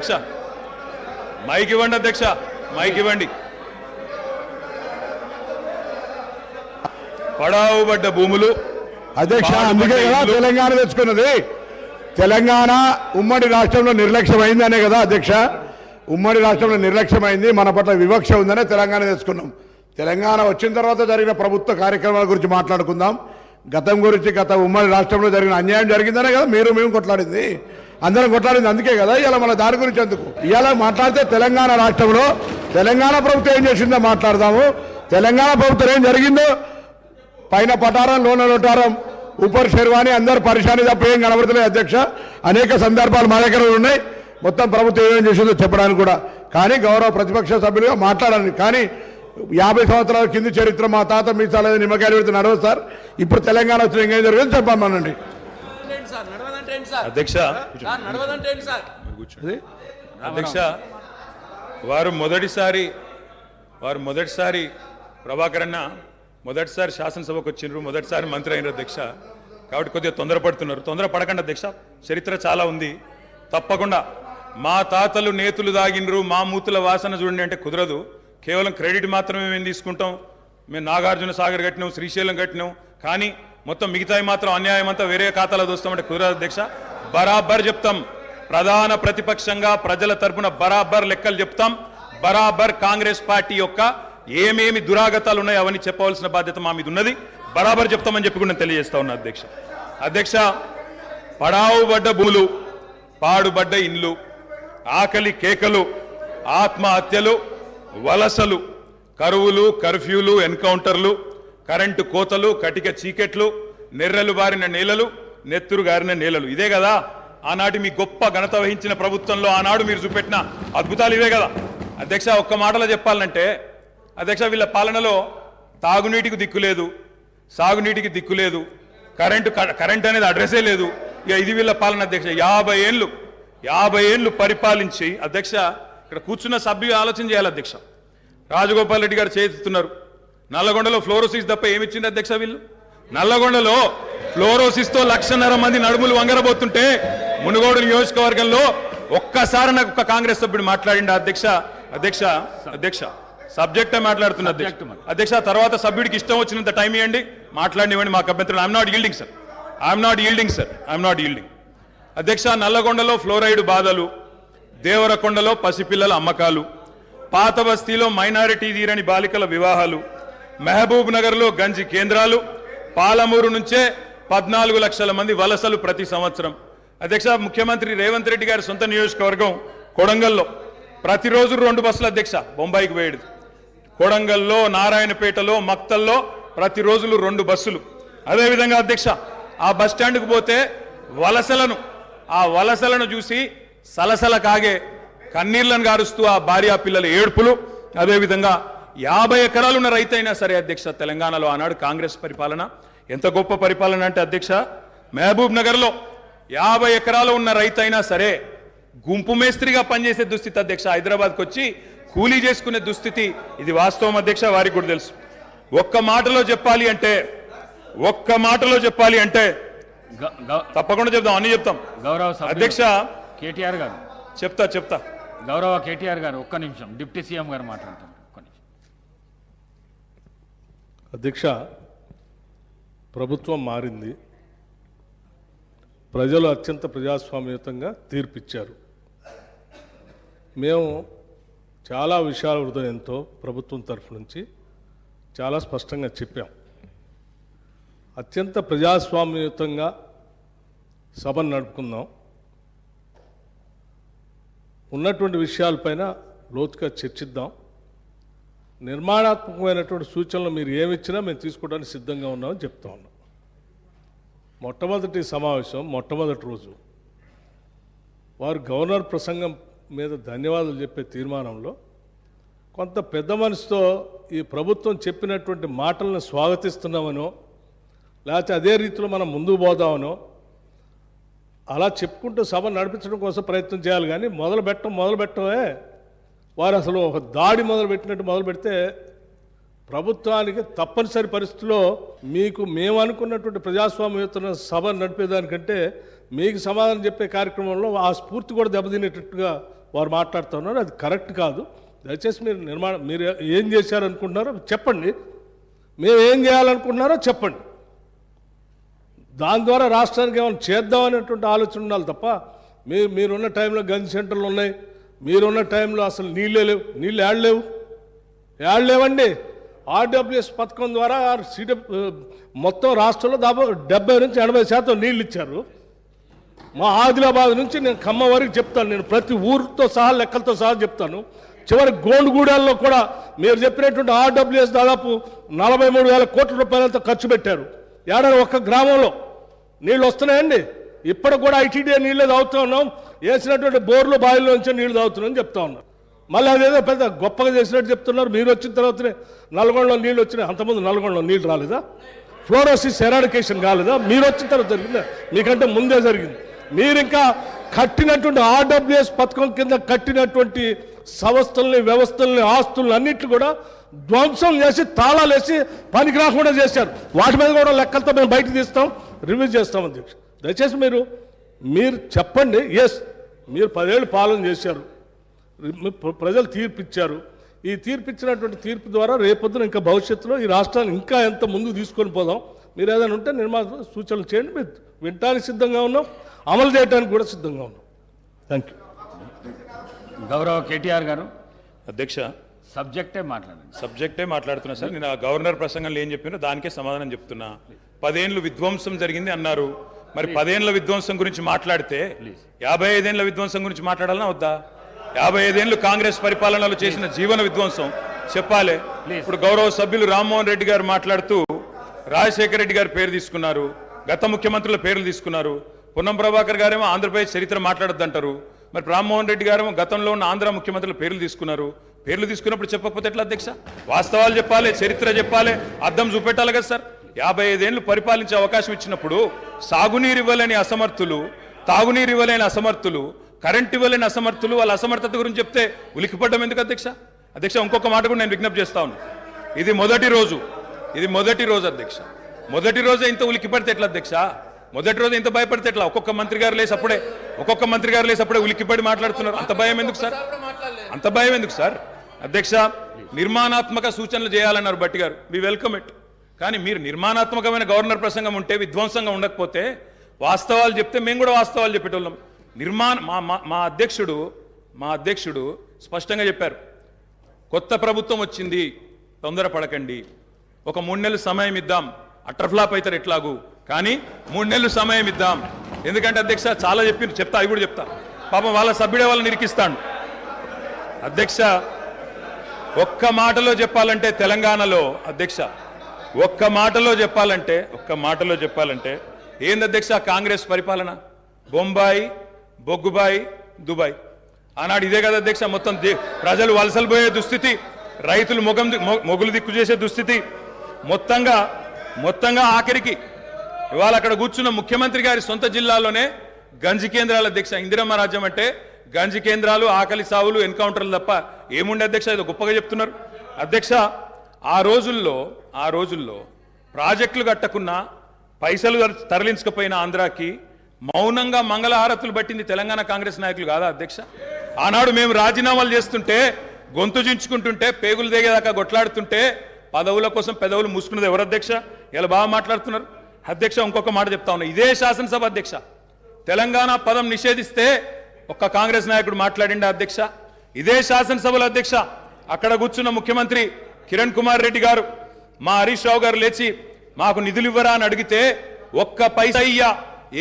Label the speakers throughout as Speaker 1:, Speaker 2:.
Speaker 1: అధ్యక్ష మైక్ ఇవ్వండి. అధ్యక్ష మైక్ ఇవ్వండి. పడావుబడ్డ భూములు
Speaker 2: అధ్యక్ష అందుకే కదా తెలంగాణ తెచ్చుకున్నది. తెలంగాణ ఉమ్మడి రాష్ట్రంలో నిర్లక్ష్యమైందనే కదా అధ్యక్ష. ఉమ్మడి రాష్ట్రంలో నిర్లక్ష్యమైంది, మన పట్ల వివక్ష ఉందనే తెలంగాణ తెచ్చుకున్నాం. తెలంగాణ వచ్చిన తర్వాత జరిగిన ప్రభుత్వ కార్యక్రమాల గురించి మాట్లాడుకుందాం. గతం గురించి, గత ఉమ్మడి రాష్ట్రంలో జరిగిన అన్యాయం జరిగిందనే కదా మేము కొట్లాడింది, అందరం కొట్లాడింది. అందుకే కదా ఇవాళ మన దాని గురించి ఎందుకు ఇవాళ మాట్లాడితే తెలంగాణ రాష్ట్రంలో తెలంగాణ ప్రభుత్వం ఏం చేసిందో మాట్లాడదాము. తెలంగాణ ప్రభుత్వం ఏం జరిగిందో పైన పటారం, లోన లోటారం, ఊపర్ శర్వాణి, అందరు పరిశాని తప్ప ఏం కనబడతలేదు అధ్యక్ష. అనేక సందర్భాలు మా దగ్గర ఉన్నాయి, మొత్తం ప్రభుత్వం ఏమేం చేసిందో చెప్పడానికి కూడా. కానీ గౌరవ ప్రతిపక్ష సభ్యులుగా మాట్లాడాలి. కానీ 50 సంవత్సరాల కింది చరిత్ర మా తాత మీ చాలా నిమ్మకాయలు పెడితే నడవదు సార్. ఇప్పుడు తెలంగాణ వచ్చిన ఇంకేం జరిగింది చెప్పమనండి
Speaker 1: అధ్యక్ష. అధ్యక్ష వారు మొదటిసారి ప్రభాకర్ అన్న మొదటిసారి శాసనసభకు వచ్చినారు, మొదటిసారి మంత్రి అయినారు అధ్యక్ష. కాబట్టి కొద్దిగా తొందరపడుతున్నారు. తొందరపడకండి అధ్యక్ష, చరిత్ర చాలా ఉంది. తప్పకుండా మా తాతలు నేతులు దాగినరు, మా మూతుల వాసన చూడండి అంటే కుదరదు. కేవలం క్రెడిట్ మాత్రమే మేము తీసుకుంటాం. మేము నాగార్జున సాగర్ కట్టినాం, శ్రీశైలం కట్టినాం, కానీ మొత్తం మిగతాయి మాత్రం అన్యాయం అంతా వేరే ఖాతాలో దోస్తామంటే కుదరదు అధ్యక్ష. బరాబర్ చెప్తాం, ప్రధాన ప్రతిపక్షంగా ప్రజల తరపున బరాబర్ లెక్కలు చెప్తాం. బరాబర్ కాంగ్రెస్ పార్టీ యొక్క ఏమేమి దురాగతాలు ఉన్నాయో అవన్నీ చెప్పవలసిన బాధ్యత మా మీద ఉన్నది. బరాబర్ చెప్తామని చెప్పి కూడా నేను తెలియజేస్తా ఉన్నా అధ్యక్ష. అధ్యక్ష పడావుబడ్డ భూములు, పాడుబడ్డ ఇండ్లు, ఆకలి కేకలు, ఆత్మహత్యలు, వలసలు, కరువులు, కర్ఫ్యూలు, ఎన్కౌంటర్లు, కరెంటు కోతలు, కటిక చీకెట్లు, నెర్రెలు బారిన నేలలు, నెత్తురు గారిన నేలలు. ఇదే కదా ఆనాటి మీ గొప్ప ఘనత వహించిన ప్రభుత్వంలో ఆనాడు మీరు చూపెట్టిన అద్భుతాలు ఇవే కదా అధ్యక్ష. ఒక్క మాటలో చెప్పాలంటే అధ్యక్ష, వీళ్ళ పాలనలో తాగునీటికి దిక్కులేదు, సాగునీటికి దిక్కులేదు, కరెంట్ అనేది అడ్రస్సే లేదు. ఇక ఇది వీళ్ళ పాలన అధ్యక్ష. 50 ఏళ్ళు పరిపాలించి అధ్యక్ష, ఇక్కడ కూర్చున్న సభ్యులు ఆలోచన చేయాలి అధ్యక్ష. రాజగోపాల్ రెడ్డి గారు చేస్తున్నారు. నల్లగొండలో ఫ్లోరోసిస్ తప్ప ఏమిచ్చింది అధ్యక్ష వీళ్ళు? నల్లగొండలో ఫ్లోరోసిస్ తో 1,50,000 మంది నడుములు వంగరబోతుంటే మునుగోడు నియోజకవర్గంలో ఒక్కసారి నాకు ఒక కాంగ్రెస్ సభ్యుడు మాట్లాడిండు అధ్యక్ష. అధ్యక్ష అధ్యక్ష సబ్జెక్టే మాట్లాడుతున్నా అధ్యక్ష. తర్వాత సభ్యుడికి ఇష్టం వచ్చినంత టైం ఇవ్వండి, మాట్లాడినివ్వండి, మాకు అభ్యంతరం. I'm not yielding sir, I'm not yielding అధ్యక్ష. నల్లగొండలో ఫ్లోరైడ్ బాధలు, దేవరకొండలో పసిపిల్లల అమ్మకాలు, పాత బస్తీలో మైనారిటీ తీరని బాలికల వివాహాలు, మహబూబ్ నగర్లో గంజి కేంద్రాలు, పాలమూరు నుంచే 14 లక్షల మంది వలసలు ప్రతి సంవత్సరం. అధ్యక్ష, ముఖ్యమంత్రి రేవంత్ రెడ్డి గారి సొంత నియోజకవర్గం కొడంగల్లో ప్రతిరోజు 2 బస్సులు అధ్యక్ష బొంబాయికి పోయేది. కొడంగల్లో, నారాయణపేటలో, మక్తల్లో ప్రతిరోజులు 2 బస్సులు. అదేవిధంగా అధ్యక్ష, ఆ బస్ స్టాండ్కు పోతే ఆ వలసలను చూసి సలసల కాగే కన్నీళ్లను గారుస్తూ ఆ భార్యా పిల్లల ఏడుపులు. అదేవిధంగా 50 ఎకరాలు ఉన్న రైతైనా సరే అధ్యక్ష, తెలంగాణలో ఆనాడు కాంగ్రెస్ పరిపాలన ఎంత గొప్ప పరిపాలన అంటే అధ్యక్ష, మహబూబ్ నగర్లో 50 ఎకరాలు ఉన్న రైతైనా సరే గుంపు మేస్త్రిగా పనిచేసే దుస్థితి అధ్యక్ష. హైదరాబాద్కి వచ్చి కూలీ చేసుకునే దుస్థితి. ఇది వాస్తవం అధ్యక్ష, వారికి కూడా తెలుసు. ఒక్క మాటలో చెప్పాలి అంటే తప్పకుండా చెప్తాం, అన్ని చెప్తాం.
Speaker 3: గౌరవ
Speaker 1: అధ్యక్ష
Speaker 3: కేటీఆర్ గారు
Speaker 1: చెప్తా
Speaker 3: గౌరవ కేటీఆర్ గారు ఒక్క నిమిషం, డిప్యూటీ సీఎం గారు మాట్లాడతారు. ఒక్క నిమిషం
Speaker 4: అధ్యక్ష. ప్రభుత్వం మారింది, ప్రజలు అత్యంత ప్రజాస్వామ్యయుతంగా తీర్పిచ్చారు. మేము చాలా విషయాల హృదయంతో ప్రభుత్వం తరఫు నుంచి చాలా స్పష్టంగా చెప్పాం. అత్యంత ప్రజాస్వామ్యయుతంగా సభను నడుపుకుందాం, ఉన్నటువంటి విషయాలపైన లోతుగా చర్చిద్దాం, నిర్మాణాత్మకమైనటువంటి సూచనలు మీరు ఏమిచ్చినా మేము తీసుకోవడానికి సిద్ధంగా ఉన్నామని చెప్తా ఉన్నాం. మొట్టమొదటి సమావేశం, మొట్టమొదటి రోజు వారు గవర్నర్ ప్రసంగం మీద ధన్యవాదాలు చెప్పే తీర్మానంలో కొంత పెద్ద మనసుతో ఈ ప్రభుత్వం చెప్పినటువంటి మాటలను స్వాగతిస్తున్నామనో, లేకపోతే అదే రీతిలో మనం ముందుకు పోదామనో అలా చెప్పుకుంటూ సభ నడిపించడం కోసం ప్రయత్నం చేయాలి. కానీ మొదలుపెట్టమే వారు అసలు ఒక దాడి మొదలుపెట్టినట్టు మొదలు పెడితే ప్రభుత్వానికి తప్పనిసరి పరిస్థితుల్లో మీకు మేము అనుకున్నటువంటి ప్రజాస్వామ్యయుత సభ నడిపేదానికంటే మీకు సమాధానం చెప్పే కార్యక్రమంలో ఆ స్ఫూర్తి కూడా దెబ్బతినేటట్టుగా వారు మాట్లాడుతున్నారు, అది కరెక్ట్ కాదు. దయచేసి మీరు ఏం చేశారనుకుంటున్నారో చెప్పండి, మేము ఏం చేయాలనుకుంటున్నారో చెప్పండి. దాని ద్వారా రాష్ట్రానికి ఏమైనా చేద్దామనేటువంటి ఆలోచన ఉండాలి తప్ప మీరున్న టైంలో గంజి సెంటర్లు ఉన్నాయి, మీరున్న టైంలో అసలు నీళ్ళే లేవు. నీళ్ళు ఏడలేవండి. ఆర్డబ్ల్యూఎస్ పథకం ద్వారా మొత్తం రాష్ట్రంలో దాదాపు 70 నుంచి 80% నీళ్ళు ఇచ్చారు. మా ఆదిలాబాద్ నుంచి నేను ఖమ్మం వరకు చెప్తాను, నేను ప్రతి ఊరితో సహా లెక్కలతో సహా చెప్తాను. చివరి గోండుగూడెల్లో కూడా మీరు చెప్పినటువంటి ఆర్డబ్ల్యూఎస్ దాదాపు 43,000 కోట్ల రూపాయలతో ఖర్చు పెట్టారు. ఏడాది ఒక్క గ్రామంలో నీళ్ళు వస్తున్నాయండి. ఇప్పటికి కూడా ఐటీడీ నీళ్ళే తాగుతూ ఉన్నాం, వేసినటువంటి బోర్లు బావిలో నుంచి నీళ్లు తాగుతున్నాం చెప్తా ఉన్నారు. మళ్ళీ అదేదో పెద్ద గొప్పగా చేసినట్టు చెప్తున్నారు. మీరు వచ్చిన తర్వాతనే నల్గొండలో నీళ్ళు వచ్చినాయి, అంతకుముందు నల్గొండలో నీళ్ళు రాలేదా? ఫ్లోరోసిస్ ఎరాడికేషన్ కాలేదా? మీరు వచ్చిన తర్వాత జరిగిందా? మీకంటే ముందే జరిగింది. మీరు ఇంకా కట్టినటువంటి ఆర్డబ్ల్యూఎస్ పథకం కింద కట్టినటువంటి సంస్థల్ని, వ్యవస్థల్ని, ఆస్తుల్ని అన్నిట్లు కూడా ధ్వంసం చేసి తాళాలు వేసి పనికి రాకుండా చేశారు. వాటి మీద కూడా లెక్కలతో మేము బయటకు తీస్తాం, రివ్యూ చేస్తాం అధ్యక్ష. దయచేసి మీరు చెప్పండి. ఎస్, మీరు 10 ఏళ్ళు పాలన చేశారు, ప్రజలు తీర్పిచ్చారు. ఈ తీర్పిచ్చినటువంటి తీర్పు ద్వారా రేపొద్దున ఇంకా భవిష్యత్తులో ఈ రాష్ట్రాన్ని ఇంకా ఎంత ముందుకు తీసుకొని పోదాం. మీరు ఏదైనా ఉంటే సూచనలు చేయండి, మీరు వినటానికి సిద్ధంగా ఉన్నాం, అమలు చేయడానికి కూడా సిద్ధంగా ఉన్నాం. Thank you.
Speaker 3: గౌరవ కేటీఆర్ గారు,
Speaker 1: అధ్యక్ష
Speaker 3: సబ్జెక్టే
Speaker 1: మాట్లాడుతున్నా సార్. నేను ఆ గవర్నర్ ప్రసంగంలో ఏం చెప్పినో దానికే సమాధానం చెప్తున్నా. 10 ఏళ్ళు విధ్వంసం జరిగింది అన్నారు. మరి 10 ఏళ్ల విధ్వంసం గురించి మాట్లాడితే 55 ఏళ్ల విధ్వంసం గురించి మాట్లాడాలన్నా వద్దా? 55 ఏళ్లు కాంగ్రెస్ పరిపాలనలో చేసిన జీవన విధ్వంసం చెప్పాలి. ఇప్పుడు గౌరవ సభ్యులు రామ్మోహన్ రెడ్డి గారు మాట్లాడుతూ రాజశేఖర రెడ్డి గారి పేరు తీసుకున్నారు, గత ముఖ్యమంత్రుల పేర్లు తీసుకున్నారు. పొన్నం ప్రభాకర్ గారేమో ఆంధ్రప్రదేశ్ చరిత్ర మాట్లాడొద్దంటారు. మరి రామ్మోహన్ రెడ్డి గారేమో గతంలో ఉన్న ఆంధ్ర ముఖ్యమంత్రుల పేర్లు తీసుకున్నారు. పేర్లు తీసుకున్నప్పుడు చెప్పకపోతే ఎట్లా అధ్యక్ష? వాస్తవాలు చెప్పాలి, చరిత్ర చెప్పాలి, అద్దం చూపెట్టాలి కదా సార్. 55 ఏళ్లు పరిపాలించే అవకాశం ఇచ్చినప్పుడు సాగునీరు ఇవ్వలేని అసమర్థులు, తాగునీరు ఇవ్వలేని అసమర్థులు, కరెంట్ ఇవ్వలేని అసమర్థులు, వాళ్ళ అసమర్థత గురించి చెప్తే ఉలికిపడ్డం ఎందుకు అధ్యక్ష? ఇంకొక మాట కూడా నేను విజ్ఞప్తి చేస్తా ఉన్నాను. ఇది మొదటి రోజు అధ్యక్ష. మొదటి రోజే ఇంత ఉలికిపడితే ఎట్లా అధ్యక్ష? మొదటి రోజు ఇంత భయపడితే ఎట్లా? ఒక్కొక్క మంత్రి గారు లేసి అప్పుడే ఉలికిపడి మాట్లాడుతున్నారు. అంత భయం ఎందుకు సార్? అధ్యక్ష, నిర్మాణాత్మక సూచనలు చేయాలన్నారు భట్టి గారు, మీ వెల్కమ్ ఇట్. కానీ మీరు నిర్మాణాత్మకమైన గవర్నర్ ప్రసంగం ఉంటే, విధ్వంసంగా ఉండకపోతే వాస్తవాలు చెప్తే మేము కూడా వాస్తవాలు చెప్పేటోళ్ళం. మా అధ్యక్షుడు స్పష్టంగా చెప్పారు, కొత్త ప్రభుత్వం వచ్చింది, తొందరపడకండి, ఒక 3 నెలలు సమయం ఇద్దాం, అట్రఫ్లాప్ అవుతారు ఎట్లాగూ, కానీ 3 నెలలు సమయం ఇద్దాం. ఎందుకంటే అధ్యక్ష చాలా చెప్తా, అవి కూడా చెప్తా. పాపం వాళ్ళ సభ్యుడే వాళ్ళని నిరికిస్తాను. అధ్యక్ష, ఒక్క మాటలో చెప్పాలంటే తెలంగాణలో అధ్యక్ష, ఒక్క మాటలో చెప్పాలంటే ఏంది అధ్యక్ష కాంగ్రెస్ పరిపాలన? బొంబాయి, బొగ్గుబాయి, దుబాయ్. ఆనాడు ఇదే కదా అధ్యక్ష, మొత్తం ప్రజలు వలసలు పోయే దుస్థితి, రైతులు మొగులు దిక్కు చేసే దుస్థితి, మొత్తంగా ఆఖరికి ఇవాళ అక్కడ కూర్చున్న ముఖ్యమంత్రి గారి సొంత జిల్లాలోనే గంజి కేంద్రాల అధ్యక్ష. ఇందిరమ్మ రాజ్యం అంటే గంజి కేంద్రాలు, ఆకలి సావులు, ఎన్కౌంటర్లు తప్ప ఏముండే అధ్యక్ష? ఇది గొప్పగా చెప్తున్నారు అధ్యక్ష. ఆ రోజుల్లో ప్రాజెక్టులు కట్టకున్నా, పైసలు తరలించకపోయిన ఆంధ్రాకి మౌనంగా మంగళహారతులు పట్టింది తెలంగాణ కాంగ్రెస్ నాయకులు కాదా అధ్యక్ష? ఆనాడు మేము రాజీనామాలు చేస్తుంటే, గొంతు చించుకుంటుంటే, పేగులు దిగేదాకా కొట్లాడుతుంటే, పదవుల కోసం పెదవులు మూసుకున్నది ఎవరు అధ్యక్ష? ఇలా బాగా మాట్లాడుతున్నారు అధ్యక్ష. ఇంకొక మాట చెప్తా ఉన్నా, ఇదే శాసనసభ అధ్యక్ష, తెలంగాణ పదం నిషేధిస్తే ఒక్క కాంగ్రెస్ నాయకుడు మాట్లాడిండా అధ్యక్ష? ఇదే శాసనసభలో అధ్యక్ష, అక్కడ కూర్చున్న ముఖ్యమంత్రి కిరణ్ కుమార్ రెడ్డి గారు, మా హరీష్ రావు గారు లేచి మాకు నిధులు ఇవ్వరా అని అడిగితే, ఒక్క పైసా ఇయ్యా,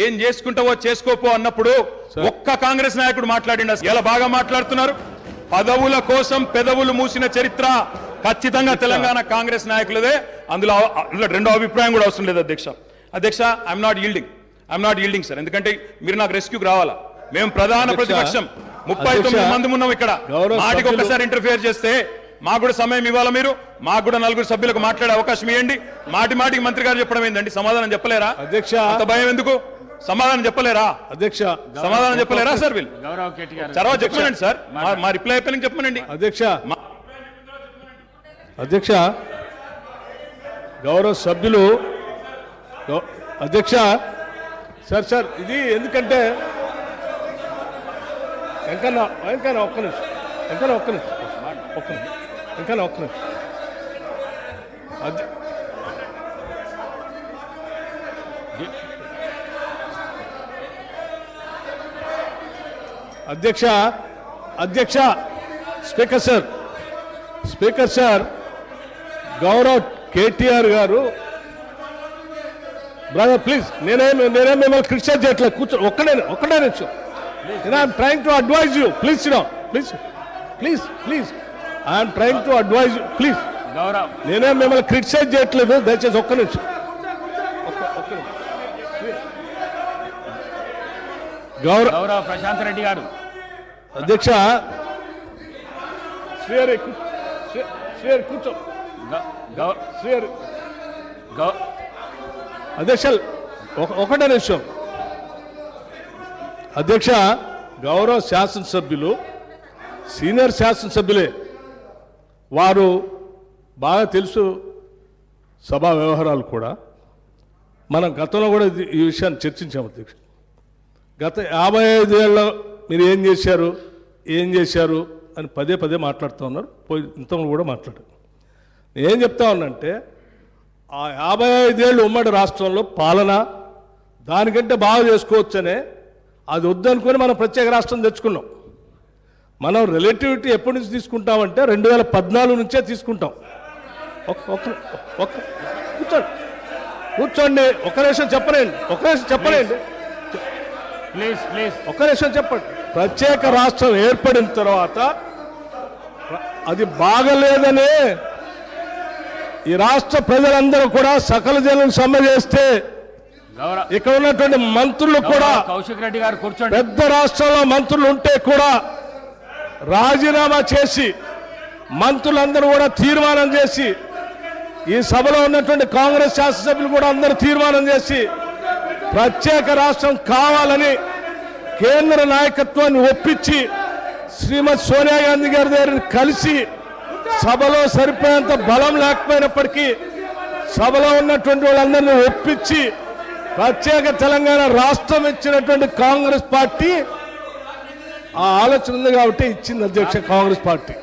Speaker 1: ఏం చేసుకుంటావో చేసుకోపో అన్నప్పుడు ఒక్క కాంగ్రెస్ నాయకుడు మాట్లాడిండా? ఇలా బాగా మాట్లాడుతున్నారు. పదవుల కోసం పెదవులు మూసిన చరిత్ర ఖచ్చితంగా తెలంగాణ కాంగ్రెస్ నాయకులదే. అందులో రెండో అభిప్రాయం కూడా అవసరం లేదు అధ్యక్ష. I'm not yielding sir. ఎందుకంటే మీరు నాకు రెస్క్యూకి రావాలా. మేము ప్రధాన ప్రతిపక్షం, 39 మంది ఉన్నాం ఇక్కడ. మాటికి ఒక్కసారి ఇంటర్ఫియర్ చేస్తే మాకు కూడా సమయం ఇవ్వాలా మీరు? మాకు కూడా 4 సభ్యులకు మాట్లాడే అవకాశం ఇవ్వండి. మాటికి మంత్రి గారు చెప్పడం ఏందండి? సమాధానం చెప్పలేరా అధ్యక్ష? అంత భయం ఎందుకు? సమాధానం చెప్పలేరా అధ్యక్ష? సమాధానం చెప్పలేరా సార్? వీళ్ళు తర్వాత చెప్పమనండి సార్, మా రిప్లై అయిపోయిన చెప్పమనండి
Speaker 4: అధ్యక్ష. గౌరవ సభ్యులు అధ్యక్ష, సార్ ఇది వెంకన్న ఒక్క నిమిషం వెంకన్న ఒక్క నిమిషం వెంకన్న ఒక్క నిమిషం అధ్యక్ష స్పీకర్ సార్ గౌరవ్ కేటీఆర్ గారు బ్రదర్ ప్లీజ్ నేనేం మిమ్మల్ని క్రిటిసైజ్ చేయట్లేదు కూర్చో ఒక్కడే నిమిషం I'm trying to advise you please I'm trying to advise you please
Speaker 3: Gaurav
Speaker 4: నేనేం మిమ్మల్ని క్రిటిసైజ్ చేయట్లేదు దయచేసి ఒక్క నిమిషం
Speaker 3: గౌరవ్ ప్రశాంత్ రెడ్డి గారు
Speaker 4: అధ్యక్ష శ్రీహరి కూర్చో శ్రీహరి అధ్యక్ష ఒకటే నిమిషం అధ్యక్ష గౌరవ శాసనసభ్యులు సీనియర్ శాసనసభ్యులే వారు బాగా తెలుసు సభా వ్యవహారాలు కూడా మనం గతంలో కూడా ఈ విషయాన్ని చర్చించాము అధ్యక్ష గత 55 ఏళ్ళలో మీరు ఏం చేశారు అని పదే మాట్లాడుతూ ఉన్నారు ఇంతలో కూడా మాట్లాడారు నేనేం చెప్తా ఉన్నానంటే ఆ 55 ఏళ్ళు ఉమ్మడి రాష్ట్రంలో పాలన దానికంటే బాగా చేసుకోవచ్చనే అది వద్దనుకొని మనం ప్రత్యేక రాష్ట్రం తెచ్చుకున్నాం మనం రిలేటివిటీ ఎప్పటి నుంచి తీసుకుంటామంటే 2014 నుంచే తీసుకుంటాం కూర్చోండి ఒక నిమిషం చెప్పలేండి ఒక్క నిమిషం చెప్పండి ప్రత్యేక రాష్ట్రం ఏర్పడిన తర్వాత అది బాగలేదనే ఈ రాష్ట్ర ప్రజలందరూ కూడా సకల జనం సమ్మె చేస్తే ఇక్కడ ఉన్నటువంటి మంత్రులు కూడా
Speaker 3: కౌశిక్ రెడ్డి గారు కూర్చోండి
Speaker 4: పెద్ద రాష్ట్రంలో మంత్రులు ఉంటే కూడా రాజీనామా చేసి మంత్రులందరూ కూడా తీర్మానం చేసి ఈ సభలో ఉన్నటువంటి కాంగ్రెస్ శాసనసభ్యులు కూడా అందరూ తీర్మానం చేసి ప్రత్యేక రాష్ట్రం కావాలని కేంద్ర నాయకత్వాన్ని ఒప్పించి శ్రీమతి సోనియా గాంధీ గారి దగ్గర కలిసి సభలో సరిపోయేంత బలం లేకపోయినప్పటికీ సభలో ఉన్నటువంటి వాళ్ళందరినీ ఒప్పించి ప్రత్యేక తెలంగాణ రాష్ట్రం ఇచ్చినటువంటి కాంగ్రెస్ పార్టీ ఆ ఆలోచన ఉంది కాబట్టి ఇచ్చింది అధ్యక్ష కాంగ్రెస్ పార్టీ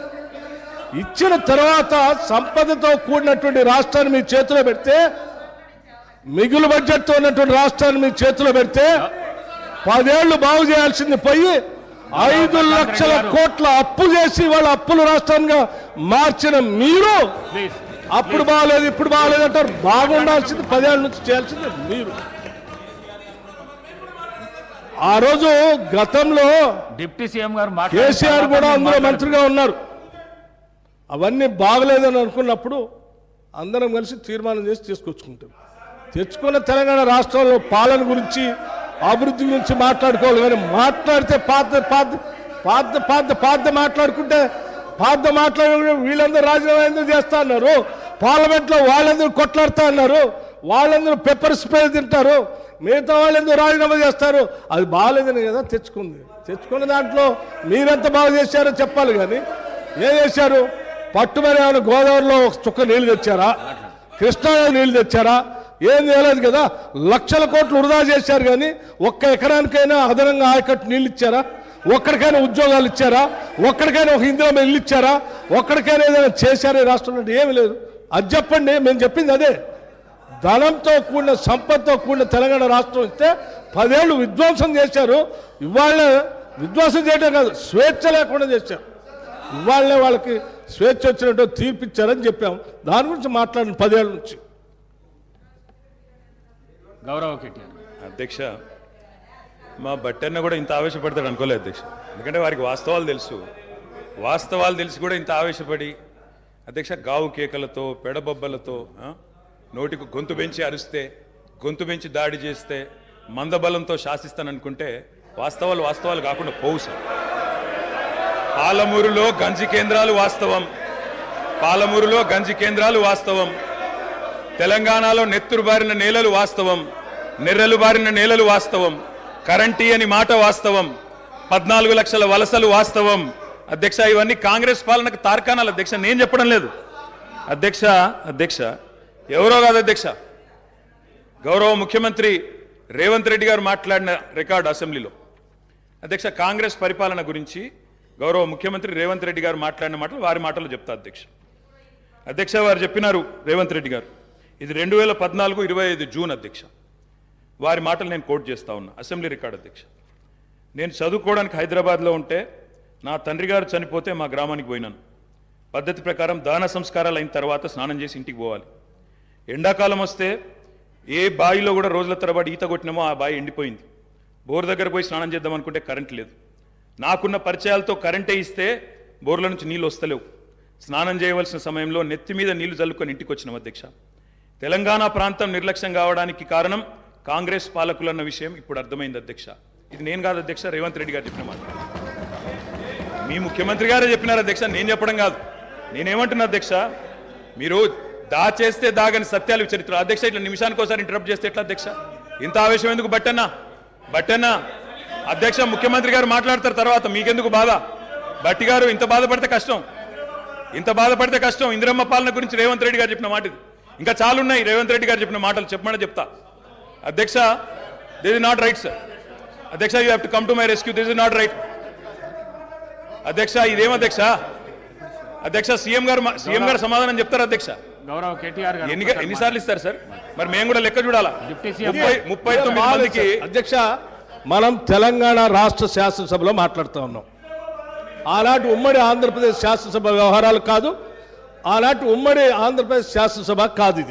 Speaker 4: ఇచ్చిన తర్వాత సంపదతో కూడినటువంటి రాష్ట్రాన్ని మీ చేతిలో పెడితే మిగులు బడ్జెట్తో ఉన్నటువంటి రాష్ట్రాన్ని మీ చేతిలో పెడితే 10 ఏళ్లు బాగు చేయాల్సింది పోయి 5 లక్షల కోట్ల అప్పు చేసి వాళ్ళ అప్పుల రాష్ట్రంగా మార్చిన మీరు అప్పుడు బాగలేదు ఇప్పుడు బాగలేదు అంటారు బాగుండాల్సింది 10 ఏళ్ళ నుంచి చేయాల్సింది మీరు ఆ రోజు గతంలో
Speaker 3: డిప్యూటీ సీఎం గారు
Speaker 4: కేసీఆర్ కూడా అందులో మంత్రిగా ఉన్నారు అవన్నీ బాగలేదని అనుకున్నప్పుడు అందరం కలిసి తీర్మానం చేసి తీసుకొచ్చుకుంటాం తెచ్చుకున్న తెలంగాణ రాష్ట్రంలో పాలన గురించి అభివృద్ధి గురించి మాట్లాడుకోవాలి కానీ మాట్లాడితే పాత మాట్లాడుకుంటే వీళ్ళందరూ రాజీనామా ఎందుకు చేస్తా అన్నారు పార్లమెంట్లో వాళ్ళందరూ కొట్లాడుతా అన్నారు వాళ్ళందరూ పెప్పర్ స్ప్రే తింటారు మిగతా వాళ్ళు ఎందుకు రాజీనామా చేస్తారు అది బాగాలేదని కదా తెచ్చుకున్న దాంట్లో మీరెంత బాగా చేశారో చెప్పాలి కానీ ఏం చేశారు పట్టుమని ఏమైనా గోదావరిలో ఒక చుక్క నీళ్లు తెచ్చారా కృష్ణా నీళ్లు తెచ్చారా ఏం చేయలేదు కదా లక్షల కోట్లు వృధా చేశారు కానీ ఒక్క ఎకరానికైనా అదనంగా ఆయకట్టు నీళ్ళు ఇచ్చారా ఒక్కడికైనా ఉద్యోగాలు ఇచ్చారా ఒక్కడికైనా ఒక ఇందిరా ఇల్లు ఇచ్చారా ఒక్కడికైనా ఏదైనా చేశారా ఈ రాష్ట్రంలో ఏమి లేదు అది చెప్పండి మేము చెప్పింది అదే ధనంతో కూడిన సంపదతో కూడిన తెలంగాణ రాష్ట్రం ఇస్తే 10 ఏళ్ళు విధ్వంసం చేశారు ఇవాళ విధ్వంసం చేయడం కాదు స్వేచ్ఛ లేకుండా చేశారు ఇవాళనే వాళ్ళకి స్వేచ్ఛ వచ్చినట్టు తీర్పిచ్చారని చెప్పాము దాని గురించి మాట్లాడిన 10 ఏళ్ళ నుంచి
Speaker 3: గౌరవ కేటీఆర్
Speaker 1: అధ్యక్ష మా బట్టన్న కూడా ఇంత ఆవేశపడతాడు అనుకోలేదు అధ్యక్ష ఎందుకంటే వారికి వాస్తవాలు తెలిసి కూడా ఇంత ఆవేశపడి అధ్యక్ష గావు కేకలతో పెడబొబ్బలతో నోటికి గొంతు పెంచి అరిస్తే గొంతు పెంచి దాడి చేస్తే మందబలంతో శాసిస్తాననుకుంటే వాస్తవాలు కాకుండా పోవు సార్ పాలమూరులో గంజి కేంద్రాలు వాస్తవం తెలంగాణలో నెత్తురు బారిన నేలలు వాస్తవం నెర్రెలు బారిన నేలలు వాస్తవం కరెంటీ అని మాట వాస్తవం 14 లక్షల వలసలు వాస్తవం అధ్యక్ష ఇవన్నీ కాంగ్రెస్ పాలనకు తార్కాణాలు అధ్యక్ష నేను చెప్పడం లేదు అధ్యక్ష ఎవరో కాదు అధ్యక్ష గౌరవ ముఖ్యమంత్రి రేవంత్ రెడ్డి గారు మాట్లాడిన రికార్డు అసెంబ్లీలో అధ్యక్ష, కాంగ్రెస్ పరిపాలన గురించి గౌరవ ముఖ్యమంత్రి రేవంత్ రెడ్డి గారు మాట్లాడిన మాటలు వారి మాటలు చెప్తా అధ్యక్ష. అధ్యక్ష, వారు చెప్పినారు రేవంత్ రెడ్డి గారు, ఇది 2014 25 జూన్ అధ్యక్ష. వారి మాటలు నేను కోట్ చేస్తా ఉన్నా, అసెంబ్లీ రికార్డ్ అధ్యక్ష. నేను చదువుకోవడానికి హైదరాబాద్లో ఉంటే నా తండ్రి గారు చనిపోతే మా గ్రామానికి పోయినాను. పద్ధతి ప్రకారం దాన సంస్కారాలు అయిన తర్వాత స్నానం చేసి ఇంటికి పోవాలి. ఎండాకాలం వస్తే ఏ బావిలో కూడా రోజుల తరబడి ఈత కొట్టినామో ఆ బావి ఎండిపోయింది. బోర్ దగ్గర పోయి స్నానం చేద్దాం అనుకుంటే కరెంట్ లేదు. నాకున్న పరిచయాలతో కరెంటే ఇస్తే బోర్ల నుంచి నీళ్ళు వస్తలేవు. స్నానం చేయవలసిన సమయంలో నెత్తి మీద నీళ్లు చల్లుకొని ఇంటికి వచ్చినాం అధ్యక్ష. తెలంగాణ ప్రాంతం నిర్లక్ష్యం కావడానికి కారణం కాంగ్రెస్ పాలకులన్న విషయం ఇప్పుడు అర్థమైంది అధ్యక్ష. ఇది నేను కాదు అధ్యక్ష, రేవంత్ రెడ్డి గారు చెప్పిన మాట. మీ ముఖ్యమంత్రి గారే చెప్పినారు అధ్యక్ష, నేను చెప్పడం కాదు. నేనేమంటున్నా అధ్యక్ష, మీరు దాచేస్తే దాగని సత్యాలు చరిత్ర అధ్యక్ష. ఇట్లా నిమిషానికి ఒకసారి ఇంటరప్ట్ చేస్తే ఎట్లా అధ్యక్ష? ఇంత ఆవేశం ఎందుకు? బట్టన్నా అధ్యక్ష, ముఖ్యమంత్రి గారు మాట్లాడతారు తర్వాత, మీకెందుకు బాధ? బట్టి గారు ఇంత బాధపడితే కష్టం. ఇందిరమ్మ పాలన గురించి రేవంత్ రెడ్డి గారు చెప్పిన మాట ఇది. ఇంకా చాలున్నాయి రేవంత్ రెడ్డి గారు చెప్పిన మాటలు, చెప్పమని చెప్తా అధ్యక్ష. This is not right sir. అధ్యక్ష, you have to come to my rescue. This is not right అధ్యక్ష. ఇదేం అధ్యక్ష? అధ్యక్ష, సీఎం గారు సమాధానం చెప్తారు అధ్యక్ష.
Speaker 3: గౌరవ కేటీఆర్ గారు
Speaker 1: ఎన్నిసార్లు ఇస్తారు సార్? మరి మేము కూడా లెక్క చూడాలా? 39 మందికి
Speaker 4: అధ్యక్ష, మనం తెలంగాణ రాష్ట్ర శాసనసభలో మాట్లాడుతూ ఉన్నాం. ఆనాటి ఉమ్మడి ఆంధ్రప్రదేశ్ శాసనసభ వ్యవహారాలు కాదు, ఆనాటి ఉమ్మడి ఆంధ్రప్రదేశ్ శాసనసభ కాదు.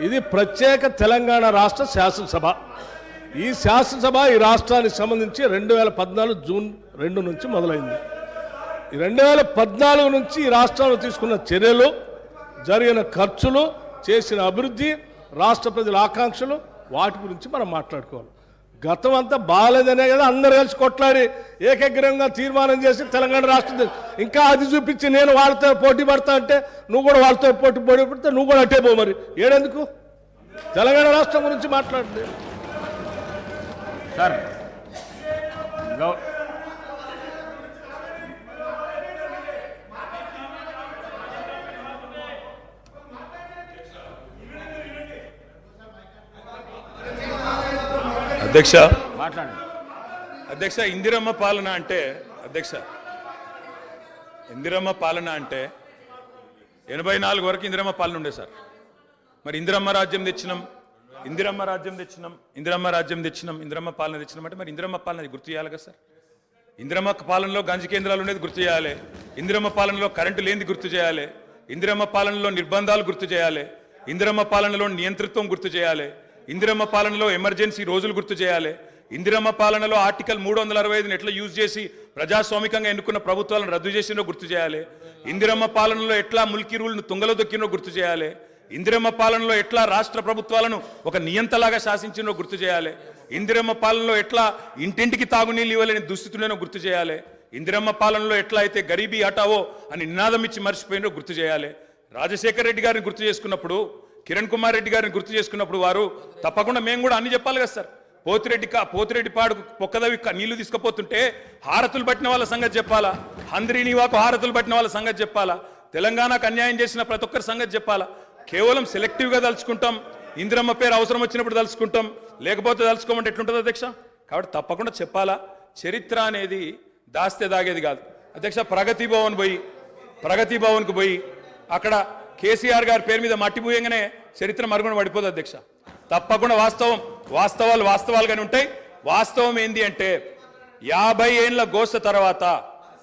Speaker 4: ఇది ప్రత్యేక తెలంగాణ రాష్ట్ర శాసనసభ. ఈ శాసనసభ ఈ రాష్ట్రానికి సంబంధించి 2014 జూన్ 2 నుంచి మొదలైంది. ఈ 2014 నుంచి ఈ రాష్ట్రంలో తీసుకున్న చర్యలు, జరిగిన ఖర్చులు, చేసిన అభివృద్ధి, రాష్ట్ర ప్రజల ఆకాంక్షలు, వాటి గురించి మనం మాట్లాడుకోవాలి. గతం అంతా బాగాలేదనే కదా అందరు కలిసి కొట్లాడి ఏకగ్రంగా తీర్మానం చేసి తెలంగాణ రాష్ట్రం ఇంకా అది చూపించి నేను వాళ్ళతో పోటీ పడతా అంటే నువ్వు కూడా వాళ్ళతో పోటీ పడితే నువ్వు కూడా అట్టే పో. మరి ఏడెందుకు తెలంగాణ రాష్ట్రం గురించి మాట్లాడండి
Speaker 3: సార్.
Speaker 1: అధ్యక్ష,
Speaker 3: మాట్లాడండి
Speaker 1: అధ్యక్ష. ఇందిరమ్మ పాలన అంటే 84 వరకు ఇందిరమ్మ పాలన ఉండే సార్. మరి ఇందిరమ్మ రాజ్యం తెచ్చినాం ఇందిరమ్మ పాలన తెచ్చినాం అంటే మరి ఇందిరమ్మ పాలన గుర్తు చేయాలి కదా సార్. ఇందిరమ్మ పాలనలో గంజి కేంద్రాలు ఉండేది గుర్తు చేయాలి. ఇందిరమ్మ పాలనలో కరెంటు లేనిది గుర్తు చేయాలి. ఇందిరమ్మ పాలనలో నిర్బంధాలు గుర్తు చేయాలి. ఇందిరమ్మ పాలనలో నియంతృత్వం గుర్తు చేయాలి. ఇందిరమ్మ పాలనలో ఎమర్జెన్సీ రోజులు గుర్తు చేయాలి. ఇందిరమ్మ పాలనలో ఆర్టికల్ 365ని ఎట్లా యూజ్ చేసి ప్రజాస్వామికంగా ఎన్నుకున్న ప్రభుత్వాలను రద్దు చేసినో గుర్తు చేయాలి. ఇందిరమ్మ పాలనలో ఎట్లా ముల్కీ రూల్ను తుంగలో దొక్కినో గుర్తు చేయాలి. ఇందిరమ్మ పాలనలో ఎట్లా రాష్ట్ర ప్రభుత్వాలను ఒక నియంతలాగా శాసించినో గుర్తు చేయాలి. ఇందిరమ్మ పాలనలో ఎట్లా ఇంటింటికి తాగునీళ్ళు ఇవ్వలేని దుస్థితులను గుర్తు చేయాలి. ఇందిరమ్మ పాలనలో ఎట్లా అయితే గరీబీ హటావో అని నినాదం ఇచ్చి మర్చిపోయినో గుర్తు చేయాలి. రాజశేఖర రెడ్డి గారిని గుర్తు చేసుకున్నప్పుడు, కిరణ్ కుమార్ రెడ్డి గారిని గుర్తు చేసుకున్నప్పుడు వారు తప్పకుండా మేము కూడా అన్ని చెప్పాలి కదా సార్. పోతిరెడ్డి పాడుకు పొక్కదవి నీళ్లు తీసుకుపోతుంటే హారతులు పట్టిన వాళ్ళ సంగతి చెప్పాలా? హంద్రీనివాకు హారతులు పట్టిన వాళ్ళ సంగతి చెప్పాలా? తెలంగాణకు అన్యాయం చేసిన ప్రతి ఒక్కరి సంగతి చెప్పాలా? కేవలం సెలెక్టివ్గా తలుచుకుంటాం, ఇందిరమ్మ పేరు అవసరం వచ్చినప్పుడు తలుచుకుంటాం, లేకపోతే తలుచుకోమంటే ఎట్లుంటుంది అధ్యక్ష? కాబట్టి తప్పకుండా చెప్పాలా. చరిత్ర అనేది దాస్తే దాగేది కాదు అధ్యక్ష. ప్రగతి భవన్కు పోయి అక్కడ కేసీఆర్ గారి పేరు మీద మట్టి పూయంగానే చరిత్ర మరుగున పడిపోదు అధ్యక్ష. తప్పకుండా వాస్తవాలుగానే ఉంటాయి. వాస్తవం ఏంది అంటే 50 ఏళ్ల గోస తర్వాత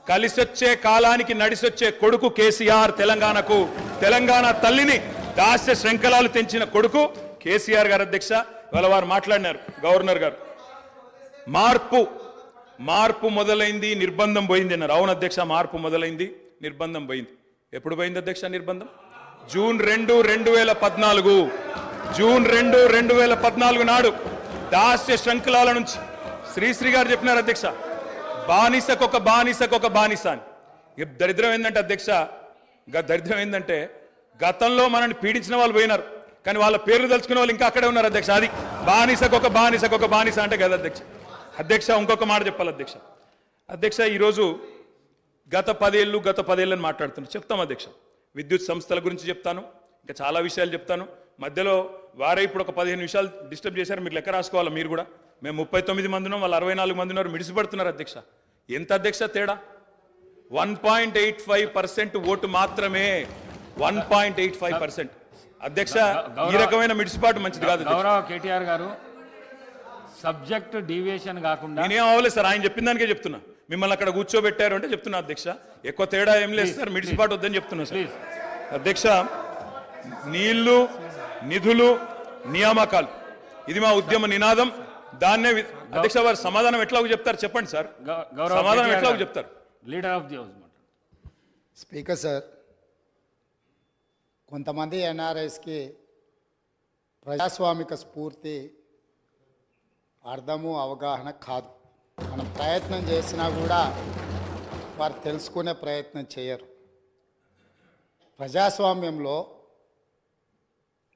Speaker 1: కలిసొచ్చే కాలానికి నడిసొచ్చే కొడుకు కేసీఆర్. తెలంగాణ తల్లిని దాస్య శృంఖలాలు తెంచిన కొడుకు కేసీఆర్ గారు అధ్యక్ష. ఇవాళ వారు మాట్లాడినారు, గవర్నర్ గారు, మార్పు మొదలైంది, నిర్బంధం పోయింది అన్నారు. అవును అధ్యక్ష, మార్పు మొదలైంది, నిర్బంధం పోయింది. ఎప్పుడు పోయింది అధ్యక్ష నిర్బంధం? జూన్ 2, 2014 నాడు దాస్య శృంఖలాల నుంచి శ్రీశ్రీ గారు చెప్పినారు అధ్యక్ష, బానిసకొక బానిస అని. దరిద్రం ఏంటంటే అధ్యక్ష, దరిద్రం ఏంటంటే గతంలో మనల్ని పీడించిన వాళ్ళు పోయినారు, కానీ వాళ్ళ పేర్లు తలుచుకునే వాళ్ళు ఇంకా అక్కడే ఉన్నారు అధ్యక్ష. అది బానిసకొక బానిస అంటే కదా అధ్యక్ష. ఇంకొక మాట చెప్పాలి అధ్యక్ష. ఈరోజు గత 10 ఏళ్ళని మాట్లాడుతున్నాను, చెప్తాం అధ్యక్ష. విద్యుత్ సంస్థల గురించి చెప్తాను, ఇంకా చాలా విషయాలు చెప్తాను. మధ్యలో వారే ఇప్పుడు ఒక 15 నిమిషాలు డిస్టర్బ్ చేశారు, మీరు లెక్క రాసుకోవాలి. మీరు కూడా మేము 39 మంది ఉన్నాం, వాళ్ళు 64 మంది ఉన్నారు, మిడిసిపడుతున్నారు అధ్యక్ష. ఎంత అధ్యక్ష తేడా? 1.85% ఓటు మాత్రమే. 1.85%. అధ్యక్ష, ఈ రకమైన మిడిసిపాటు మంచిది కాదు.
Speaker 3: గౌరవ కేటీఆర్ గారు, సబ్జెక్ట్ డీవియేషన్ కాకుండా
Speaker 1: నేనేం అవ్వలేదు సార్, ఆయన చెప్పిన దానికే చెప్తున్నా. మిమ్మల్ని అక్కడ కూర్చోబెట్టారు అంటే చెప్తున్నా అధ్యక్ష. ఎక్కువ తేడా ఏం లేదు సార్, మిడిసిపాటు వద్దని చెప్తున్నా సార్. అధ్యక్ష, నీళ్లు, నిధులు, నియామకాలు, ఇది మా ఉద్యమ నినాదం. దాన్నే అధ్యక్ష వారు సమాధానం ఎట్లాగో చెప్తారు చెప్పండి సార్. సమాధానం ఎట్లాగో చెప్తారు.
Speaker 3: Leader of the house.
Speaker 5: Speaker sir, కొంతమంది ఎన్ఆర్ఐస్కి ప్రజాస్వామిక స్ఫూర్తి అర్థము అవగాహన కాదు. మనం ప్రయత్నం చేసినా కూడా వారు తెలుసుకునే ప్రయత్నం చేయరు. ప్రజాస్వామ్యంలో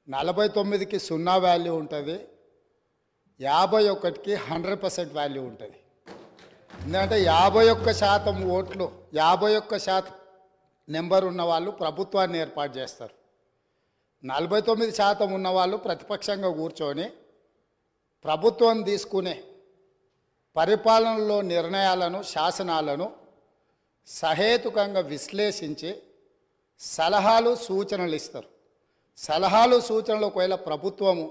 Speaker 5: 49కి 0 వాల్యూ ఉంటుంది, 51కి 100% వాల్యూ ఉంటుంది. ఎందుకంటే 51% ఓట్లు, 51% నెంబర్ ఉన్న వాళ్ళు ప్రభుత్వాన్ని ఏర్పాటు చేస్తారు. 49% ఉన్నవాళ్ళు ప్రతిపక్షంగా కూర్చొని ప్రభుత్వం తీసుకునే పరిపాలనలో నిర్ణయాలను, శాసనాలను సహేతుకంగా విశ్లేషించి సలహాలు, సూచనలు ఇస్తారు. సలహాలు, సూచనలు ఒకవేళ ప్రభుత్వము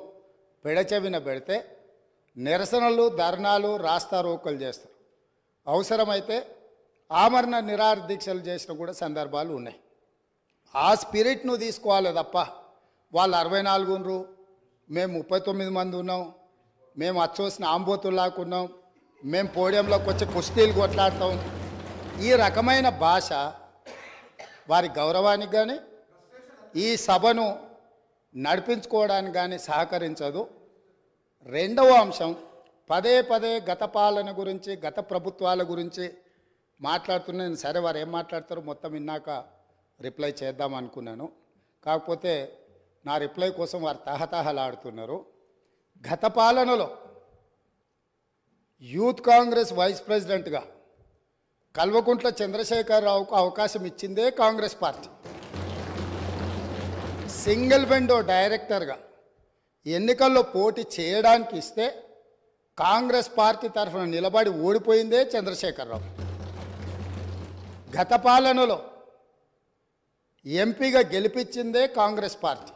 Speaker 5: పెడచెవిన పెడితే నిరసనలు, ధర్నాలు, రాస్తారోకలు చేస్తారు. అవసరమైతే ఆమరణ నిరాహార దీక్షలు చేసిన కూడా సందర్భాలు ఉన్నాయి. ఆ స్పిరిట్ను తీసుకోవాలి తప్ప వాళ్ళు 64 ఉన్నారు, మేము 39 మంది ఉన్నాం, మేము అచ్చోసిన ఆంబోతుల్లాకున్నాం, మేము పోడియంలోకి వచ్చి కుస్తీలు కొట్లాడతాం, ఈ రకమైన భాష వారి గౌరవానికి కానీ ఈ సభను నడిపించుకోవడానికి కానీ సహకరించదు. రెండవ అంశం, పదే పదే గత పాలన గురించి, గత ప్రభుత్వాల గురించి మాట్లాడుతున్నాను. సరే, వారు ఏం మాట్లాడతారో మొత్తం విన్నాక రిప్లై చేద్దాం అనుకున్నాను. కాకపోతే నా రిప్లై కోసం వారు తహతహలాడుతున్నారు. గత పాలనలో యూత్ కాంగ్రెస్ వైస్ ప్రెసిడెంట్గా కల్వకుంట్ల చంద్రశేఖరరావుకు అవకాశం ఇచ్చిందే కాంగ్రెస్ పార్టీ. సింగిల్ విండో డైరెక్టర్గా ఎన్నికల్లో పోటీ చేయడానికి ఇస్తే కాంగ్రెస్ పార్టీ తరఫున నిలబడి ఓడిపోయిందే చంద్రశేఖరరావు. గత పాలనలో ఎంపీగా గెలిపించిందే కాంగ్రెస్ పార్టీ.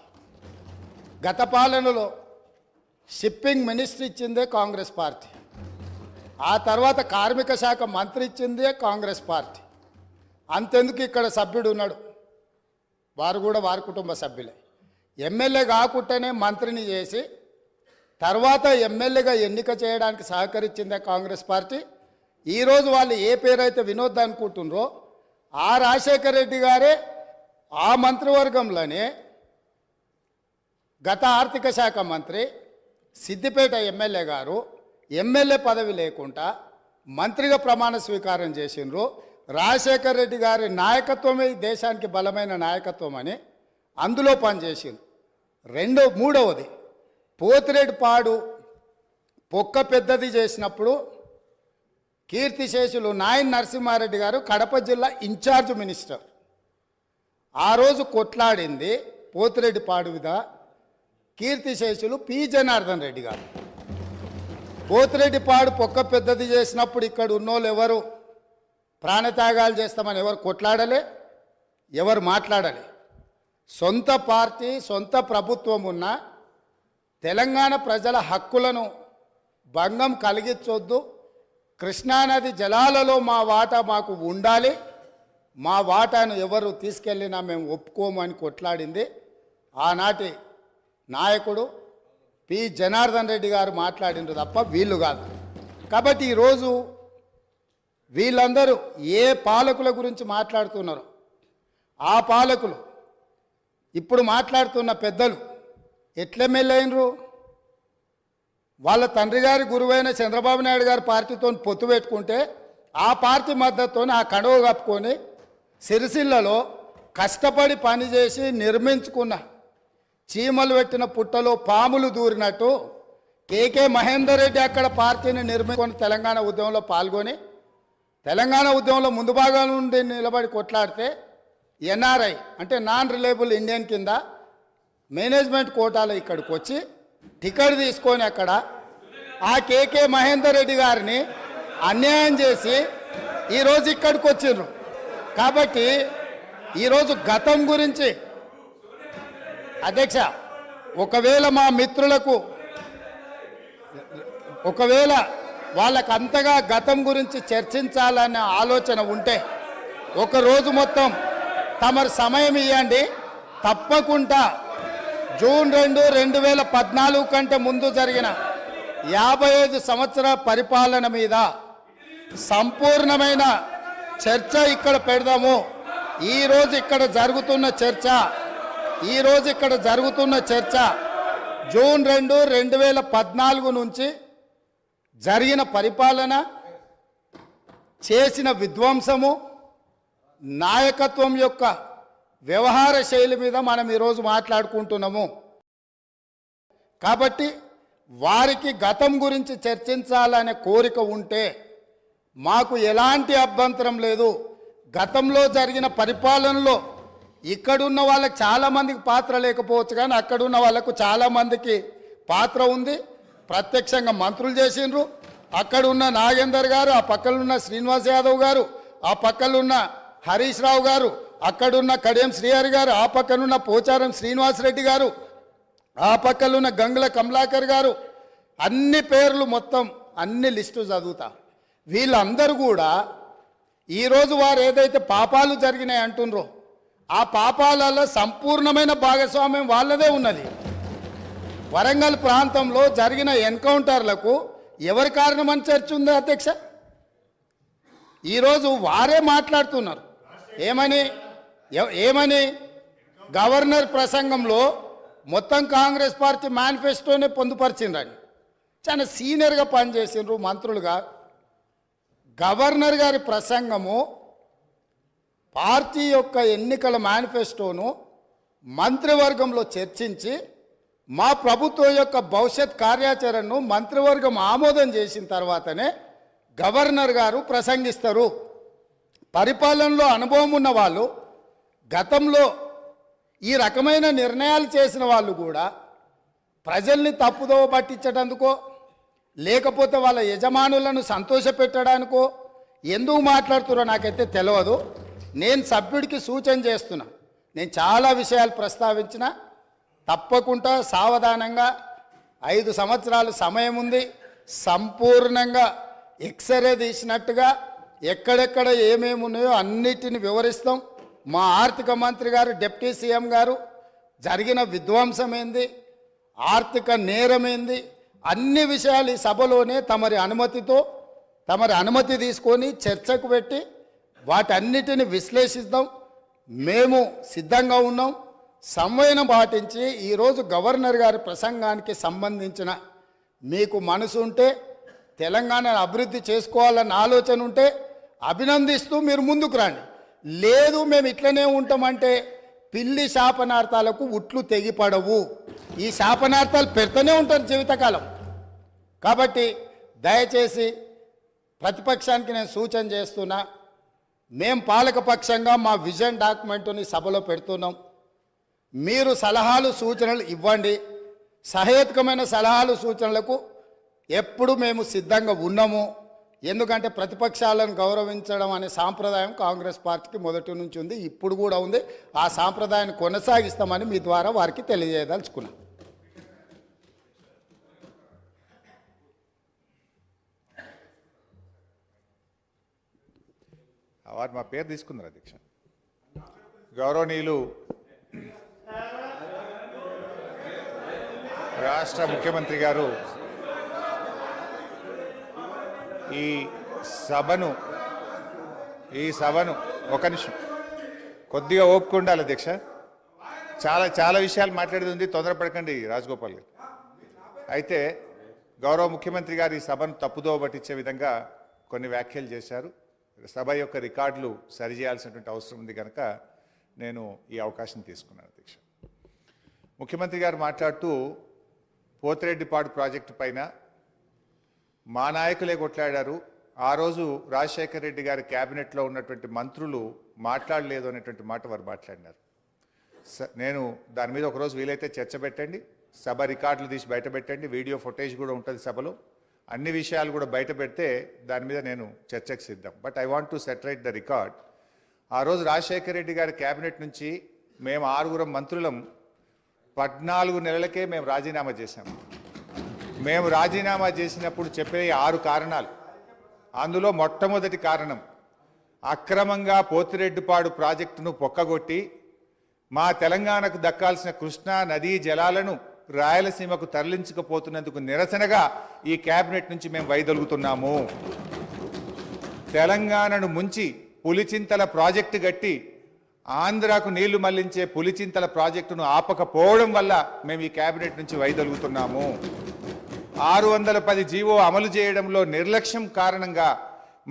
Speaker 5: గత పాలనలో షిప్పింగ్ మినిస్టర్ ఇచ్చిందే కాంగ్రెస్ పార్టీ. ఆ తర్వాత కార్మిక శాఖ మంత్రి ఇచ్చిందే కాంగ్రెస్ పార్టీ. అంతెందుకు ఇక్కడ సభ్యుడు ఉన్నాడు, వారు కూడా వారి కుటుంబ సభ్యులే. ఎమ్మెల్యే కాకుండానే మంత్రిని చేసి తర్వాత ఎమ్మెల్యేగా ఎన్నిక చేయడానికి సహకరించిందే కాంగ్రెస్ పార్టీ. ఈరోజు వాళ్ళు ఏ పేరైతే వినోద్ అనుకుంటున్నారో ఆ రాజశేఖర రెడ్డి గారే ఆ మంత్రివర్గంలోనే గత ఆర్థిక శాఖ మంత్రి, సిద్దిపేట ఎమ్మెల్యే గారు ఎమ్మెల్యే పదవి లేకుండా మంత్రిగా ప్రమాణ స్వీకారం చేసిండ్రు. రాజశేఖర రెడ్డి గారి నాయకత్వమే దేశానికి బలమైన నాయకత్వం అని అందులో పనిచేసిండ్రు. మూడవది, పోతిరెడ్డిపాడు పొక్క పెద్దది చేసినప్పుడు కీర్తిశేషులు నాయన్ నరసింహారెడ్డి గారు కడప జిల్లా ఇన్ఛార్జ్ మినిస్టర్. ఆ రోజు కొట్లాడింది పోతిరెడ్డిపాడు మీద కీర్తిశేషులు పి జనార్దన్ రెడ్డి గారు. పోతిరెడ్డిపాడు పొక్క పెద్దది చేసినప్పుడు ఇక్కడ ఉన్నోళ్ళు ఎవరు ప్రాణత్యాగాలు చేస్తామని ఎవరు కొట్లాడలే, ఎవరు మాట్లాడలే. సొంత పార్టీ, సొంత ప్రభుత్వం ఉన్న తెలంగాణ ప్రజల హక్కులను భంగం కలిగించొద్దు, కృష్ణానది జలాలలో మా వాటా మాకు ఉండాలి, మా వాటాను ఎవరు తీసుకెళ్ళినా మేము ఒప్పుకోము అని కొట్లాడింది ఆనాటి నాయకుడు పి జనార్దన్ రెడ్డి గారు మాట్లాడినారు తప్ప వీళ్ళు కాదు. కాబట్టి ఈరోజు వీళ్ళందరూ ఏ పాలకుల గురించి మాట్లాడుతున్నారు, ఆ పాలకులు ఇప్పుడు మాట్లాడుతున్న పెద్దలు ఎట్లెమ్మెల్యేనరు? వాళ్ళ తండ్రి గారి గురువైన చంద్రబాబు నాయుడు గారి పార్టీతో పొత్తు పెట్టుకుంటే ఆ పార్టీ మద్దతుతో ఆ కండువ కప్పుకొని సిరిసిల్లలో కష్టపడి పనిచేసి నిర్మించుకున్న చీమలు పెట్టిన పుట్టలో పాములు దూరినట్టు కేకే మహేందర్ రెడ్డి అక్కడ పార్టీని నిర్మించుకొని తెలంగాణ ఉద్యమంలో పాల్గొని తెలంగాణ ఉద్యమంలో ముందు భాగం నుండి నిలబడి కొట్లాడితే ఎన్ఆర్ఐ అంటే నాన్ రిలయబుల్ ఇండియన్ కింద మేనేజ్మెంట్ కోటాలో ఇక్కడికి వచ్చి టికెట్ తీసుకొని అక్కడ ఆ కేకే మహేందర్ రెడ్డి గారిని అన్యాయం చేసి ఈరోజు ఇక్కడికి వచ్చిర్రు. కాబట్టి ఈరోజు గతం గురించి అధ్యక్ష, ఒకవేళ మా మిత్రులకు ఒకవేళ వాళ్ళకు అంతగా గతం గురించి చర్చించాలనే ఆలోచన ఉంటే ఒకరోజు మొత్తం తమరు సమయం ఇవ్వండి. తప్పకుండా జూన్ 2, 2014 కంటే ముందు జరిగిన 55 సంవత్సరాల పరిపాలన మీద సంపూర్ణమైన చర్చ ఇక్కడ పెడదాము. ఈరోజు ఇక్కడ జరుగుతున్న చర్చ జూన్ 2, 2014 నుంచి జరిగిన పరిపాలన, చేసిన విధ్వంసము, నాయకత్వం యొక్క వ్యవహార శైలి మీద మనం ఈరోజు మాట్లాడుకుంటున్నాము. కాబట్టి వారికి గతం గురించి చర్చించాలనే కోరిక ఉంటే మాకు ఎలాంటి అభ్యంతరం లేదు. గతంలో జరిగిన పరిపాలనలో ఇక్కడున్న వాళ్ళకి చాలామందికి పాత్ర లేకపోవచ్చు, కానీ అక్కడున్న వాళ్ళకు చాలామందికి పాత్ర ఉంది. ప్రత్యక్షంగా మంత్రులు చేసిండ్రు. అక్కడున్న నాగేందర్ గారు, ఆ పక్కనున్న శ్రీనివాస్ యాదవ్ గారు, ఆ పక్కనున్న హరీష్ రావు గారు, అక్కడున్న కడియం శ్రీహరి గారు, ఆ పక్కనున్న పోచారం శ్రీనివాసరెడ్డి గారు, ఆ పక్కనున్న గంగుల కమలాకర్ గారు, అన్ని పేర్లు మొత్తం అన్ని లిస్టు చదువుతా. వీళ్ళందరూ కూడా ఈరోజు వారు ఏదైతే పాపాలు జరిగినాయి అంటుండ్రో ఆ పాపాలలో సంపూర్ణమైన భాగస్వామ్యం వాళ్ళదే ఉన్నది. వరంగల్ ప్రాంతంలో జరిగిన ఎన్కౌంటర్లకు ఎవరి కారణమని చర్చ ఉంది అధ్యక్ష? ఈరోజు వారే మాట్లాడుతున్నారు. ఏమని గవర్నర్ ప్రసంగంలో మొత్తం కాంగ్రెస్ పార్టీ మేనిఫెస్టోనే పొందుపరిచిండ్రని చాలా సీనియర్గా పనిచేసిండ్రు మంత్రులుగా. గవర్నర్ గారి ప్రసంగము పార్టీ యొక్క ఎన్నికల మేనిఫెస్టోను మంత్రివర్గంలో చర్చించి మా ప్రభుత్వం యొక్క భవిష్యత్ కార్యాచరణను మంత్రివర్గం ఆమోదం చేసిన తర్వాతనే గవర్నర్ గారు ప్రసంగిస్తారు. పరిపాలనలో అనుభవం ఉన్న వాళ్ళు, గతంలో ఈ రకమైన నిర్ణయాలు చేసిన వాళ్ళు కూడా ప్రజల్ని తప్పుదోవ పట్టించడానికో లేకపోతే వాళ్ళ యజమానులను సంతోషపెట్టడానికో ఎందుకు మాట్లాడుతున్నారో నాకైతే తెలియదు. నేను సభ్యుడికి సూచన చేస్తున్నా. నేను చాలా విషయాలు ప్రస్తావించిన, తప్పకుండా సావధానంగా 5 సంవత్సరాలు సమయం ఉంది. సంపూర్ణంగా ఎక్స్రే తీసినట్టుగా ఎక్కడెక్కడ ఏమేమి ఉన్నాయో అన్నిటిని వివరిస్తాం. మా ఆర్థిక మంత్రి గారు, డిప్యూటీ సీఎం గారు జరిగిన విధ్వంసం ఏంది, ఆర్థిక నేరమేంది, అన్ని విషయాలు ఈ సభలోనే తమరి అనుమతి తీసుకొని చర్చకు పెట్టి వాటన్నిటిని విశ్లేషిద్దాం. మేము సిద్ధంగా ఉన్నాం. సంవయనం పాటించి ఈరోజు గవర్నర్ గారి ప్రసంగానికి సంబంధించిన మీకు మనసు ఉంటే, తెలంగాణను అభివృద్ధి చేసుకోవాలన్న ఆలోచన ఉంటే అభినందిస్తూ మీరు ముందుకు రండి. లేదు మేము ఇట్లనే ఉంటామంటే పిల్లి శాపనార్థాలకు ఉట్లు తెగిపడవు. ఈ శాపనార్థాలు పెడుతూనే ఉంటారు జీవితకాలం. కాబట్టి దయచేసి ప్రతిపక్షానికి నేను సూచన చేస్తున్నా, మేము పాలకపక్షంగా మా విజన్ డాక్యుమెంటుని సభలో పెడుతున్నాం. మీరు సలహాలు సూచనలు ఇవ్వండి. సహేతుకమైన సలహాలు సూచనలకు ఎప్పుడు మేము సిద్ధంగా ఉన్నాము. ఎందుకంటే ప్రతిపక్షాలను గౌరవించడం అనే సాంప్రదాయం కాంగ్రెస్ పార్టీకి మొదటి నుంచి ఉంది, ఇప్పుడు కూడా ఉంది. ఆ సాంప్రదాయాన్ని కొనసాగిస్తామని మీ ద్వారా వారికి తెలియజేయదలుచుకున్నాం.
Speaker 6: వారు మా పేరు తీసుకున్నారు అధ్యక్ష. గౌరవనీయులు రాష్ట్ర ముఖ్యమంత్రి గారు ఈ సభను ఒక నిమిషం కొద్దిగా ఓపిక ఉండాలి అధ్యక్ష. చాలా విషయాలు మాట్లాడేది ఉంది, తొందరపడకండి రాజగోపాల్ గారు. అయితే గౌరవ ముఖ్యమంత్రి గారు ఈ సభను తప్పుదోవ పట్టించే విధంగా కొన్ని వ్యాఖ్యలు చేశారు. సభ యొక్క రికార్డులు సరిచేయాల్సినటువంటి అవసరం ఉంది కనుక నేను ఈ అవకాశం తీసుకున్నాను అధ్యక్ష. ముఖ్యమంత్రి గారు మాట్లాడుతూ పోతిరెడ్డిపాడు ప్రాజెక్టు పైన మా నాయకులే కొట్లాడారు, ఆ రోజు రాజశేఖర రెడ్డి గారి క్యాబినెట్లో ఉన్నటువంటి మంత్రులు మాట్లాడలేదు అనేటువంటి మాట వారు మాట్లాడినారు. నేను దాని మీద ఒకరోజు వీలైతే చర్చ పెట్టండి, సభ రికార్డులు తీసి బయట పెట్టండి, వీడియో ఫుటేజ్ కూడా ఉంటుంది సభలో. అన్ని విషయాలు కూడా బయట పెడితే దాని మీద నేను చర్చకు సిద్ధం. But I want to set right the record. ఆ రోజు రాజశేఖర రెడ్డి గారి క్యాబినెట్ నుంచి మేము 6 మంత్రులం 14 నెలలకే మేము రాజీనామా చేశాం. మేము రాజీనామా చేసినప్పుడు చెప్పే 6 కారణాలు. అందులో మొట్టమొదటి కారణం, అక్రమంగా పోతిరెడ్డిపాడు ప్రాజెక్టును పొక్కగొట్టి మా తెలంగాణకు దక్కాల్సిన కృష్ణా నదీ జలాలను రాయలసీమకు తరలించకపోతున్నందుకు నిరసనగా ఈ కేబినెట్ నుంచి మేము వైదొలుగుతున్నాము. తెలంగాణను ముంచి పులిచింతల ప్రాజెక్టు గట్టి ఆంధ్రాకు నీళ్లు మళ్లించే పులిచింతల ప్రాజెక్టును ఆపకపోవడం వల్ల మేము ఈ కేబినెట్ నుంచి వైదొలుగుతున్నాము. 610 జీవో అమలు చేయడంలో నిర్లక్ష్యం కారణంగా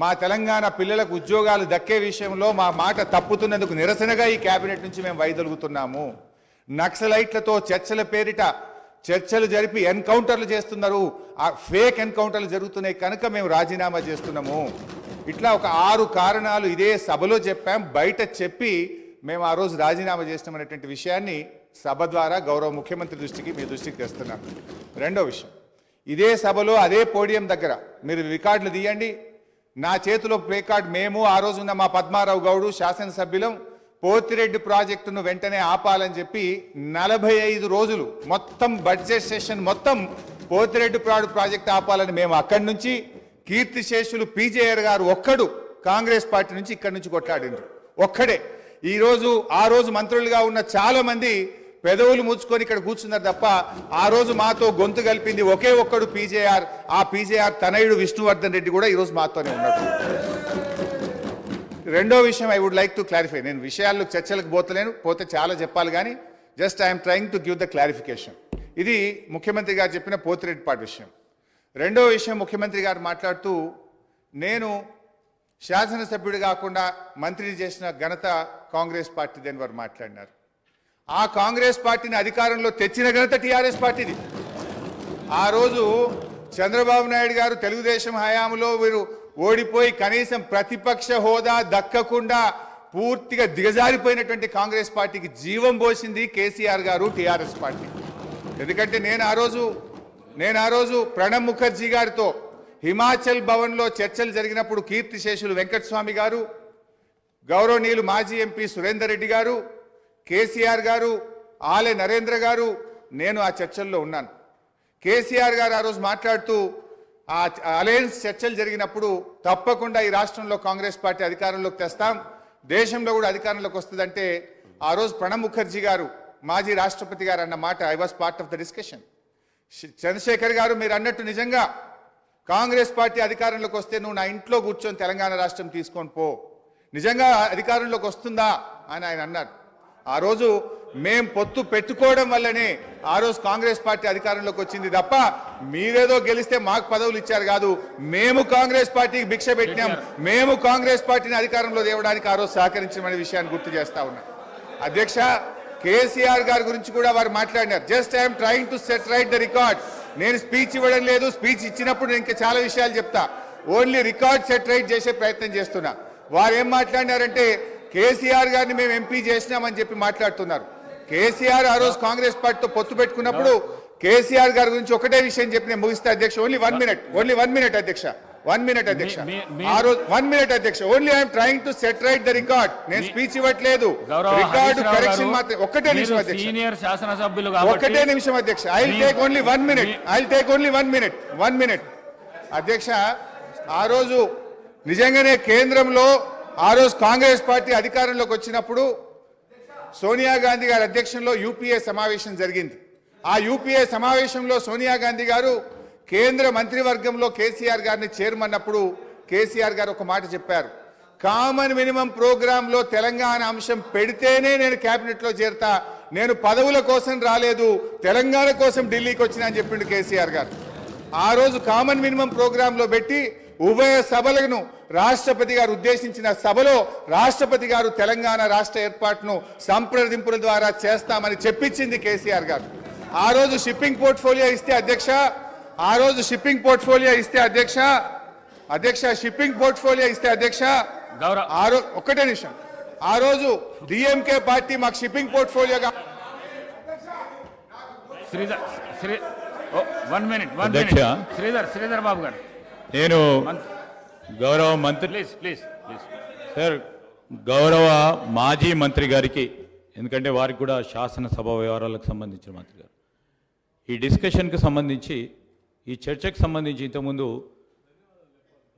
Speaker 6: మా తెలంగాణ పిల్లలకు ఉద్యోగాలు దక్కే విషయంలో మా మాట తప్పుతున్నందుకు నిరసనగా ఈ కేబినెట్ నుంచి మేము వైదొలుగుతున్నాము. నక్సలైట్లతో చర్చల పేరిట చర్చలు జరిపి ఎన్కౌంటర్లు చేస్తున్నారు, ఆ ఫేక్ ఎన్కౌంటర్లు జరుగుతున్నాయి కనుక మేము రాజీనామా చేస్తున్నాము. ఇట్లా ఒక 6 కారణాలు ఇదే సభలో చెప్పాం, బయట చెప్పి మేము ఆ రోజు రాజీనామా చేసినామనేటువంటి విషయాన్ని సభ ద్వారా గౌరవ ముఖ్యమంత్రి దృష్టికి మీ దృష్టికి తెస్తున్నాం. రెండో విషయం, ఇదే సభలో అదే పోడియం దగ్గర మీరు రికార్డులు తీయండి, నా చేతిలో ప్లే కార్డ్, మేము ఆ రోజు ఉన్న మా పద్మారావు గౌడు శాసనసభ్యులం పోతిరెడ్డి ప్రాజెక్టును వెంటనే ఆపాలని చెప్పి 45 రోజులు మొత్తం బడ్జెట్ సెషన్ మొత్తం పోతిరెడ్డి ప్రాజెక్టు ఆపాలని మేము అక్కడి నుంచి కీర్తిశేషులు పీజేఆర్ గారు ఒక్కడు కాంగ్రెస్ పార్టీ నుంచి ఇక్కడి నుంచి కొట్లాడిండ్రు ఒక్కడే. ఆ రోజు మంత్రులుగా ఉన్న చాలా మంది పెదవులు ముచ్చుకొని ఇక్కడ కూర్చున్నారు తప్ప ఆ రోజు మాతో గొంతు కలిపింది ఒకే ఒక్కడు పీజేఆర్. ఆ పీజేఆర్ తనయుడు విష్ణువర్ధన్ రెడ్డి కూడా ఈరోజు మాతోనే ఉన్నాడు. రెండో విషయం I would like to clarify. నేను విషయాల్లో చర్చలకు పోతే చాలా చెప్పాలి కానీ just I'm trying to give the clarification. ఇది ముఖ్యమంత్రి గారు చెప్పిన పోతిరెడ్డిపాడు విషయం. రెండో విషయం, ముఖ్యమంత్రి గారు మాట్లాడుతూ నేను శాసనసభ్యుడు కాకుండా మంత్రిని చేసిన ఘనత కాంగ్రెస్ పార్టీదని వారు మాట్లాడినారు. ఆ కాంగ్రెస్ పార్టీని అధికారంలో తెచ్చిన ఘనత టీఆర్ఎస్ పార్టీది. ఆ రోజు చంద్రబాబు నాయుడు గారు తెలుగుదేశం హయాంలో వీరు ఓడిపోయి కనీసం ప్రతిపక్ష హోదా దక్కకుండా పూర్తిగా దిగజారిపోయినటువంటి కాంగ్రెస్ పార్టీకి జీవం పోసింది కేసీఆర్ గారు, టీఆర్ఎస్ పార్టీ. ఎందుకంటే నేను ఆ రోజు ప్రణబ్ ముఖర్జీ గారితో హిమాచల్ భవన్లో చర్చలు జరిగినప్పుడు కీర్తిశేషులు వెంకటస్వామి గారు, గౌరవనీయులు మాజీ ఎంపీ సురేందర్ రెడ్డి గారు, కేసీఆర్ గారు, ఆలే నరేంద్ర గారు, నేను ఆ చర్చల్లో ఉన్నాను. కేసీఆర్ గారు ఆ రోజు మాట్లాడుతూ ఆ అలయన్స్ చర్చలు జరిగినప్పుడు తప్పకుండా ఈ రాష్ట్రంలో కాంగ్రెస్ పార్టీ అధికారంలోకి తెస్తాం, దేశంలో కూడా అధికారంలోకి వస్తుందంటే ఆ రోజు ప్రణబ్ ముఖర్జీ గారు మాజీ రాష్ట్రపతి గారు అన్న మాట I was part of the discussion. Chandrashekar గారు మీరు అన్నట్టు నిజంగా కాంగ్రెస్ పార్టీ అధికారంలోకి వస్తే నువ్వు నా ఇంట్లో కూర్చొని తెలంగాణ రాష్ట్రం తీసుకొని పో, నిజంగా అధికారంలోకి వస్తుందా అని ఆయన అన్నారు. ఆ రోజు మేం పొత్తు పెట్టుకోవడం వల్లనే ఆ రోజు కాంగ్రెస్ పార్టీ అధికారంలోకి వచ్చింది తప్ప మీరేదో గెలిస్తే మాకు పదవులు ఇచ్చారు కాదు. మేము కాంగ్రెస్ పార్టీకి భిక్ష పెట్టినాం, మేము కాంగ్రెస్ పార్టీని అధికారంలో తేవడానికి ఆ రోజు సహకరించమనే విషయాన్ని గుర్తు చేస్తా ఉన్నా. అధ్యక్ష, కేసీఆర్ గారి గురించి కూడా వారు మాట్లాడినారు. Just I'm trying to set right the record. నేను స్పీచ్ ఇవ్వడం లేదు, స్పీచ్ ఇచ్చినప్పుడు నేను ఇంకా చాలా విషయాలు చెప్తా, ఓన్లీ రికార్డ్ సెట్ రైట్ చేసే ప్రయత్నం చేస్తున్నా. వారు ఏం మాట్లాడినారంటే కేసీఆర్ గారిని మేము ఎంపీ చేసినామని చెప్పి మాట్లాడుతున్నారు. కేసీఆర్ ఆ రోజు కాంగ్రెస్ పార్టీతో పొత్తు పెట్టుకున్నప్పుడు కేసీఆర్ గారి గురించి ఒకటే విషయం చెప్పి నేను ముగిస్తా అధ్యక్ష. ఓన్లీ వన్ మినిట్ అధ్యక్ష, 1 minute అధ్యక్ష. ఆ రోజు 1 minute అధ్యక్ష. Only I'm trying to set right the record. నేను స్పీచ్ ఇవ్వట్లేదు, రికార్డు కరెక్షన్ మాత్రం. ఒక్కటే నిమిషం అధ్యక్ష,
Speaker 3: సీనియర్ శాసనసభ్యులు
Speaker 6: ఒక్కటే నిమిషం అధ్యక్ష. I will take only 1 minute. I will take only 1 minute అధ్యక్ష. ఆ రోజు నిజంగానే కేంద్రంలో ఆ రోజు కాంగ్రెస్ పార్టీ అధికారంలోకి వచ్చినప్పుడు సోనియా గాంధీ గారి అధ్యక్షంలో యూపీఏ సమావేశం జరిగింది. ఆ యూపీఏ సమావేశంలో సోనియా గాంధీ గారు కేంద్ర మంత్రివర్గంలో కేసీఆర్ గారిని చేరమన్నప్పుడు కేసీఆర్ గారు ఒక మాట చెప్పారు, కామన్ మినిమం ప్రోగ్రాంలో తెలంగాణ అంశం పెడితేనే నేను కేబినెట్లో చేరతా, నేను పదవుల కోసం రాలేదు, తెలంగాణ కోసం ఢిల్లీకి వచ్చినా అని చెప్పిండు కేసీఆర్ గారు. ఆ రోజు కామన్ మినిమం ప్రోగ్రాంలో పెట్టి ఉభయ సభలను రాష్ట్రపతి గారు ఉద్దేశించిన సభలో రాష్ట్రపతి గారు తెలంగాణ రాష్ట్ర ఏర్పాటును సంప్రదింపుల ద్వారా చేస్తామని చెప్పించింది కేసీఆర్ గారు. ఆ రోజు షిప్పింగ్ పోర్ట్ఫోలియో ఇస్తే అధ్యక్ష, షిప్పింగ్ పోర్ట్ఫోలియో ఇస్తే అధ్యక్ష, ఒక్కటే నిమిషం, ఆ రోజు డిఎంకే పార్టీ మాకు షిప్పింగ్ పోర్ట్ఫోలియోగా
Speaker 3: 1 minute.
Speaker 1: అధ్యక్ష.
Speaker 3: శ్రీధర్ బాబు గారు,
Speaker 1: నేను గౌరవ మంత్రి
Speaker 3: ప్లీజ్.
Speaker 1: సార్, గౌరవ మాజీ మంత్రి గారికి, ఎందుకంటే వారికి కూడా శాసనసభ వ్యవహారాలకు సంబంధించిన మంత్రి గారు, ఈ డిస్కషన్కి సంబంధించి, ఈ చర్చకు సంబంధించి ఇంతకుముందు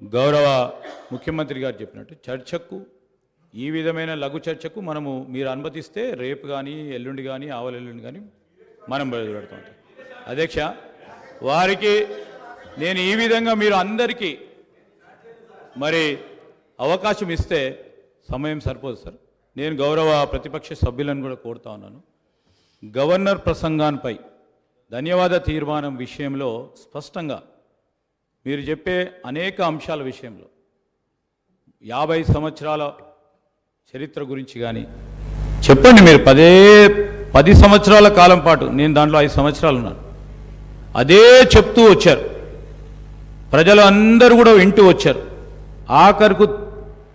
Speaker 1: గౌరవ ముఖ్యమంత్రి గారు చెప్పినట్టు చర్చకు, ఈ విధమైన లఘు చర్చకు మీరు అనుమతిస్తే రేపు కానీ ఎల్లుండి కానీ ఆవలెల్లుండి కానీ మనం బయలుపెడతాం. అధ్యక్ష, వారికి నేను ఈ విధంగా మీరు అందరికీ మరి అవకాశం ఇస్తే సమయం సరిపోదు సార్. నేను గౌరవ ప్రతిపక్ష సభ్యులను కూడా కోరుతా ఉన్నాను, గవర్నర్ ప్రసంగాన్పై ధన్యవాద తీర్మానం విషయంలో స్పష్టంగా మీరు చెప్పే అనేక అంశాల విషయంలో 50 సంవత్సరాల చరిత్ర గురించి కానీ చెప్పండి. మీరు 10 సంవత్సరాల కాలం పాటు, నేను దాంట్లో 5 సంవత్సరాలు ఉన్నాను, అదే చెప్తూ వచ్చారు. ప్రజలు అందరూ కూడా వింటూ వచ్చారు. ఆఖరుకు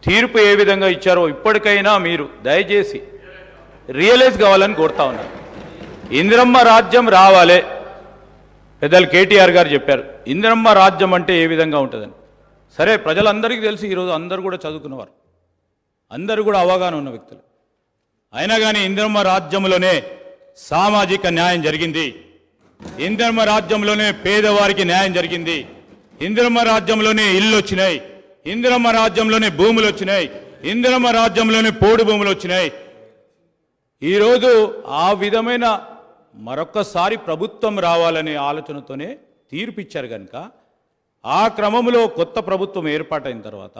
Speaker 1: తీర్పు ఏ విధంగా ఇచ్చారో ఇప్పటికైనా మీరు దయచేసి రియలైజ్ కావాలని కోరుతా ఉన్నారు. ఇందిరమ్మ రాజ్యం రావాలే. పెద్దలు కేటీఆర్ గారు చెప్పారు ఇందిరమ్మ రాజ్యం అంటే ఏ విధంగా ఉంటుందని. సరే, ప్రజలందరికీ తెలిసి ఈరోజు అందరూ కూడా చదువుకున్నవారు, అందరూ కూడా అవగాహన ఉన్న వ్యక్తులు. అయినా కానీ ఇందిరమ్మ రాజ్యంలోనే సామాజిక న్యాయం జరిగింది, ఇందిరమ్మ రాజ్యంలోనే పేదవారికి న్యాయం జరిగింది, ఇందిరమ్మ రాజ్యంలోనే ఇల్లు వచ్చినాయి, ఇందిరమ్మ రాజ్యంలోనే భూములు వచ్చినాయి, ఇందిరమ్మ రాజ్యంలోనే పోడు భూములు వచ్చినాయి. ఈరోజు ఆ విధమైన మరొక్కసారి ప్రభుత్వం రావాలనే ఆలోచనతోనే తీర్పిచ్చారు కనుక, ఆ క్రమంలో కొత్త ప్రభుత్వం ఏర్పాటైన తర్వాత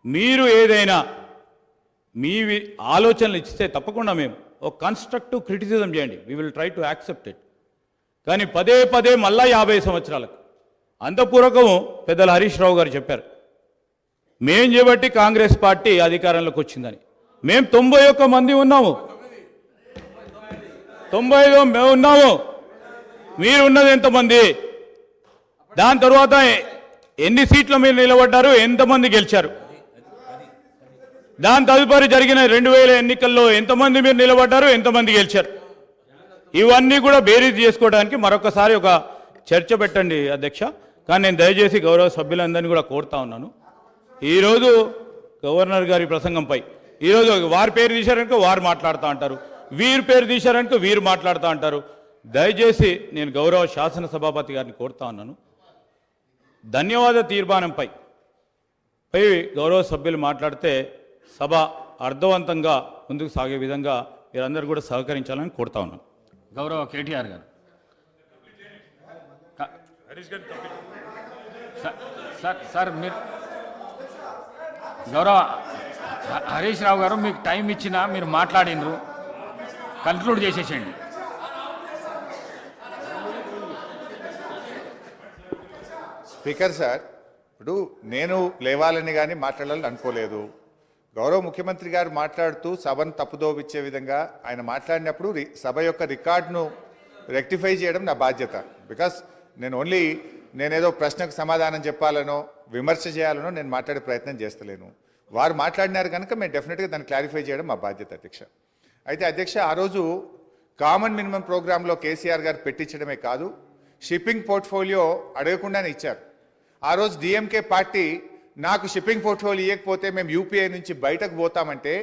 Speaker 1: మీరు ఏదైనా మీ ఆలోచనలు ఇస్తే తప్పకుండా మేము ఒక కన్స్ట్రక్టివ్ క్రిటిసిజం చేయండి, we will try to accept it. కానీ పదే మళ్ళా 50 సంవత్సరాలకు అంతపూర్వకం పెద్దలు హరీష్ రావు గారు చెప్పారు, మేం చేయబట్టి కాంగ్రెస్ పార్టీ అధికారంలోకి వచ్చిందని. మేము 91 మంది ఉన్నాము, 95 మేము ఉన్నాము, మీరు ఉన్నది ఎంతమంది? దాని తర్వాత ఎన్ని సీట్లు మీరు నిలబడ్డారు, ఎంతమంది గెలిచారు? దాని తదుపరి జరిగిన 2000 ఎన్నికల్లో ఎంతమంది మీరు నిలబడ్డారు, ఎంతమంది గెలిచారు? ఇవన్నీ కూడా బేరీజ్ చేసుకోవడానికి మరొకసారి ఒక చర్చ పెట్టండి అధ్యక్ష. కానీ నేను దయచేసి గౌరవ సభ్యులందరినీ కూడా కోరుతా ఉన్నాను, ఈరోజు గవర్నర్ గారి ప్రసంగంపై ఈరోజు వారి పేరు తీశారనుకో వారు మాట్లాడుతూ అంటారు, వీరి పేరు తీశారనుకో వీరు మాట్లాడుతూ అంటారు. దయచేసి నేను గౌరవ శాసనసభాపతి గారిని కోరుతా ఉన్నాను, ధన్యవాద తీర్మానంపై గౌరవ సభ్యులు మాట్లాడితే సభ అర్థవంతంగా ముందుకు సాగే విధంగా మీరందరూ కూడా సహకరించాలని కోరుతా ఉన్నాను.
Speaker 3: గౌరవ కేటీఆర్ గారు. సార్ మీరు గౌరవ హరీష్ రావు గారు, మీకు టైం ఇచ్చినా మీరు మాట్లాడినరు, కన్క్లూడ్ చేసేసేయండి.
Speaker 6: స్పీకర్ సార్, ఇప్పుడు నేను లేవాలని కానీ మాట్లాడాలని అనుకోలేదు. గౌరవ ముఖ్యమంత్రి గారు మాట్లాడుతూ సభను తప్పుదోవిచ్చే విధంగా ఆయన మాట్లాడినప్పుడు సభ యొక్క రికార్డును రెక్టిఫై చేయడం నా బాధ్యత. బికాస్ నేనేదో ప్రశ్నకు సమాధానం చెప్పాలనో విమర్శ చేయాలనో నేను మాట్లాడే ప్రయత్నం చేస్తలేను. వారు మాట్లాడినారు కనుక మేము డెఫినెట్గా దాన్ని క్లారిఫై చేయడం మా బాధ్యత అధ్యక్ష. అయితే అధ్యక్ష, ఆ రోజు కామన్ మినిమం ప్రోగ్రాంలో కేసీఆర్ గారు పెట్టించడమే కాదు, షిప్పింగ్ పోర్ట్ఫోలియో అడగకుండానే ఇచ్చారు. ఆ రోజు డిఎంకే పార్టీ నాకు షిప్పింగ్ పోర్ట్ఫోలియో ఇవ్వకపోతే మేము యూపీఐ నుంచి బయటకు పోతామంటే,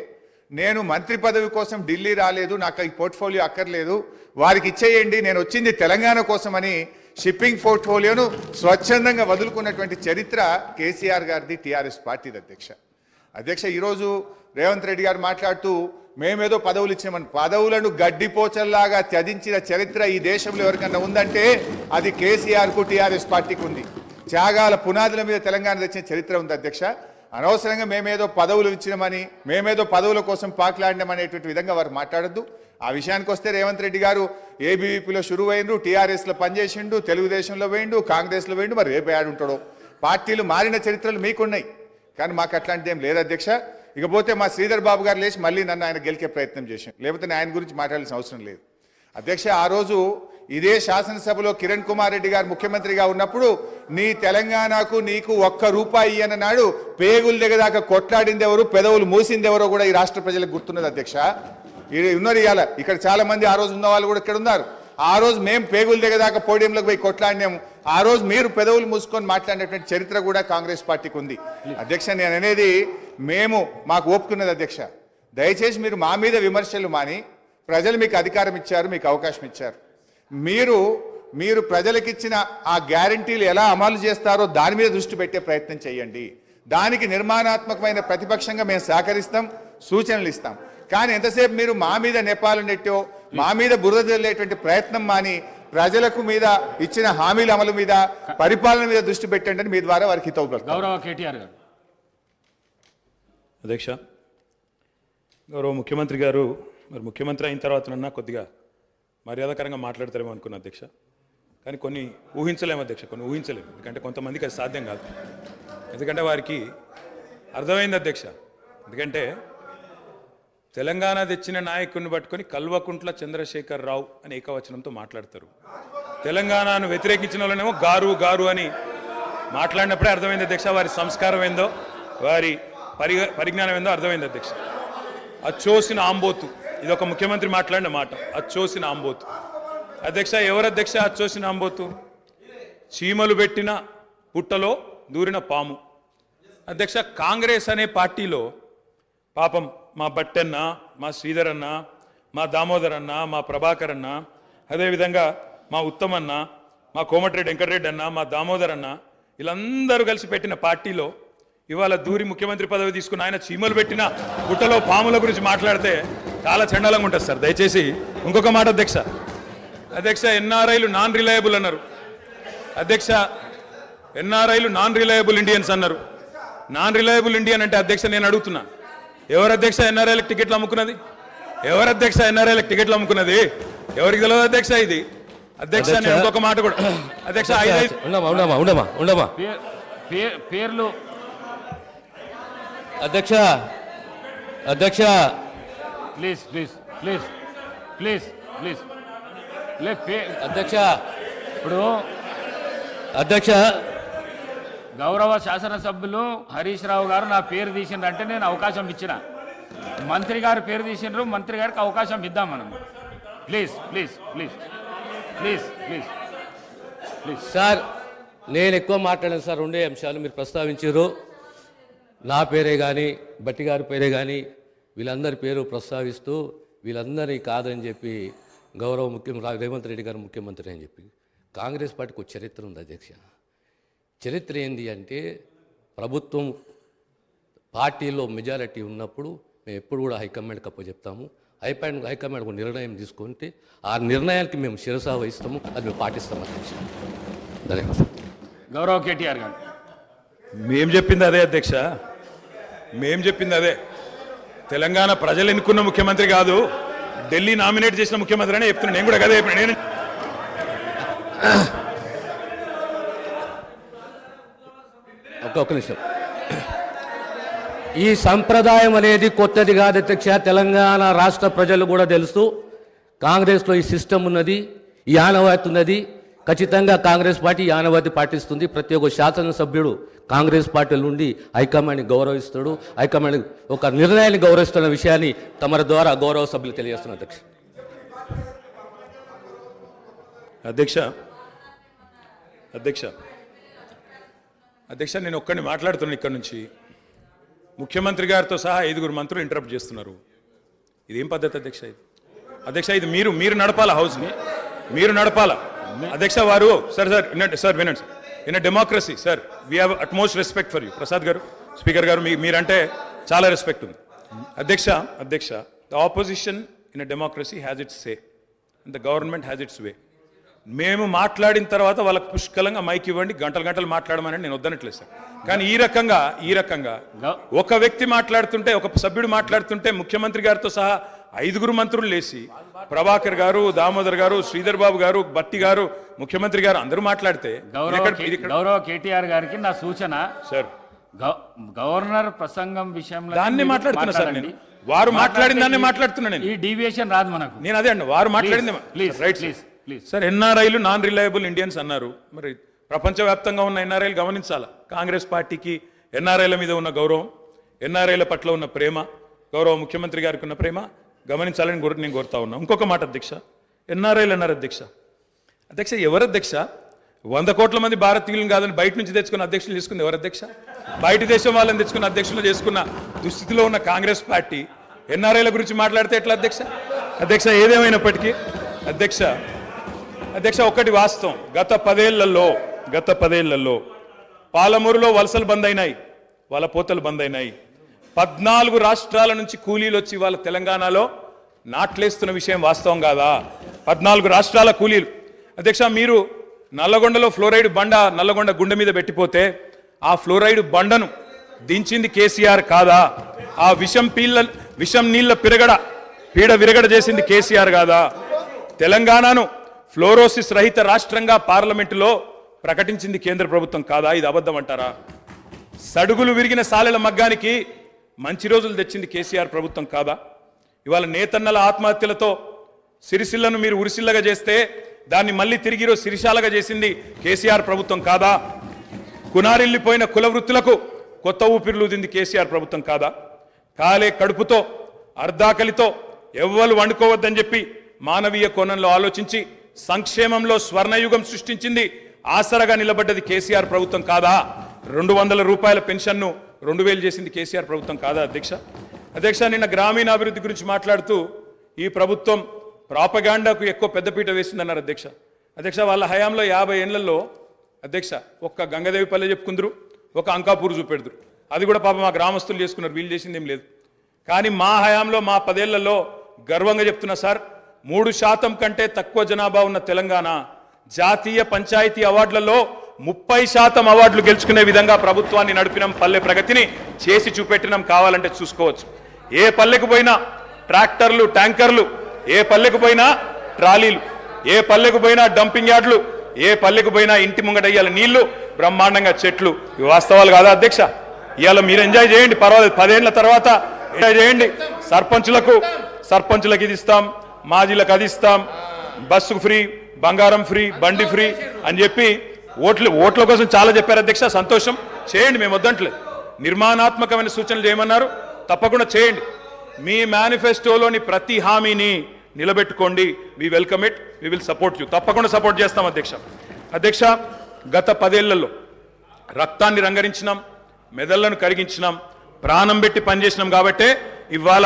Speaker 6: నేను మంత్రి పదవి కోసం ఢిల్లీ రాలేదు, నాకు ఈ పోర్ట్ఫోలియో అక్కర్లేదు, వారికి ఇచ్చేయండి, నేను వచ్చింది తెలంగాణ కోసమని షిప్పింగ్ పోర్ట్ఫోలియోను స్వచ్ఛందంగా వదులుకున్నటువంటి చరిత్ర కేసీఆర్ గారిది, టీఆర్ఎస్ పార్టీది అధ్యక్ష. ఈరోజు రేవంత్ రెడ్డి గారు మాట్లాడుతూ మేమేదో పదవులు ఇచ్చామని, పదవులను గడ్డిపోచల్లాగా త్యజించిన చరిత్ర ఈ దేశంలో ఎవరికన్నా ఉందంటే అది కేసీఆర్కు టీఆర్ఎస్ పార్టీకి ఉంది. త్యాగాల పునాదుల మీద తెలంగాణ తెచ్చిన చరిత్ర ఉంది అధ్యక్ష. అనవసరంగా మేమేదో పదవులు ఇచ్చినామని, మేమేదో పదవుల కోసం పాకులాడినామనేటువంటి విధంగా వారు మాట్లాడద్దు. ఆ విషయానికి వస్తే రేవంత్ రెడ్డి గారు ఏబీవీపీలో షురువు అయిండు, టీఆర్ఎస్లో పనిచేసిండు, తెలుగుదేశంలో వేయండు, కాంగ్రెస్లో వేయండు, మరి రేపు ఆడుంటాడో. పార్టీలు మారిన చరిత్రలు మీకున్నాయి, కానీ మాకు అట్లాంటిది ఏం లేదు అధ్యక్ష. ఇకపోతే మా శ్రీధర్ బాబు గారు లేచి మళ్ళీ నన్ను ఆయన గెలికే ప్రయత్నం చేశాను, లేకపోతే ఆయన గురించి మాట్లాడాల్సిన అవసరం లేదు అధ్యక్ష. ఆ రోజు ఇదే శాసనసభలో కిరణ్ కుమార్ రెడ్డి గారు ముఖ్యమంత్రిగా ఉన్నప్పుడు నీ తెలంగాణకు నీకు ₹1 అన్నాడు. పేగులు దిగదాకా కొట్లాడింది ఎవరు, పెదవులు మూసింది ఎవరో కూడా ఈ రాష్ట్ర ప్రజలకు గుర్తున్నది అధ్యక్ష. ఉన్నారు ఇవాళ ఇక్కడ చాలా మంది, ఆ రోజు ఉన్న వాళ్ళు కూడా ఇక్కడ ఉన్నారు. ఆ రోజు మేము పేగులు దిగదాకా పోడియంలోకి పోయి కొట్లాడినాము. ఆ రోజు మీరు పెదవులు మూసుకొని మాట్లాడినటువంటి చరిత్ర కూడా కాంగ్రెస్ పార్టీకి ఉంది. అధ్యక్ష, నేను అనేది మాకు ఒప్పుకున్నది అధ్యక్ష. దయచేసి మీరు మా మీద విమర్శలు మాని, ప్రజలు మీకు అధికారం ఇచ్చారు, మీకు అవకాశం ఇచ్చారు. మీరు ప్రజలకిచ్చిన ఆ గ్యారంటీలు ఎలా అమలు చేస్తారో దాని మీద దృష్టి పెట్టే ప్రయత్నం చేయండి. దానికి నిర్మాణాత్మకమైన ప్రతిపక్షంగా మేము సహకరిస్తాం, సూచనలు ఇస్తాం. కానీ ఎంతసేపు మీరు మా మీద నేపాలు నెట్టో, మా మీద బురద జల్లేటువంటి ప్రయత్నం మాని ప్రజలకు మీద ఇచ్చిన హామీల అమలు మీద, పరిపాలన మీద దృష్టి పెట్టండి అని మీ ద్వారా వారికి హితవు పలుకుతాం.
Speaker 3: గౌరవ కేటీఆర్ గారు.
Speaker 1: అధ్యక్ష, గౌరవ ముఖ్యమంత్రి గారు మరి ముఖ్యమంత్రి అయిన తర్వాతనన్నా కొద్దిగా మర్యాదకరంగా మాట్లాడతారేమో అనుకున్నా అధ్యక్ష. కానీ కొన్ని ఊహించలేము అధ్యక్ష, కొన్ని ఊహించలేము. ఎందుకంటే కొంతమందికి అది సాధ్యం కాదు. ఎందుకంటే వారికి అర్థమైంది అధ్యక్ష. ఎందుకంటే తెలంగాణ తెచ్చిన నాయకుడిని పట్టుకొని కల్వకుంట్ల చంద్రశేఖర్ రావు అని ఏకవచనంతో మాట్లాడతారు. తెలంగాణను వ్యతిరేకించిన వాళ్ళనేమో గారు గారు అని మాట్లాడినప్పుడే అర్థమైంది అధ్యక్ష వారి సంస్కారం ఏందో, వారి పరిజ్ఞానం ఏందో అర్థమైంది అధ్యక్ష. అచ్చోసిన ఆంబోతు, ఇది ఒక ముఖ్యమంత్రి మాట్లాడిన మాట. అచ్చోసిన ఆంబోతు అధ్యక్ష. ఎవరు అధ్యక్ష అచ్చోసిన ఆంబోతు? చీమలు పెట్టిన పుట్టలో దూరిన పాము అధ్యక్ష. కాంగ్రెస్ అనే పార్టీలో పాపం మా బట్టన్న, మా శ్రీధర్ అన్న, మా దామోదర్ అన్న, మా ప్రభాకర్ అన్న, అదేవిధంగా మా ఉత్తమన్న, మా కోమటిరెడ్డి వెంకటరెడ్డి అన్న, మా దామోదర్ అన్న, వీళ్ళందరూ కలిసి పెట్టిన పార్టీలో ఇవాళ దూరి ముఖ్యమంత్రి పదవి తీసుకున్న ఆయన చీమలు పెట్టిన పుట్టలో పాముల గురించి మాట్లాడితే చాలా చండాలంగా ఉంటుంది సార్. దయచేసి ఇంకొక మాట అధ్యక్ష. ఎన్ఆర్ఐలు నాన్ రిలయబుల్ అన్నారు అధ్యక్ష. ఎన్ఆర్ఐలు నాన్ రిలయబుల్ ఇండియన్స్ అన్నారు. నాన్ రిలయబుల్ ఇండియన్ అంటే అధ్యక్ష నేను అడుగుతున్నా, ఎవరు అధ్యక్ష ఎన్ఆర్ఐలకు టికెట్లు అమ్ముకున్నది? ఎవరు అధ్యక్ష ఎన్ఆర్ఐలకు టికెట్లు అమ్ముకున్నది? ఎవరికి తెలియదు అధ్యక్ష ఇది? అధ్యక్ష నేను ఇంకొక మాట కూడా అధ్యక్ష,
Speaker 3: పేర్లు
Speaker 7: అధ్యక్ష అధ్యక్ష
Speaker 3: please please please please please
Speaker 7: అధ్యక్ష
Speaker 3: ఇప్పుడు
Speaker 7: అధ్యక్ష
Speaker 3: గౌరవ శాసనసభ్యులు హరీష్ రావు గారు నా పేరు తీసిండ్రంటే నేను అవకాశం ఇచ్చిన. మంత్రి గారు పేరు తీసిండ్రు, మంత్రి గారికి అవకాశం ఇద్దాం మనం. Please please please please please please
Speaker 7: sir, నేను ఎక్కువ మాట్లాడాను సార్. రెండే అంశాలు మీరు ప్రస్తావించారు. నా పేరే కానీ, బట్టి గారి పేరే కానీ, వీళ్ళందరి పేరు ప్రస్తావిస్తూ వీళ్ళందరినీ కాదని చెప్పి గౌరవ రేవంత్ రెడ్డి గారు ముఖ్యమంత్రి అని చెప్పి. కాంగ్రెస్ పార్టీకి ఒక చరిత్ర ఉంది అధ్యక్ష. చరిత్ర ఏంది అంటే, ప్రభుత్వం పార్టీలో మెజారిటీ ఉన్నప్పుడు మేము ఎప్పుడు కూడా హైకమాండ్కి అప్పచెప్తాము. హైకమాండ్ ఒక నిర్ణయం తీసుకుంటే ఆ నిర్ణయానికి మేము శిరసా వహిస్తాము, అది మేము పాటిస్తాం అధ్యక్ష. ధన్యవాదాలు.
Speaker 3: గౌరవ కేటీఆర్ గారు.
Speaker 1: మేం చెప్పింది అదే అధ్యక్ష, మేం చెప్పింది అదే. తెలంగాణ ప్రజలు ఎన్నుకున్న ముఖ్యమంత్రి కాదు, ఢిల్లీ నామినేట్ చేసిన ముఖ్యమంత్రి అని చెప్తున్నాను. నేను కూడా కదే చెప్పిన. నేను
Speaker 7: ఒక్క నిమిషం. ఈ సంప్రదాయం అనేది కొత్తది కాదు అధ్యక్ష. తెలంగాణ రాష్ట్ర ప్రజలు కూడా తెలుసు, కాంగ్రెస్లో ఈ సిస్టమ్ ఉన్నది, ఈ ఆనవాయితీ ఉన్నది. ఖచ్చితంగా కాంగ్రెస్ పార్టీ ఈ ఆనవాయితీ పాటిస్తుంది. ప్రతి ఒక్క శాసనసభ్యుడు కాంగ్రెస్ పార్టీ నుండి హైకమాండ్ని గౌరవిస్తాడు, హైకమాండ్ ఒక నిర్ణయాన్ని గౌరవిస్తున్న విషయాన్ని తమ ద్వారా గౌరవ సభ్యులు తెలియజేస్తున్నారు అధ్యక్ష.
Speaker 1: అధ్యక్ష అధ్యక్ష అధ్యక్ష నేను ఒక్కడిని మాట్లాడుతున్నాను ఇక్కడ నుంచి. ముఖ్యమంత్రి గారితో సహా 5 మంత్రులు ఇంటరప్ట్ చేస్తున్నారు. ఇదేం పద్ధతి అధ్యక్ష? ఇది అధ్యక్ష, ఇది మీరు నడపాలా, హౌస్ని మీరు నడపాలా అధ్యక్ష. వారు సార్ వినండి sir. In a democracy sir, we have utmost respect for you. Prasad గారు, స్పీకర్ గారు, మీరంటే చాలా రెస్పెక్ట్ ఉంది అధ్యక్ష. The opposition in a democracy has its say and the government has its way. మేము మాట్లాడిన తర్వాత వాళ్ళకి పుష్కలంగా మైక్ ఇవ్వండి, గంటలు మాట్లాడమని నేను వద్దనట్లేదు సార్. కానీ ఈ రకంగా ఒక వ్యక్తి మాట్లాడుతుంటే, ఒక సభ్యుడు మాట్లాడుతుంటే ముఖ్యమంత్రి గారితో సహా 5 మంత్రులు లేచి, ప్రభాకర్ గారు, దామోదర్ గారు, శ్రీధర్ బాబు గారు, బట్టి గారు, ముఖ్యమంత్రి గారు అందరూ మాట్లాడితే,
Speaker 3: గౌరవ కేటీఆర్ గారికి నా సూచన
Speaker 1: సార్,
Speaker 3: గవర్నర్ ప్రసంగం విషయంలో
Speaker 1: దాన్ని మాట్లాడుతున్నా సార్. నేను వారు మాట్లాడిన దాన్ని మాట్లాడుతున్నాను.
Speaker 3: ఈ డీవియేషన్ రాదు మనకు.
Speaker 1: నేను అదే అండి, వారు మాట్లాడింది రైట్ ప్లీజ్ సార్. ఎన్ఆర్ఐలు నాన్ రిలయబుల్ ఇండియన్స్ అన్నారు. మరి ప్రపంచవ్యాప్తంగా ఉన్న ఎన్ఆర్ఐలు గమనించాలా. కాంగ్రెస్ పార్టీకి ఎన్ఆర్ఐల మీద ఉన్న గౌరవం, ఎన్ఆర్ఐల పట్ల ఉన్న ప్రేమ, గౌరవ ముఖ్యమంత్రి గారికి ఉన్న ప్రేమ గమనించాలని నేను కోరుతా ఉన్నా. ఇంకొక మాట అధ్యక్ష, ఎన్ఆర్ఐలు అన్నారు అధ్యక్ష. అధ్యక్ష ఎవరు అధ్యక్ష? 100 కోట్ల మంది భారతీయులను కాదని బయట నుంచి తెచ్చుకున్న అధ్యక్షులు చేసుకుంది ఎవరు అధ్యక్ష? బయట దేశం వాళ్ళని తెచ్చుకున్న అధ్యక్షులు చేసుకున్న దుస్థితిలో ఉన్న కాంగ్రెస్ పార్టీ ఎన్ఆర్ఐల గురించి మాట్లాడితే ఎట్లా అధ్యక్ష? అధ్యక్ష ఏదేమైనప్పటికీ అధ్యక్ష ఒకటి వాస్తవం, గత పదేళ్లలో పాలమూరులో వలసలు బంద్ అయినాయి, వాళ్ళ పోతలు బంద్ అయినాయి. 14 రాష్ట్రాల నుంచి కూలీలు వచ్చి వాళ్ళ తెలంగాణలో నాట్లేస్తున్న విషయం వాస్తవం కాదా? 14 రాష్ట్రాల కూలీలు. అధ్యక్ష మీరు నల్లగొండలో ఫ్లోరైడ్ బండ నల్లగొండ గుండె మీద పెట్టిపోతే ఆ ఫ్లోరైడ్ బండను దించింది కేసీఆర్ కాదా? ఆ విషం నీళ్ళ పీడ విరగడ చేసింది కేసీఆర్ కాదా? తెలంగాణను ఫ్లోరోసిస్ రహిత రాష్ట్రంగా పార్లమెంటులో ప్రకటించింది కేంద్ర ప్రభుత్వం కాదా? ఇది అబద్ధం అంటారా? సడుగులు విరిగిన సాలెల మగ్గానికి మంచి రోజులు తెచ్చింది కేసీఆర్ ప్రభుత్వం కాదా? ఇవాళ నేతన్నల ఆత్మహత్యలతో సిరిసిల్లను మీరు ఉరిసిల్లగా చేస్తే దాన్ని మళ్ళీ తిరిగి సిరిశాలగా చేసింది కేసీఆర్ ప్రభుత్వం కాదా? కునారిల్లిపోయిన కుల వృత్తులకు కొత్త ఊపిరులు ఊదింది కేసీఆర్ ప్రభుత్వం కాదా? కాలే కడుపుతో అర్ధాకలితో ఎవ్వరు వండుకోవద్దని చెప్పి మానవీయ కోణంలో ఆలోచించి సంక్షేమంలో స్వర్ణయుగం సృష్టించింది, ఆసరగా నిలబడ్డది కేసీఆర్ ప్రభుత్వం కాదా? 200 రూపాయల పెన్షన్ను 2000 చేసింది కేసీఆర్ ప్రభుత్వం కాదా అధ్యక్ష? నిన్న గ్రామీణాభివృద్ధి గురించి మాట్లాడుతూ ఈ ప్రభుత్వం ప్రాపగాండాకు ఎక్కువ పెద్దపీట వేసిందన్నారు అధ్యక్ష. వాళ్ళ హయాంలో 50 ఏళ్లలో అధ్యక్ష ఒక్క గంగదేవి పల్లె చెప్పుకుందరు, ఒక అంకాపూర్ చూపెడుదురు. అది కూడా పాప మా గ్రామస్తులు చేసుకున్నారు, వీళ్ళు చేసింది ఏం లేదు. కానీ మా హయాంలో మా 10 ఏళ్లలో గర్వంగా చెప్తున్నా సార్, 3% కంటే తక్కువ జనాభా ఉన్న తెలంగాణ జాతీయ పంచాయతీ అవార్డులలో 30% అవార్డులు గెలుచుకునే విధంగా ప్రభుత్వాన్ని నడిపినాం, పల్లె ప్రగతిని చేసి చూపెట్టినాం. కావాలంటే చూసుకోవచ్చు. ఏ పల్లెకు పోయినా ట్రాక్టర్లు, ట్యాంకర్లు, ఏ పల్లెకు పోయినా ట్రాలీలు, ఏ పల్లెకు పోయినా డంపింగ్ యార్డులు, ఏ పల్లెకు పోయినా ఇంటి ముంగటయ్యాల నీళ్లు, బ్రహ్మాండంగా చెట్లు. ఇవి వాస్తవాలు కాదా అధ్యక్ష? ఇవాళ మీరు ఎంజాయ్ చేయండి, పర్వాలేదు. 10 ఏళ్ల తర్వాత ఎంజాయ్ చేయండి. సర్పంచులకు ఇది ఇస్తాం, మాజీలకు అది ఇస్తాం, బస్సు ఫ్రీ, బంగారం ఫ్రీ, బండి ఫ్రీ అని చెప్పి ఓట్ల కోసం చాలా చెప్పారు అధ్యక్ష. సంతోషం, చేయండి, మేము వద్దంటలేదు. నిర్మాణాత్మకమైన సూచనలు చేయమన్నారు, తప్పకుండా చేయండి. మీ మేనిఫెస్టోలోని ప్రతి హామీని నిలబెట్టుకోండి. We welcome it, we will support you. తప్పకుండా సపోర్ట్ చేస్తాం అధ్యక్ష. గత 10 ఏళ్లలో రక్తాన్ని రంగరించినాం, మెదళ్లను కరిగించినాం, ప్రాణం పెట్టి పనిచేసినాం. కాబట్టే ఇవాళ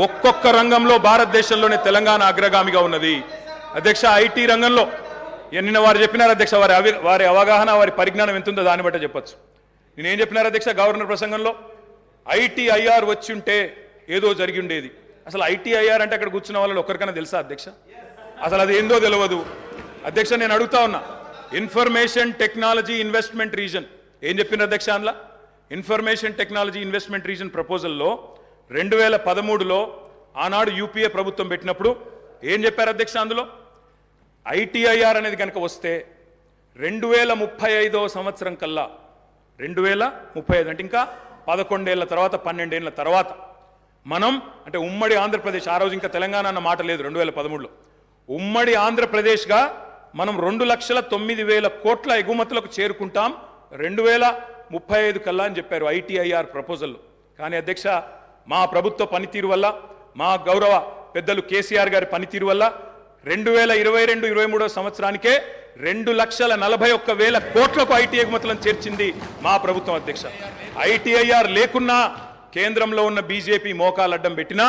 Speaker 1: ఒక్కొక్క రంగంలో భారతదేశంలోనే తెలంగాణ అగ్రగామిగా ఉన్నది అధ్యక్ష. ఐటీ రంగంలో నిన్న వారు చెప్పినారు అధ్యక్ష, వారి అవగాహన, వారి పరిజ్ఞానం ఎంతుందో దాన్ని బట్టే చెప్పచ్చు. నేనేం చెప్పినారు అధ్యక్ష గవర్నర్ ప్రసంగంలో? ITIR వచ్చి ఉంటే ఏదో జరిగి ఉండేది. అసలు ITIR అంటే అక్కడ కూర్చున్న వాళ్ళు ఒక్కరికైనా తెలుసా అధ్యక్ష? అసలు అది ఏందో తెలియదు అధ్యక్ష. నేను అడుగుతా ఉన్నా, ఇన్ఫర్మేషన్ టెక్నాలజీ ఇన్వెస్ట్మెంట్ రీజన్ ఏం చెప్పిన అధ్యక్ష? అందులో ఇన్ఫర్మేషన్ టెక్నాలజీ ఇన్వెస్ట్మెంట్ రీజన్ ప్రపోజల్లో 2013లో ఆనాడు UPA ప్రభుత్వం పెట్టినప్పుడు ఏం చెప్పారు అధ్యక్ష? అందులో ITIR అనేది కనుక వస్తే 2035వ సంవత్సరం కల్లా, 2035 అంటే ఇంకా 11 ఏళ్ల తర్వాత, 12 ఏళ్ల తర్వాత మనం అంటే ఉమ్మడి ఆంధ్రప్రదేశ్, ఆ రోజు ఇంకా తెలంగాణ అన్న మాట లేదు, 2013లో ఉమ్మడి ఆంధ్రప్రదేశ్గా మనం 2,09,000 కోట్ల ఎగుమతులకు చేరుకుంటాం 2035 కల్లా అని చెప్పారు ITIR ప్రపోజల్లో. కానీ అధ్యక్ష మా ప్రభుత్వ పనితీరు వల్ల, మా గౌరవ పెద్దలు కేసీఆర్ గారి పనితీరు వల్ల 2022-23 సంవత్సరానికే 2,41,000 కోట్లకు IT ఎగుమతులను చేర్చింది మా ప్రభుత్వం అధ్యక్ష. ITIR లేకున్నా కేంద్రంలో ఉన్న బీజేపీ మోకాలు అడ్డం పెట్టినా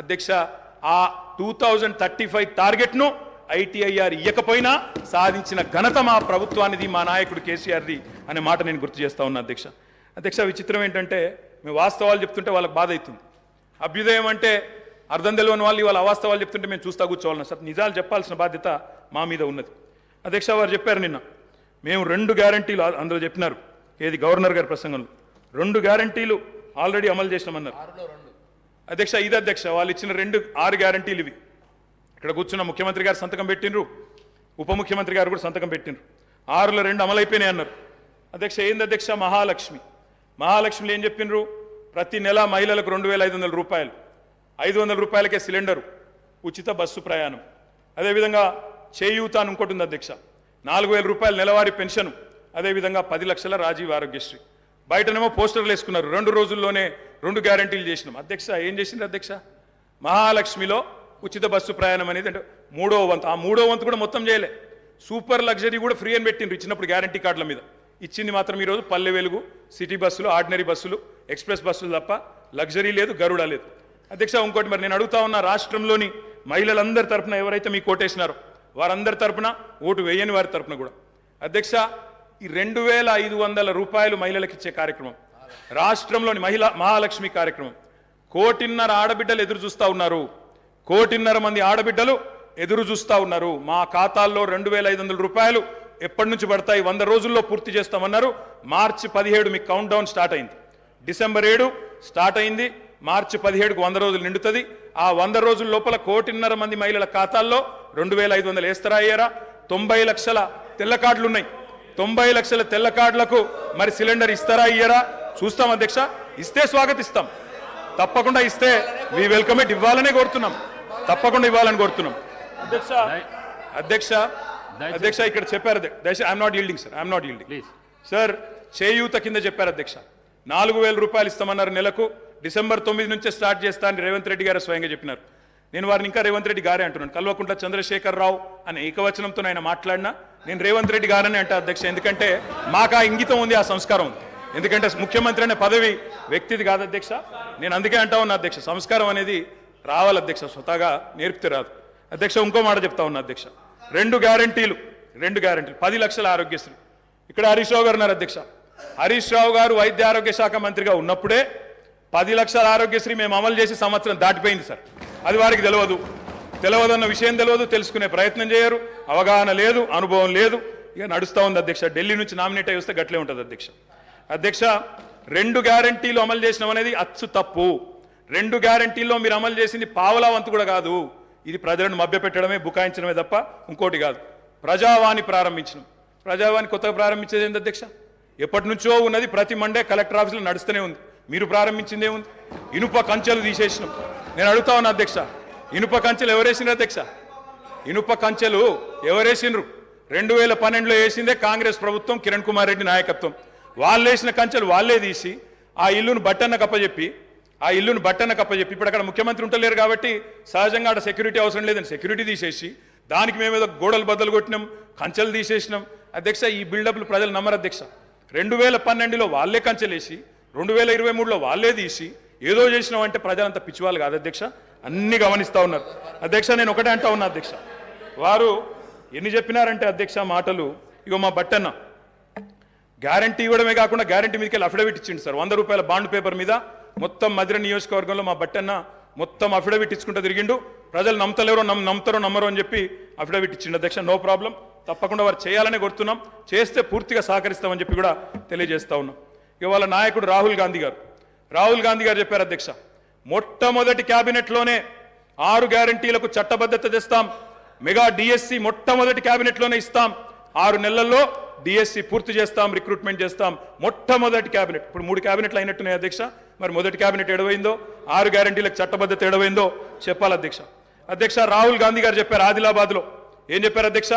Speaker 1: అధ్యక్ష ఆ 2035 టార్గెట్ను ITIR ఇయ్యకపోయినా సాధించిన ఘనత మా ప్రభుత్వానిది, మా నాయకుడు కేసీఆర్ది అనే మాట నేను గుర్తు చేస్తా ఉన్నా అధ్యక్ష. విచిత్రం ఏంటంటే మేము వాస్తవాలు చెప్తుంటే వాళ్ళకి బాధ అవుతుంది. అభ్యుదయం అంటే అర్థం తెలియని వాళ్ళు ఇవాళ అవాస్తవాలు చెప్తుంటే మేము చూస్తా కూర్చోవాలన్నా సార్, నిజాలు చెప్పాల్సిన బాధ్యత మా మీద ఉన్నది అధ్యక్ష. వారు చెప్పారు నిన్న మేము 2 గ్యారంటీలు అందులో చెప్పినారు, ఏది గవర్నర్ గారి ప్రసంగంలో 2 గ్యారంటీలు ఆల్రెడీ అమలు చేసినామన్నారు అధ్యక్ష. ఇది అధ్యక్ష వాళ్ళు ఇచ్చిన 6 గ్యారంటీలు ఇవి. ఇక్కడ కూర్చున్న ముఖ్యమంత్రి గారు సంతకం పెట్టినరు, ఉప ముఖ్యమంత్రి గారు కూడా సంతకం పెట్టినరు. 6లో 2 అమలైపోయినాయి అన్నారు అధ్యక్ష. ఏంది అధ్యక్ష? మహాలక్ష్మిలో ఏం చెప్పినరు? ప్రతి నెల మహిళలకు 2,500 రూపాయలు, 500 రూపాయలకే సిలిండరు, ఉచిత బస్సు ప్రయాణం. అదేవిధంగా చేయూత అని ఇంకోటి ఉంది అధ్యక్ష, 4,000 రూపాయలు నెలవారీ పెన్షన్. అదేవిధంగా 10 లక్షల రాజీవ్ ఆరోగ్యశ్రీ. బయటనేమో పోస్టర్లు వేసుకున్నారు, 2 రోజుల్లోనే 2 గ్యారంటీలు చేసినాం అధ్యక్ష. ఏం చేసింది అధ్యక్ష? మహాలక్ష్మిలో ఉచిత బస్సు ప్రయాణం అనేది అంటే మూడో వంతు, ఆ మూడో వంతు కూడా మొత్తం చేయలే. సూపర్ లగ్జరీ కూడా ఫ్రీ అని పెట్టిండ్రు ఇచ్చినప్పుడు గ్యారంటీ కార్డుల మీద. ఇచ్చింది మాత్రం ఈరోజు పల్లె వెలుగు, సిటీ బస్సులు, ఆర్డినరీ బస్సులు, ఎక్స్ప్రెస్ బస్సులు తప్ప లగ్జరీ లేదు, గరుడ లేదు. అధ్యక్ష ఇంకోటి మరి నేను అడుగుతా ఉన్న, రాష్ట్రంలోని మహిళలందరి తరపున ఎవరైతే మీకు ఓటేసినారో వారందరి తరపున, ఓటు వేయని వారి తరపున కూడా అధ్యక్ష ఈ 2,500 రూపాయలు మహిళలకు ఇచ్చే కార్యక్రమం, రాష్ట్రంలోని మహాలక్ష్మి కార్యక్రమం, 1,500,000 ఆడబిడ్డలు ఎదురు చూస్తూ ఉన్నారు. 1,500,000 మంది ఆడబిడ్డలు ఎదురు చూస్తూ ఉన్నారు. మా ఖాతాల్లో 2,500 రూపాయలు ఎప్పటి నుంచి పడతాయి, 100 రోజుల్లో పూర్తి చేస్తామన్నారు. మార్చి 17 మీకు కౌంట్ డౌన్ స్టార్ట్ అయింది. డిసెంబర్ 7 స్టార్ట్ అయింది. మార్చి 17కు 100 రోజులు నిండుతుంది. ఆ 100 రోజుల లోపల 1,500,000 మంది మహిళల ఖాతాల్లో 2,500 వేస్తారా అయ్యారా? 90 లక్షల తెల్ల కార్డులు ఉన్నాయి. 90 లక్షల తెల్ల కార్డులకు మరి సిలిండర్ ఇస్తారా అయ్యారా? చూస్తాం అధ్యక్ష. ఇస్తే స్వాగతిస్తాం, తప్పకుండా ఇస్తే వి వెల్కమ్ ఇట్. ఇవ్వాలనే కోరుతున్నాం, తప్పకుండా ఇవ్వాలని కోరుతున్నాం. అధ్యక్ష అధ్యక్ష అధ్యక్ష ఇక్కడ చెప్పారు దయచేసి, I'm not yielding sir, I'm not yielding sir. చేయూత కింద చెప్పారు అధ్యక్ష, 4,000 రూపాయలు ఇస్తామన్నారు నెలకు. డిసెంబర్ 9 నుంచే స్టార్ట్ చేస్తా అని రేవంత్ రెడ్డి గారు స్వయంగా చెప్పినారు. నేను వారిని ఇంకా రేవంత్ రెడ్డి గారే అంటున్నాను. కల్వకుంట్ల చంద్రశేఖరరావు అనే ఏకవచనంతో ఆయన మాట్లాడినా నేను రేవంత్ రెడ్డి గారని అంటే అధ్యక్ష, ఎందుకంటే మాకు ఆ ఇంగితం ఉంది, ఆ సంస్కారం ఉంది. ఎందుకంటే ముఖ్యమంత్రి అనే పదవి వ్యక్తిది కాదు అధ్యక్ష. నేను అందుకే అంటా ఉన్నా అధ్యక్ష, సంస్కారం అనేది రావాలి అధ్యక్ష, స్వతహాగా నేర్పితే రాదు అధ్యక్ష. ఇంకో మాట చెప్తా ఉన్నా అధ్యక్ష, 2 గ్యారంటీలు 10 లక్షల ఆరోగ్యశ్రీ. ఇక్కడ హరీష్ రావు గారు ఉన్నారు అధ్యక్ష. హరీష్ రావు గారు వైద్య ఆరోగ్య శాఖ మంత్రిగా ఉన్నప్పుడే 10 లక్షల ఆరోగ్యశ్రీ మేము అమలు చేసి సంవత్సరం దాటిపోయింది సార్. అది వారికి తెలియదన్న విషయం తెలియదు, తెలుసుకునే ప్రయత్నం చేయరు, అవగాహన లేదు, అనుభవం లేదు. ఇక నడుస్తూ ఉంది అధ్యక్ష. ఢిల్లీ నుంచి నామినేట్ అయి వస్తే గట్లే ఉంటుంది అధ్యక్ష. అధ్యక్ష 2 గ్యారంటీలు అమలు చేసినాం అనేది అచ్చు తప్పు. 2 గ్యారంటీల్లో మీరు అమలు చేసింది పావలా వంతు కూడా కాదు. ఇది ప్రజలను మభ్యపెట్టడమే, బుకాయించడమే తప్ప ఇంకోటి కాదు. ప్రజావాణి ప్రారంభించినాం. ప్రజావాణి కొత్తగా ప్రారంభించేది ఏంది అధ్యక్ష? ఎప్పటి నుంచో ఉన్నది, ప్రతి మండే కలెక్టర్ ఆఫీసులో నడుస్తూనే ఉంది. మీరు ప్రారంభించిందే ఉంది. ఇనుప కంచెలు తీసేసినాం. నేను అడుగుతా ఉన్నా అధ్యక్ష, ఇనుప కంచెలు ఎవరేసినారు అధ్యక్ష? ఇనుప కంచెలు ఎవరేసినారు? 2012లో వేసిందే కాంగ్రెస్ ప్రభుత్వం, కిరణ్ కుమార్ రెడ్డి నాయకత్వం. వాళ్ళు వేసిన కంచెలు వాళ్ళే తీసి ఆ ఇల్లును బట్టన్న కప్పచెప్పి ఇప్పుడు అక్కడ ముఖ్యమంత్రి ఉంటలేరు కాబట్టి సహజంగా అక్కడ సెక్యూరిటీ అవసరం లేదని సెక్యూరిటీ తీసేసి దానికి మేమేదో గోడలు బద్దలు కొట్టినాం, కంచెలు తీసేసినాం. అధ్యక్ష ఈ బిల్డప్లు ప్రజలు నమ్మరు అధ్యక్ష. 2012లో వాళ్ళే కంచెలేసి 2023లో వాళ్ళే తీసి ఏదో చేసినాం అంటే ప్రజలంతా పిచ్చివాళ్ళు కాదు అధ్యక్ష, అన్ని గమనిస్తూ ఉన్నారు అధ్యక్ష. నేను ఒకటే అంటా ఉన్నా అధ్యక్ష, వారు ఎన్ని చెప్పినారంటే అధ్యక్ష మాటలు. ఇగో మా బట్టన్న గ్యారంటీ ఇవ్వడమే కాకుండా గ్యారంటీ మీదకి వెళ్ళి అఫిడవిట్ ఇచ్చిండు సార్. 100 రూపాయల బాండ్ పేపర్ మీద మొత్తం మధిర నియోజకవర్గంలో మా బట్టన్న మొత్తం అఫిడవిట్ ఇచ్చుకుంటూ తిరిగిండు. ప్రజలు నమ్మతలేరో నమ్ముతారో నమ్మరో అని చెప్పి అఫిడవిట్ ఇచ్చిండు అధ్యక్ష. నో ప్రాబ్లం, తప్పకుండా వారు చేయాలనే కోరుతున్నాం, చేస్తే పూర్తిగా సహకరిస్తామని చెప్పి కూడా తెలియజేస్తా ఉన్నాం. ఇవాళ నాయకుడు రాహుల్ గాంధీ గారు చెప్పారు అధ్యక్ష, మొట్టమొదటి క్యాబినెట్లోనే 6 గ్యారంటీలకు చట్టబద్ధత తెస్తాం, మెగా డిఎస్సి మొట్టమొదటి క్యాబినెట్లోనే ఇస్తాం, 6 నెలల్లో డిఎస్సి పూర్తి చేస్తాం, రిక్రూట్మెంట్ చేస్తాం. మొట్టమొదటి క్యాబినెట్. ఇప్పుడు 3 క్యాబినెట్లు అయినట్టున్నాయి అధ్యక్ష. మరి మొదటి క్యాబినెట్ ఎడవైందో, 6 గ్యారంటీలకు చట్టబద్ధత ఎడవైందో చెప్పాలి అధ్యక్ష. అధ్యక్ష రాహుల్ గాంధీ గారు చెప్పారు ఆదిలాబాద్లో. ఏం చెప్పారు అధ్యక్ష?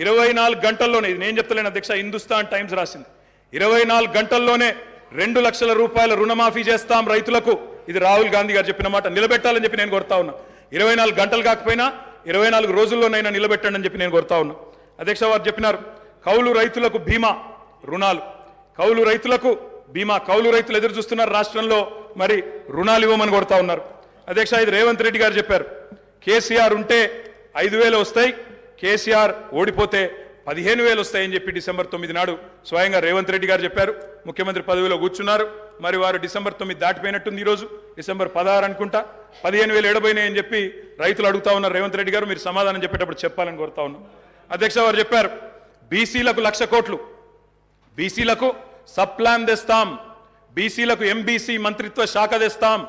Speaker 1: 24 గంటల్లోనే, ఇది నేను చెప్తలేను అధ్యక్ష, హిందుస్థాన్ టైమ్స్ రాసింది. 24 గంటల్లోనే 2 లక్షల రూపాయల రుణమాఫీ చేస్తాం రైతులకు. ఇది రాహుల్ గాంధీ గారు చెప్పిన మాట. నిలబెట్టాలని చెప్పి నేను కోరుతా ఉన్నా. 24 గంటలు కాకపోయినా 24 రోజుల్లోనైనా నిలబెట్టండి అని చెప్పి నేను కోరుతా ఉన్నా అధ్యక్ష. వారు చెప్పినారు కౌలు రైతులకు బీమా రుణాలు, కౌలు రైతులకు బీమా. కౌలు రైతులు ఎదురు చూస్తున్నారు రాష్ట్రంలో, మరి రుణాలు ఇవ్వమని కోరుతా ఉన్నారు అధ్యక్ష. ఇది రేవంత్ రెడ్డి గారు చెప్పారు. కేసీఆర్ ఉంటే 5,000 వస్తాయి, కేసీఆర్ ఓడిపోతే 15,000 వస్తాయని చెప్పి డిసెంబర్ 9 నాడు స్వయంగా రేవంత్ రెడ్డి గారు చెప్పారు. ముఖ్యమంత్రి పదవిలో కూర్చున్నారు. మరి వారు డిసెంబర్ 9 దాటిపోయినట్టుంది. ఈరోజు డిసెంబర్ 16 అనుకుంటా. 15,000 ఎడబోయినాయని చెప్పి రైతులు అడుగుతా ఉన్నారు. రేవంత్ రెడ్డి గారు మీరు సమాధానం చెప్పేటప్పుడు చెప్పాలని కోరుతా ఉన్నాం అధ్యక్ష. వారు చెప్పారు బీసీలకు 1,00,000 కోట్లు, బీసీలకు సబ్ ప్లాన్ తెస్తాం, బీసీలకు ఎంబీసీ మంత్రిత్వ శాఖ తెస్తాం,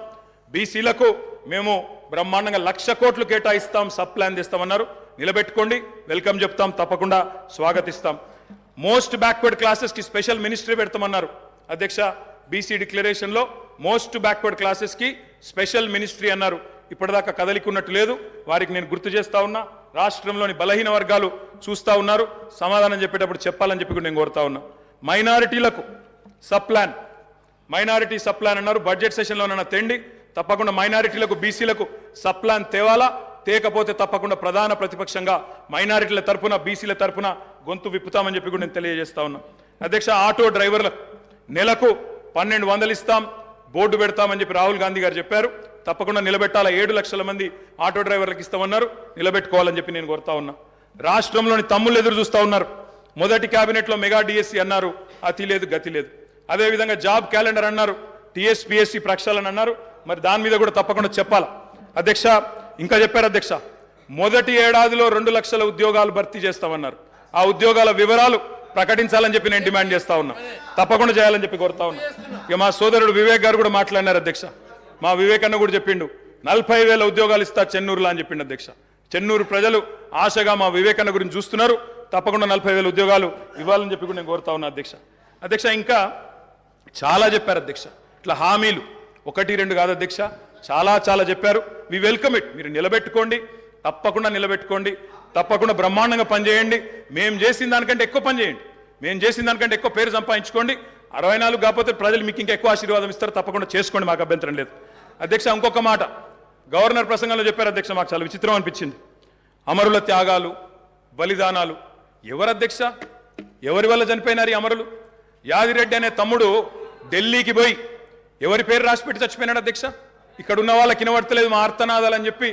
Speaker 1: బీసీలకు మేము బ్రహ్మాండంగా 1,00,000 కోట్లు కేటాయిస్తాం, సబ్ ప్లాన్ తెస్తామన్నారు. నిలబెట్టుకోండి, వెల్కమ్ చెప్తాం, తప్పకుండా స్వాగతిస్తాం. మోస్ట్ బ్యాక్వర్డ్ క్లాసెస్కి స్పెషల్ మినిస్ట్రీ పెడతామన్నారు అధ్యక్ష. బీసీ డిక్లరేషన్లో మోస్ట్ బ్యాక్వర్డ్ క్లాసెస్కి స్పెషల్ మినిస్ట్రీ అన్నారు. ఇప్పటిదాకా కదలికున్నట్టు లేదు. వారికి నేను గుర్తు చేస్తా ఉన్నా. రాష్ట్రంలోని బలహీన వర్గాలు చూస్తూ ఉన్నారు. సమాధానం చెప్పేటప్పుడు చెప్పాలని చెప్పి నేను కోరుతా ఉన్నా. మైనారిటీలకు sub plan, minority sub plan అన్నారు. బడ్జెట్ సెషన్లోనన్నా తెండి, తప్పకుండా మైనారిటీలకు బీసీలకు సబ్ ప్లాన్ తేవాలా. తేకపోతే తప్పకుండా ప్రధాన ప్రతిపక్షంగా మైనారిటీల తరపున బీసీల తరపున గొంతు విప్పుతామని చెప్పి కూడా నేను తెలియజేస్తా ఉన్నా. అధ్యక్ష, ఆటో డ్రైవర్లకు నెలకు 1200 ఇస్తాం, బోర్డు పెడతామని చెప్పి రాహుల్ గాంధీ గారు చెప్పారు. తప్పకుండా నిలబెట్టాల. 7 లక్షల మంది ఆటో డ్రైవర్లకు ఇస్తామన్నారు, నిలబెట్టుకోవాలని చెప్పి నేను కోరుతా ఉన్నా. రాష్ట్రంలోని తమ్ముళ్ళు ఎదురు చూస్తూ ఉన్నారు. మొదటి కేబినెట్లో మెగా డిఎస్సి అన్నారు, అతి లేదు గతి లేదు. అదేవిధంగా జాబ్ క్యాలెండర్ అన్నారు, టీఎస్పీఎస్సీ ప్రక్షాళన అన్నారు. మరి దాని మీద కూడా తప్పకుండా చెప్పాలి. అధ్యక్ష, ఇంకా చెప్పారు అధ్యక్ష, మొదటి ఏడాదిలో 2 లక్షల ఉద్యోగాలు భర్తీ చేస్తామన్నారు. ఆ ఉద్యోగాల వివరాలు ప్రకటించాలని చెప్పి నేను డిమాండ్ చేస్తా ఉన్నా. తప్పకుండా చేయాలని చెప్పి కోరుతా ఉన్నా. ఇక మా సోదరుడు వివేక్ గారు కూడా మాట్లాడినారు అధ్యక్ష. మా వివేక్ అన్న కూడా చెప్పిండు 40,000 ఉద్యోగాలు ఇస్తా చెన్నూరులో అని చెప్పిండు అధ్యక్ష. చెన్నూరు ప్రజలు ఆశగా మా వివేక్ అన్న గురించి చూస్తున్నారు. తప్పకుండా 40,000 ఉద్యోగాలు ఇవ్వాలని చెప్పి కూడా నేను కోరుతా ఉన్నా అధ్యక్ష. అధ్యక్ష, ఇంకా చాలా చెప్పారు అధ్యక్ష. ఇట్లా హామీలు 1, 2 కాదు అధ్యక్ష, చాలా చెప్పారు. We welcome it. మీరు నిలబెట్టుకోండి, తప్పకుండా నిలబెట్టుకోండి, తప్పకుండా బ్రహ్మాండంగా పనిచేయండి. మేము చేసిన దానికంటే ఎక్కువ పని చేయండి, మేము చేసిన దానికంటే ఎక్కువ పేరు సంపాదించుకోండి. 64 కాకపోతే ప్రజలు మీకు ఇంకా ఎక్కువ ఆశీర్వాదం ఇస్తారు. తప్పకుండా చేసుకోండి, మాకు అభ్యంతరం లేదు. అధ్యక్ష, ఇంకొక మాట గవర్నర్ ప్రసంగంలో చెప్పారు అధ్యక్ష, మాకు చాలా విచిత్రం అనిపించింది. అమరుల త్యాగాలు, బలిదానాలు. ఎవరు అధ్యక్ష, ఎవరి వల్ల చనిపోయినారు ఈ అమరులు? యాదిరెడ్డి అనే తమ్ముడు ఢిల్లీకి పోయి ఎవరి పేరు రాసిపెట్టి చచ్చిపోయినాడు అధ్యక్ష? ఇక్కడ ఉన్న వాళ్ళకి వినబడతలేదు మా ఆర్తనాదాలు అని చెప్పి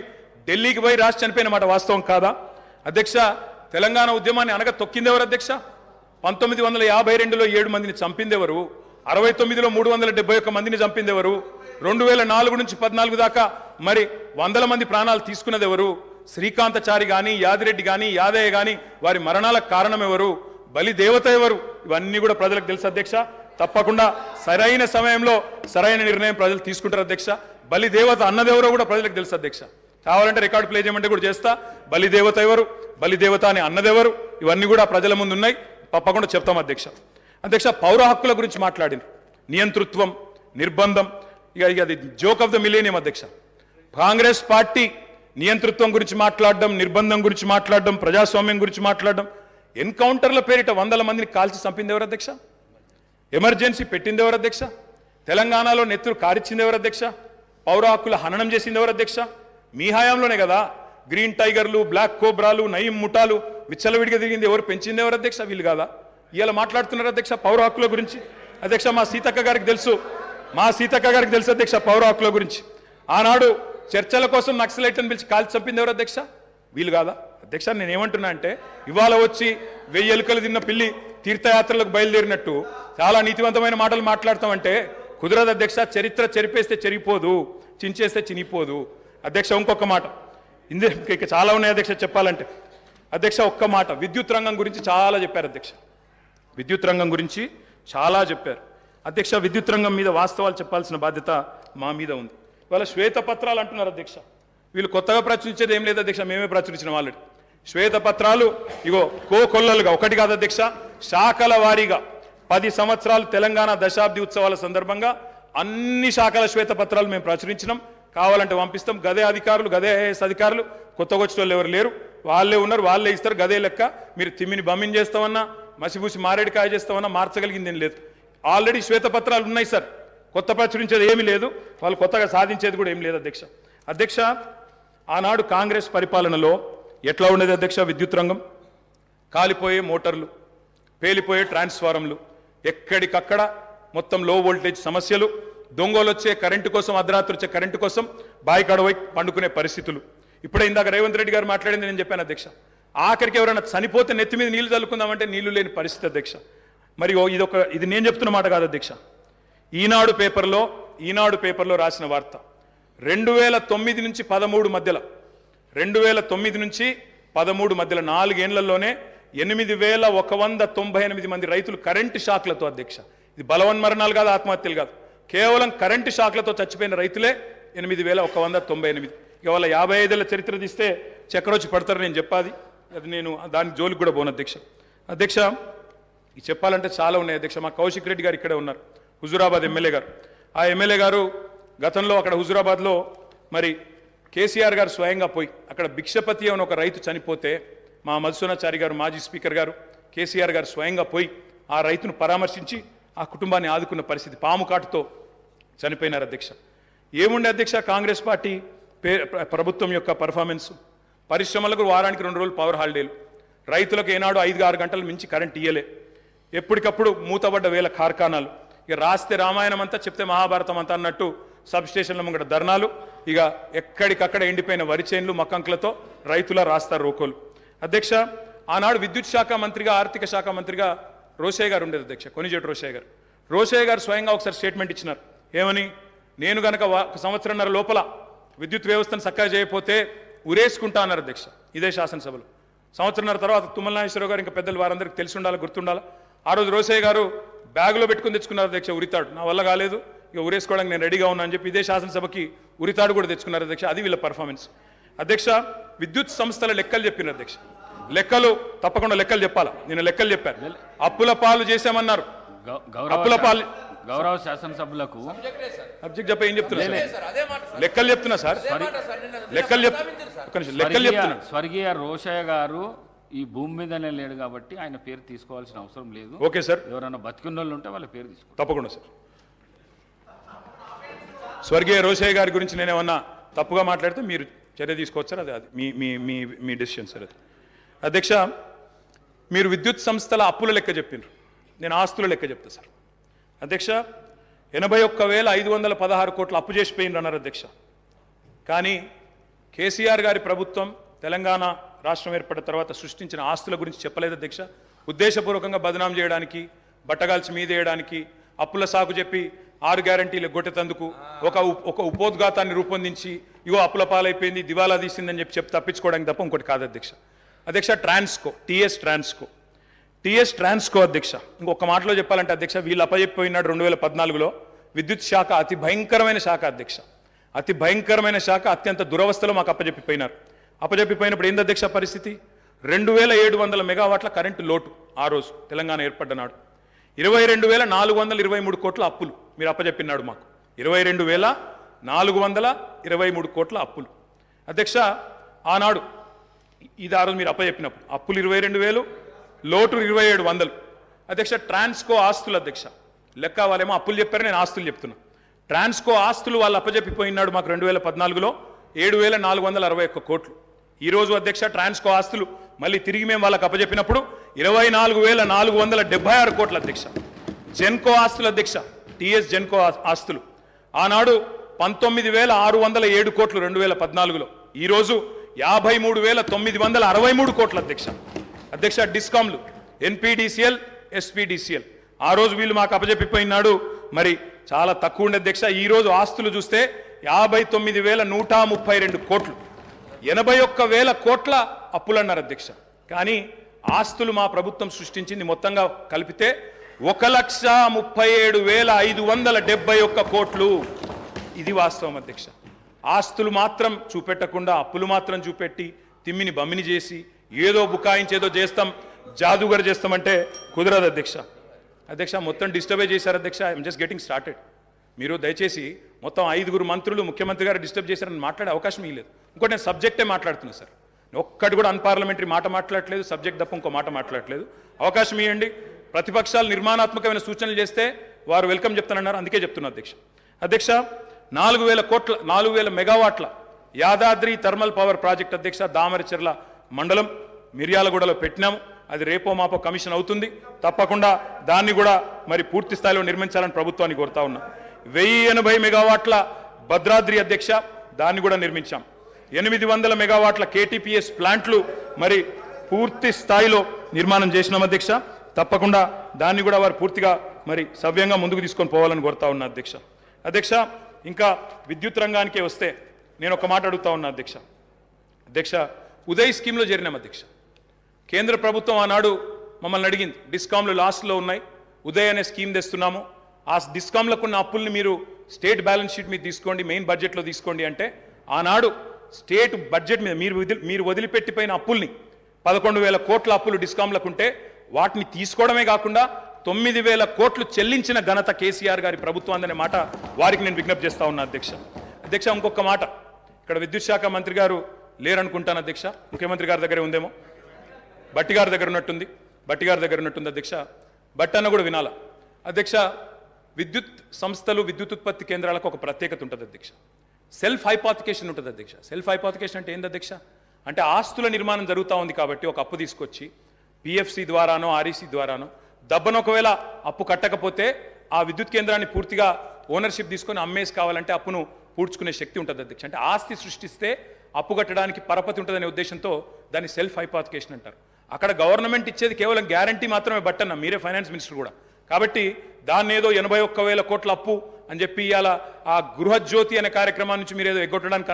Speaker 1: ఢిల్లీకి పోయి రాసి చనిపోయిన మాట వాస్తవం కాదా అధ్యక్ష? తెలంగాణ ఉద్యమాన్ని అనగా తొక్కింది ఎవరు అధ్యక్ష? 1952లో 7 మందిని చంపింది ఎవరు? 69లో 371 మందిని చంపింది ఎవరు? 2004 నుంచి 14 దాకా మరి 100 మంది ప్రాణాలు తీసుకున్నది ఎవరు? శ్రీకాంతచారి కానీ, యాదిరెడ్డి కానీ, యాదయ్య కానీ వారి మరణాలకు కారణం ఎవరు? బలి దేవత ఎవరు? ఇవన్నీ కూడా ప్రజలకు తెలుసు అధ్యక్ష. తప్పకుండా సరైన సమయంలో సరైన నిర్ణయం ప్రజలు తీసుకుంటారు అధ్యక్ష. బలి దేవత అన్నదెవరో కూడా ప్రజలకు తెలుసు అధ్యక్ష. కావాలంటే రికార్డు ప్లే చేయమంటే కూడా చేస్తా. బలి దేవత ఎవరు, బలి దేవత అని అన్నదెవరు, ఇవన్నీ కూడా ప్రజల ముందు ఉన్నాయి. తప్పకుండా చెప్తాం అధ్యక్ష. అధ్యక్ష, పౌర హక్కుల గురించి మాట్లాడింది. నియంతృత్వం, నిర్బంధం, ఇక అది జోక్ ఆఫ్ ద మిలేనియం అధ్యక్ష. కాంగ్రెస్ పార్టీ నియంతృత్వం గురించి మాట్లాడడం, నిర్బంధం గురించి మాట్లాడడం, ప్రజాస్వామ్యం గురించి మాట్లాడడం. ఎన్కౌంటర్ల పేరిట 100 మందిని కాల్చి చంపింది ఎవరు అధ్యక్ష? ఎమర్జెన్సీ పెట్టింది ఎవరు అధ్యక్ష? తెలంగాణలో నెత్తురు కారిచ్చింది ఎవరు అధ్యక్ష? పౌర హక్కుల హననం చేసింది ఎవరు అధ్యక్ష? మీ హయాంలోనే కదా గ్రీన్ టైగర్లు, బ్లాక్ కోబ్రాలు, నయీం ముఠాలు విచ్చలవిడిగా తిరిగింది ఎవరు? పెంచింది ఎవరు అధ్యక్ష? వీళ్ళు కాదా? ఇలా మాట్లాడుతున్నారు అధ్యక్ష పౌర హక్కుల గురించి. అధ్యక్ష, మా సీతక్క గారికి తెలుసు అధ్యక్ష పౌర హక్కుల గురించి. ఆనాడు చర్చల కోసం నక్సలైట్లను పిలిచి కాల్చి చంపింది ఎవరు అధ్యక్ష? వీళ్ళు కాదా అధ్యక్ష? నేను ఏమంటున్నా అంటే, ఇవాళ వచ్చి 1000 ఎలుకలు తిన్న పిల్లి తీర్థయాత్రలకు బయలుదేరినట్టు చాలా నీతివంతమైన మాటలు మాట్లాడతామంటే కుదరదు అధ్యక్ష. చరిత్ర చెరిపేస్తే చెరిగిపోదు, చించేస్తే చినిపోదు అధ్యక్ష. ఇంకొక మాట, ఇక చాలా ఉన్నాయి అధ్యక్ష చెప్పాలంటే. అధ్యక్ష, ఒక్క మాట, విద్యుత్ రంగం గురించి చాలా చెప్పారు అధ్యక్ష. విద్యుత్ రంగం గురించి చాలా చెప్పారు అధ్యక్ష. విద్యుత్ రంగం మీద వాస్తవాలు చెప్పాల్సిన బాధ్యత మా మీద ఉంది. ఇవాళ శ్వేతపత్రాలు అంటున్నారు అధ్యక్ష. వీళ్ళు కొత్తగా ప్రచురించేది ఏం లేదు అధ్యక్ష, మేమే ప్రచురించిన ఆల్రెడీ శ్వేతపత్రాలు. ఇగో కోకొల్లలుగా, ఒకటి కాదు అధ్యక్ష, శాఖల వారీగా 10 సంవత్సరాలు తెలంగాణ దశాబ్ది ఉత్సవాల సందర్భంగా అన్ని శాఖల శ్వేతపత్రాలు మేము ప్రచురించినాం. కావాలంటే పంపిస్తాం. గదే అధికారులు, గదే ఐఏఎస్ అధికారులు, కొత్తగా వచ్చిన వాళ్ళు ఎవరు లేరు, వాళ్ళే ఉన్నారు, వాళ్ళే ఇస్తారు. గదే లెక్క. మీరు తిమ్మిని బమ్మిని చేస్తామన్నా, మసిపూసి మారేడికాయ చేస్తామన్నా మార్చగలిగింది ఏం లేదు. ఆల్రెడీ శ్వేతపత్రాలు ఉన్నాయి సార్. కొత్త ప్రచురించేది ఏమీ లేదు, వాళ్ళు కొత్తగా సాధించేది కూడా ఏం లేదు అధ్యక్ష. అధ్యక్ష, ఆనాడు కాంగ్రెస్ పరిపాలనలో ఎట్లా ఉండేది అధ్యక్ష? విద్యుత్ రంగం కాలిపోయే మోటార్లు, పేలిపోయే ట్రాన్స్ఫారంలు, ఎక్కడికక్కడ మొత్తం లో వోల్టేజ్ సమస్యలు, దొంగలు వచ్చే కరెంటు కోసం, అర్ధరాత్రి వచ్చే కరెంటు కోసం బాయికాడవై పండుకునే పరిస్థితులు. ఇప్పుడే ఇందాక రేవంత్ రెడ్డి గారు మాట్లాడింది నేను చెప్పాను అధ్యక్ష. ఆఖరికి ఎవరైనా చనిపోతే నెత్తి మీద నీళ్లు చల్లుకుందామంటే నీళ్లు లేని పరిస్థితి అధ్యక్ష. మరి ఇది నేను చెప్తున్న మాట కాదు అధ్యక్ష. ఈనాడు పేపర్లో రాసిన వార్త. 2009 నుంచి 13 మధ్యలో 2009 నుంచి 13 మధ్యలో 4 ఏళ్లలోనే 8198 మంది రైతులు కరెంటు షాక్లతో అధ్యక్ష. ఇది బలవన్మరణాలు కాదు, ఆత్మహత్యలు కాదు, కేవలం కరెంటు షాక్లతో చచ్చిపోయిన రైతులే 8198. ఇవాళ 55 ఏళ్ల చరిత్ర తీస్తే చక్రొచ్చి పడతారు నేను చెప్పాది. అది నేను దానికి జోలికి కూడా పోను అధ్యక్ష. అధ్యక్ష, ఇది చెప్పాలంటే చాలా ఉన్నాయి అధ్యక్ష. మా కౌశిక్ రెడ్డి గారు ఇక్కడే ఉన్నారు, హుజూరాబాద్ ఎమ్మెల్యే గారు. ఆ ఎమ్మెల్యే గారు గతంలో అక్కడ హుజూరాబాద్లో మరి కేసీఆర్ గారు స్వయంగా పోయి అక్కడ భిక్షపతి అని ఒక రైతు చనిపోతే మా మధుసూనాచారి గారు, మాజీ స్పీకర్ గారు, కేసీఆర్ గారు స్వయంగా పోయి ఆ రైతును పరామర్శించి ఆ కుటుంబాన్ని ఆదుకున్న పరిస్థితి. పాము కాటుతో చనిపోయినారు అధ్యక్ష. ఏముండే అధ్యక్ష, కాంగ్రెస్ పార్టీ ప్రభుత్వం యొక్క పర్ఫార్మెన్స్, పరిశ్రమలకు వారానికి 2 రోజులు పవర్ హాలిడేలు, రైతులకు ఏనాడు 5-6 గంటలు మించి కరెంట్ ఇయ్యలే, ఎప్పటికప్పుడు మూతబడ్డ వేల కార్ఖానాలు, ఇక రాస్తే రామాయణం అంతా చెప్తే మహాభారతం అంతా అన్నట్టు సబ్ స్టేషన్ల ముంగట ధర్నాలు, ఇక ఎక్కడికక్కడ ఎండిపోయిన వరి చేన్లు మక్కంకులతో రైతుల రాస్తారు రోకోలు. అధ్యక్ష, ఆనాడు విద్యుత్ శాఖ మంత్రిగా, ఆర్థిక శాఖ మంత్రిగా రోషయ్య గారు ఉండేది అధ్యక్ష, కొనిజేటి రోషయ్య గారు. రోషయ్య గారు స్వయంగా ఒకసారి స్టేట్మెంట్ ఇచ్చినారు. ఏమని? నేను గనక 1 సంవత్సరంన్నర లోపల విద్యుత్ వ్యవస్థను చక్కగా చేయకపోతే ఉరేసుకుంటా అన్నారు అధ్యక్ష, ఇదే శాసనసభలో. సంవత్సరంన్నర తర్వాత తుమ్మల నాగేశ్వరరావు గారు ఇంకా పెద్దలు వారందరికీ తెలిసి ఉండాలి, గుర్తుండాలి. ఆ రోజు రోషయ్య గారు బ్యాగులో పెట్టుకుని తెచ్చుకున్నారు అధ్యక్ష ఉరితాడు. నా వల్ల కాలేదు, ఇక ఉరేసుకోవడానికి నేను రెడీగా ఉన్నా అని చెప్పి ఇదే శాసనసభకి ఉరితాడు కూడా తెచ్చుకున్నారు అధ్యక్ష. అది వీళ్ళ పర్ఫార్మెన్స్. అధ్యక్ష, విద్యుత్ సంస్థల లెక్కలు చెప్పినారు అధ్యక్ష. లెక్కలు తప్పకుండా లెక్కలు చెప్పాలా. నేను లెక్కలు చెప్పాను. అప్పుల పాలు చేశామన్నారు. అప్పుల పాలు
Speaker 3: గౌరవ శాసనసభ్యులకు
Speaker 1: సబ్జెక్ట్ చెప్ప ఏం చెప్తున్నా సార్? లెక్కలు చెప్తున్నా సార్, లెక్కలు చెప్తున్నా.
Speaker 3: స్వర్గీయ రోషయ్య గారు ఈ భూమి మీదనే లేడు కాబట్టి ఆయన పేరు తీసుకోవాల్సిన అవసరం లేదు.
Speaker 1: Okay sir.
Speaker 3: ఎవరైనా బతికున్న వాళ్ళు ఉంటే వాళ్ళ పేరు తీసుకో.
Speaker 1: తప్పకుండా సార్. స్వర్గీయ రోషయ్య గారి గురించి నేనేమన్నా తప్పుగా మాట్లాడితే మీరు చర్య తీసుకోవచ్చు సార్. అది మీ మీ మీ మీ డెసిషన్ సార్ అది. అధ్యక్ష, మీరు విద్యుత్ సంస్థల అప్పుల లెక్క చెప్పినారు, నేను ఆస్తుల లెక్క చెప్తా సార్. అధ్యక్ష, 81,516 కోట్ల అప్పు చేసిపోయినారు అన్నారు అధ్యక్ష. కానీ కేసీఆర్ గారి ప్రభుత్వం తెలంగాణ రాష్ట్రం ఏర్పడిన తర్వాత సృష్టించిన ఆస్తుల గురించి చెప్పలేదు అధ్యక్ష. ఉద్దేశపూర్వకంగా బదనాం చేయడానికి, బట్టగాల్చి మీదేయడానికి, అప్పుల సాకు చెప్పి 6 గ్యారంటీలు గొట్టెతందుకు ఒక ఉపోద్ఘాతాన్ని రూపొందించి ఇగో అప్పుల పాలైపోయింది, దివాలా తీసిందని చెప్పి తప్పించుకోవడానికి తప్ప ఇంకోటి కాదు అధ్యక్ష. అధ్యక్ష, టీఎస్ ట్రాన్స్కో అధ్యక్ష, ఇంకొక మాటలో చెప్పాలంటే అధ్యక్ష, వీళ్ళు అప్పచెప్పిపోయినాడు 2014లో. విద్యుత్ శాఖ అతి భయంకరమైన శాఖ అధ్యక్ష, అతి భయంకరమైన శాఖ, అత్యంత దురవస్థలో మాకు అప్పచెప్పిపోయినారు. అప్పచెప్పిపోయినప్పుడు ఏంది అధ్యక్ష పరిస్థితి? 2,700 మెగావాట్ల కరెంటు లోటు ఆ రోజు తెలంగాణ ఏర్పడ్డ నాడు. 22,423 కోట్ల అప్పులు మీరు అప్పచెప్పినాడు మాకు. 22,423 కోట్ల అప్పులు అధ్యక్ష. ఆనాడు ఇది ఆ రోజు మీరు అప్పచెప్పినప్పుడు అప్పులు 22,000, లోటు 2,700. అధ్యక్ష, ట్రాన్స్కో ఆస్తులు అధ్యక్ష లెక్క, వాళ్ళేమో అప్పులు చెప్పారు, నేను ఆస్తులు చెప్తున్నా. ట్రాన్స్కో ఆస్తులు వాళ్ళు అప్పచెప్పిపోయినాడు మాకు 2014లో 7,461 కోట్లు. ఈరోజు అధ్యక్ష ట్రాన్స్కో ఆస్తులు మళ్ళీ తిరిగి మేము వాళ్ళకి అప్పచెప్పినప్పుడు 24,476 కోట్ల అధ్యక్ష. జెన్కో ఆస్తులు అధ్యక్ష, టీఎస్ జెన్కో ఆస్తులు ఆనాడు 19,607 కోట్లు 2014లో, ఈరోజు 53,963 కోట్ల అధ్యక్ష. అధ్యక్ష, డిస్కామ్లు ఎన్పీడీసీఎల్, ఎస్పీడీసీఎల్ ఆ రోజు వీళ్ళు మాకు అప్పచెప్పిపోయినాడు మరి చాలా తక్కువ ఉండే అధ్యక్ష. ఈరోజు ఆస్తులు చూస్తే 59,132 కోట్లు, 81,000 కోట్ల అప్పులు అన్నారు అధ్యక్ష. కానీ ఆస్తులు మా ప్రభుత్వం సృష్టించింది మొత్తంగా కలిపితే 1,37,571 కోట్లు. ఇది వాస్తవం అధ్యక్ష. ఆస్తులు మాత్రం చూపెట్టకుండా అప్పులు మాత్రం చూపెట్టి తిమ్మిని బమ్మిని చేసి ఏదో బుకాయించేదో చేస్తాం, జాదుగర్ చేస్తామంటే కుదరదు అధ్యక్ష. అధ్యక్ష, మొత్తం డిస్టర్బే చేశారు అధ్యక్ష. I'm just getting started. మీరు దయచేసి మొత్తం 5 మంత్రులు ముఖ్యమంత్రి గారు డిస్టర్బ్ చేశారని మాట్లాడే అవకాశం ఇవ్వలేదు. ఇంకోటి నేను సబ్జెక్టే మాట్లాడుతున్నా సార్, ఒక్కటి కూడా అన్పార్లమెంటరీ మాట మాట్లాడట్లేదు, సబ్జెక్ట్ తప్ప ఇంకో మాట మాట్లాడట్లేదు. అవకాశం ఇవ్వండి. ప్రతిపక్షాలు నిర్మాణాత్మకమైన సూచనలు చేస్తే వారు వెల్కమ్ చెప్తానన్నారు, అందుకే చెప్తున్నా అధ్యక్ష. అధ్యక్ష, 4,000 మెగావాట్ల యాదాద్రి థర్మల్ పవర్ ప్రాజెక్ట్ అధ్యక్ష, దామరచెర్ల మండలం మిర్యాలగూడలో పెట్టినాము. అది రేపో మాపో కమిషన్ అవుతుంది. తప్పకుండా దాన్ని కూడా మరి పూర్తి స్థాయిలో నిర్మించాలని ప్రభుత్వాన్ని కోరుతా ఉన్నా. 1,080 మెగావాట్ల భద్రాద్రి అధ్యక్ష, దాన్ని కూడా నిర్మించాం. 800 మెగావాట్ల కేటీపీఎస్ ప్లాంట్లు మరి పూర్తి స్థాయిలో నిర్మాణం చేసినాం అధ్యక్ష. తప్పకుండా దాన్ని కూడా వారు పూర్తిగా మరి సవ్యంగా ముందుకు తీసుకొని పోవాలని కోరుతా ఉన్నా అధ్యక్ష. అధ్యక్ష, ఇంకా విద్యుత్ రంగానికే వస్తే నేను ఒక మాట అడుగుతా ఉన్నా అధ్యక్ష. అధ్యక్ష, ఉదయ్ స్కీమ్లో చేరినాం అధ్యక్ష. కేంద్ర ప్రభుత్వం ఆనాడు మమ్మల్ని అడిగింది, డిస్కామ్లు లాస్ట్లో ఉన్నాయి, ఉదయ్ అనే స్కీమ్ తెస్తున్నాము, ఆ డిస్కామ్లకు ఉన్న అప్పుల్ని మీరు స్టేట్ బ్యాలెన్స్ షీట్ మీద తీసుకోండి, మెయిన్ బడ్జెట్లో తీసుకోండి అంటే ఆనాడు స్టేట్ బడ్జెట్ మీద మీరు వదిలిపెట్టిపోయిన అప్పుల్ని 11,000 కోట్ల అప్పులు డిస్కామ్లకు ఉంటే వాటిని తీసుకోవడమే కాకుండా 9,000 కోట్లు చెల్లించిన ఘనత కేసీఆర్ గారి ప్రభుత్వం అనే మాట వారికి నేను విజ్ఞప్తి చేస్తా ఉన్నా అధ్యక్ష. అధ్యక్ష, ఇంకొక మాట, ఇక్కడ విద్యుత్ శాఖ మంత్రి గారు లేరనుకుంటాను అధ్యక్ష, ముఖ్యమంత్రి గారి దగ్గరే ఉందేమో, బట్టి గారి దగ్గర ఉన్నట్టుంది అధ్యక్ష. బట్టి అన్న కూడా వినాలా అధ్యక్ష. విద్యుత్ సంస్థలు, విద్యుత్ ఉత్పత్తి కేంద్రాలకు ఒక ప్రత్యేకత ఉంటుంది అధ్యక్ష. సెల్ఫ్ హైపాతికేషన్ ఉంటుంది అధ్యక్ష. సెల్ఫ్ హైపాతికేషన్ అంటే ఏంది అధ్యక్ష? అంటే ఆస్తుల నిర్మాణం జరుగుతూ ఉంది కాబట్టి ఒక అప్పు తీసుకొచ్చి పిఎఫ్సి ద్వారానో ఆర్ఈసీ ద్వారానో దబ్బను ఒకవేళ అప్పు కట్టకపోతే ఆ విద్యుత్ కేంద్రాన్ని పూర్తిగా ఓనర్షిప్ తీసుకొని అమ్మేసి కావాలంటే అప్పును పూడ్చుకునే శక్తి ఉంటుంది అధ్యక్ష. అంటే ఆస్తి సృష్టిస్తే అప్పు కట్టడానికి పరపతి ఉంటుందనే ఉద్దేశంతో దాన్ని సెల్ఫ్ హైపాతికేషన్ అంటారు. అక్కడ గవర్నమెంట్ ఇచ్చేది కేవలం గ్యారంటీ మాత్రమే బట్టన్న, మీరే ఫైనాన్స్ మినిస్టర్ కూడా. కాబట్టి దాన్ని ఏదో 81,000 కోట్ల అప్పు అని చెప్పి ఇవాళ ఆ గృహజ్యోతి అనే కార్యక్రమం నుంచి మీరు ఏదో ఎగ్గొట్టడానికి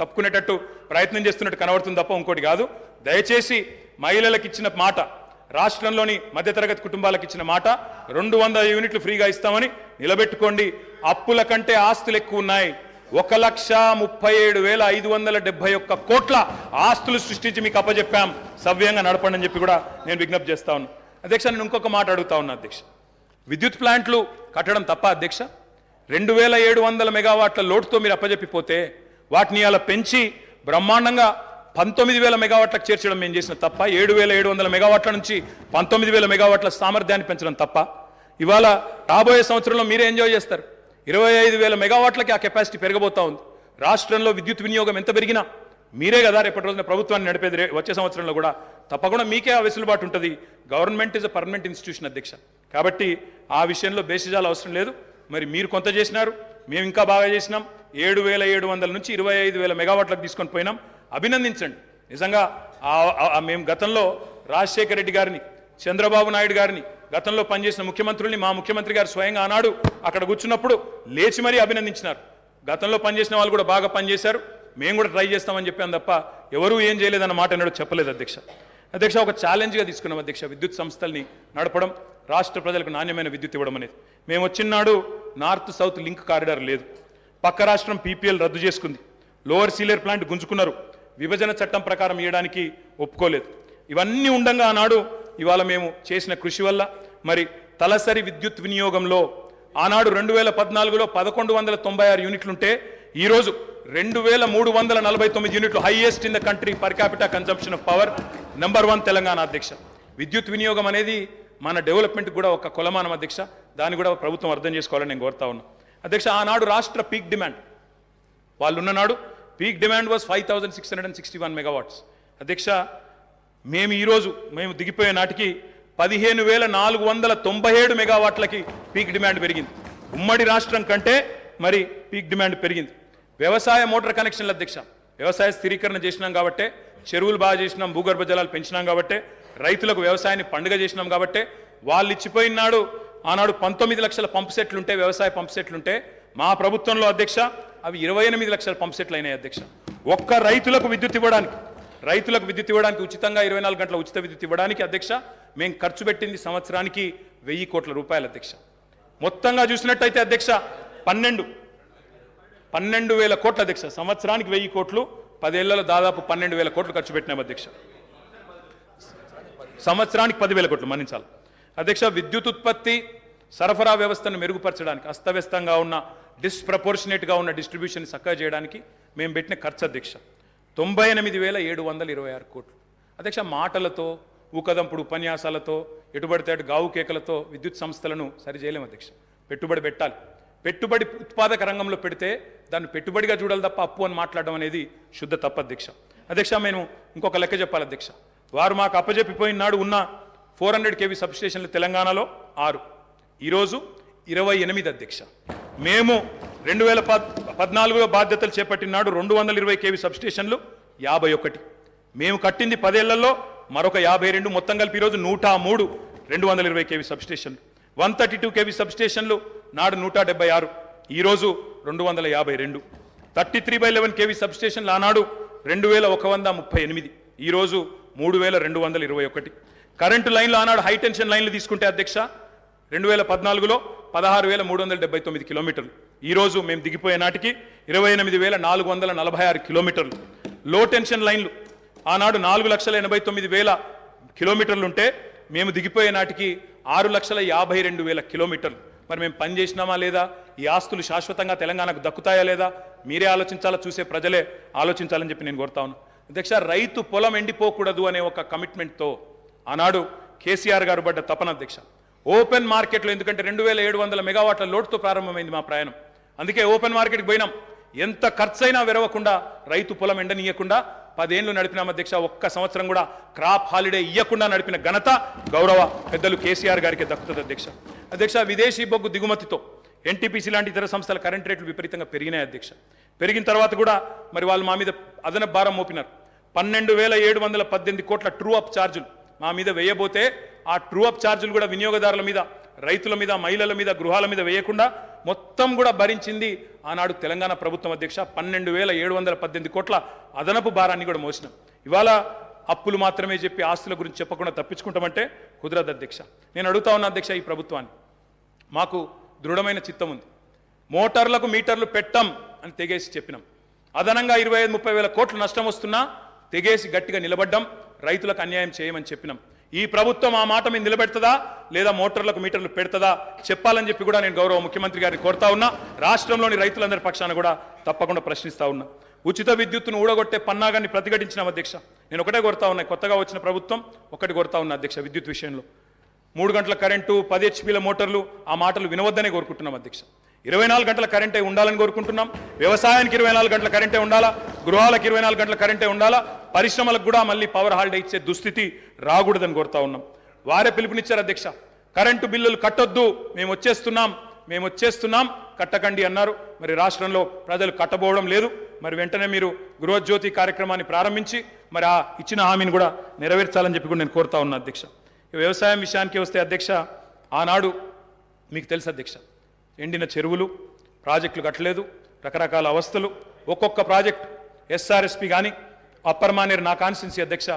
Speaker 1: తప్పుకునేటట్టు ప్రయత్నం చేస్తున్నట్టు కనబడుతుంది తప్ప ఇంకోటి కాదు. దయచేసి మహిళలకు ఇచ్చిన మాట, రాష్ట్రంలోని మధ్యతరగతి కుటుంబాలకు ఇచ్చిన మాట 200 యూనిట్లు ఫ్రీగా ఇస్తామని నిలబెట్టుకోండి. అప్పుల కంటే ఆస్తులు ఎక్కువ ఉన్నాయి. 1,37,571 కోట్ల ఆస్తులు సృష్టించి మీకు అప్పచెప్పాం, సవ్యంగా నడపండి అని చెప్పి కూడా నేను విజ్ఞప్తి చేస్తా ఉన్నా అధ్యక్ష. నేను ఇంకొక మాట అడుగుతా ఉన్నా అధ్యక్ష, విద్యుత్ ప్లాంట్లు కట్టడం తప్ప అధ్యక్ష? 2,700 మెగావాట్ల లోటుతో మీరు అప్పచెప్పిపోతే వాటిని అలా పెంచి బ్రహ్మాండంగా 19,000 మెగావాట్లకు చేర్చడం మేము చేసిన తప్ప? 7,700 మెగావాట్ల నుంచి 19,000 మెగావాట్ల సామర్థ్యాన్ని పెంచడం తప్ప? ఇవాళ రాబోయే సంవత్సరంలో మీరే ఎంజాయ్ చేస్తారు. 25,000 మెగావాట్లకి ఆ కెపాసిటీ పెరగబోతా ఉంది. రాష్ట్రంలో విద్యుత్ వినియోగం ఎంత పెరిగినా మీరే కదా రేపటి రోజున ప్రభుత్వాన్ని నడిపేది. వచ్చే సంవత్సరంలో కూడా తప్పకుండా మీకే ఆ వెసులుబాటు ఉంటుంది. Government is a permanent institution అధ్యక్ష. కాబట్టి ఆ విషయంలో బేసిజాలు అవసరం లేదు. మరి మీరు కొంత చేసినారు, మేము ఇంకా బాగా చేసినాం. 7,700 నుంచి 25,000 మెగావాట్లకు తీసుకొని పోయినాం. అభినందించండి. నిజంగా మేము గతంలో రాజశేఖర రెడ్డి గారిని, చంద్రబాబు నాయుడు గారిని, గతంలో పనిచేసిన ముఖ్యమంత్రుల్ని, మా ముఖ్యమంత్రి గారు స్వయంగా ఆనాడు అక్కడ కూర్చున్నప్పుడు లేచి మరీ అభినందించినారు. గతంలో పనిచేసిన వాళ్ళు కూడా బాగా పనిచేశారు, మేము కూడా ట్రై చేస్తామని చెప్పాను తప్ప ఎవరూ ఏం చేయలేదన్న మాట ఎన్నడూ చెప్పలేదు అధ్యక్ష. అధ్యక్ష, ఒక ఛాలెంజ్గా తీసుకున్నాం అధ్యక్ష విద్యుత్ సంస్థల్ని నడపడం, రాష్ట్ర ప్రజలకు నాణ్యమైన విద్యుత్ ఇవ్వడం అనేది. మేము వచ్చినాడు నార్త్ సౌత్ లింక్ కారిడార్ లేదు, పక్క రాష్ట్రం పీపీఎల్ రద్దు చేసుకుంది, లోవర్ సీలేర్ ప్లాంట్ గుంజుకున్నారు, విభజన చట్టం ప్రకారం ఇవ్వడానికి ఒప్పుకోలేదు. ఇవన్నీ ఉండంగా ఆనాడు ఇవాళ మేము చేసిన కృషి వల్ల మరి తలసరి విద్యుత్ వినియోగంలో ఆనాడు 2014లో 1,196 యూనిట్లుంటే ఈరోజు 2,349 యూనిట్లు, highest in the country per capital consumption of power, number 1 Telangana అధ్యక్ష. విద్యుత్ వినియోగం అనేది మన డెవలప్మెంట్ కూడా ఒక కొలమానం అధ్యక్ష. దాన్ని కూడా ప్రభుత్వం అర్థం చేసుకోవాలని నేను కోరుతా ఉన్నా అధ్యక్ష. ఆనాడు రాష్ట్ర పీక్ డిమాండ్ వాళ్ళు ఉన్ననాడు పీక్ డిమాండ్ వాజ్ 5,661 మెగావాట్స్ అధ్యక్ష. మేము దిగిపోయే నాటికి 15,497 మెగావాట్లకి పీక్ డిమాండ్ పెరిగింది. ఉమ్మడి రాష్ట్రం కంటే మరి పీక్ డిమాండ్ పెరిగింది. వ్యవసాయ మోటార్ కనెక్షన్ల అధ్యక్ష, వ్యవసాయ స్థిరీకరణ చేసినాం కాబట్టే, చెరువులు బాగా చేసినాం, భూగర్భ జలాలు పెంచినాం కాబట్టే, రైతులకు వ్యవసాయాన్ని పండుగ చేసినాం కాబట్టే వాళ్ళు ఇచ్చిపోయినాడు. ఆనాడు 19 లక్షల పంప్ సెట్లుంటే, వ్యవసాయ పంప్ సెట్లుంటే, మా ప్రభుత్వంలో అధ్యక్ష అవి 28 లక్షల పంప్ సెట్లు అయినాయి అధ్యక్ష. ఒక్క రైతులకు విద్యుత్ ఇవ్వడానికి ఉచితంగా 24 గంటల ఉచిత విద్యుత్ ఇవ్వడానికి అధ్యక్ష మేము ఖర్చు పెట్టింది సంవత్సరానికి 1,000 కోట్ల రూపాయలు అధ్యక్ష. మొత్తంగా చూసినట్టయితే అధ్యక్ష 12,000 కోట్ల అధ్యక్ష. సంవత్సరానికి 1,000 కోట్లు, 10 ఏళ్లలో దాదాపు 12,000 కోట్లు ఖర్చు పెట్టినాం అధ్యక్ష. సంవత్సరానికి 10,000 కోట్లు మన్నించాలి అధ్యక్ష. విద్యుత్ ఉత్పత్తి సరఫరా వ్యవస్థను మెరుగుపరచడానికి, అస్తవ్యస్తంగా ఉన్న డిస్ప్రపోర్షనేట్గా ఉన్న డిస్ట్రిబ్యూషన్ చక్కగా చేయడానికి మేము పెట్టిన ఖర్చు అధ్యక్ష 98,726 కోట్లు అధ్యక్ష. మాటలతో, ఊకదంపుడు ఉపన్యాసాలతో, ఎటుబడితే అటు గావు కేకలతో విద్యుత్ సంస్థలను సరి చేయలేము అధ్యక్ష. పెట్టుబడి పెట్టాలి. పెట్టుబడి ఉత్పాదక రంగంలో పెడితే దాన్ని పెట్టుబడిగా చూడాలి తప్ప అప్పు అని మాట్లాడడం అనేది శుద్ధ తప్పు అధ్యక్ష. అధ్యక్ష, మేము ఇంకొక లెక్క చెప్పాలి అధ్యక్ష. వారు మాకు అప్పజెప్పిపోయిన నాడు ఉన్న 400 kV సబ్స్టేషన్లు తెలంగాణలో 6, ఈరోజు 28 అధ్యక్ష. మేము 2014లో బాధ్యతలు చేపట్టినాడు 220 kV సబ్స్టేషన్లు 51. మేము కట్టింది 10 ఏళ్లలో మరొక 52, మొత్తం కలిపి ఈరోజు 103 220 kV సబ్స్టేషన్లు. 132 kV సబ్స్టేషన్లు నాడు 176, ఈరోజు 252. 33/11 kV సబ్స్టేషన్లు ఆనాడు 2,138, ఈరోజు 3,221. కరెంటు లైన్లు ఆనాడు హై టెన్షన్ లైన్లు తీసుకుంటే అధ్యక్ష 2014లో 16,379 కిలోమీటర్లు, ఈరోజు మేము దిగిపోయే నాటికి 28,446 కిలోమీటర్లు. లో టెన్షన్ లైన్లు ఆనాడు 4,89,000 కిలోమీటర్లుంటే మేము దిగిపోయే నాటికి 6,52,000 కిలోమీటర్లు. మరి మేము పని చేసినామా లేదా? ఈ ఆస్తులు శాశ్వతంగా తెలంగాణకు దక్కుతాయా లేదా? మీరే ఆలోచించాలా, చూసే ప్రజలే ఆలోచించాలని చెప్పి నేను కోరుతా ఉన్నాను అధ్యక్ష. రైతు పొలం ఎండిపోకూడదు అనే ఒక కమిట్మెంట్తో ఆనాడు కేసీఆర్ గారు పడ్డ తపన అధ్యక్ష. ఓపెన్ మార్కెట్లో, ఎందుకంటే 2,700 మెగావాట్ల లోటుతో ప్రారంభమైంది మా ప్రయాణం, అందుకే ఓపెన్ మార్కెట్కి పోయినాం. ఎంత ఖర్చైనా వెరవకుండా రైతు పొలం ఎండనీయకుండా 10 ఏళ్లు నడిపినాం అధ్యక్ష. ఒక్క సంవత్సరం కూడా క్రాప్ హాలిడే ఇవ్వకుండా నడిపిన ఘనత గౌరవ పెద్దలు కేసీఆర్ గారికి దక్కుతుంది అధ్యక్ష. అధ్యక్ష, విదేశీ బొగ్గు దిగుమతితో ఎన్టీపీసీ లాంటి ఇతర సంస్థల కరెంట్ రేట్లు విపరీతంగా పెరిగినాయి అధ్యక్ష. పెరిగిన తర్వాత కూడా మరి వాళ్ళు మా మీద అదనపు భారం మోపినారు. 12,718 కోట్ల ట్రూ అప్ ఛార్జీలు మా మీద వేయబోతే ఆ ట్రూ అప్ ఛార్జీలు కూడా వినియోగదారుల మీద, రైతుల మీద, మహిళల మీద, గృహాల మీద వేయకుండా మొత్తం కూడా భరించింది ఆనాడు తెలంగాణ ప్రభుత్వం అధ్యక్ష. 12,718 కోట్ల అదనపు భారాన్ని కూడా మోసినాం. ఇవాళ అప్పులు మాత్రమే చెప్పి ఆస్తుల గురించి చెప్పకుండా తప్పించుకుంటామంటే కుదరదు అధ్యక్ష. నేను అడుగుతా ఉన్నా అధ్యక్ష, ఈ ప్రభుత్వాన్ని మాకు దృఢమైన చిత్తం ఉంది. మోటార్లకు మీటర్లు పెట్టం అని తెగేసి చెప్పినాం. అదనంగా 25-30 వేల కోట్లు నష్టం వస్తున్నా తెగేసి గట్టిగా నిలబడ్డం. రైతులకు అన్యాయం చేయమని చెప్పినాం. ఈ ప్రభుత్వం ఆ మాట మీద నిలబెడుతుందా లేదా మోటార్లకు మీటర్లు పెడుతుందా చెప్పాలని చెప్పి కూడా నేను గౌరవ ముఖ్యమంత్రి గారిని కోరుతా ఉన్నా. రాష్ట్రంలోని రైతులందరి పక్షాన కూడా తప్పకుండా ప్రశ్నిస్తా ఉన్నా. ఉచిత విద్యుత్తును ఊడగొట్టే పన్నాగాన్ని ప్రతిఘటించినాం అధ్యక్ష. నేను ఒకటే కోరుతా ఉన్నా, కొత్తగా వచ్చిన ప్రభుత్వం ఒకటి కోరుతా ఉన్నా అధ్యక్ష, విద్యుత్ విషయంలో 3 గంటల కరెంటు, 10 హెచ్పీల మోటార్లు, ఆ మాటలు వినవద్దనే కోరుకుంటున్నాం అధ్యక్ష. 24 గంటల కరెంటే ఉండాలని కోరుకుంటున్నాం. వ్యవసాయానికి 24 గంటల కరెంటే ఉండాలా, గృహాలకు 24 గంటల కరెంటే ఉండాలా, పరిశ్రమలకు కూడా మళ్ళీ పవర్ హాలిడే ఇచ్చే దుస్థితి రాకూడదని కోరుతా ఉన్నాం. వారే పిలుపునిచ్చారు అధ్యక్ష, కరెంటు బిల్లులు కట్టొద్దు, మేము వచ్చేస్తున్నాం కట్టకండి అన్నారు. మరి రాష్ట్రంలో ప్రజలు కట్టబోవడం లేదు. మరి వెంటనే మీరు గృహజ్యోతి కార్యక్రమాన్ని ప్రారంభించి మరి ఆ ఇచ్చిన హామీని కూడా నెరవేర్చాలని చెప్పి కూడా నేను కోరుతా ఉన్నా అధ్యక్ష. వ్యవసాయం విషయానికి వస్తే అధ్యక్ష, ఆనాడు మీకు తెలుసు అధ్యక్ష, ఎండిన చెరువులు, ప్రాజెక్టులు కట్టలేదు, రకరకాల అవస్థలు. ఒక్కొక్క ప్రాజెక్టు ఎస్ఆర్ఎస్పి కానీ అప్పర్ మానేరు, నా కాన్స్టిట్యున్సీ అధ్యక్ష,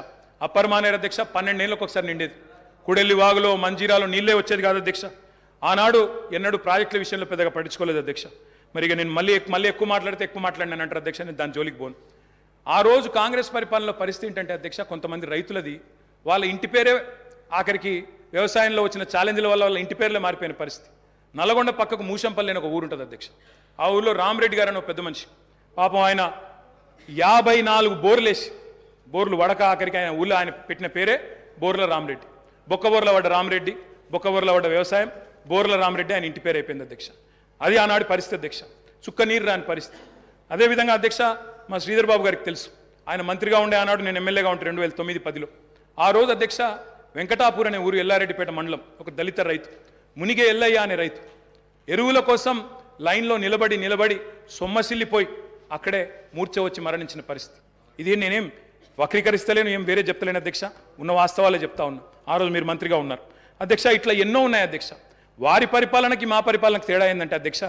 Speaker 1: అప్పర్ మానేరు అధ్యక్ష 12 ఏళ్ళకి ఒకసారి నిండేది. కుడెల్లి వాగులో, మంజీరాలో నీళ్ళే వచ్చేది కాదు అధ్యక్ష. ఆనాడు ఎన్నడూ ప్రాజెక్టుల విషయంలో పెద్దగా పట్టించుకోలేదు అధ్యక్ష. మరి ఇక నేను మళ్ళీ ఎక్కువ మాట్లాడితే ఎక్కువ మాట్లాడినాను అంటారు అధ్యక్ష, నేను దాని జోలికి పోను. ఆ రోజు కాంగ్రెస్ పరిపాలనలో పరిస్థితి ఏంటంటే అధ్యక్ష, కొంతమంది రైతులది వాళ్ళ ఇంటి పేరే ఆఖరికి వ్యవసాయంలో వచ్చిన ఛాలెంజ్ల వల్ల వాళ్ళ ఇంటి పేర్లే మారిపోయిన పరిస్థితి. నల్గొండ పక్కకు మూషంపల్లి అని ఒక ఊరు ఉంటుంది అధ్యక్ష. ఆ ఊళ్ళో రామరెడ్డి గారు అని ఒక పెద్ద మనిషి, పాపం ఆయన 54 బోర్లు వడక ఆఖరికి ఆయన ఊళ్ళో ఆయన పెట్టిన పేరే బోర్ల రామరెడ్డి. బొక్కబోర్ల పడ్డ రామరెడ్డి, బొక్కబోర్ల పడ్డ వ్యవసాయం, బోర్ల రామరెడ్డి ఆయన ఇంటి పేరు అయిపోయింది అధ్యక్ష. అది ఆనాడు పరిస్థితి అధ్యక్ష, చుక్క నీరు రాని పరిస్థితి. అదేవిధంగా అధ్యక్ష, మా శ్రీధర్ బాబు గారికి తెలుసు, ఆయన మంత్రిగా ఉండే ఆనాడు, నేను ఎమ్మెల్యేగా ఉంటే 2009-10లో. ఆ రోజు అధ్యక్ష వెంకటాపూర్ అనే ఊరు, ఎల్లారెడ్డిపేట మండలం, ఒక దళిత రైతు మునిగే ఎల్లయ్య అనే రైతు ఎరువుల కోసం లైన్లో నిలబడి సొమ్మసిల్లిపోయి అక్కడే మూర్ఛ వచ్చి మరణించిన పరిస్థితి. ఇది నేనేం వక్రీకరిస్తలేను, ఏం వేరే చెప్తలేను అధ్యక్ష, ఉన్న వాస్తవాలే చెప్తా ఉన్నా. ఆ రోజు మీరు మంత్రిగా ఉన్నారు అధ్యక్ష. ఇట్లా ఎన్నో ఉన్నాయి అధ్యక్ష. వారి పరిపాలనకి మా పరిపాలనకి తేడా ఏంటంటే అధ్యక్ష,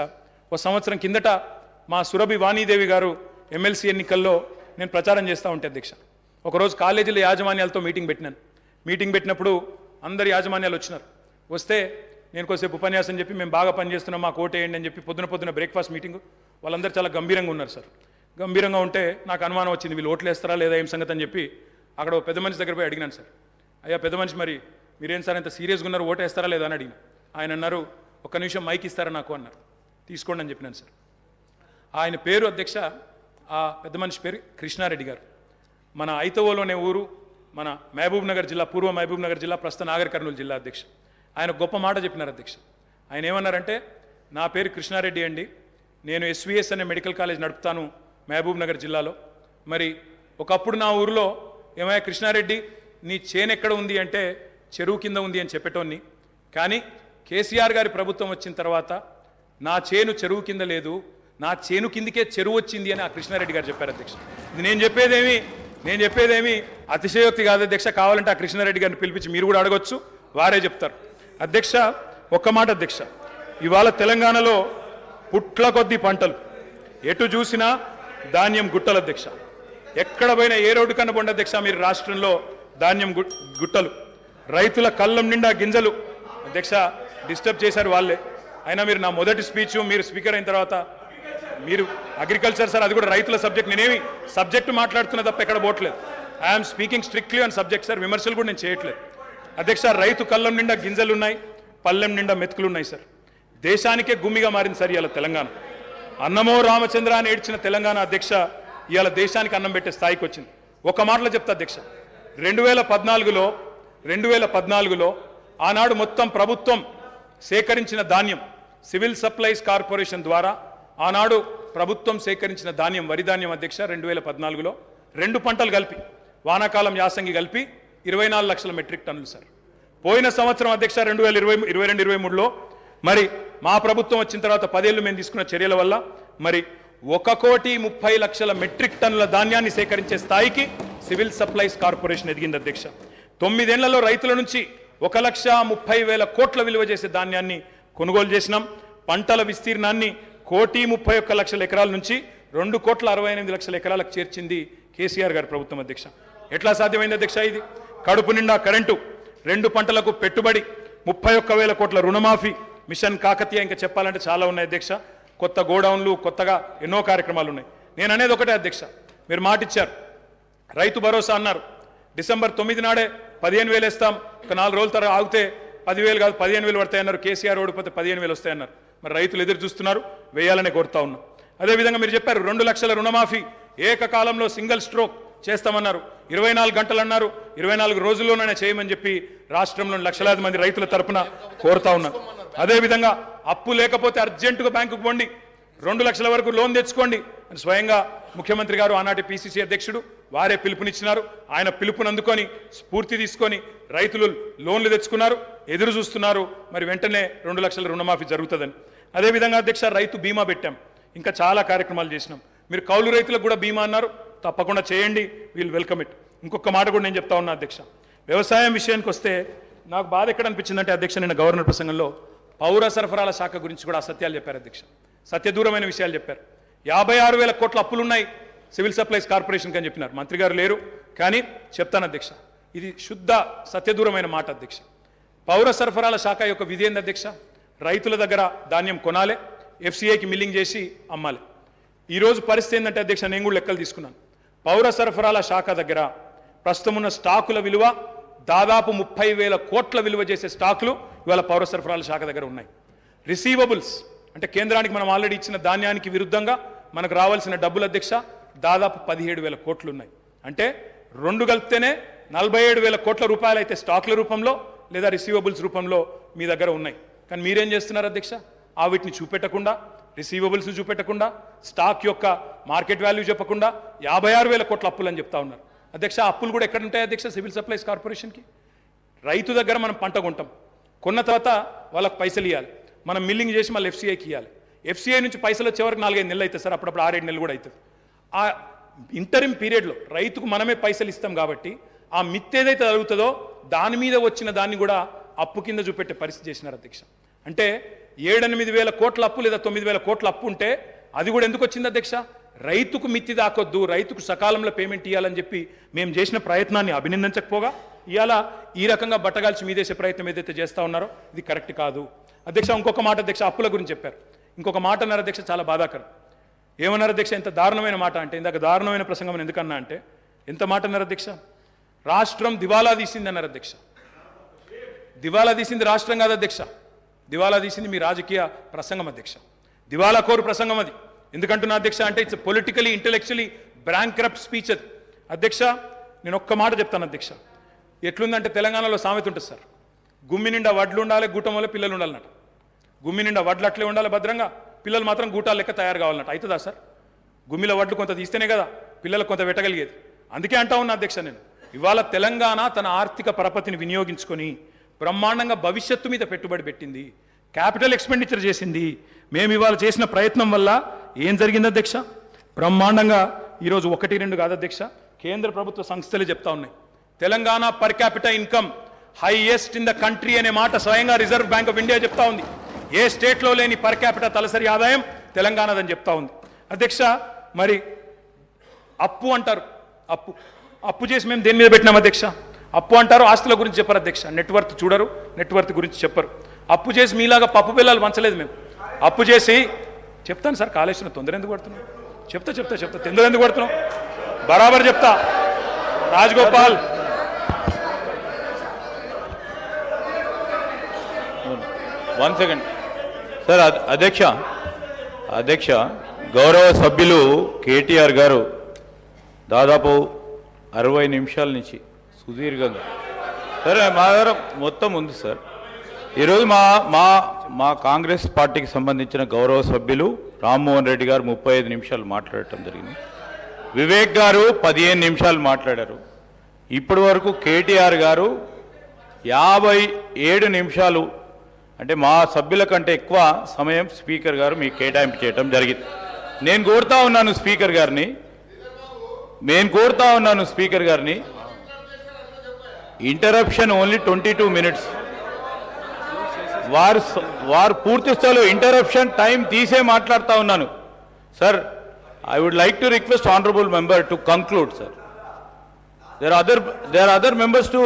Speaker 1: ఒక సంవత్సరం కిందట మా సురభి వాణీదేవి గారు ఎమ్మెల్సీ ఎన్నికల్లో నేను ప్రచారం చేస్తూ ఉంటే అధ్యక్ష, ఒకరోజు కాలేజీల యాజమాన్యాలతో మీటింగ్ పెట్టినప్పుడు అందరు యాజమాన్యాలు వచ్చినారు. వస్తే నేను కొద్దిసేపు ఉపన్యాసం చెప్పి మేము బాగా పనిచేస్తున్నాం, మాకు ఓటేయండి అని చెప్పి పొద్దున బ్రేక్ఫాస్ట్ మీటింగ్, వాళ్ళందరూ చాలా గంభీరంగా ఉన్నారు సార్. గంభీరంగా ఉంటే నాకు అనుమానం వచ్చింది, వీళ్ళు ఓట్లు వేస్తారా లేదా ఏం సంగతి అని చెప్పి అక్కడ పెద్ద మనిషి దగ్గర పోయి అడిగినాను సార్. అయ్యా పెద్ద మనిషి, మరి మీరేం సార్ ఇంత సీరియస్గా ఉన్నారు, ఓటు వేస్తారా లేదా అని అడిగిన. ఆయన అన్నారు, ఒక్క నిమిషం మైక్ ఇస్తారా నాకు అన్నారు. తీసుకోండి అని చెప్పినాను సార్. ఆయన పేరు అధ్యక్ష, ఆ పెద్ద మనిషి పేరు కృష్ణారెడ్డి గారు. మన ఐతవోలోనే ఊరు, మన మహబూబ్ నగర్ జిల్లా, పూర్వ మహబూబ్ నగర్ జిల్లా, ప్రస్తుత నాగర్ కర్నూలు జిల్లా అధ్యక్ష. ఆయన గొప్ప మాట చెప్పినారు అధ్యక్ష. ఆయన ఏమన్నారంటే, నా పేరు కృష్ణారెడ్డి అండి, నేను ఎస్విఎస్ అనే మెడికల్ కాలేజ్ నడుపుతాను మహబూబ్ నగర్ జిల్లాలో. మరి ఒకప్పుడు నా ఊరిలో ఏమయ్యా కృష్ణారెడ్డి, నీ చేను ఎక్కడ ఉంది అంటే చెరువు కింద ఉంది అని చెప్పేటోన్ని, కానీ కేసీఆర్ గారి ప్రభుత్వం వచ్చిన తర్వాత నా చేను చెరువు కింద లేదు, నా చేను కిందికే చెరువు వచ్చింది అని ఆ కృష్ణారెడ్డి గారు చెప్పారు అధ్యక్ష. ఇది నేను చెప్పేదేమి అతిశయోక్తి కాదు అధ్యక్ష. కావాలంటే ఆ కృష్ణారెడ్డి గారిని పిలిపించి మీరు కూడా అడగొచ్చు, వారే చెప్తారు అధ్యక్ష. ఒక్క మాట అధ్యక్ష, ఇవాళ తెలంగాణలో పుట్ల కొద్ది పంటలు, ఎటు చూసినా ధాన్యం గుట్టలు అధ్యక్ష. ఎక్కడ పోయినా ఏ రోడ్డు కనబడి అధ్యక్ష మీరు రాష్ట్రంలో ధాన్యం గుట్టలు, రైతుల కళ్ళం నిండా గింజలు అధ్యక్ష. డిస్టర్బ్ చేశారు వాళ్ళే. అయినా మీరు నా మొదటి స్పీచ్, మీరు స్పీకర్ అయిన తర్వాత మీరు అగ్రికల్చర్ సార్, అది కూడా రైతుల సబ్జెక్ట్. నేనేమి సబ్జెక్టు మాట్లాడుతున్నా తప్ప ఎక్కడ పోవట్లేదు. I'm speaking strictly on subject sir, విమర్శలు కూడా నేను చేయట్లేదు అధ్యక్ష. రైతు కళ్ళం నిండా గింజలు ఉన్నాయి, పల్లెం నిండా మెతుకులు ఉన్నాయి సార్. దేశానికే గుమ్మిగా మారింది సార్ ఇవాళ తెలంగాణ. అన్నమో రామచంద్ర అని ఏడ్చిన తెలంగాణ అధ్యక్ష ఇవాళ దేశానికి అన్నం పెట్టే స్థాయికి వచ్చింది. ఒక మాటలో చెప్తా అధ్యక్ష, 2014లో ఆనాడు మొత్తం ప్రభుత్వం సేకరించిన ధాన్యం సివిల్ సప్లైస్ కార్పొరేషన్ ద్వారా ఆనాడు ప్రభుత్వం సేకరించిన ధాన్యం వరి ధాన్యం అధ్యక్ష 2014లో 2 పంటలు కలిపి వానాకాలం యాసంగి కలిపి 24 లక్షల మెట్రిక్ టన్నులు సార్. పోయిన సంవత్సరం అధ్యక్ష 2022-23లో మరి మా ప్రభుత్వం వచ్చిన తర్వాత 10 ఏళ్ళు మేము తీసుకున్న చర్యల వల్ల మరి 1,30,00,000 మెట్రిక్ టన్నుల ధాన్యాన్ని సేకరించే స్థాయికి సివిల్ సప్లైస్ కార్పొరేషన్ ఎదిగింది అధ్యక్ష. 9 ఏళ్లలో రైతుల నుంచి 1,30,000 కోట్ల విలువ చేసే ధాన్యాన్ని కొనుగోలు చేసినాం. పంటల విస్తీర్ణాన్ని 1,31,00,000 ఎకరాల నుంచి 2,68,00,000 ఎకరాలకు చేర్చింది కేసీఆర్ గారి ప్రభుత్వం అధ్యక్ష. ఎట్లా సాధ్యమైంది అధ్యక్ష? ఇది కడుపు నిండా కరెంటు, 2 పంటలకు పెట్టుబడి, 31,000 కోట్ల రుణమాఫీ, మిషన్ కాకతీయ, ఇంకా చెప్పాలంటే చాలా ఉన్నాయి అధ్యక్ష. కొత్త గోడౌన్లు, కొత్తగా ఎన్నో కార్యక్రమాలు ఉన్నాయి. నేను అనేది ఒకటే అధ్యక్ష, మీరు మాటిచ్చారు, రైతు భరోసా అన్నారు. డిసెంబర్ 9 నాడే 15,000 వేస్తాం, ఒక 4 రోజుల తర్వాత ఆగితే 10,000 కాదు 15,000 పడతాయన్నారు. కేసీఆర్ ఓడిపోతే 15,000 వస్తాయన్నారు. మరి రైతులు ఎదురు చూస్తున్నారు, వేయాలనే కోరుతా ఉన్నాం. అదేవిధంగా మీరు చెప్పారు 2 లక్షల రుణమాఫీ ఏకకాలంలో సింగిల్ స్ట్రోక్ చేస్తామన్నారు. 24 గంటలు అన్నారు, 24 రోజుల్లోనే చేయమని చెప్పి రాష్ట్రంలోని లక్షలాది మంది రైతుల తరపున కోరుతా ఉన్నారు. అదేవిధంగా అప్పు లేకపోతే అర్జెంటుగా బ్యాంకుకు పోండి, 2 లక్షల వరకు లోన్ తెచ్చుకోండి అని స్వయంగా ముఖ్యమంత్రి గారు, ఆనాటి పిసిసి అధ్యక్షుడు వారే పిలుపునిచ్చినారు. ఆయన పిలుపుని అందుకొని స్ఫూర్తి తీసుకొని రైతులు లోన్లు తెచ్చుకున్నారు, ఎదురు చూస్తున్నారు. మరి వెంటనే 2 లక్షల రుణమాఫీ జరుగుతుందని. అదేవిధంగా అధ్యక్ష రైతు బీమా పెట్టాం, ఇంకా చాలా కార్యక్రమాలు చేసినాం. మీరు కౌలు రైతులకు కూడా బీమా అన్నారు, తప్పకుండా చేయండి, వీల్ వెల్కమ్ ఇట్. ఇంకొక మాట కూడా నేను చెప్తా ఉన్నా అధ్యక్ష, వ్యవసాయం విషయానికి వస్తే నాకు బాధ ఎక్కడ అనిపించిందంటే అధ్యక్ష, నిన్న గవర్నర్ ప్రసంగంలో పౌర సరఫరాల శాఖ గురించి కూడా అసత్యాలు చెప్పారు అధ్యక్ష, సత్యదూరమైన విషయాలు చెప్పారు. 56,000 కోట్ల అప్పులున్నాయి సివిల్ సప్లైస్ కార్పొరేషన్కి అని చెప్పినారు. మంత్రి గారు లేరు కానీ చెప్తాను అధ్యక్ష, ఇది శుద్ధ సత్యదూరమైన మాట అధ్యక్ష. పౌర సరఫరాల శాఖ యొక్క విధి ఏంది అధ్యక్ష? రైతుల దగ్గర ధాన్యం కొనాలి, ఎఫ్సిఐకి మిల్లింగ్ చేసి అమ్మాలి. ఈరోజు పరిస్థితి ఏంటంటే అధ్యక్ష, నేను కూడా లెక్కలు తీసుకున్నాను. పౌర సరఫరాల శాఖ దగ్గర ప్రస్తుతం ఉన్న స్టాకుల విలువ దాదాపు 30,000 కోట్ల విలువ చేసే స్టాకులు ఇవాళ పౌర సరఫరాల శాఖ దగ్గర ఉన్నాయి. రిసీవబుల్స్ అంటే కేంద్రానికి మనం ఆల్రెడీ ఇచ్చిన ధాన్యానికి విరుద్ధంగా మనకు రావాల్సిన డబ్బులు అధ్యక్ష దాదాపు 17,000 కోట్లు ఉన్నాయి. అంటే 2 కలిపితేనే 47,000 కోట్ల రూపాయలు అయితే స్టాకుల రూపంలో లేదా రిసీవబుల్స్ రూపంలో మీ దగ్గర ఉన్నాయి. కానీ మీరేం చేస్తున్నారు అధ్యక్ష? ఆ వీటిని చూపెట్టకుండా, రిసీవబుల్స్ చూపెట్టకుండా, స్టాక్ యొక్క మార్కెట్ వాల్యూ చెప్పకుండా 56,000 కోట్ల అప్పులు అని చెప్తా ఉన్నారు అధ్యక్ష. అప్పులు కూడా ఎక్కడ ఉంటాయి అధ్యక్ష? సివిల్ సప్లైస్ కార్పొరేషన్కి. రైతు దగ్గర మనం పంట కొంటాం, కొన్న తర్వాత వాళ్ళకి పైసలు ఇవ్వాలి, మనం మిల్లింగ్ చేసి మళ్ళీ ఎఫ్సిఐకి ఇవ్వాలి. ఎఫ్సిఐ నుంచి పైసలు వచ్చే వరకు 4-5 నెలలు అవుతుంది సార్, అప్పుడప్పుడు 6-7 నెలలు కూడా అవుతుంది. ఆ ఇంటరిమ్ పీరియడ్లో రైతుకు మనమే పైసలు ఇస్తాం కాబట్టి ఆ మిత్ ఏదైతే జరుగుతుందో దాని మీద వచ్చిన దాన్ని కూడా అప్పు కింద చూపెట్టే పరిస్థితి చేసినారు అధ్యక్ష. అంటే 7-8,000 కోట్ల అప్పు లేదా 9,000 కోట్ల అప్పు ఉంటే అది కూడా ఎందుకు వచ్చింది అధ్యక్ష? రైతుకు మిత్తి దాకొద్దు, రైతుకు సకాలంలో పేమెంట్ ఇవ్వాలని చెప్పి మేము చేసిన ప్రయత్నాన్ని అభినందించకపోగా ఇవాళ ఈ రకంగా బట్టగాల్చి మీదేసే ప్రయత్నం ఏదైతే చేస్తూ ఉన్నారో ఇది కరెక్ట్ కాదు అధ్యక్ష. ఇంకొక మాట అధ్యక్ష, అప్పుల గురించి చెప్పారు. ఇంకొక మాట అన్నారు అధ్యక్ష, చాలా బాధాకరం. ఏమన్నారు అధ్యక్ష? ఎంత దారుణమైన మాట అంటే, ఇందాక దారుణమైన ప్రసంగం ఎందుకన్నా అంటే ఎంత మాట అన్నారు అధ్యక్ష? రాష్ట్రం దివాలా తీసింది అన్నారు అధ్యక్ష. దివాలా తీసింది రాష్ట్రం కాదు అధ్యక్ష, దివాలా తీసింది మీ రాజకీయ ప్రసంగం అధ్యక్ష. దివాలా కోరు ప్రసంగం అది. ఎందుకంటున్నా అధ్యక్ష అంటే ఇట్స్ పొలిటికలీ ఇంటెలెక్చువలీ బ్రాంక్రప్ట్ స్పీచ్ అది అధ్యక్ష. నేను ఒక్క మాట చెప్తాను అధ్యక్ష, ఎట్లుందంటే తెలంగాణలో సామెత ఉంటుంది సార్, గుమ్మి నిండా వడ్లు ఉండాలి, గూటం వల్ల పిల్లలు ఉండాలన్నట్టు. గుమ్మి నిండా వడ్లు అట్లే ఉండాలి భద్రంగా, పిల్లలు మాత్రం గూటాల లెక్క తయారు కావాలన్నట్టు. అవుతుందా సార్? గుమ్మిలో వడ్లు కొంత తీస్తేనే కదా పిల్లలకు కొంత పెట్టగలిగేది. అందుకే అంటా ఉన్నా అధ్యక్ష నేను, ఇవాళ తెలంగాణ తన ఆర్థిక పరపతిని వినియోగించుకొని బ్రహ్మాండంగా భవిష్యత్తు మీద పెట్టుబడి పెట్టింది, క్యాపిటల్ ఎక్స్పెండిచర్ చేసింది. మేము ఇవాళ చేసిన ప్రయత్నం వల్ల ఏం జరిగింది అధ్యక్ష? బ్రహ్మాండంగా ఈరోజు 1-2 కాదు అధ్యక్ష, కేంద్ర ప్రభుత్వ సంస్థలే చెప్తా ఉన్నాయి, Telangana per capital income highest in the country అనే మాట స్వయంగా రిజర్వ్ బ్యాంక్ ఆఫ్ ఇండియా చెప్తా ఉంది. ఏ స్టేట్లో లేని పర్ క్యాపిటల్ తలసరి ఆదాయం తెలంగాణదని చెప్తా ఉంది అధ్యక్ష. మరి అప్పు అంటారు, అప్పు చేసి మేము దేని మీద పెట్టినాం అధ్యక్ష? అప్పు అంటారు, ఆస్తుల గురించి చెప్పరు అధ్యక్ష, నెట్వర్త్ చూడరు, నెట్వర్త్ గురించి చెప్పరు. అప్పు చేసి మీలాగా పప్పు పిల్లలు పంచలేదు మేము. అప్పు చేసి చెప్తాను సార్, కాళేశ్వరం తొందర ఎందుకు పడుతున్నాం? చెప్తా తొందర ఎందుకు పడుతున్నాం? బరాబర్ చెప్తా. Rajagopal
Speaker 8: 1 second sir. అధ్యక్ష గౌరవ సభ్యులు కేటీఆర్ గారు దాదాపు 60 నిమిషాల నుంచి సుదీర్ఘంగా సరే మా దగ్గర మొత్తం ఉంది సార్. ఈరోజు మా కాంగ్రెస్ పార్టీకి సంబంధించిన గౌరవ సభ్యులు రామ్మోహన్ రెడ్డి గారు 35 నిమిషాలు మాట్లాడటం జరిగింది. వివేక్ గారు 15 నిమిషాలు మాట్లాడారు. ఇప్పటి వరకు కేటీఆర్ గారు 57 నిమిషాలు, అంటే మా సభ్యుల కంటే ఎక్కువ సమయం స్పీకర్ గారు మీకు కేటాయింపు చేయడం జరిగింది. నేను కోరుతా ఉన్నాను స్పీకర్ గారిని ఇంటరప్షన్ ఓన్లీ 22 మినిట్స్. వారు పూర్తి స్థాయిలో ఇంటరప్షన్ టైం తీసే మాట్లాడుతూ ఉన్నాను. Sir, I would like to request honorable member to conclude, sir. There are other members to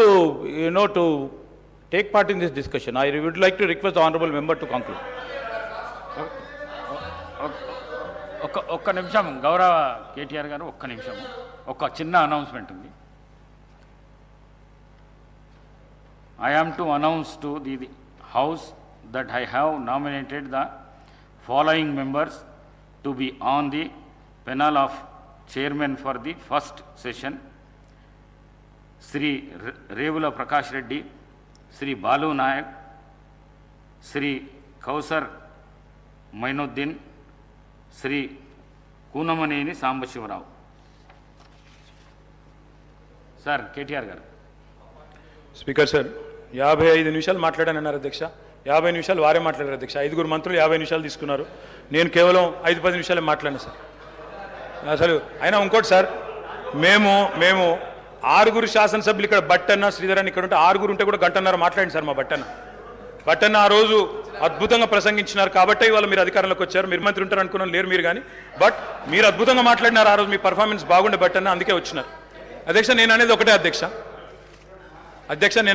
Speaker 8: take part in this discussion. I would like to request the honorable member to conclude.
Speaker 3: ఒక్క నిమిషం గౌరవ కేటీఆర్ గారు, ఒక్క నిమిషం. ఒక చిన్న announcement ఉంది. I am to announce to the House that I have nominated the following members to be on the panel of chairman for the first session: Sri Revula Prakash Reddy, Sri Balu Nayak, Sri Kausar Mainuddin, Sri Kunamaneni Sambashivarao. Sir, KTR garu.
Speaker 1: Speaker sir, 55 నిమిషాలు మాట్లాడానన్నారు అధ్యక్ష. 50 నిమిషాలు వారే మాట్లాడారు అధ్యక్ష. 5 మంత్రులు 50 నిమిషాలు తీసుకున్నారు. నేను కేవలం 5-10 నిమిషాలే మాట్లాడాను సార్. అసలు అయినా ఇంకోటి సార్, మేము 6 శాసనసభ్యులు ఇక్కడ బట్టన్న శ్రీధర్ అని ఇక్కడ ఉంటే 6 ఉంటే కూడా గంటన్నర మాట్లాడింది సార్. మా బట్టన్న ఆ రోజు అద్భుతంగా ప్రసంగించినారు కాబట్టి ఇవాళ మీరు అధికారంలోకి వచ్చారు. మీరు మంత్రి ఉంటారు అనుకున్నాను, లేరు మీరు కానీ. బట్ మీరు అద్భుతంగా మాట్లాడినారు ఆ రోజు. మీ పర్ఫార్మెన్స్ బాగుండే బట్టన్న, అందుకే వచ్చినారు. అధ్యక్ష, నేను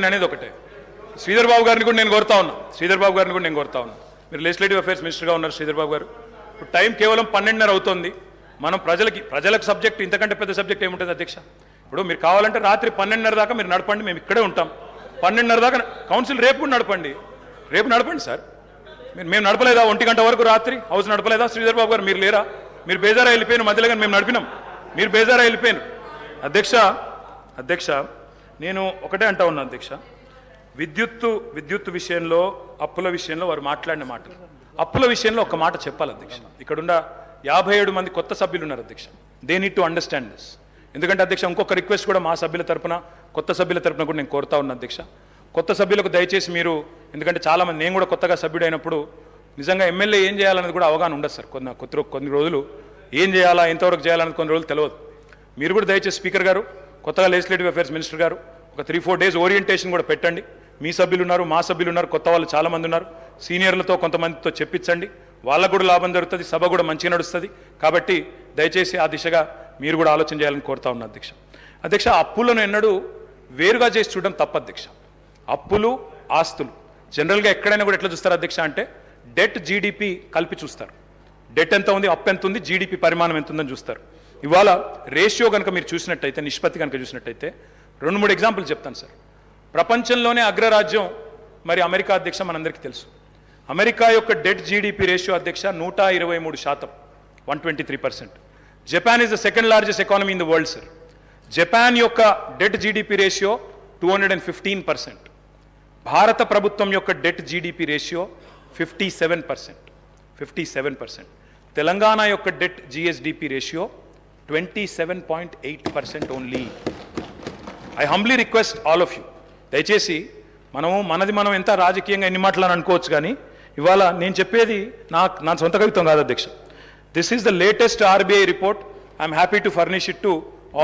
Speaker 1: అనేది ఒకటే శ్రీధర్ బాబు గారిని కూడా నేను కోరుతా ఉన్నా. మీరు లెజిస్లేటివ్ అఫేర్స్ మినిస్టర్గా ఉన్నారు శ్రీధర్ బాబు గారు. ఇప్పుడు టైం కేవలం 12:30 అవుతుంది. మనం ప్రజలకు సబ్జెక్ట్ ఇంతకంటే పెద్ద సబ్జెక్ట్ ఏముంటుంది అధ్యక్ష? ఇప్పుడు మీరు కావాలంటే రాత్రి 12:30 దాకా మీరు నడపండి, మేము ఇక్కడే ఉంటాం. 12:30 దాకా కౌన్సిల్ రేపు కూడా నడపండి సార్. మేము నడపలేదా 1 గంట వరకు రాత్రి హౌస్ నడపలేదా? శ్రీధర్ బాబు గారు మీరు లేరా? మీరు బేజారా వెళ్ళిపోయిన మధ్యలో కానీ మేము నడిపినాం, మీరు బేజారా వెళ్ళిపోయారు. అధ్యక్ష నేను ఒకటే అంటా ఉన్నా అధ్యక్ష, విద్యుత్ విషయంలో, అప్పుల విషయంలో వారు మాట్లాడిన మాటలు, అప్పుల విషయంలో ఒక మాట చెప్పాలి అధ్యక్ష. ఇక్కడున్న 57 మంది కొత్త సభ్యులు ఉన్నారు అధ్యక్ష. They need to understand this. ఎందుకంటే అధ్యక్ష, ఇంకొక రిక్వెస్ట్ కూడా మా సభ్యుల తరపున, కొత్త సభ్యుల తరపున కూడా నేను కోరుతా ఉన్నా అధ్యక్ష. కొత్త సభ్యులకు దయచేసి మీరు, ఎందుకంటే చాలామంది, నేను కూడా కొత్తగా సభ్యుడైనప్పుడు నిజంగా ఎమ్మెల్యే ఏం చేయాలన్నది కూడా అవగాహన ఉండదు సార్. కొన్ని రోజులు ఏం చేయాలా, ఎంతవరకు చేయాలన్నది కొన్ని రోజులు తెలియదు. మీరు కూడా దయచేసి స్పీకర్ గారు, కొత్తగా లెజిస్లేటివ్ అఫేర్స్ మినిస్టర్ గారు, ఒక 3-4 డేస్ ఓరియంటేషన్ కూడా పెట్టండి. మీ సభ్యులు ఉన్నారు, మా సభ్యులు ఉన్నారు, కొత్త వాళ్ళు చాలామంది ఉన్నారు. సీనియర్లతో కొంతమందితో చెప్పించండి, వాళ్ళకు కూడా లాభం జరుగుతుంది, సభ కూడా మంచిగా నడుస్తుంది. కాబట్టి దయచేసి ఆ దిశగా మీరు కూడా ఆలోచన చేయాలని కోరుతా ఉన్నా అధ్యక్ష. అప్పులను ఎన్నడూ వేరుగా చేసి చూడడం తప్పు అధ్యక్ష. అప్పులు, ఆస్తులు జనరల్గా ఎక్కడైనా కూడా ఎట్లా చూస్తారు అధ్యక్ష అంటే, డెట్ జీడిపి కలిపి చూస్తారు. డెట్ ఎంత ఉంది, అప్పు ఎంత ఉంది, జీడిపి పరిమాణం ఎంత ఉందని చూస్తారు. ఇవాళ రేషియో కనుక మీరు చూసినట్టయితే, నిష్పత్తి కనుక చూసినట్టయితే 2-3 ఎగ్జాంపుల్ చెప్తాను సార్. ప్రపంచంలోనే అగ్రరాజ్యం మరి అమెరికా అధ్యక్ష, మనందరికీ తెలుసు. అమెరికా యొక్క డెట్ జీడిపి రేషియో అధ్యక్ష 123%, 123%. Japan is the second largest economy in the world sir. Japan యొక్క డెట్ జీడిపి రేషియో 215%. భారత ప్రభుత్వం యొక్క డెట్ జీడిపి రేషియో 57%. తెలంగాణ యొక్క debt GSDP ratio 27.8% only. I humbly request all of you, దయచేసి మనం ఎంత రాజకీయంగా ఎన్ని మాటలని అనుకోవచ్చు, కానీ ఇవాళ నేను చెప్పేది నా సొంత కవిత్వం కాదు అధ్యక్ష. This is the latest RBI report. I'm happy to furnish it to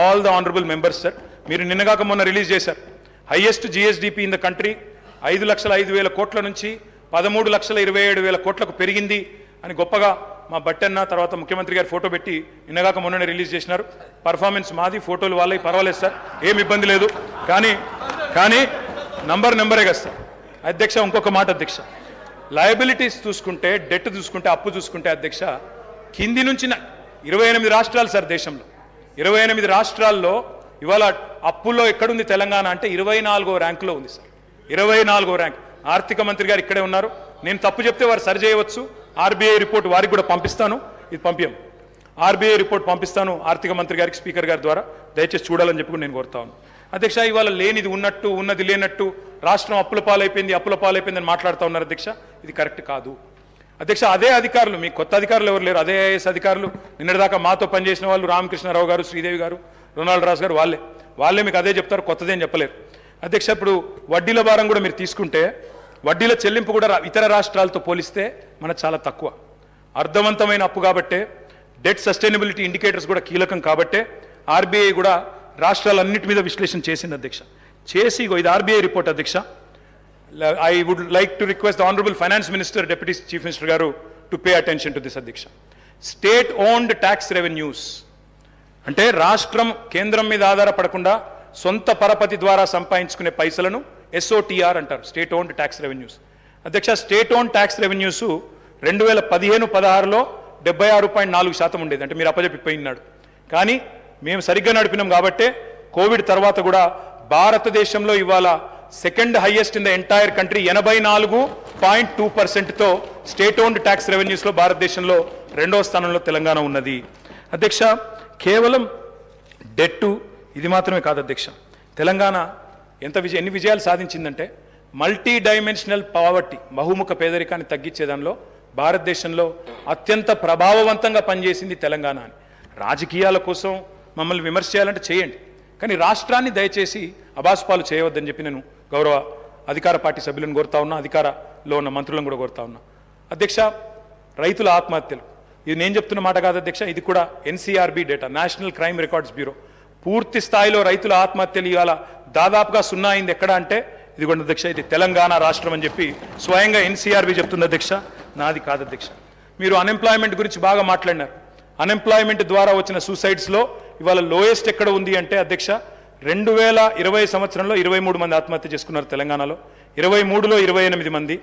Speaker 1: all the honourable members sir. మీరు నిన్నగాక మొన్న రిలీజ్ చేశారు. Highest GSDP in the country 5,05,000 కోట్ల నుంచి 13,27,000 కోట్లకు పెరిగింది అని గొప్పగా మా బట్టన్న తర్వాత ముఖ్యమంత్రి గారి ఫోటో పెట్టి నిన్నగాక మొన్ననే రిలీజ్ చేసినారు. పర్ఫార్మెన్స్ మాది, ఫోటోలు వాళ్ళవి, పర్వాలేదు సార్, ఏమి ఇబ్బంది లేదు. కానీ నెంబరే కదా సార్ అధ్యక్ష. ఇంకొక మాట అధ్యక్ష, లయబిలిటీస్ చూసుకుంటే, డెట్ చూసుకుంటే, అప్పు చూసుకుంటే అధ్యక్ష, కింది నుంచి 28 రాష్ట్రాలు సార్ దేశంలో. 28 రాష్ట్రాల్లో ఇవాళ అప్పుల్లో ఎక్కడుంది తెలంగాణ అంటే 24వ ర్యాంకులో ఉంది సార్. 24వ ర్యాంక్. ఆర్థిక మంత్రి గారు ఇక్కడే ఉన్నారు. నేను తప్పు చెప్తే వారు సరి చేయవచ్చు. ఆర్బీఐ రిపోర్ట్ వారికి కూడా పంపిస్తాను. ఇది పంపించాం, ఆర్బీఐ రిపోర్ట్ పంపిస్తాను ఆర్థిక మంత్రి గారికి, స్పీకర్ గారి ద్వారా. దయచేసి చూడాలని చెప్పి నేను కోరుతా ఉన్నాను అధ్యక్ష. ఇవాళ లేనిది ఉన్నట్టు, ఉన్నది లేనట్టు, రాష్ట్రం అప్పుల పాలైపోయింది అని మాట్లాడుతూ ఉన్నారు అధ్యక్ష. ఇది కరెక్ట్ కాదు. అధ్యక్ష అదే అధికారులు, మీ కొత్త అధికారులు ఎవరు లేరు, అదే ఐఏఎస్ అధికారులు నిన్నటిదాకా మాతో పనిచేసిన వాళ్ళు రామకృష్ణారావు గారు, శ్రీదేవి గారు, రొనాల్డ్ రాజు గారు, వాళ్ళే మీకు అదే చెప్తారు, కొత్తదేం చెప్పలేరు. అధ్యక్ష ఇప్పుడు వడ్డీల భారం కూడా మీరు తీసుకుంటే వడ్డీల చెల్లింపు కూడా ఇతర రాష్ట్రాలతో పోలిస్తే మనకు చాలా తక్కువ. అర్థవంతమైన అప్పు కాబట్టే, డెట్ సస్టైనబిలిటీ ఇండికేటర్స్ కూడా కీలకం కాబట్టే ఆర్బీఐ కూడా రాష్ట్రాలన్నిటి మీద విశ్లేషణ చేసింది అధ్యక్ష. చేసి ఇది ఆర్బీఐ రిపోర్ట్ అధ్యక్ష. I would like to request the honourable finance minister, deputy chief minister గారు to pay attention to this అధ్యక్ష. స్టేట్ ఓన్డ్ ట్యాక్స్ రెవెన్యూస్ అంటే రాష్ట్రం కేంద్రం మీద ఆధారపడకుండా సొంత పరపతి ద్వారా సంపాదించుకునే పైసలను ఎస్ఓటీఆర్ అంటారు, స్టేట్ ఓన్డ్ ట్యాక్స్ రెవెన్యూస్. అధ్యక్ష స్టేట్ ఓన్డ్ ట్యాక్స్ రెవెన్యూస్ 2015-16లో 76.4% ఉండేది, అంటే మీరు అప్పచెప్పిపోయినాడు. కానీ మేము సరిగ్గా నడిపినాం కాబట్టే కోవిడ్ తర్వాత కూడా భారతదేశంలో ఇవాళ second highest in the entire country 84.2%తో స్టేట్ ఓన్డ్ ట్యాక్స్ రెవెన్యూస్లో భారతదేశంలో 2వ స్థానంలో తెలంగాణ ఉన్నది. అధ్యక్ష కేవలం డెట్టు ఇది మాత్రమే కాదు అధ్యక్ష, తెలంగాణ ఎన్ని విజయాలు సాధించిందంటే మల్టీ డైమెన్షనల్ పావర్టీ, బహుముఖ పేదరికాన్ని తగ్గించే దానిలో భారతదేశంలో అత్యంత ప్రభావవంతంగా పనిచేసింది తెలంగాణ అని. రాజకీయాల కోసం మమ్మల్ని విమర్శ చేయాలంటే చేయండి, కానీ రాష్ట్రాన్ని దయచేసి అబాస్పాలు చేయవద్దని చెప్పి నేను గౌరవ అధికార పార్టీ సభ్యులను కోరుతా ఉన్నా, అధికారంలో ఉన్న మంత్రులను కూడా కోరుతా ఉన్నా. అధ్యక్ష రైతుల ఆత్మహత్యలు ఇది నేను చెప్తున్న మాట కాదు అధ్యక్ష, ఇది కూడా NCRB data, national crime records bureau. పూర్తి స్థాయిలో రైతుల ఆత్మహత్యలు ఇవాళ దాదాపుగా 0 అయింది. ఎక్కడ అంటే ఇదిగోండి అధ్యక్ష, ఇది తెలంగాణ రాష్ట్రం అని చెప్పి స్వయంగా ఎన్సీఆర్బీ చెప్తుంది అధ్యక్ష, నాది కాదు అధ్యక్ష. మీరు అన్ఎంప్లాయ్మెంట్ గురించి బాగా మాట్లాడినారు. అన్ఎంప్లాయ్మెంట్ ద్వారా వచ్చిన సూసైడ్స్లో ఇవాళ లోయెస్ట్ ఎక్కడ ఉంది అంటే అధ్యక్ష 2020 సంవత్సరంలో 23 మంది ఆత్మహత్య చేసుకున్నారు తెలంగాణలో, 23లో 28 మంది,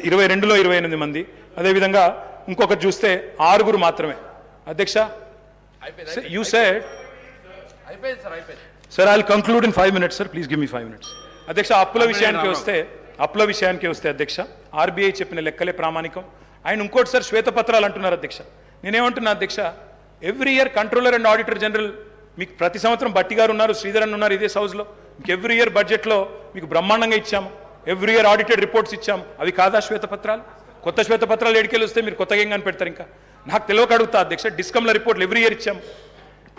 Speaker 1: 22లో 28 మంది, అదేవిధంగా ఇంకొకటి చూస్తే 6 మాత్రమే. అధ్యక్ష you said sir, I will conclude in 5 minutes sir, please give me 5 minutes. అధ్యక్ష అప్పుల విషయానికి వస్తే అధ్యక్ష ఆర్బీఐ చెప్పిన లెక్కలే ప్రామాణికం. ఆయన ఇంకోటి సార్ శ్వేతపత్రాలు అంటున్నారు అధ్యక్ష. నేనేమంటున్నా అధ్యక్ష, every year controller and auditor general మీకు ప్రతి సంవత్సరం బట్టి గారు ఉన్నారు, శ్రీధర్ అన్న ఉన్నారు ఇదే హౌస్లో, మీకు ఎవ్రీ ఇయర్ బడ్జెట్లో మీకు బ్రహ్మాండంగా ఇచ్చాము, ఎవ్రీ ఇయర్ ఆడిటెడ్ రిపోర్ట్స్ ఇచ్చాము. అవి కాదా శ్వేతపత్రాలు? కొత్త శ్వేతపత్రాలు ఎడికెళ్ళి వస్తే మీరు కొత్తగా ఏం కనిపెడతారు? ఇంకా నాకు తెలియక అడుగుతా అధ్యక్ష, డిస్కమ్ల రిపోర్ట్లు ఎవ్రీ ఇయర్ ఇచ్చాము,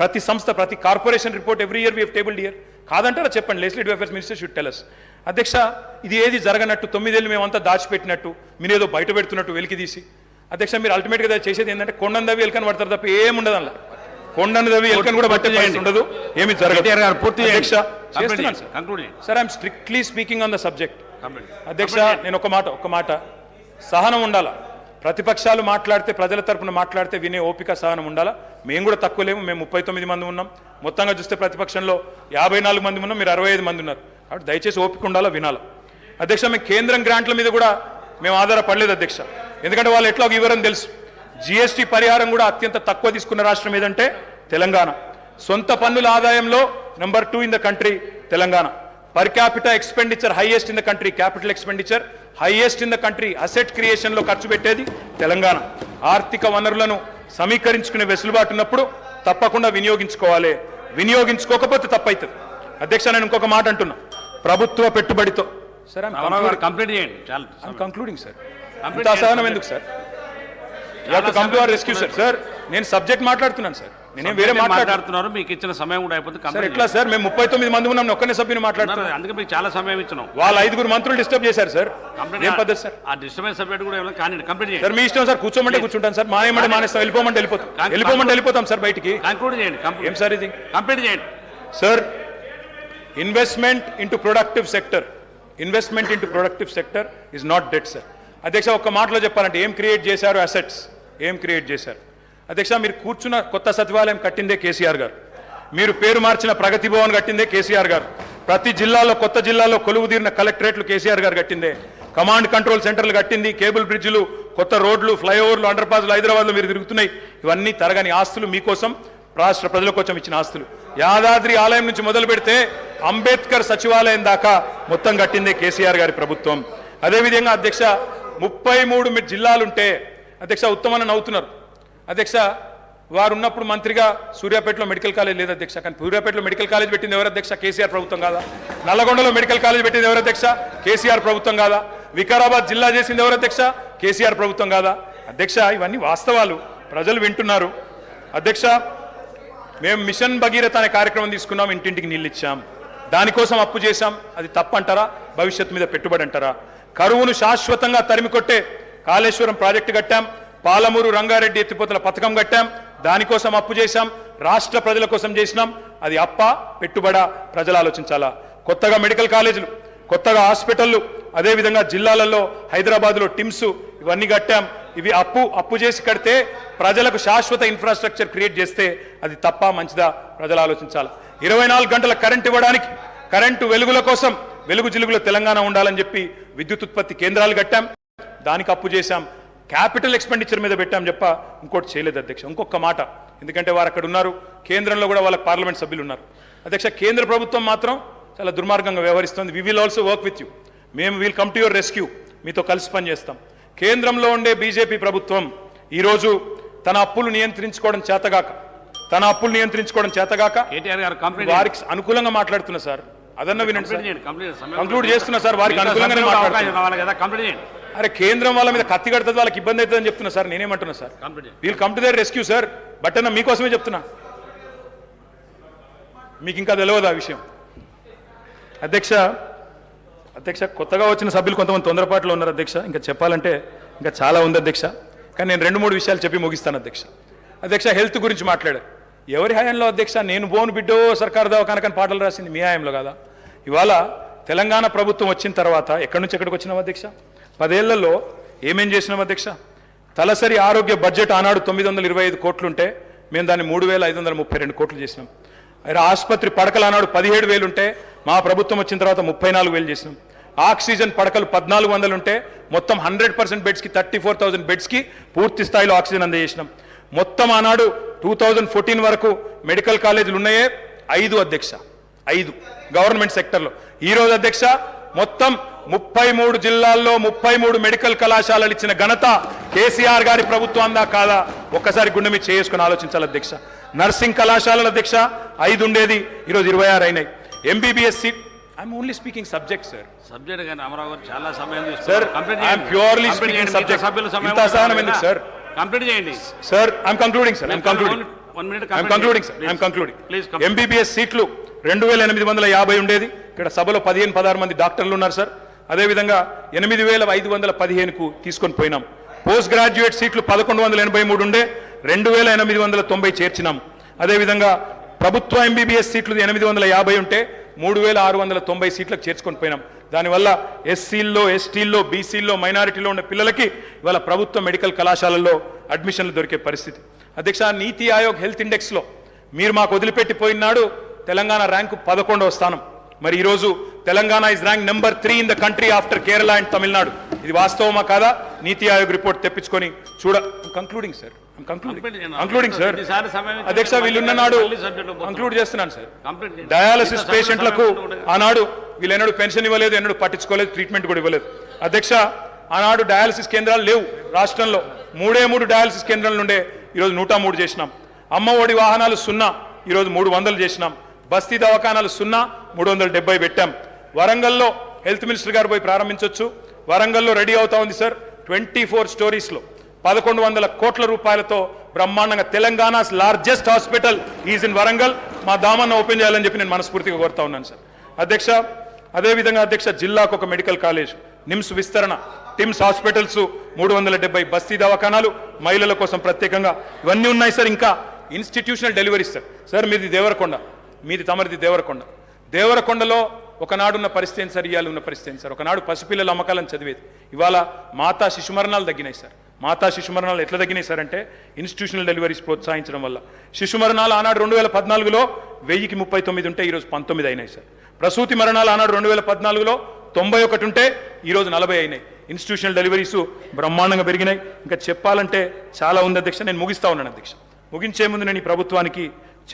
Speaker 1: ప్రతి సంస్థ ప్రతి corporation report every year we have tabled year. కాదంటారా చెప్పండి, legislative affairs minister should tell us. అధ్యక్ష ఇది ఏది జరగనట్టు 9 ఏళ్ళు మేమంతా దాచిపెట్టినట్టు మీరేదో బయట పెడుతున్నట్టు వెలికి తీసి అధ్యక్ష మీరు అల్టిమేట్గా చేసేది ఏంటంటే కొండను దవి ఎలుకని పడతారు తప్ప ఏముండదు. అలా కొండను దవి ఎలుకని కూడా పట్టే పరిస్థితి ఉండదు, ఏమి జరగదు. Sir I'm strictly speaking on the subject. అధ్యక్ష నేను ఒక మాట సహనం ఉండాలా. ప్రతిపక్షాలు మాట్లాడితే ప్రజల తరపున మాట్లాడితే వినే ఓపిక సహనం ఉండాలా. మేము కూడా తక్కువ లేము, మేము 39 మంది ఉన్నాం, మొత్తంగా చూస్తే ప్రతిపక్షంలో 54 మంది ఉన్నాం, మీరు 65 మంది ఉన్నారు. కాబట్టి దయచేసి ఓపిక ఉండాలా, వినాలా. అధ్యక్ష మేము కేంద్రం గ్రాంట్ల మీద కూడా మేము ఆధారపడలేదు అధ్యక్ష, ఎందుకంటే వాళ్ళు ఎట్లా ఇవ్వరని తెలుసు. జీఎస్టీ పరిహారం కూడా అత్యంత తక్కువ తీసుకున్న రాష్ట్రం ఏదంటే తెలంగాణ. సొంత పన్నుల ఆదాయంలో number 2 in the country Telangana. Per capital expenditure highest in the country, capital expenditure highest in the country. Asset క్రియేషన్లో ఖర్చు పెట్టేది తెలంగాణ. ఆర్థిక వనరులను సమీకరించుకునే వెసులుబాటు ఉన్నప్పుడు తప్పకుండా వినియోగించుకోవాలి, వినియోగించుకోకపోతే తప్పవుతుంది. అధ్యక్ష నేను ఇంకొక మాట అంటున్నా, ప్రభుత్వ పెట్టుబడితో సార్
Speaker 3: కంప్లీట్ చేయండి,
Speaker 1: కంక్లూడింగ్ సార్, అంత అసహనం ఎందుకు sir? You have to come to our rescue sir. Sir నేను సబ్జెక్ట్ మాట్లాడుతున్నాను సార్, నేనేం వేరే మాట్లాడుతున్నారు.
Speaker 3: మీకు ఇచ్చిన సమయం కూడా అయిపోతుంది
Speaker 1: సార్. ఎట్లా సార్, మేము 39 మంది ఉన్నాం, ఒక్కనే సభ్యుని మాట్లాడుతున్నాను,
Speaker 3: అందుకే మీకు చాలా సమయం ఇచ్చినాం.
Speaker 1: వాళ్ళ 5 మంత్రులు డిస్టర్బ్ చేశారు సార్. ఏం పద్ధతి సార్?
Speaker 3: ఆ డిస్టర్బెన్స్ సబ్జెక్ట్ కూడా కానీ కంప్లీట్ చేయండి
Speaker 1: సార్. మీ ఇష్టం సార్, కూర్చోమంటే కూర్చుంటాను సార్, మానేమంటే మానేస్తాం, వెళ్ళిపోమంటే వెళ్ళిపోతాం సార్ బయటికి.
Speaker 3: కంక్లూడ్ చేయండి.
Speaker 1: ఏం సార్ ఇది?
Speaker 3: కంప్లీట్ చేయండి
Speaker 1: sir. Investment into productive sector is not debt sir. అధ్యక్ష ఒక్క మాటలో చెప్పాలంటే ఏం క్రియేట్ చేశారు? అసెట్స్ ఏం క్రియేట్ చేశారు? అధ్యక్ష మీరు కూర్చున్న కొత్త సచివాలయం కట్టిందే కేసీఆర్ గారు, మీరు పేరు మార్చిన ప్రగతి భవన్ కట్టిందే కేసీఆర్ గారు, ప్రతి జిల్లాలో కొత్త జిల్లాలో కొలువు తీరిన కలెక్టరేట్లు కేసీఆర్ గారు కట్టిందే, కమాండ్ కంట్రోల్ సెంటర్లు కట్టింది, కేబుల్ బ్రిడ్జ్లు, కొత్త రోడ్లు, ఫ్లైఓవర్లు, అండర్ పాస్లు హైదరాబాద్లో మీరు తిరుగుతున్నాయి. ఇవన్నీ తరగని ఆస్తులు, మీకోసం రాష్ట్ర ప్రజల కోసం ఇచ్చిన ఆస్తులు. యాదాద్రి ఆలయం నుంచి మొదలు పెడితే అంబేద్కర్ సచివాలయం దాకా మొత్తం కట్టిందే కేసీఆర్ గారి ప్రభుత్వం. అదేవిధంగా అధ్యక్ష 33 జిల్లాలుంటే అధ్యక్ష ఉత్తమన్న నవ్వుతున్నారు అధ్యక్ష, వారు ఉన్నప్పుడు మంత్రిగా సూర్యాపేటలో మెడికల్ కాలేజ్ లేదు అధ్యక్ష, కానీ సూర్యాపేటలో మెడికల్ కాలేజ్ పెట్టింది ఎవరు అధ్యక్ష? కేసీఆర్ ప్రభుత్వం కాదా? నల్లగొండలో మెడికల్ కాలేజ్ పెట్టింది ఎవరు అధ్యక్ష? కేసీఆర్ ప్రభుత్వం కాదా? వికారాబాద్ జిల్లా చేసింది ఎవరు అధ్యక్ష? కేసీఆర్ ప్రభుత్వం కాదా? అధ్యక్ష ఇవన్నీ వాస్తవాలు, ప్రజలు వింటున్నారు. అధ్యక్ష మేము మిషన్ భగీరథ అనే కార్యక్రమం తీసుకున్నాం, ఇంటింటికి నీళ్ళు ఇచ్చాం, దానికోసం అప్పు చేశాం, అది తప్పంటారా? భవిష్యత్తు మీద పెట్టుబడి అంటారా? కరువును శాశ్వతంగా తరిమి కొట్టే కాళేశ్వరం ప్రాజెక్టు కట్టాం, పాలమూరు రంగారెడ్డి ఎత్తిపోతల పథకం కట్టాం, దానికోసం అప్పు చేశాం, రాష్ట్ర ప్రజల కోసం చేసినాం, అది అప్ప పెట్టుబడా? ప్రజలు ఆలోచించాలా. కొత్తగా మెడికల్ కాలేజీలు, కొత్తగా హాస్పిటళ్ళు, అదేవిధంగా జిల్లాలలో హైదరాబాద్లో టిమ్స్, ఇవన్నీ కట్టాం. ఇవి అప్పు చేసి కడితే ప్రజలకు శాశ్వత ఇన్ఫ్రాస్ట్రక్చర్ క్రియేట్ చేస్తే అది తప్ప మంచిదా? ప్రజలు ఆలోచించాలి. 24 గంటల కరెంట్ ఇవ్వడానికి, కరెంటు వెలుగుల కోసం వెలుగు జిలుగులో తెలంగాణ ఉండాలని చెప్పి విద్యుత్ ఉత్పత్తి కేంద్రాలు కట్టాం, దానికి అప్పు చేశాం, క్యాపిటల్ ఎక్స్పెండిచర్ మీద పెట్టాం చెప్ప ఇంకోటి చేయలేదు అధ్యక్ష. ఇంకొక మాట, ఎందుకంటే వారు అక్కడ ఉన్నారు, కేంద్రంలో కూడా వాళ్ళకి పార్లమెంట్ సభ్యులు ఉన్నారు. అధ్యక్ష కేంద్ర ప్రభుత్వం మాత్రం చాలా దుర్మార్గంగా వ్యవహరిస్తుంది. We will also work with you, మేము will come to your rescue, మీతో కలిసి పనిచేస్తాం. కేంద్రంలో ఉండే బీజేపీ ప్రభుత్వం ఈరోజు తన అప్పులు నియంత్రించుకోవడం చేతగాక వారికి అనుకూలంగా మాట్లాడుతున్నా సార్, అదన్న వినండి సార్, కంక్లూడ్ చేస్తున్నా సార్, వారికి అనుకూలంగానే మాట్లాడుతున్నా. అరే కేంద్రం వాళ్ళ మీద కత్తి కడుతుంది, వాళ్ళకి ఇబ్బంది అవుతుందని చెప్తున్నా సార్, నేనేమంటున్నా sir, we'll come to their rescue sir. But అన్న మీకోసమే చెప్తున్నా, మీకు ఇంకా తెలియదు ఆ విషయం. అధ్యక్ష కొత్తగా వచ్చిన సభ్యులు కొంతమంది తొందరపాటులో ఉన్నారు అధ్యక్ష, ఇంకా చెప్పాలంటే ఇంకా చాలా ఉంది అధ్యక్ష, కానీ నేను 2-3 విషయాలు చెప్పి ముగిస్తాను అధ్యక్ష. హెల్త్ గురించి మాట్లాడారు, ఎవరి హయాంలో అధ్యక్ష? నేను బోను బిడ్డో సర్కారు దవాఖానకని పాటలు రాసింది మీ హయాంలో కదా. ఇవాళ తెలంగాణ ప్రభుత్వం వచ్చిన తర్వాత ఎక్కడి నుంచి ఎక్కడికి వచ్చినాం అధ్యక్ష? 10 ఏళ్లలో ఏమేం చేసినాం అధ్యక్ష? తలసరి ఆరోగ్య బడ్జెట్ ఆనాడు 925 కోట్లుంటే మేము దాన్ని 3,532 కోట్లు చేసినాం. ఆసుపత్రి పడకలు ఆనాడు 17,000 ఉంటే మా ప్రభుత్వం వచ్చిన తర్వాత 34,000 చేసినాం. ఆక్సిజన్ పడకలు 1,400 ఉంటే మొత్తం 100% బెడ్స్కి 34,000 బెడ్స్కి పూర్తి స్థాయిలో ఆక్సిజన్ అందజేసినాం. మొత్తం ఆనాడు 2014 వరకు మెడికల్ కాలేజీలు ఉన్నాయే 5 అధ్యక్ష, 5 గవర్నమెంట్ సెక్టర్లో. ఈరోజు అధ్యక్ష మొత్తం 33 జిల్లాల్లో 33 మెడికల్ కళాశాలలు ఇచ్చిన ఘనత కేసీఆర్ గారి ప్రభుత్వం అందా కాదా? ఒక్కసారి గుండె మీద చేసుకుని ఆలోచించాలి అధ్యక్ష. నర్సింగ్ కళాశాలల అధ్యక్ష 5 ఉండేది, ఈరోజు 26 అయినాయి. MBBS seat, I'm only speaking subject sir,
Speaker 3: subject కానీ అమరావు గారు చాలా సమయం
Speaker 1: sir, I'm purely speaking subject. ఇంత సహనం ఎందుకు సార్?
Speaker 3: కంప్లీట్ చేయండి
Speaker 1: sir. I'm concluding sir, MBBS సీట్లు 2,850 ఉండేది, ఇక్కడ సభలో 15-16 మంది డాక్టర్లు ఉన్నారు సార్. అదేవిధంగా 8,515కు తీసుకొని పోయినాం. పోస్ట్ గ్రాడ్యుయేట్ సీట్లు 1,183 ఉండే 2,890 చేర్చినాం. అదేవిధంగా ప్రభుత్వ ఎంబీబీఎస్ సీట్లు 850 ఉంటే 3,690 సీట్లకు చేర్చుకొని పోయినాం. దానివల్ల ఎస్సీల్లో, ఎస్టీల్లో, బీసీల్లో, మైనారిటీలో ఉన్న పిల్లలకి ఇవాళ ప్రభుత్వ మెడికల్ కళాశాలల్లో అడ్మిషన్లు దొరికే పరిస్థితి. అధ్యక్ష నీతి ఆయోగ్ హెల్త్ ఇండెక్స్లో మీరు మాకు వదిలిపెట్టిపోయినాడు తెలంగాణ ర్యాంకు 11వ స్థానం. మరి ఈరోజు Telangana is rank number 3 in the country after Kerala and Tamil Nadu. ఇది వాస్తవమా కాదా? నీతి ఆయోగ్ రిపోర్ట్ తెప్పించుకొని కంక్లూడింగ్ సార్, అధ్యక్ష వీళ్ళున్న నాడు కంక్లూడ్ చేస్తున్నాను సార్. డయాలసిస్ పేషెంట్లకు ఆనాడు వీళ్ళెన్నడూ పెన్షన్ ఇవ్వలేదు, ఎన్నడూ పట్టించుకోలేదు, ట్రీట్మెంట్ కూడా ఇవ్వలేదు అధ్యక్ష. ఆనాడు డయాలసిస్ కేంద్రాలు లేవు రాష్ట్రంలో, 3 డయాలసిస్ కేంద్రాల నుండే ఈరోజు 103 చేసినాం. అమ్మ ఒడి వాహనాలు 0, ఈరోజు 300 చేసినాం. బస్తీ దవాఖానాలు 0, 370 పెట్టాం. వరంగల్లో హెల్త్ మినిస్టర్ గారు పోయి ప్రారంభించవచ్చు, వరంగల్లో రెడీ అవుతా ఉంది సార్. 24 స్టోరీస్లో 1,100 కోట్ల రూపాయలతో బ్రహ్మాండంగా Telangana's largest hospital is in Warangal. మా దామన్న ఓపెన్ చేయాలని చెప్పి నేను మనస్ఫూర్తిగా కోరుతా ఉన్నాను సార్. అధ్యక్ష అదేవిధంగా అధ్యక్ష జిల్లాకు ఒక మెడికల్ కాలేజ్, నిమ్స్ విస్తరణ, టిమ్స్ హాస్పిటల్స్ 370 బస్తీ దవాఖానాలు, మహిళల కోసం ప్రత్యేకంగా ఇవన్నీ ఉన్నాయి సార్. ఇంకా ఇన్స్టిట్యూషనల్ డెలివరీస్ సార్. మీది దేవరకొండ, మీది తమరిది దేవరకొండ. దేవరకొండలో ఒకనాడున్న పరిస్థితి ఏంటి సార్, ఇవాళ ఉన్న పరిస్థితి ఏంటి సార్? ఒకనాడు పసిపిల్లల అమ్మకాలను చదివేది, ఇవాళ మాతా శిశు మరణాలు తగ్గినాయి సార్. మాతా శిశు మరణాలు ఎట్లా తగ్గినాయి సార్ అంటే ఇన్స్టిట్యూషనల్ డెలివరీస్ ప్రోత్సహించడం వల్ల. శిశు మరణాలు ఆనాడు 2014లో 1039 ఉంటే ఈరోజు 19 అయినాయి సార్. ప్రసూతి మరణాలు ఆనాడు 2014లో 91 ఉంటే ఈరోజు 40 అయినాయి. ఇన్స్టిట్యూషనల్ డెలివరీస్ బ్రహ్మాండంగా పెరిగినాయి. ఇంకా చెప్పాలంటే చాలా ఉంది అధ్యక్ష. నేను ముగిస్తా ఉన్నాను అధ్యక్ష. ముగించే ముందు నేను ఈ ప్రభుత్వానికి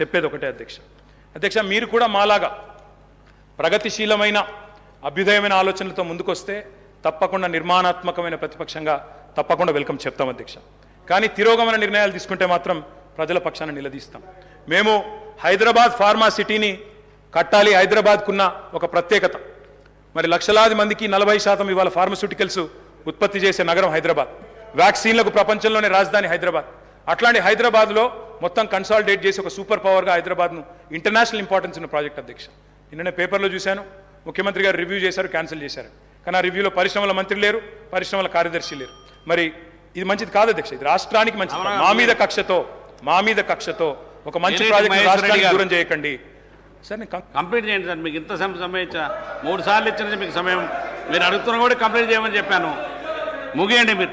Speaker 1: చెప్పేది ఒకటే అధ్యక్ష, మీరు కూడా మాలాగా ప్రగతిశీలమైన అభ్యుదయమైన ఆలోచనలతో ముందుకొస్తే తప్పకుండా నిర్మాణాత్మకమైన ప్రతిపక్షంగా తప్పకుండా వెల్కమ్ చెప్తాం అధ్యక్ష. కానీ తిరోగమన నిర్ణయాలు తీసుకుంటే మాత్రం ప్రజల పక్షాన నిలదీస్తాం. మేము హైదరాబాద్ ఫార్మా సిటీని కట్టాలి, హైదరాబాద్కున్న ఒక ప్రత్యేకత. మరి లక్షలాది మందికి 40% ఇవాళ ఫార్మస్యూటికల్స్ ఉత్పత్తి చేసే నగరం హైదరాబాద్. వ్యాక్సిన్లకు ప్రపంచంలోనే రాజధాని హైదరాబాద్. అట్లాంటి హైదరాబాద్లో మొత్తం కన్సాలిడేట్ చేసి ఒక సూపర్ పవర్గా హైదరాబాద్ను ఇంటర్నేషనల్ ఇంపార్టెన్స్ ఉన్న ప్రాజెక్ట్ అధ్యక్ష. నిన్ననే పేపర్లో చూశాను, ముఖ్యమంత్రి గారు రివ్యూ చేశారు, క్యాన్సిల్ చేశారు. కానీ ఆ రివ్యూలో పరిశ్రమల మంత్రి లేరు, పరిశ్రమల కార్యదర్శి లేరు. మరి ఇది మంచిది కాదు అధ్యక్ష, ఇది రాష్ట్రానికి మంచిది. మా మీద కక్షతో ఒక మంచి ప్రాజెక్ట్ రాష్ట్రానికి దూరం చేయకండి సార్. నేను
Speaker 8: కంప్లీట్ చేయండి సార్, మీకు ఇంత సమయం ఇచ్చా, 3 సార్లు ఇచ్చిన మీకు సమయం, మీరు అడుగుతున్నా కూడా కంప్లీట్ చేయమని చెప్పాను. ముగియండి, మీరు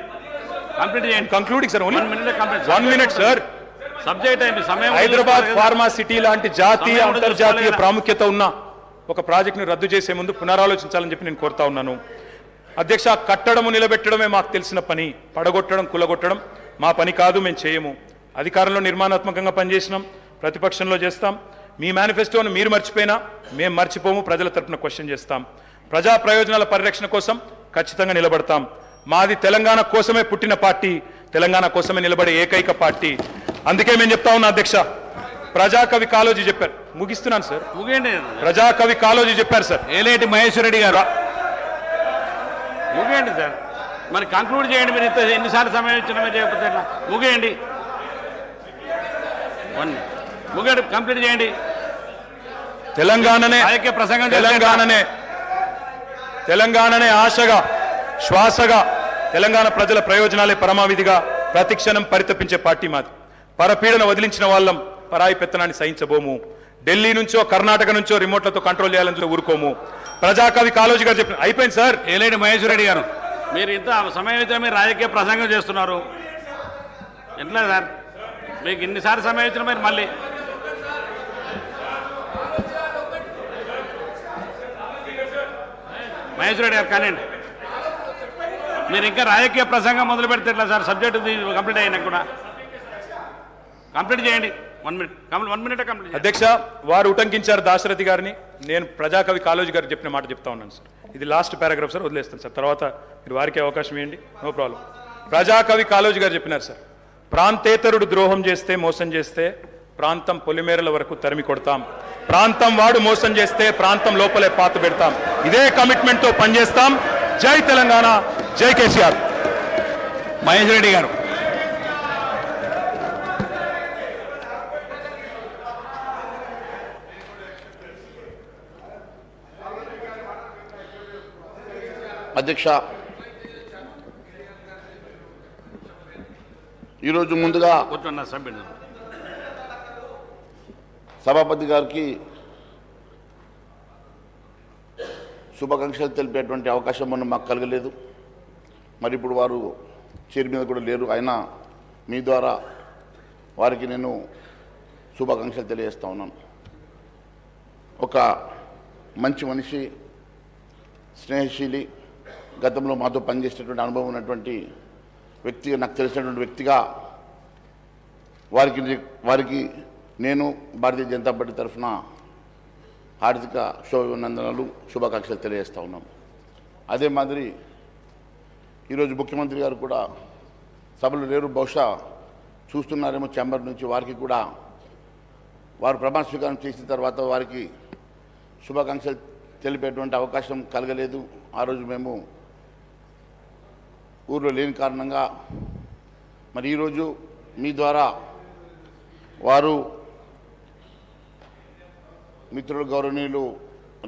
Speaker 8: కంప్లీట్ చేయండి.
Speaker 1: Concluding sir,
Speaker 8: 1
Speaker 1: minute sir.
Speaker 8: Subject అయింది సమయం.
Speaker 1: హైదరాబాద్ ఫార్మా సిటీ లాంటి జాతీయ అంతర్జాతీయ ప్రాముఖ్యత ఉన్న ఒక ప్రాజెక్టును రద్దు చేసే ముందు పునరాలోచించాలని చెప్పి నేను కోరుతా ఉన్నాను అధ్యక్ష. కట్టడము నిలబెట్టడమే మాకు తెలిసిన పని, పడగొట్టడం కులగొట్టడం మా పని కాదు, మేము చేయము. అధికారంలో నిర్మాణాత్మకంగా పనిచేసినాం, ప్రతిపక్షంలో చేస్తాం. మీ మేనిఫెస్టోను మీరు మర్చిపోయినా మేము మర్చిపోము, ప్రజల తరపున క్వశ్చన్ చేస్తాం. ప్రజా ప్రయోజనాల పరిరక్షణ కోసం ఖచ్చితంగా నిలబడతాం. మాది తెలంగాణ కోసమే పుట్టిన పార్టీ, తెలంగాణ కోసమే నిలబడే ఏకైక పార్టీ. అందుకే మేము చెప్తా ఉన్నా అధ్యక్ష, ప్రజాకవి కాళోజీ చెప్పారు, ముగిస్తున్నాను సార్,
Speaker 8: ముగియండి.
Speaker 1: ప్రజాకవి కాళోజీ చెప్పారు సార్,
Speaker 8: ఏలేటి మహేశ్వర రెడ్డి గారు ముగియండి సార్. మరి కంక్లూడ్ చేయండి, మీరు ఎన్నిసార్లు సమయం ఇచ్చినా మీరు చేయకపోతే ముగియండి. ముగియండి, కంప్లీట్ చేయండి.
Speaker 1: తెలంగాణనే ఆశగా శ్వాసగా తెలంగాణ ప్రజల ప్రయోజనాలే పరమావిధిగా ప్రతిక్షణం పరితపించే పార్టీ మాది. పరపీడన వదిలించిన వాళ్ళం పరాయి పెత్తనాన్ని సహించబోము. ఢిల్లీ నుంచో కర్ణాటక నుంచో రిమోట్లతో కంట్రోల్ చేయాలని ఊరుకోము. ప్రజాకవి కాళోజీ గారు చెప్పిన అయిపోయింది సార్.
Speaker 8: ఏలేటి మహేశ్వర రెడ్డి గారు, మీరు ఇంత సమయం ఇచ్చినా మీరు రాజకీయ ప్రసంగం చేస్తున్నారు ఎట్లా సార్? మీకు ఇన్నిసార్లు సమయం ఇచ్చినా మీరు మళ్ళీ మహేశ్వర రెడ్డి గారు కానివ్వండి. మీరు ఇంకా రాజకీయ ప్రసంగం మొదలు పెడితే ఎట్లా సార్? సబ్జెక్టు కంప్లీట్ అయినా కూడా కంప్లీట్ చేయండి. 1 minute, 1 minute కంప్లీట్.
Speaker 1: అధ్యక్ష, వారు ఉటంకించారు దాశరథి గారిని. నేను ప్రజాకవి కాళోజీ గారు చెప్పిన మాట చెప్తా ఉన్నాను సార్. ఇది లాస్ట్ పారాగ్రాఫ్ సార్, వదిలేస్తాను సార్, తర్వాత మీరు వారికి అవకాశం ఇవ్వండి, నో ప్రాబ్లం. ప్రజాకవి కాళోజీ గారు చెప్పినారు సార్, ప్రాంతేతరుడు ద్రోహం చేస్తే మోసం చేస్తే ప్రాంతం పొలిమేరల వరకు తరిమి కొడతాం, ప్రాంతం వాడు మోసం చేస్తే ప్రాంతం లోపలే పాత పెడతాం. ఇదే కమిట్మెంట్తో పనిచేస్తాం. జై తెలంగాణ, జై కేసీఆర్.
Speaker 8: మహేశ్వర రెడ్డి గారు,
Speaker 9: అధ్యక్ష, ఈరోజు ముందుగా సభాపతి గారికి శుభాకాంక్షలు తెలిపేటువంటి అవకాశం మనం మాకు కలగలేదు. మరి ఇప్పుడు వారు చైర్ మీద కూడా లేరు, అయినా మీ ద్వారా వారికి నేను శుభాకాంక్షలు తెలియజేస్తా ఉన్నాను. ఒక మంచి మనిషి, స్నేహశీలి, గతంలో మాతో పనిచేసేటువంటి అనుభవం ఉన్నటువంటి వ్యక్తిగా, నాకు తెలిసినటువంటి వ్యక్తిగా వారికి నేను భారతీయ జనతా పార్టీ తరఫున హార్దిక శుభాభినందనలు, శుభాకాంక్షలు తెలియజేస్తూ ఉన్నాం. అదే మాదిరి ఈరోజు ముఖ్యమంత్రి గారు కూడా సభలు లేరు, బహుశా చూస్తున్నారేమో ఛాంబర్ నుంచి. వారికి కూడా వారు ప్రమాణ స్వీకారం చేసిన తర్వాత వారికి శుభాకాంక్షలు తెలిపేటువంటి అవకాశం కలగలేదు. ఆ రోజు మేము ఊర్లో లేని కారణంగా మరి ఈరోజు మీ ద్వారా వారు మిత్రులు గౌరవనీయులు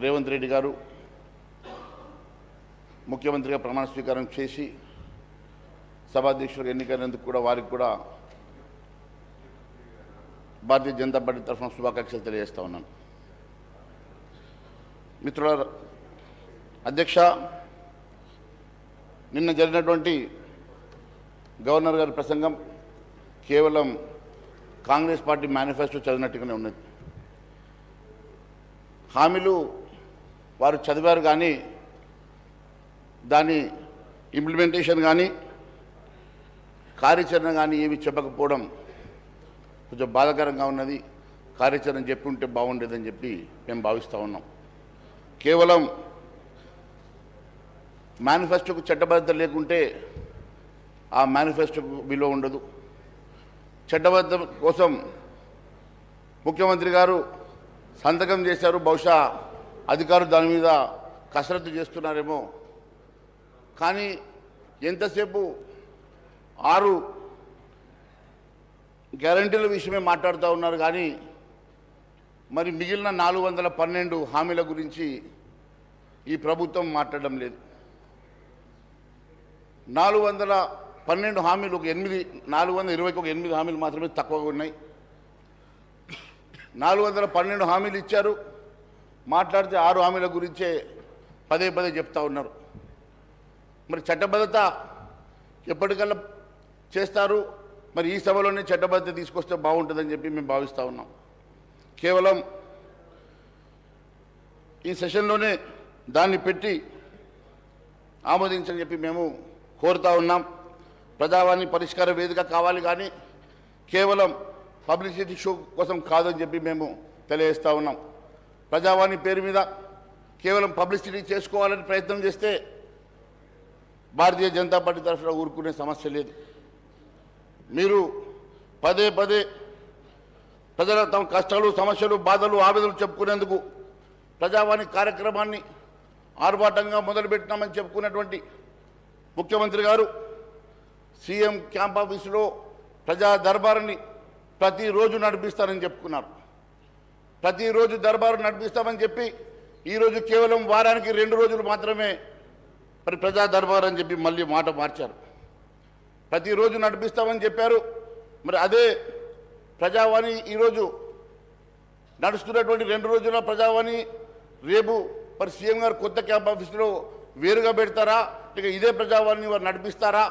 Speaker 9: రేవంత్ రెడ్డి గారు ముఖ్యమంత్రిగా ప్రమాణ స్వీకారం చేసి సభాధ్యక్షులకు ఎన్నికైనందుకు కూడా వారికి కూడా భారతీయ జనతా పార్టీ తరఫున శుభాకాంక్షలు తెలియజేస్తా ఉన్నాను. మిత్రుల అధ్యక్ష, నిన్న జరిగినటువంటి గవర్నర్ గారి ప్రసంగం కేవలం కాంగ్రెస్ పార్టీ మేనిఫెస్టో చదివినట్టుగానే ఉన్నది. హామీలు వారు చదివారు కానీ దాని ఇంప్లిమెంటేషన్ కానీ కార్యాచరణ కానీ ఏమి చెప్పకపోవడం కొంచెం బాధాకరంగా ఉన్నది. కార్యాచరణ చెప్పి ఉంటే బాగుండేదని చెప్పి మేము భావిస్తూ ఉన్నాం. కేవలం మేనిఫెస్టోకు చట్టబద్ధత లేకుంటే ఆ మేనిఫెస్టోకు విలువ ఉండదు. చట్టబద్ధత కోసం ముఖ్యమంత్రి గారు సంతకం చేశారు, బహుశా అధికారులు దాని మీద కసరత్తు చేస్తున్నారేమో. కానీ ఎంతసేపు 6 గ్యారంటీల విషయమే మాట్లాడుతూ ఉన్నారు కానీ మరి మిగిలిన 412 హామీల గురించి ఈ ప్రభుత్వం మాట్లాడడం లేదు. 412 హామీలు ఒక 420కి ఒక 8 హామీలు మాత్రమే తక్కువగా ఉన్నాయి. 412 హామీలు ఇచ్చారు. మాట్లాడితే 6 హామీల గురించే పదే చెప్తా ఉన్నారు. మరి చట్టబద్ధత ఎప్పటికల్లా చేస్తారు? మరి ఈ సభలోనే చట్టబద్ధత తీసుకొస్తే బాగుంటుందని చెప్పి మేము భావిస్తూ ఉన్నాం. కేవలం ఈ సెషన్లోనే దాన్ని పెట్టి ఆమోదించని చెప్పి మేము కోరుతా ఉన్నాం. ప్రజావాణి పరిష్కార వేదిక కావాలి కానీ కేవలం పబ్లిసిటీ షో కోసం కాదని చెప్పి మేము తెలియజేస్తూ ఉన్నాం. ప్రజావాణి పేరు మీద కేవలం పబ్లిసిటీ చేసుకోవాలని ప్రయత్నం చేస్తే భారతీయ జనతా పార్టీ తరఫున ఊరుకునే సమస్య లేదు. మీరు పదే ప్రజల తమ కష్టాలు, సమస్యలు, బాధలు, ఆవేదనలు చెప్పుకునేందుకు ప్రజావాణి కార్యక్రమాన్ని ఆర్భాటంగా మొదలుపెట్టినామని చెప్పుకున్నటువంటి ముఖ్యమంత్రి గారు సీఎం క్యాంప్ ఆఫీసులో ప్రజా దర్బారుని ప్రతిరోజు నడిపిస్తారని చెప్పుకున్నారు. ప్రతిరోజు దర్బారు నడిపిస్తామని చెప్పి ఈరోజు కేవలం వారానికి 2 రోజులు మాత్రమే మరి ప్రజా దర్బారు అని చెప్పి మళ్ళీ మాట మార్చారు. ప్రతిరోజు నడిపిస్తామని చెప్పారు. మరి అదే ప్రజావాణి ఈరోజు నడుస్తున్నటువంటి 2 రోజుల ప్రజావాణి రేపు మరి సీఎం గారు కొత్త క్యాంప్ ఆఫీసులో వేరుగా పెడతారా, ఇక ఇదే ప్రజావాణిని వారు నడిపిస్తారా?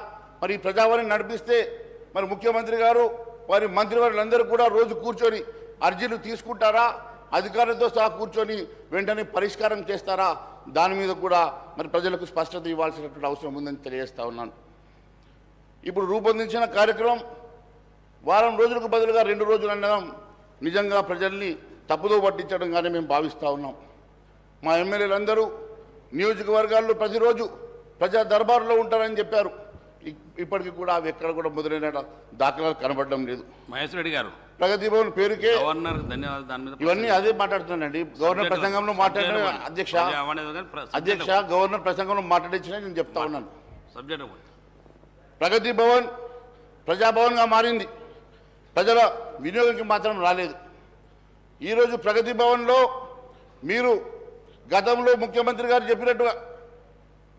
Speaker 9: మరి ఈ ప్రజావాణి నడిపిస్తే మరి ముఖ్యమంత్రి గారు వారి మంత్రివర్యులందరూ కూడా రోజు కూర్చొని అర్జీలు తీసుకుంటారా? అధికారులతో సహా కూర్చొని వెంటనే పరిష్కారం చేస్తారా? దాని మీద కూడా మరి ప్రజలకు స్పష్టత ఇవ్వాల్సినటువంటి అవసరం ఉందని తెలియజేస్తా ఉన్నాను. ఇప్పుడు రూపొందించిన కార్యక్రమం వారం రోజులకు బదులుగా 2 రోజులు అనడం నిజంగా ప్రజల్ని తప్పుదో పట్టించడంగానే మేము భావిస్తూ ఉన్నాం. మా ఎమ్మెల్యేలందరూ నియోజకవర్గాల్లో ప్రతిరోజు ప్రజా దర్బారులో ఉంటారని చెప్పారు. ఇప్పటికీ కూడా అవి ఎక్కడ కూడా మొదలైన దాఖలాలు కనబడడం లేదు.
Speaker 8: మహేశ్వర రెడ్డి గారు
Speaker 9: ప్రగతి భవన్ పేరుకే
Speaker 8: గవర్నర్ ధన్యవాదాలు. దాని మీద
Speaker 9: ఇవన్నీ అదే మాట్లాడుతున్నానండి. గవర్నర్ ప్రసంగంలో మాట్లాడిన అధ్యక్ష గవర్నర్ ప్రసంగంలో మాట్లాడించిన నేను చెప్తా ఉన్నాను. ప్రగతి భవన్ ప్రజాభవన్గా మారింది, ప్రజల వినియోగంకి మాత్రం రాలేదు. ఈరోజు ప్రగతి భవన్లో మీరు గతంలో ముఖ్యమంత్రి గారు చెప్పినట్టుగా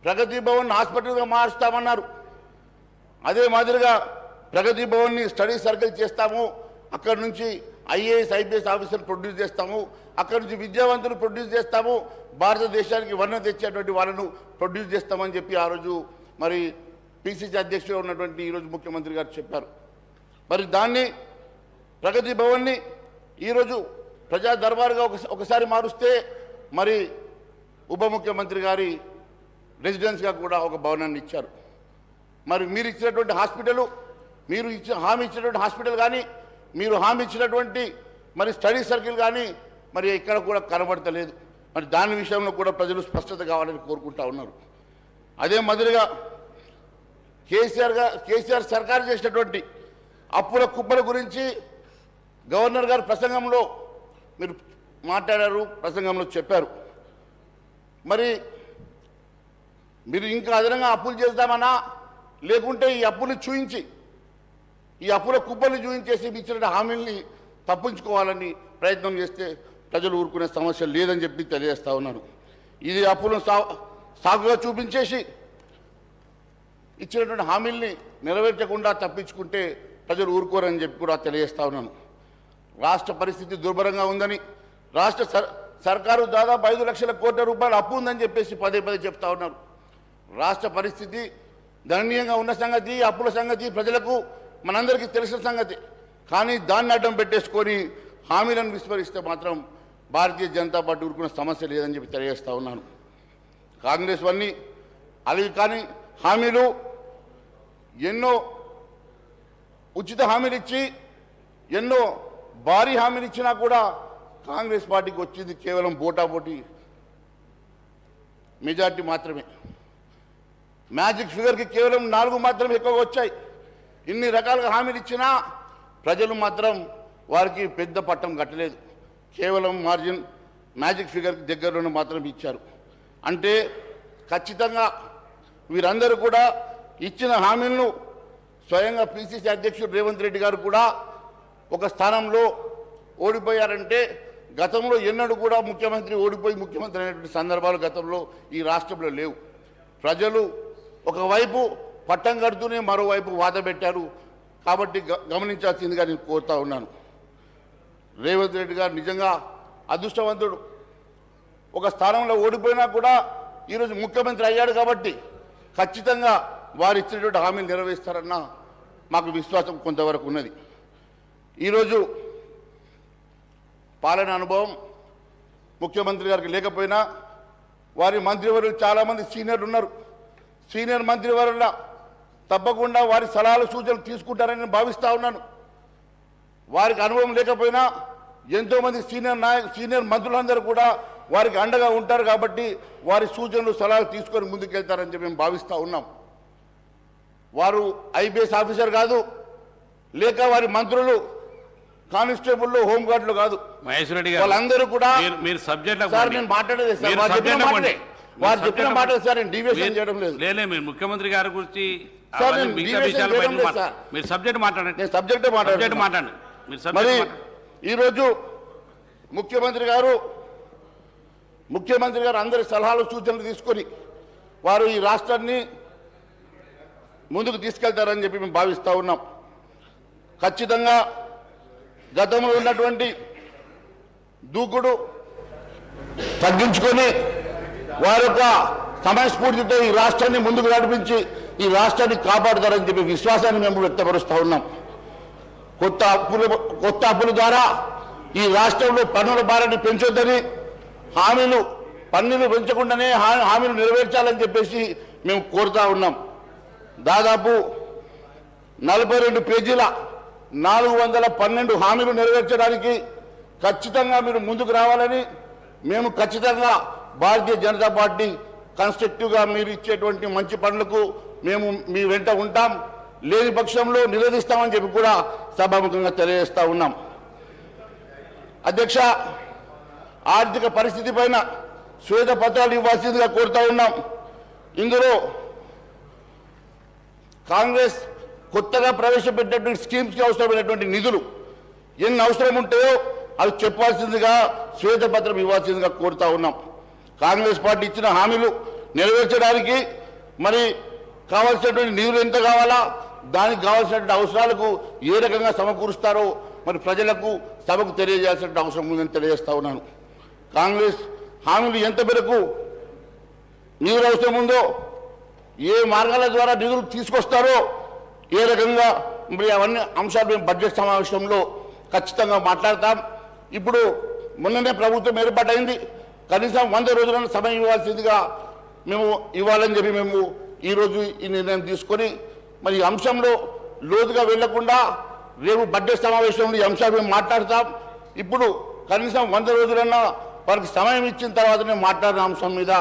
Speaker 9: ప్రగతి భవన్ హాస్పిటల్గా మారుస్తామన్నారు. అదే మాదిరిగా ప్రగతి భవన్ని స్టడీ సర్కిల్ చేస్తాము, అక్కడి నుంచి ఐఏఎస్ ఐపీఎస్ ఆఫీసర్ ప్రొడ్యూస్ చేస్తాము, అక్కడి నుంచి విద్యావంతులు ప్రొడ్యూస్ చేస్తాము, భారతదేశానికి వర్ణ తెచ్చేటువంటి వాళ్ళను ప్రొడ్యూస్ చేస్తామని చెప్పి ఆ రోజు మరి పిసిసి అధ్యక్షుడు ఉన్నటువంటి ఈరోజు ముఖ్యమంత్రి గారు చెప్పారు. మరి దాన్ని ప్రగతి భవన్ని ఈరోజు ప్రజా దర్బారుగా ఒకసారి మారుస్తే మరి ఉప ముఖ్యమంత్రి గారి రెసిడెన్స్గా కూడా ఒక భవనాన్ని ఇచ్చారు. మరి మీరు ఇచ్చినటువంటి హాస్పిటల్, మీరు హామీ ఇచ్చినటువంటి హాస్పిటల్ కానీ, మీరు హామీ ఇచ్చినటువంటి మరి స్టడీ సర్కిల్ కానీ మరి ఇక్కడ కూడా కనబడతలేదు. మరి దాని విషయంలో కూడా ప్రజలు స్పష్టత కావాలని కోరుకుంటా ఉన్నారు. అదే మాదిరిగా కేసీఆర్ సర్కారు చేసినటువంటి అప్పుల కుప్పల గురించి గవర్నర్ గారు ప్రసంగంలో మీరు మాట్లాడారు, ప్రసంగంలో చెప్పారు. మరి మీరు ఇంకా అదనంగా అప్పులు చేద్దామన్నా, లేకుంటే ఈ అప్పులు చూయించి ఈ అప్పుల కుప్పలు చూయించేసి ఇచ్చిన హామీల్ని తప్పించుకోవాలని ప్రయత్నం చేస్తే ప్రజలు ఊరుకునే సమస్య లేదని చెప్పి తెలియజేస్తా ఉన్నారు. ఇది అప్పులను సాగుగా చూపించేసి ఇచ్చినటువంటి హామీల్ని నెరవేర్చకుండా తప్పించుకుంటే ప్రజలు ఊరుకోరని చెప్పి కూడా తెలియజేస్తా ఉన్నాను. రాష్ట్ర పరిస్థితి దుర్భరంగా ఉందని, రాష్ట్ర సర్కారు దాదాపు 5 లక్షల కోట్ల రూపాయలు అప్పు ఉందని చెప్పేసి పదే చెప్తా ఉన్నారు. రాష్ట్ర పరిస్థితి దయనీయంగా ఉన్న సంగతి, అప్పుల సంగతి ప్రజలకు మనందరికీ తెలిసిన సంగతి. కానీ దాన్ని అడ్డం పెట్టేసుకొని హామీలను విస్మరిస్తే మాత్రం భారతీయ జనతా పార్టీ ఊరుకున్న సమస్య లేదని చెప్పి తెలియజేస్తా ఉన్నాను. కాంగ్రెస్ వన్నీ అవి కానీ హామీలు ఎన్నో ఉచిత హామీలు ఇచ్చి ఎన్నో భారీ హామీలు ఇచ్చినా కూడా కాంగ్రెస్ పార్టీకి వచ్చింది కేవలం పోటాపోటీ మెజార్టీ మాత్రమే. మ్యాజిక్ ఫిగర్కి కేవలం 4 మాత్రమే ఎక్కువగా వచ్చాయి. ఇన్ని రకాలుగా హామీలు ఇచ్చినా ప్రజలు మాత్రం వారికి పెద్ద పట్టం కట్టలేదు. కేవలం మార్జిన్ మ్యాజిక్ ఫిగర్కి దగ్గరలోనే మాత్రం ఇచ్చారు. అంటే ఖచ్చితంగా వీరందరూ కూడా ఇచ్చిన హామీలను స్వయంగా పిసిసి అధ్యక్షుడు రేవంత్ రెడ్డి గారు కూడా ఒక స్థానంలో ఓడిపోయారంటే గతంలో ఎన్నడూ కూడా ముఖ్యమంత్రి ఓడిపోయి ముఖ్యమంత్రి అయినటువంటి సందర్భాలు గతంలో ఈ రాష్ట్రంలో లేవు. ప్రజలు ఒకవైపు పట్టం కడుతూనే మరోవైపు వాద పెట్టారు. కాబట్టి గమనించాల్సిందిగా నేను కోరుతా ఉన్నాను. రేవంత్ రెడ్డి గారు నిజంగా అదృష్టవంతుడు. ఒక స్థానంలో ఓడిపోయినా కూడా ఈరోజు ముఖ్యమంత్రి అయ్యాడు కాబట్టి ఖచ్చితంగా వారు ఇచ్చినటువంటి హామీలు నెరవేరుస్తారన్న మాకు విశ్వాసం కొంతవరకు ఉన్నది. ఈరోజు పాలన అనుభవం ముఖ్యమంత్రి గారికి లేకపోయినా వారి మంత్రివర్యులు చాలామంది సీనియర్లు ఉన్నారు. సీనియర్ మంత్రివర్యుల తప్పకుండా వారి సలహాలు సూచనలు తీసుకుంటారని నేను భావిస్తూ ఉన్నాను. వారికి అనుభవం లేకపోయినా ఎంతోమంది సీనియర్ మంత్రులందరూ కూడా వారికి అండగా ఉంటారు కాబట్టి వారి సూచనలు సలహాలు తీసుకొని ముందుకెళ్తారని చెప్పి మేము భావిస్తూ ఉన్నాం. వారు ఐపీఎస్ ఆఫీసర్ కాదు, లేక వారి మంత్రులు కానిస్టేబుల్ హోంగార్డులు కాదు.
Speaker 8: మహేశ్వర రెడ్డి గారు
Speaker 9: వాళ్ళందరూ కూడా
Speaker 8: మీరు సబ్జెక్ట్
Speaker 9: సార్ నేను మాట్లాడేది సార్ వారు చెప్పిన మాటలు సార్ నేను డివియేషన్ చేయడం లేదు.
Speaker 8: లేలే మీరు ముఖ్యమంత్రి గారి గురించి
Speaker 9: సార్ నేను డివియేషన్ చేయడం లేదు సార్.
Speaker 8: మీరు సబ్జెక్ట్ మాట్లాడండి.
Speaker 9: నేను సబ్జెక్టే మాట్లాడండి. మరి ఈరోజు ముఖ్యమంత్రి గారు అందరి సలహాలు సూచనలు తీసుకొని వారు ఈ రాష్ట్రాన్ని ముందుకు తీసుకెళ్తారని చెప్పి మేము భావిస్తూ ఉన్నాం. ఖచ్చితంగా గతంలో ఉన్నటువంటి దూకుడు తగ్గించుకొని వారి యొక్క సమయస్ఫూర్తితో ఈ రాష్ట్రాన్ని ముందుకు నడిపించి ఈ రాష్ట్రాన్ని కాపాడుతారని చెప్పి విశ్వాసాన్ని మేము వ్యక్తపరుస్తూ ఉన్నాం. కొత్త అప్పుల ద్వారా ఈ రాష్ట్రంలో పన్నుల భారాన్ని పెంచొద్దని పన్నులు పెంచకుండానే హామీలు నెరవేర్చాలని చెప్పేసి మేము కోరుతా ఉన్నాం. దాదాపు 42 పేజీల 412 హామీలు నెరవేర్చడానికి ఖచ్చితంగా మీరు ముందుకు రావాలని మేము ఖచ్చితంగా భారతీయ జనతా పార్టీ కన్స్ట్రక్టివ్గా మీరు ఇచ్చేటువంటి మంచి పనులకు మేము మీ వెంట ఉంటాం. లేని పక్షంలో నిలదీస్తామని చెప్పి కూడా సభాముఖంగా తెలియజేస్తా ఉన్నాం. అధ్యక్ష, ఆర్థిక పరిస్థితి పైన శ్వేతపత్రాలు ఇవ్వాల్సిందిగా కోరుతా ఉన్నాం. ఇందులో కాంగ్రెస్ కొత్తగా ప్రవేశపెట్టినటువంటి స్కీమ్స్కి అవసరమైనటువంటి నిధులు ఎన్ని అవసరం ఉంటాయో అవి చెప్పాల్సిందిగా శ్వేతపత్రం ఇవ్వాల్సిందిగా కోరుతా ఉన్నాం. కాంగ్రెస్ పార్టీ ఇచ్చిన హామీలు నెరవేర్చడానికి మరి కావాల్సినటువంటి నిధులు ఎంత కావాలా, దానికి కావాల్సినటువంటి అవసరాలకు ఏ రకంగా సమకూరుస్తారో మరి ప్రజలకు సభకు తెలియజేయాల్సిన అవసరం ఉందని తెలియజేస్తా ఉన్నాను. కాంగ్రెస్ హామీలు ఎంత మేరకు నిధులు అవసరం ఉందో, ఏ మార్గాల ద్వారా నిధులు తీసుకొస్తారో, ఏ రకంగా మరి అవన్నీ అంశాలు మేము బడ్జెట్ సమావేశంలో ఖచ్చితంగా మాట్లాడతాం. ఇప్పుడు మొన్ననే ప్రభుత్వం ఏర్పాటైంది. కనీసం 100 రోజులను సమయం ఇవ్వాల్సిందిగా మేము ఇవ్వాలని చెప్పి మేము ఈరోజు ఈ నిర్ణయం తీసుకొని మరి ఈ అంశంలో లోతుగా వెళ్లకుండా రేపు బడ్జెట్ సమావేశంలో ఈ అంశాలు మేము మాట్లాడతాం. ఇప్పుడు కనీసం 100 రోజులన్నా వారికి సమయం ఇచ్చిన తర్వాతనే మాట్లాడిన అంశం మీద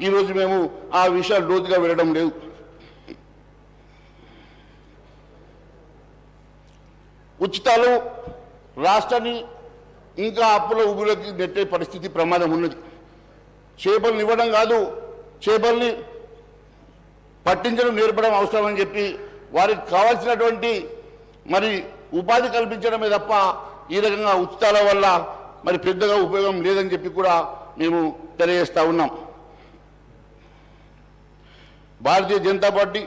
Speaker 9: ఈరోజు మేము ఆ విషయాలు లోతుగా వెళ్ళడం లేదు. ఉచితాలు రాష్ట్రాన్ని ఇంకా అప్పుల ఊబిలోకి నెట్టే పరిస్థితి ప్రమాదం ఉన్నది. చేపలను ఇవ్వడం కాదు, చేపల్ని పట్టించడం నేర్పడం అవసరమని చెప్పి వారికి కావాల్సినటువంటి మరి ఉపాధి కల్పించడమే తప్ప ఈ రకంగా ఉచితాల వల్ల మరి పెద్దగా ఉపయోగం లేదని చెప్పి కూడా మేము తెలియజేస్తా ఉన్నాం. భారతీయ జనతా పార్టీ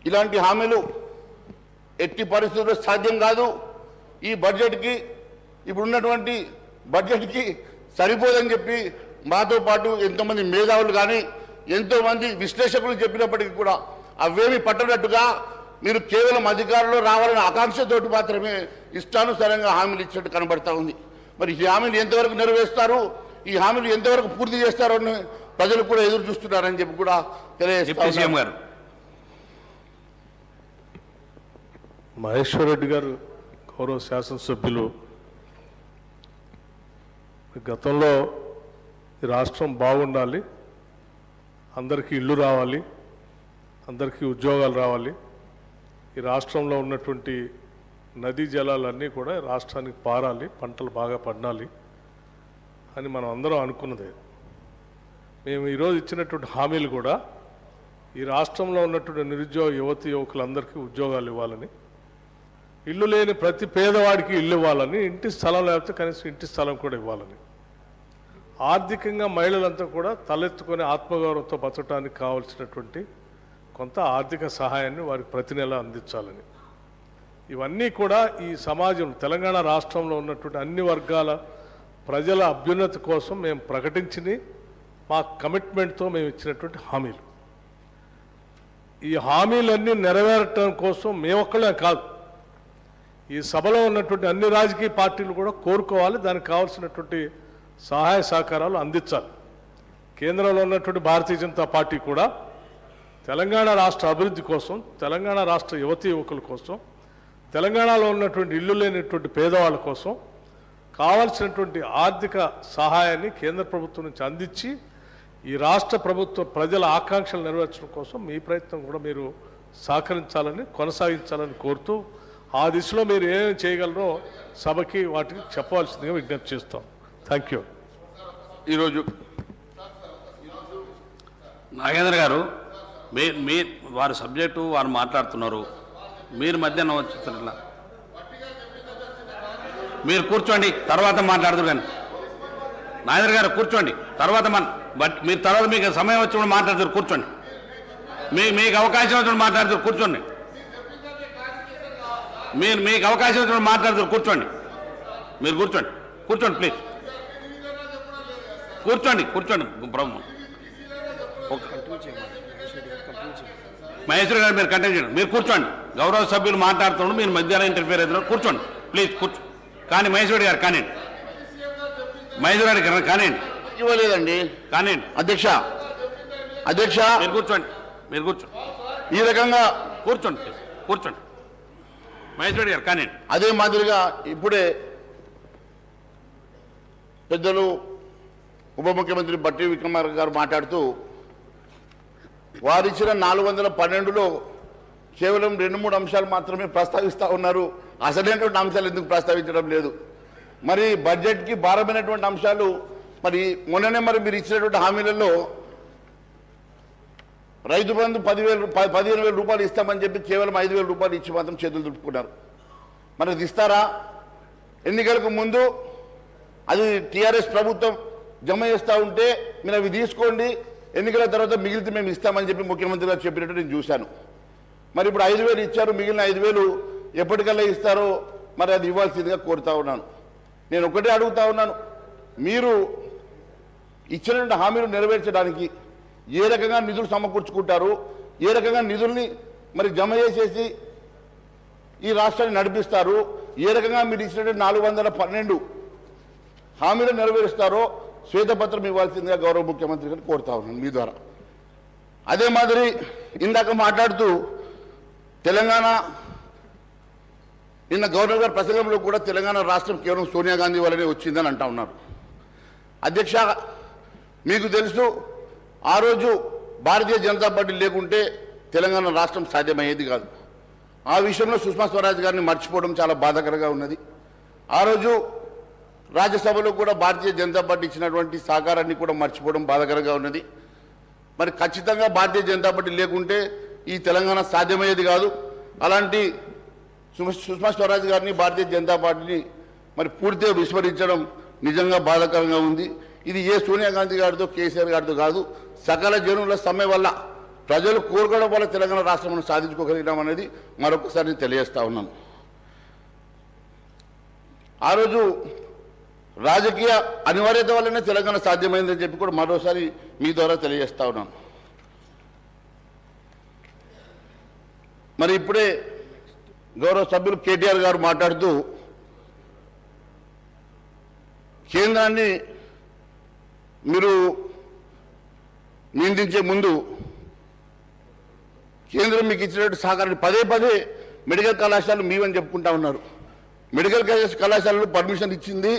Speaker 9: ఇలాంటి హామీలు ఎట్టి పరిస్థితుల్లో సాధ్యం కాదు. ఈ బడ్జెట్కి ఇప్పుడున్నటువంటి బడ్జెట్కి సరిపోదని చెప్పి మాతో పాటు ఎంతోమంది మేధావులు కానీ ఎంతోమంది విశ్లేషకులు చెప్పినప్పటికీ కూడా అవేమీ పట్టనట్టుగా మీరు కేవలం అధికారంలో రావాలనే ఆకాంక్షతోటి మాత్రమే ఇష్టానుసారంగా హామీలు ఇచ్చినట్టు కనబడతా ఉంది. మరి ఈ హామీలు ఎంతవరకు నెరవేరుస్తారు, ఈ హామీలు ఎంతవరకు పూర్తి చేస్తారో అని ప్రజలు కూడా ఎదురు చూస్తున్నారని చెప్పి కూడా తెలియజేస్తారు.
Speaker 4: మహేశ్వర రెడ్డి గారు గౌరవ శాసనసభ్యులు గతంలో ఈ రాష్ట్రం బాగుండాలి, అందరికీ ఇల్లు రావాలి, అందరికీ ఉద్యోగాలు రావాలి, ఈ రాష్ట్రంలో ఉన్నటువంటి నదీ జలాలన్నీ కూడా రాష్ట్రానికి పారాలి, పంటలు బాగా పండాలి అని మనం అందరం అనుకున్నదే. మేము ఈరోజు ఇచ్చినటువంటి హామీలు కూడా ఈ రాష్ట్రంలో ఉన్నటువంటి నిరుద్యోగ యువతి యువకులందరికీ ఉద్యోగాలు ఇవ్వాలని, ఇల్లు లేని ప్రతి పేదవాడికి ఇల్లు ఇవ్వాలని, ఇంటి స్థలం లేకపోతే కనీసం ఇంటి స్థలం కూడా ఇవ్వాలని, ఆర్థికంగా మహిళలంతా కూడా తలెత్తుకొని ఆత్మగౌరవంతో బతకడానికి కావాల్సినటువంటి కొంత ఆర్థిక సహాయాన్ని వారికి ప్రతి నెల అందించాలని, ఇవన్నీ కూడా ఈ సమాజం తెలంగాణ రాష్ట్రంలో ఉన్నటువంటి అన్ని వర్గాల ప్రజల అభ్యున్నతి కోసం మేము ప్రకటించి మా కమిట్మెంట్తో మేము ఇచ్చినటువంటి హామీలు. ఈ హామీలన్నీ నెరవేరటం కోసం మేమొక్కడే కాదు, ఈ సభలో ఉన్నటువంటి అన్ని రాజకీయ పార్టీలు కూడా కోరుకోవాలి, దానికి కావాల్సినటువంటి సహాయ సహకారాలు అందించాలి. కేంద్రంలో ఉన్నటువంటి భారతీయ జనతా పార్టీ కూడా తెలంగాణ రాష్ట్ర అభివృద్ధి కోసం, తెలంగాణ రాష్ట్ర యువతీ యువకుల కోసం, తెలంగాణలో ఉన్నటువంటి ఇల్లు లేనటువంటి పేదవాళ్ళ కోసం కావాల్సినటువంటి ఆర్థిక సహాయాన్ని కేంద్ర ప్రభుత్వం నుంచి అందించి ఈ రాష్ట్ర ప్రభుత్వ ప్రజల ఆకాంక్షలు నెరవేర్చడం కోసం మీ ప్రయత్నం కూడా మీరు సహకరించాలని, కొనసాగించాలని కోరుతూ ఆ దిశలో మీరు ఏమేమి చేయగలరో సభకి వాటికి చెప్పవలసిందిగా విజ్ఞప్తి చేస్తాం. Thank you.
Speaker 10: ఈరోజు నాగేంద్ర గారు మీ వారి సబ్జెక్టు వారు మాట్లాడుతున్నారు, మీరు మధ్యాహ్నం వచ్చేసరిలా మీరు కూర్చోండి, తర్వాత మాట్లాడుతున్నారు. కానీ నాగేంద్ర గారు కూర్చోండి, తర్వాత మీరు తర్వాత మీకు సమయం వచ్చినప్పుడు మాట్లాడుతారు. కూర్చోండి, మీకు అవకాశం వచ్చినప్పుడు మాట్లాడుతారు. కూర్చోండి, మీకు అవకాశం వచ్చినప్పుడు మాట్లాడుతారు. కూర్చోండి, మీరు కూర్చోండి, కూర్చోండి ప్లీజ్, కూర్చోండి. మహేశ్వరి గారు మీరు కంటిన్యూ చేయండి. మీరు కూర్చోండి, గౌరవ సభ్యులు మాట్లాడుతున్నాడు, మీరు మధ్యాహ్నం ఇంటర్ఫియర్ అవుతున్నారు. కూర్చోండి ప్లీజ్, కానీ మహేశ్వరి గారు కానివ్వండి, మహేశ్వరి గారు కానివ్వండి.
Speaker 9: ఇవ్వలేదండి
Speaker 10: కానివ్వండి
Speaker 9: అధ్యక్ష.
Speaker 10: మీరు కూర్చోండి,
Speaker 9: ఈ రకంగా
Speaker 10: కూర్చోండి మహేశ్వరి గారు కానివ్వండి.
Speaker 9: అదే మాదిరిగా ఇప్పుడే పెద్దలు ఉప ముఖ్యమంత్రి బట్టి విక్రమార్క గారు మాట్లాడుతూ వారిచ్చిన 412లో కేవలం 2-3 అంశాలు మాత్రమే ప్రస్తావిస్తూ ఉన్నారు, అసలైనటువంటి అంశాలు ఎందుకు ప్రస్తావించడం లేదు. మరి బడ్జెట్కి భారమైనటువంటి అంశాలు మరి మొన్ననే మరి మీరు ఇచ్చినటువంటి హామీలలో రైతు బంధు 15,000 రూపాయలు ఇస్తామని చెప్పి కేవలం 5,000 రూపాయలు ఇచ్చి మాత్రం చేతులు దులుపుకున్నారు. మరి అది ఇస్తారా? ఎన్నికలకు ముందు అది టీఆర్ఎస్ ప్రభుత్వం జమ చేస్తూ ఉంటే మీరు అవి తీసుకోండి, ఎన్నికల తర్వాత మిగిలితే మేము ఇస్తామని చెప్పి ముఖ్యమంత్రి గారు చెప్పినట్టు నేను చూశాను. మరి ఇప్పుడు 5,000 ఇచ్చారు, మిగిలిన 5,000 ఎప్పటికల్లా ఇస్తారో మరి అది ఇవ్వాల్సిందిగా కోరుతా ఉన్నాను. నేను ఒకటే అడుగుతా ఉన్నాను, మీరు ఇచ్చినటువంటి హామీలు నెరవేర్చడానికి ఏ రకంగా నిధులు సమకూర్చుకుంటారు, ఏ రకంగా నిధుల్ని మరి జమ చేసేసి ఈ రాష్ట్రాన్ని నడిపిస్తారు, ఏ రకంగా మీరు ఇచ్చినటువంటి 412 హామీలు నెరవేరుస్తారో శ్వేతపత్రం ఇవ్వాల్సిందిగా గౌరవ ముఖ్యమంత్రి గారిని కోరుతా ఉన్నాను మీ ద్వారా. అదే మాదిరి ఇందాక మాట్లాడుతూ తెలంగాణ నిన్న గవర్నర్ గారి ప్రసంగంలో కూడా తెలంగాణ రాష్ట్రం కేవలం సోనియా గాంధీ వల్లనే వచ్చిందని అంటా ఉన్నారు. అధ్యక్ష, మీకు తెలుసు ఆ రోజు భారతీయ జనతా పార్టీ లేకుంటే తెలంగాణ రాష్ట్రం సాధ్యమయ్యేది కాదు. ఆ విషయంలో సుష్మా స్వరాజ్ గారిని మర్చిపోవడం చాలా బాధాకరంగా ఉన్నది. ఆ రోజు రాజ్యసభలో కూడా భారతీయ జనతా పార్టీ ఇచ్చినటువంటి సహకారాన్ని కూడా మర్చిపోవడం బాధాకరంగా ఉన్నది. మరి ఖచ్చితంగా భారతీయ జనతా పార్టీ లేకుంటే ఈ తెలంగాణ సాధ్యమయ్యేది కాదు. అలాంటి సుష్మా స్వరాజ్ గారిని భారతీయ జనతా పార్టీని మరి పూర్తిగా విస్మరించడం నిజంగా బాధాకరంగా ఉంది. ఇది ఏ సోనియా గాంధీ గారితో కేసీఆర్ గారితో కాదు, సకల జనుల సమ్మె వల్ల ప్రజలు కోరుకోవడం వల్ల తెలంగాణ రాష్ట్రం సాధించుకోగలిగినాం అనేది మరొకసారి తెలియజేస్తా ఉన్నాను. ఆ రోజు రాజకీయ అనివార్యత వల్లనే తెలంగాణ సాధ్యమైందని చెప్పి కూడా మరోసారి మీ ద్వారా తెలియజేస్తా ఉన్నాను. మరి ఇప్పుడే గౌరవ సభ్యులు కేటీఆర్ గారు మాట్లాడుతూ కేంద్రాన్ని మీరు నిందించే ముందు కేంద్రం మీకు ఇచ్చినట్టు సహకారాన్ని పదే మెడికల్ కళాశాలలు మీవని చెప్పుకుంటా ఉన్నారు. మెడికల్ కళాశాలలు పర్మిషన్ ఇచ్చింది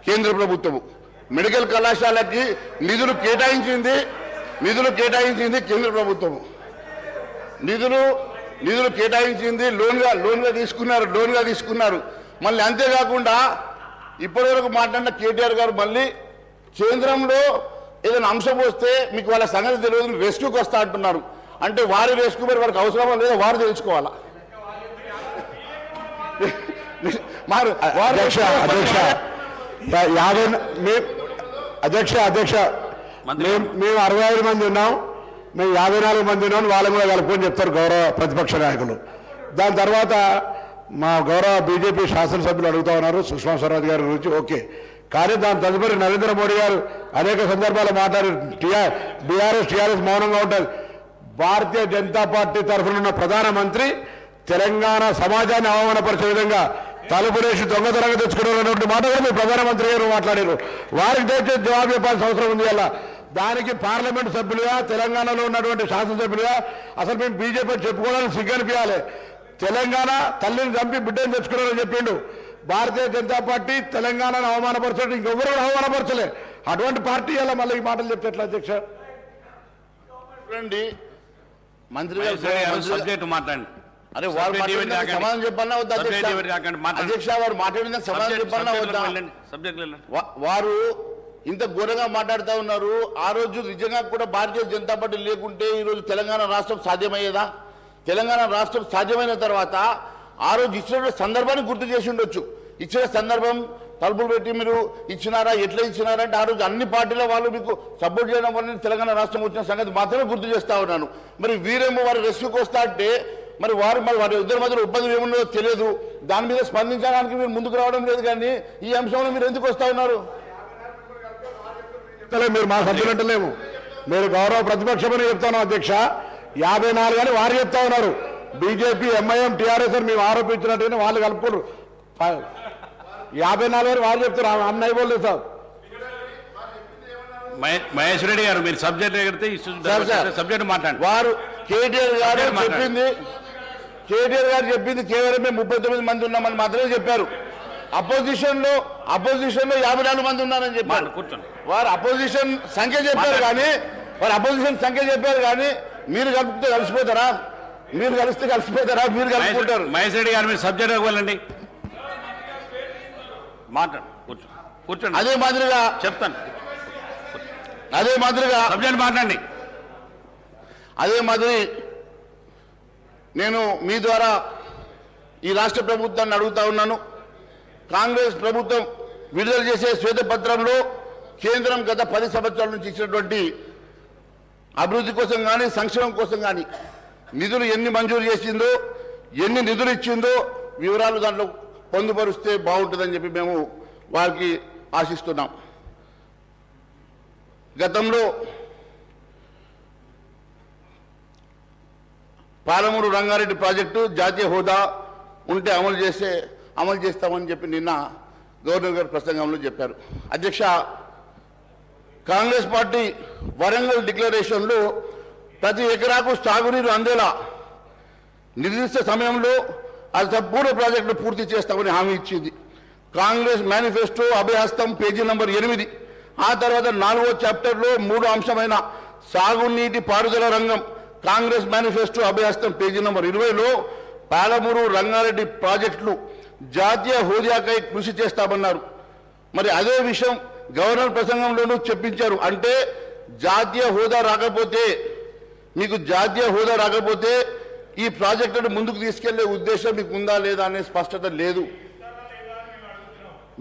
Speaker 9: కేంద్ర ప్రభుత్వము. మెడికల్ కళాశాలకి నిధులు కేటాయించింది కేంద్ర ప్రభుత్వము. నిధులు కేటాయించింది లోన్గా తీసుకున్నారు. మళ్ళీ అంతేకాకుండా ఇప్పటివరకు మాట్లాడిన కేటీఆర్ గారు మళ్ళీ కేంద్రంలో ఏదైనా అంశం వస్తే మీకు వాళ్ళ సంగతి తెలియదు, రెస్క్యూకి వస్తా అంటున్నారు. అంటే వారు వేసుకుని వారికి అవసరమా లేదా వారు తెలుసుకోవాలా?
Speaker 2: అధ్యక్ష అధ్యక్ష అధ్యక్ష మేము 65 మంది ఉన్నాం, మేము 54 మంది ఉన్నాం, వాళ్ళని కూడా కలుపుకొని చెప్తారు గౌరవ ప్రతిపక్ష నాయకులు. దాని తర్వాత మా గౌరవ బీజేపీ శాసనసభ్యులు అడుగుతా ఉన్నారు సుష్మా స్వరాజ్ గారి గురించి. ఓకే, కానీ దాని తదుపరి నరేంద్ర మోడీ గారు అనేక సందర్భాల్లో మాట్లాడి టీఆర్ఎస్ మౌనంగా ఉంటుంది. భారతీయ జనతా పార్టీ తరఫున ఉన్న ప్రధానమంత్రి తెలంగాణ సమాజాన్ని అవమానపరిచే విధంగా తలుపులేసి దొంగతనంగా తెచ్చుకున్నటువంటి మాట కూడా మీ ప్రధానమంత్రి గారు మాట్లాడారు. వారికి దయచేసి జవాబు చెప్పాల్సిన అవసరం ఉంది. అలా దానికి పార్లమెంట్ సభ్యులుగా తెలంగాణలో ఉన్నటువంటి శాసనసభ్యులుగా అసలు మేము బీజేపీ చెప్పుకోవడానికి సిగ్గనిపించాలి. తెలంగాణ తల్లిని చంపి బిడ్డను తెచ్చుకున్నారని చెప్పిండు. భారతీయ జనతా పార్టీ తెలంగాణను అవమానపరచడం ఇంకెవరు కూడా అవమానపరచలే. అటువంటి పార్టీ అలా మళ్ళీ ఈ మాటలు చెప్తే ఎట్లా అధ్యక్ష?
Speaker 9: చూడండి, మంత్రి
Speaker 10: సబ్జెక్ట్ మాట్లాడండి.
Speaker 9: అరే వారు సమాధానం చెప్పాలన్నా వద్దా అధ్యక్ష? వారు మాట్లాడిన సమాధానం చెప్పాలన్నా వద్దా? వారు ఇంత ఘోరంగా మాట్లాడుతూ ఉన్నారు. ఆ రోజు నిజంగా కూడా భారతీయ జనతా పార్టీ లేకుంటే ఈరోజు తెలంగాణ రాష్ట్రం సాధ్యమయ్యేదా? తెలంగాణ రాష్ట్రం సాధ్యమైన తర్వాత ఆ రోజు ఇచ్చిన సందర్భాన్ని గుర్తు చేసి ఉండొచ్చు. ఇచ్చిన సందర్భం తలుపులు పెట్టి మీరు ఇచ్చినారా, ఎట్లా ఇచ్చినారంటే ఆ రోజు అన్ని పార్టీల వాళ్ళు మీకు సపోర్ట్ చేయడం వల్ల తెలంగాణ రాష్ట్రం వచ్చిన సంగతి మాత్రమే గుర్తు చేస్తా ఉన్నాను. మరి వీరేమో వారు రెస్క్యూకి వస్తా అంటే మరి వారి ఇద్దరి మధ్య ఇబ్బందులు ఏమున్నదో తెలియదు. దాని మీద స్పందించడానికి మీరు ముందుకు రావడం లేదు. కానీ ఈ అంశంలో మీరు ఎందుకు వస్తా ఉన్నారు?
Speaker 2: మీరు మా సభ్యులంటలేము, మీరు గౌరవ ప్రతిపక్షమని చెప్తాను అధ్యక్ష. 54 అని వారు చెప్తా ఉన్నారు. బీజేపీ ఎంఐఎం టీఆర్ఎస్ అని మేము ఆరోపించినట్టుగానే వాళ్ళు కలుపుకోరు. 54 అని వారు చెప్తారు. అన్నయ్య బోల్లేదు సార్.
Speaker 10: మహేష్ రెడ్డి గారు మీరు సబ్జెక్ట్ సబ్జెక్ట్ మాట్లాడండి.
Speaker 9: వారు కేటీఆర్ గారు చెప్పింది కేవలం మేము 39 మంది ఉన్నామని మాత్రమే చెప్పారు. అపోజిషన్ లో 54 మంది ఉన్నారని చెప్పారు.
Speaker 10: కూర్చోండి.
Speaker 9: వారు అపోజిషన్ సంఖ్య చెప్పారు కానీ మీరు కలిపితే కలిసిపోతారా? మీరు కలిస్తే కలిసిపోతారా? మీరు కలుపుకుంటారు.
Speaker 10: మహేష్ రెడ్డి గారు మీరు సబ్జెక్ట్ వెళ్ళండి, మాట్లాడు. కూర్చోండి.
Speaker 9: అదే మాదిరిగా
Speaker 10: చెప్తాను. సబ్జెక్ట్ మాట్లాడండి.
Speaker 9: అదే మాదిరి నేను మీ ద్వారా ఈ రాష్ట్ర ప్రభుత్వాన్ని అడుగుతా ఉన్నాను. కాంగ్రెస్ ప్రభుత్వం విడుదల చేసే శ్వేతపత్రంలో కేంద్రం గత 10 సంవత్సరాల నుంచి ఇచ్చినటువంటి అభివృద్ధి కోసం కానీ సంక్షేమం కోసం కానీ నిధులు ఎన్ని మంజూరు చేసిందో, ఎన్ని నిధులు ఇచ్చిందో వివరాలు దాంట్లో పొందుపరిస్తే బాగుంటుందని చెప్పి మేము వారికి ఆశిస్తున్నాం. గతంలో పాలమూరు రంగారెడ్డి ప్రాజెక్టు జాతీయ హోదా ఉంటే అమలు చేస్తామని చెప్పి నిన్న గవర్నర్ గారు ప్రసంగంలో చెప్పారు. అధ్యక్ష, కాంగ్రెస్ పార్టీ వరంగల్ డిక్లరేషన్లో ప్రతి ఎకరాకు సాగునీరు అందేలా నిర్దిష్ట సమయంలో అది సంపూర్ణ ప్రాజెక్టును పూర్తి చేస్తామని హామీ ఇచ్చింది. కాంగ్రెస్ మేనిఫెస్టో అభయహస్తం పేజీ నంబర్ 8. ఆ తర్వాత 4వ చాప్టర్లో 3వ అంశమైన సాగునీటి పారుదల రంగం కాంగ్రెస్ మేనిఫెస్టో అభయహస్తం పేజీ నంబర్ 20లో పాలమూరు రంగారెడ్డి ప్రాజెక్టులు జాతీయ హోదాకై కృషి చేస్తామన్నారు. మరి అదే విషయం గవర్నర్ ప్రసంగంలోనూ చెప్పించారు. అంటే జాతీయ హోదా రాకపోతే ఈ ప్రాజెక్టును ముందుకు తీసుకెళ్లే ఉద్దేశం మీకు ఉందా లేదా అనే స్పష్టత లేదు.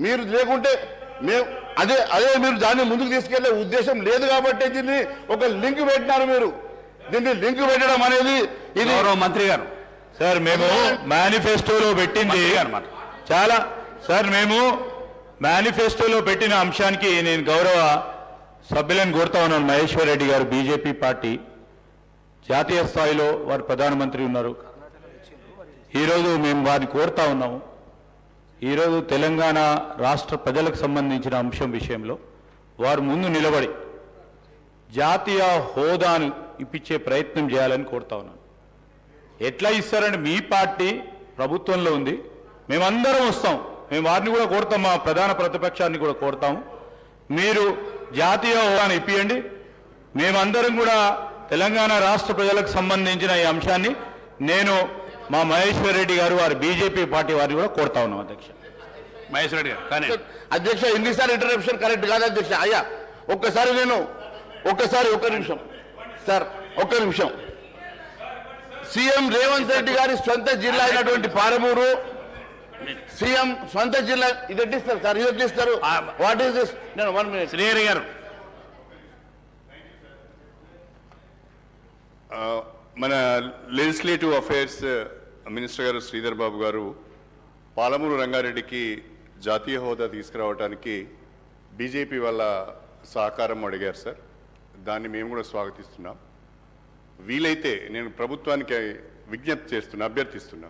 Speaker 9: మీరు లేకుంటే మీరు దాన్ని ముందుకు తీసుకెళ్లే ఉద్దేశం లేదు కాబట్టి దీన్ని ఒక లింక్ పెట్టినారు. మీరు దీన్ని లింక్ పెట్టడం అనేది ఇది
Speaker 10: మంత్రి గారు
Speaker 1: సార్ మేము మేనిఫెస్టోలో పెట్టింది చాలా సార్. మేము మేనిఫెస్టోలో పెట్టిన అంశానికి నేను గౌరవ సభ్యులను కోరుతా ఉన్నాను. మహేశ్వర్ రెడ్డి గారు బీజేపీ పార్టీ జాతీయ స్థాయిలో వారు ప్రధానమంత్రి ఉన్నారు. ఈరోజు మేము వారిని కోరుతా ఉన్నాము. ఈరోజు తెలంగాణ రాష్ట్ర ప్రజలకు సంబంధించిన అంశం విషయంలో వారు ముందు నిలబడి జాతీయ హోదాను ఇప్పించే ప్రయత్నం చేయాలని కోరుతా ఉన్నాను. ఎట్లా ఇస్తారంటే మీ పార్టీ ప్రభుత్వంలో ఉంది, మేమందరం వస్తాం, మేము వారిని కూడా కోరుతాం, మా ప్రధాన ప్రతిపక్షాన్ని కూడా కోరుతాము. మీరు జాతీయ హోదాను ఇప్పియండి. మేమందరం కూడా తెలంగాణ రాష్ట్ర ప్రజలకు సంబంధించిన ఈ అంశాన్ని నేను మా మహేశ్వర్ రెడ్డి గారు వారి బీజేపీ పార్టీ వారిని కూడా కోరుతా ఉన్నాం. అధ్యక్ష
Speaker 10: మహేశ్వర్ రెడ్డి గారు కానీ
Speaker 9: అధ్యక్ష ఎన్నిసార్లు ఇంటరప్షన్ కరెక్ట్ కాదు అధ్యక్ష. ఒక్క నిమిషం సార్, ఒక్క నిమిషం. సీఎం రేవంత్ రెడ్డి గారి సొంత జిల్లా అయినటువంటి పాలమూరు, సీఎం సొంత జిల్లా ఇది ఎట్టిస్తారు సార్, ఇది ఎట్టిస్తారు? What is this? నేను 1 minute.
Speaker 10: శ్రీహరి గారు
Speaker 11: మన లెజిస్లేటివ్ అఫైర్స్ మినిస్టర్ గారు శ్రీధర్ బాబు గారు పాలమూరు రంగారెడ్డికి జాతీయ హోదా తీసుకురావడానికి బీజేపీ వాళ్ళ సహకారం అడిగారు సార్. దాన్ని మేము కూడా స్వాగతిస్తున్నాం. వీలైతే నేను ప్రభుత్వానికి విజ్ఞప్తి చేస్తున్నా, అభ్యర్థిస్తున్నా,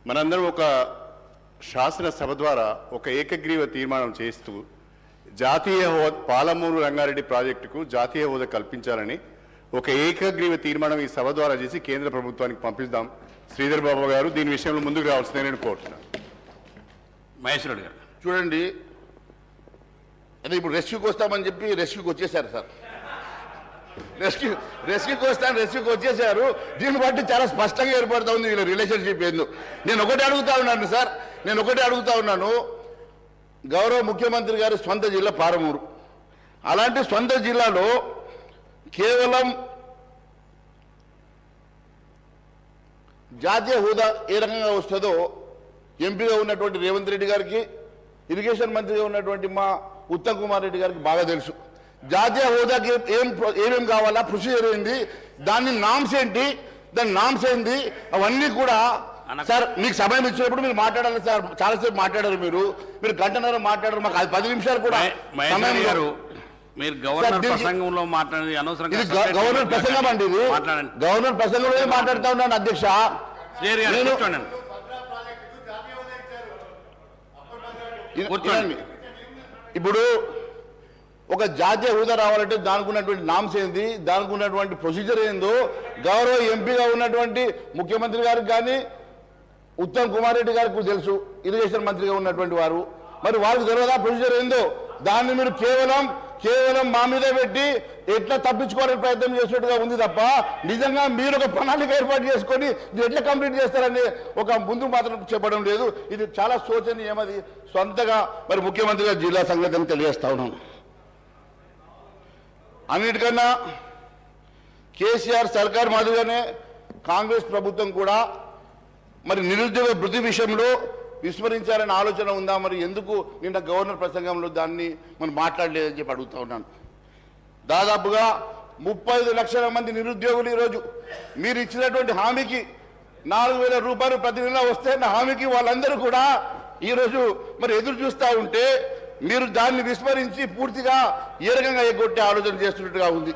Speaker 11: మనందరం ఒక శాసనసభ ద్వారా ఒక ఏకగ్రీవ తీర్మానం చేస్తూ జాతీయ హోదా, పాలమూరు రంగారెడ్డి ప్రాజెక్టుకు జాతీయ హోదా కల్పించాలని ఒక ఏకగ్రీవ తీర్మానం ఈ సభ ద్వారా చేసి కేంద్ర ప్రభుత్వానికి పంపిస్తాం. శ్రీధర్ బాబు గారు దీని విషయంలో ముందుకు రావాల్సిందని నేను కోరుతున్నాను.
Speaker 10: మహేశ్వరుడు గారు
Speaker 9: చూడండి, అదే ఇప్పుడు రెస్క్యూకి వస్తామని చెప్పి రెస్క్యూకి వచ్చేసారు సార్. రెస్క్యూకి వచ్చేసారు. దీన్ని బట్టి చాలా స్పష్టంగా ఏర్పడుతూ ఉంది వీళ్ళ రిలేషన్షిప్ ఏందో. నేను ఒకటే అడుగుతా ఉన్నాను సార్, గౌరవ ముఖ్యమంత్రి గారి సొంత జిల్లా పాలమూరు. అలాంటి సొంత జిల్లాలో కేవలం జాతీయ హోదా ఏ రకంగా వస్తుందో ఎంపీగా ఉన్నటువంటి రేవంత్ రెడ్డి గారికి, ఇరిగేషన్ మంత్రిగా ఉన్నటువంటి మా ఉత్తమ్ కుమార్ రెడ్డి గారికి బాగా తెలుసు. జాతీయ హోదాకి ఏమేం కావాలా, ప్రొసీజర్ ఏంది, దాని నామ్స్ ఏంటి, అవన్నీ కూడా సార్ మీకు సమయం ఇచ్చినప్పుడు మీరు మాట్లాడాలి సార్. చాలాసేపు మాట్లాడారు మీరు గంటన్నర మాట్లాడారు. మాకు 10 నిమిషాలు కూడా సమయం
Speaker 10: గారు మీరు గవర్నర్ ప్రసంగంలో మాట్లాడేది అనవసరంగా.
Speaker 9: ఇది గవర్నర్ ప్రసంగం అండి, ఇది గవర్నర్ ప్రసంగంలో మాట్లాడుతా ఉన్నాను అధ్యక్ష. ఇప్పుడు ఒక జాతీయ హోదా రావాలంటే దానికి ఉన్నటువంటి నామ్స్ ఏంది, దానికి ఉన్నటువంటి ప్రొసీజర్ ఏందో గౌరవ ఎంపీగా ఉన్నటువంటి ముఖ్యమంత్రి గారికి కానీ ఉత్తమ్ కుమార్ రెడ్డి గారికి తెలుసు, ఇరిగేషన్ మంత్రిగా ఉన్నటువంటి వారు. మరి వారికి తెలియదా ప్రొసీజర్ ఏందో? దాన్ని మీరు కేవలం మా మీద పెట్టి ఎట్లా తప్పించుకోవాలని ప్రయత్నం చేసినట్టుగా ఉంది తప్ప నిజంగా మీరు ఒక ప్రణాళిక ఏర్పాటు చేసుకొని ఎట్లా కంప్లీట్ చేస్తారని ఒక ముందు మాత్రం చెప్పడం లేదు. ఇది చాలా శోచనీయమది. సొంతగా మరి ముఖ్యమంత్రిగా జిల్లా సంగతిని తెలియజేస్తా ఉన్నాను. అన్నిటికన్నా కేసీఆర్ సర్కార్ మాదిరిగానే కాంగ్రెస్ ప్రభుత్వం కూడా మరి నిరుద్యోగ భృతి విషయంలో విస్మరించాలనే ఆలోచన ఉందా? మరి ఎందుకు నిన్న గవర్నర్ ప్రసంగంలో దాన్ని మనం మాట్లాడలేదని చెప్పి అడుగుతా ఉన్నాను. దాదాపుగా 35 లక్షల మంది నిరుద్యోగులు ఈరోజు మీరు ఇచ్చినటువంటి హామీకి 4,000 రూపాయలు ప్రతి నెల వస్తే హామీకి వాళ్ళందరూ కూడా ఈరోజు మరి ఎదురు చూస్తూ ఉంటే మీరు దాన్ని విస్మరించి పూర్తిగా ఏ రకంగా ఎగ్గొట్టే ఆలోచన చేస్తున్నట్టుగా ఉంది.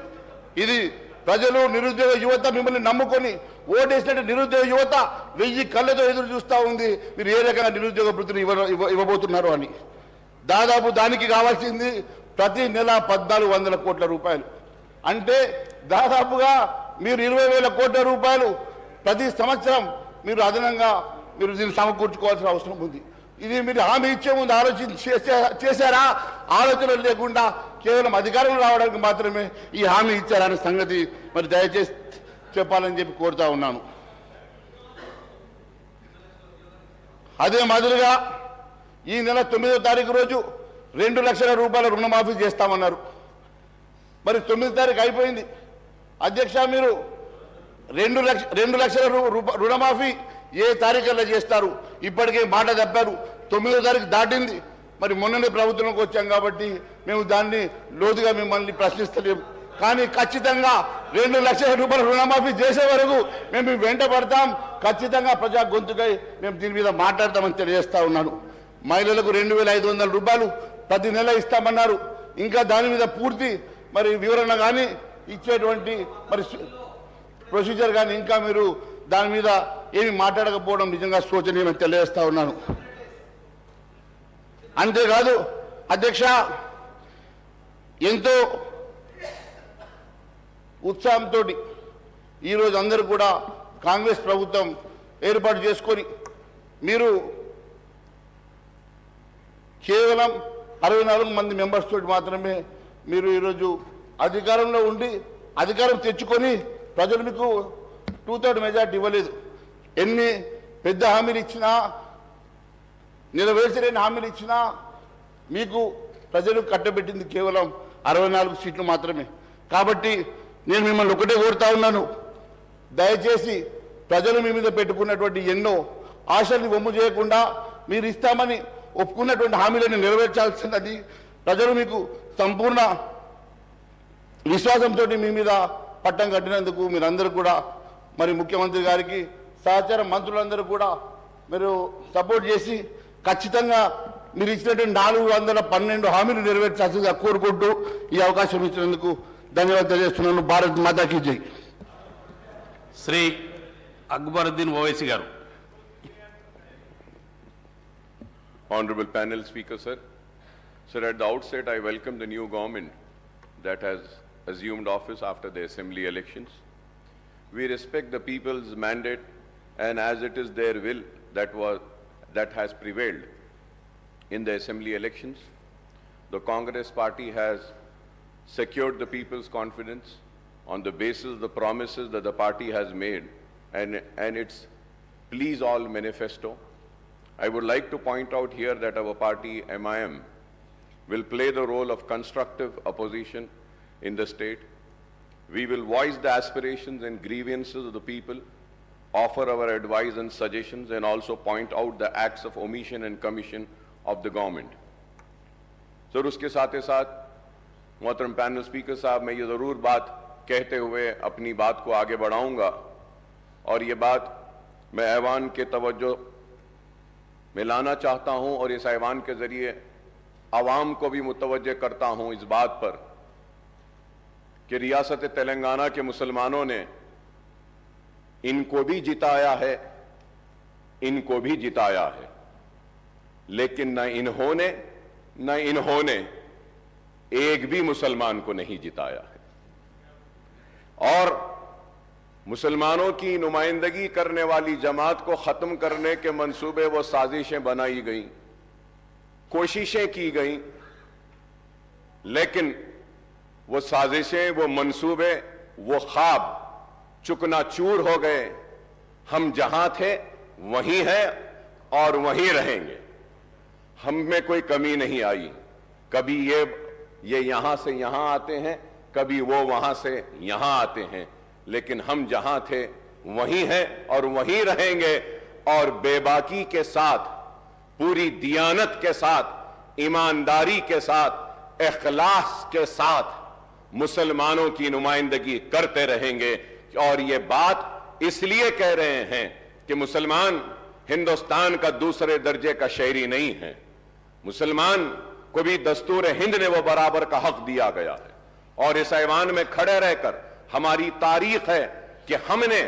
Speaker 9: ఇది ప్రజలు, నిరుద్యోగ యువత మిమ్మల్ని నమ్ముకొని ఓటేసినట్టు నిరుద్యోగ యువత 1000 కళ్ళతో ఎదురు చూస్తూ ఉంది మీరు ఏ రకంగా నిరుద్యోగ భృతిని ఇవ్వబోతున్నారు అని. దాదాపు దానికి కావాల్సింది ప్రతి నెల 1,400 కోట్ల రూపాయలు. అంటే దాదాపుగా మీరు 20,000 కోట్ల రూపాయలు ప్రతి సంవత్సరం మీరు అదనంగా మీరు దీన్ని సమకూర్చుకోవాల్సిన అవసరం ఉంది. ఇది మీరు హామీ ఇచ్చే ముందు ఆలోచన చేశారా? ఆలోచన లేకుండా కేవలం అధికారంలో రావడానికి మాత్రమే ఈ హామీ ఇచ్చారనే సంగతి మరి దయచేసి చెప్పాలని చెప్పి కోరుతా ఉన్నాను. అదే మాదిరిగా ఈ నెల 9వ తారీఖు రోజు 2 లక్షల రూపాయల రుణమాఫీ చేస్తామన్నారు. మరి 9వ తారీఖు అయిపోయింది అధ్యక్ష. మీరు 2 లక్షల రుణమాఫీ ఏ తారీఖుల్లో చేస్తారు? ఇప్పటికే మాట తప్పారు. 9వ తారీఖు దాటింది. మరి మొన్ననే ప్రభుత్వంలోకి వచ్చాం కాబట్టి మేము దాన్ని లోతుగా మిమ్మల్ని ప్రశ్నిస్తలేము. కానీ ఖచ్చితంగా 2 లక్షల రూపాయల రుణమాఫీ చేసే వరకు మేము వెంట పడతాం. ఖచ్చితంగా ప్రజా గొంతుకై మేము దీని మీద మాట్లాడతామని తెలియజేస్తా ఉన్నాను. మహిళలకు 2,500 రూపాయలు ప్రతి నెల ఇస్తామన్నారు. ఇంకా దాని మీద పూర్తి మరి వివరణ కానీ ఇచ్చేటువంటి మరి ప్రొసీజర్ కానీ ఇంకా మీరు దాని మీద ఏమి మాట్లాడకపోవడం నిజంగా శోచనీయమని తెలియజేస్తా ఉన్నాను. అంతేకాదు అధ్యక్ష, ఎంతో ఉత్సాహంతో ఈరోజు అందరూ కూడా కాంగ్రెస్ ప్రభుత్వం ఏర్పాటు చేసుకొని మీరు కేవలం 64 మంది మెంబర్స్ తోటి మాత్రమే మీరు ఈరోజు అధికారంలో ఉండి అధికారం తెచ్చుకొని ప్రజలు మీకు 2/3 మెజార్టీ ఇవ్వలేదు. ఎన్ని పెద్ద హామీలు ఇచ్చినా, నెరవేర్చలేని హామీలు ఇచ్చినా మీకు ప్రజలు కట్టబెట్టింది కేవలం 64 సీట్లు మాత్రమే. కాబట్టి నేను మిమ్మల్ని ఒకటే కోరుతా ఉన్నాను, దయచేసి ప్రజలు మీ మీద పెట్టుకున్నటువంటి ఎన్నో ఆశల్ని వమ్ము చేయకుండా మీరు ఇస్తామని ఒప్పుకున్నటువంటి హామీలను నెరవేర్చాల్సినది. ప్రజలు మీకు సంపూర్ణ విశ్వాసంతో మీ మీద పట్టం కట్టినందుకు మీరందరూ కూడా మరి ముఖ్యమంత్రి గారికి సహచార మంత్రులందరూ కూడా మీరు సపోర్ట్ చేసి ఖచ్చితంగా మీరు ఇచ్చినటువంటి 412 హామీలు నెరవేర్చాల్సిందిగా కోరుకుంటూ ఈ అవకాశం ఇచ్చినందుకు ధన్యవాదాలు తెలియజేస్తున్నాను. భారత్ మాతాకి జై.
Speaker 10: శ్రీ అక్బరుద్దీన్ ఓవైసీ గారు.
Speaker 11: Honorable panel speaker, sir. Sir, at the outset, I welcome the new government that has assumed office after the assembly elections. We respect the people's mandate, and as it is their will that has prevailed in the assembly elections, the Congress party has secured the people's confidence on the basis of the promises that the party has made and its Please All manifesto. I would like to point out here that our party, MIM, will play the role of constructive opposition in the state. We will voice the aspirations and grievances of the people, offer our advice and suggestions, and also point out the acts of omission and commission of the government. Sir, उसके साथ ही साथ मोहतरम panel speaker साहब, मैं ये ज़रूर बात कहते हुए अपनी बात को आगे बढ़ाऊंगा, और ये बात मैं ऐवान के तवज्जो में लाना चाहता हूं और इस ऐवान के जरिए आवाम को भी मुतवज्जे करता हूं इस बात पर कि रियासत तेलंगाना के मुसलमानों ने इनको भी जिताया है, इनको भी जिताया है, लेकिन न इन्होंने एक भी मुसलमान को नहीं जिताया है। और मुसलमानों की नुमाइंदगी करने वाली जमात को खत्म करने के मंसूबे व साजिशें बनाई गई, कोशिशें की गई, लेकिन वो साजिशें, वो मंसूबे, वो ख्वाब चुकनाचूर हो गए। हम जहां थे वहीं हैं और वहीं रहेंगे। हम में कोई कमी नहीं आई। कभी ये यहां से यहां आते हैं, कभी वो वहां से यहां आते हैं, लेकिन हम जहां थे वहीं हैं और वहीं रहेंगे। और बेबाकी के साथ, पूरी दियानत के साथ, ईमानदारी के साथ, इखलास के साथ मुसलमानों की नुमाइंदगी करते रहेंगे। और ये बात इसलिए कह रहे हैं कि मुसलमान हिंदुस्तान का दूसरे दर्जे का शहरी नहीं है। मुसलमान को भी दस्तूर हिंद ने वो बराबर का हक दिया गया है। और इस ऐवान में खड़े रहकर हमारी तारीख है कि हमने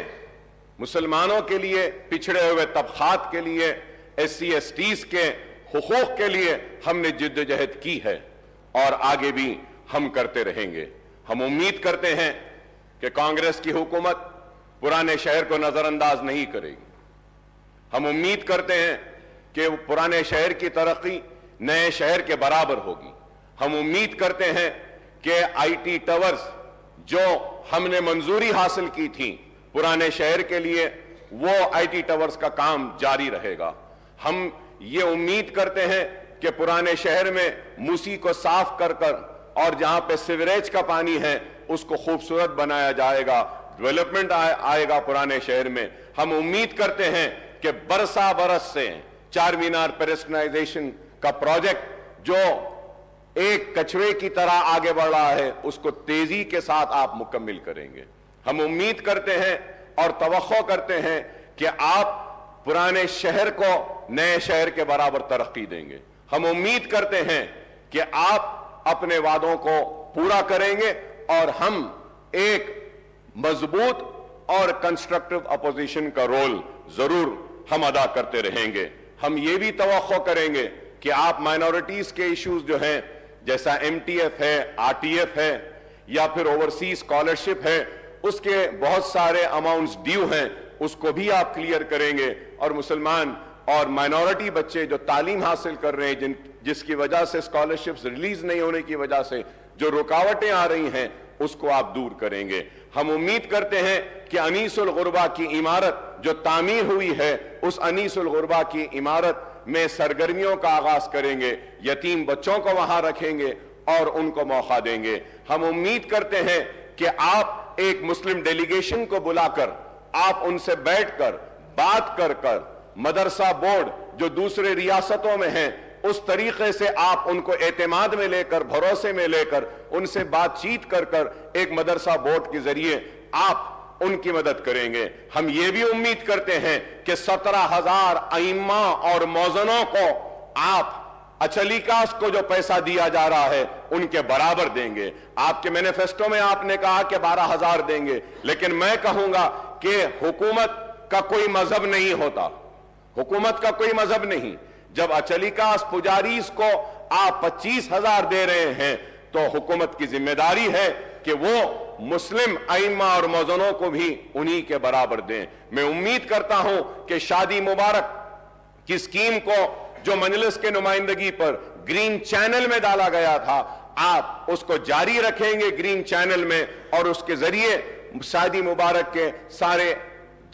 Speaker 11: मुसलमानों के लिए, पिछड़े हुए तबकात के लिए, SC STs के हुकूक के लिए हमने जिद्दोजहद की है और आगे भी हम करते रहेंगे। हम उम्मीद करते हैं कि कांग्रेस की हुकूमत पुराने शहर को नजरअंदाज नहीं करेगी। हम उम्मीद करते हैं कि पुराने शहर की तरक्की नए शहर के बराबर होगी। हम उम्मीद करते हैं कि IT टावर्स जो हमने मंजूरी हासिल की थी पुराने शहर के लिए, वो IT टावर्स का काम जारी रहेगा। हम ये उम्मीद करते हैं कि पुराने शहर में मूसी को साफ कर और जहां पे सीवरेज का पानी है उसको खूबसूरत बनाया जाएगा, डेवलपमेंट आएगा पुराने शहर में। हम उम्मीद करते हैं कि बरसा बरस से चार मीनार पेडेस्ट्रियनाइजेशन का प्रोजेक्ट जो एक कछुए की तरह आगे बढ़ रहा है उसको तेजी के साथ आप मुकम्मिल करेंगे। हम उम्मीद करते हैं और तवक्को करते हैं कि आप पुराने शहर को नए शहर के बराबर तरक्की देंगे। हम उम्मीद करते हैं कि आप अपने वादों को पूरा करेंगे और हम एक मजबूत और कंस्ट्रक्टिव अपोजिशन का रोल जरूर हम अदा करते रहेंगे। हम ये भी तवक्को करेंगे कि आप माइनॉरिटीज के इश्यूज जो हैं, जैसा MTF है, RTF है या फिर ओवरसीज स्कॉलरशिप है, उसके बहुत सारे अमाउंट्स ड्यू हैं, उसको भी आप क्लियर करेंगे। और मुसलमान और माइनॉरिटी बच्चे जो तालीम हासिल कर रहे हैं, जिसकी वजह से स्कॉलरशिप्स रिलीज नहीं होने की वजह से जो रुकावटें आ रही हैं, उसको आप दूर करेंगे। हम उम्मीद करते हैं कि अनीसुल गुरबा की इमारत जो तामीर हुई है, उस अनीसुल गुरबा की इमारत में सरगर्मियों का आगाज करेंगे, यतीम बच्चों को वहां रखेंगे और उनको मौका देंगे। हम उम्मीद करते हैं कि आप एक मुस्लिम डेलीगेशन को बुलाकर
Speaker 12: आप उनसे बैठकर बात कर कर मदरसा बोर्ड जो दूसरे रियासतों में हैं उस तरीके से आप उनको एतमाद में लेकर, भरोसे में लेकर, उनसे बातचीत कर कर एक मदरसा बोर्ड के जरिए आप उनकी मदद करेंगे। हम ये भी उम्मीद करते हैं कि 17,000 अइम्मा और मौजनों को आप अचलीकास को जो पैसा दिया जा रहा है उनके बराबर देंगे। आपके मैनिफेस्टो में आपने कहा कि 12,000 देंगे, लेकिन मैं कहूंगा कि हुकूमत का कोई मजहब नहीं होता, हुकूमत का कोई मजहब नहीं। जब अचलीकास पुजारीस को आप 25,000 दे रहे हैं तो हुकूमत की जिम्मेदारी है कि वो मुस्लिम अइम्मा और मौजनों को भी उन्हीं के बराबर दें। मैं उम्मीद करता हूं कि शादी मुबारक की स्कीम को जो मजलिस के नुमाइंदगी पर ग्रीन चैनल में डाला गया था, आप उसको जारी रखेंगे ग्रीन चैनल में, और उसके जरिए शादी मुबारक के सारे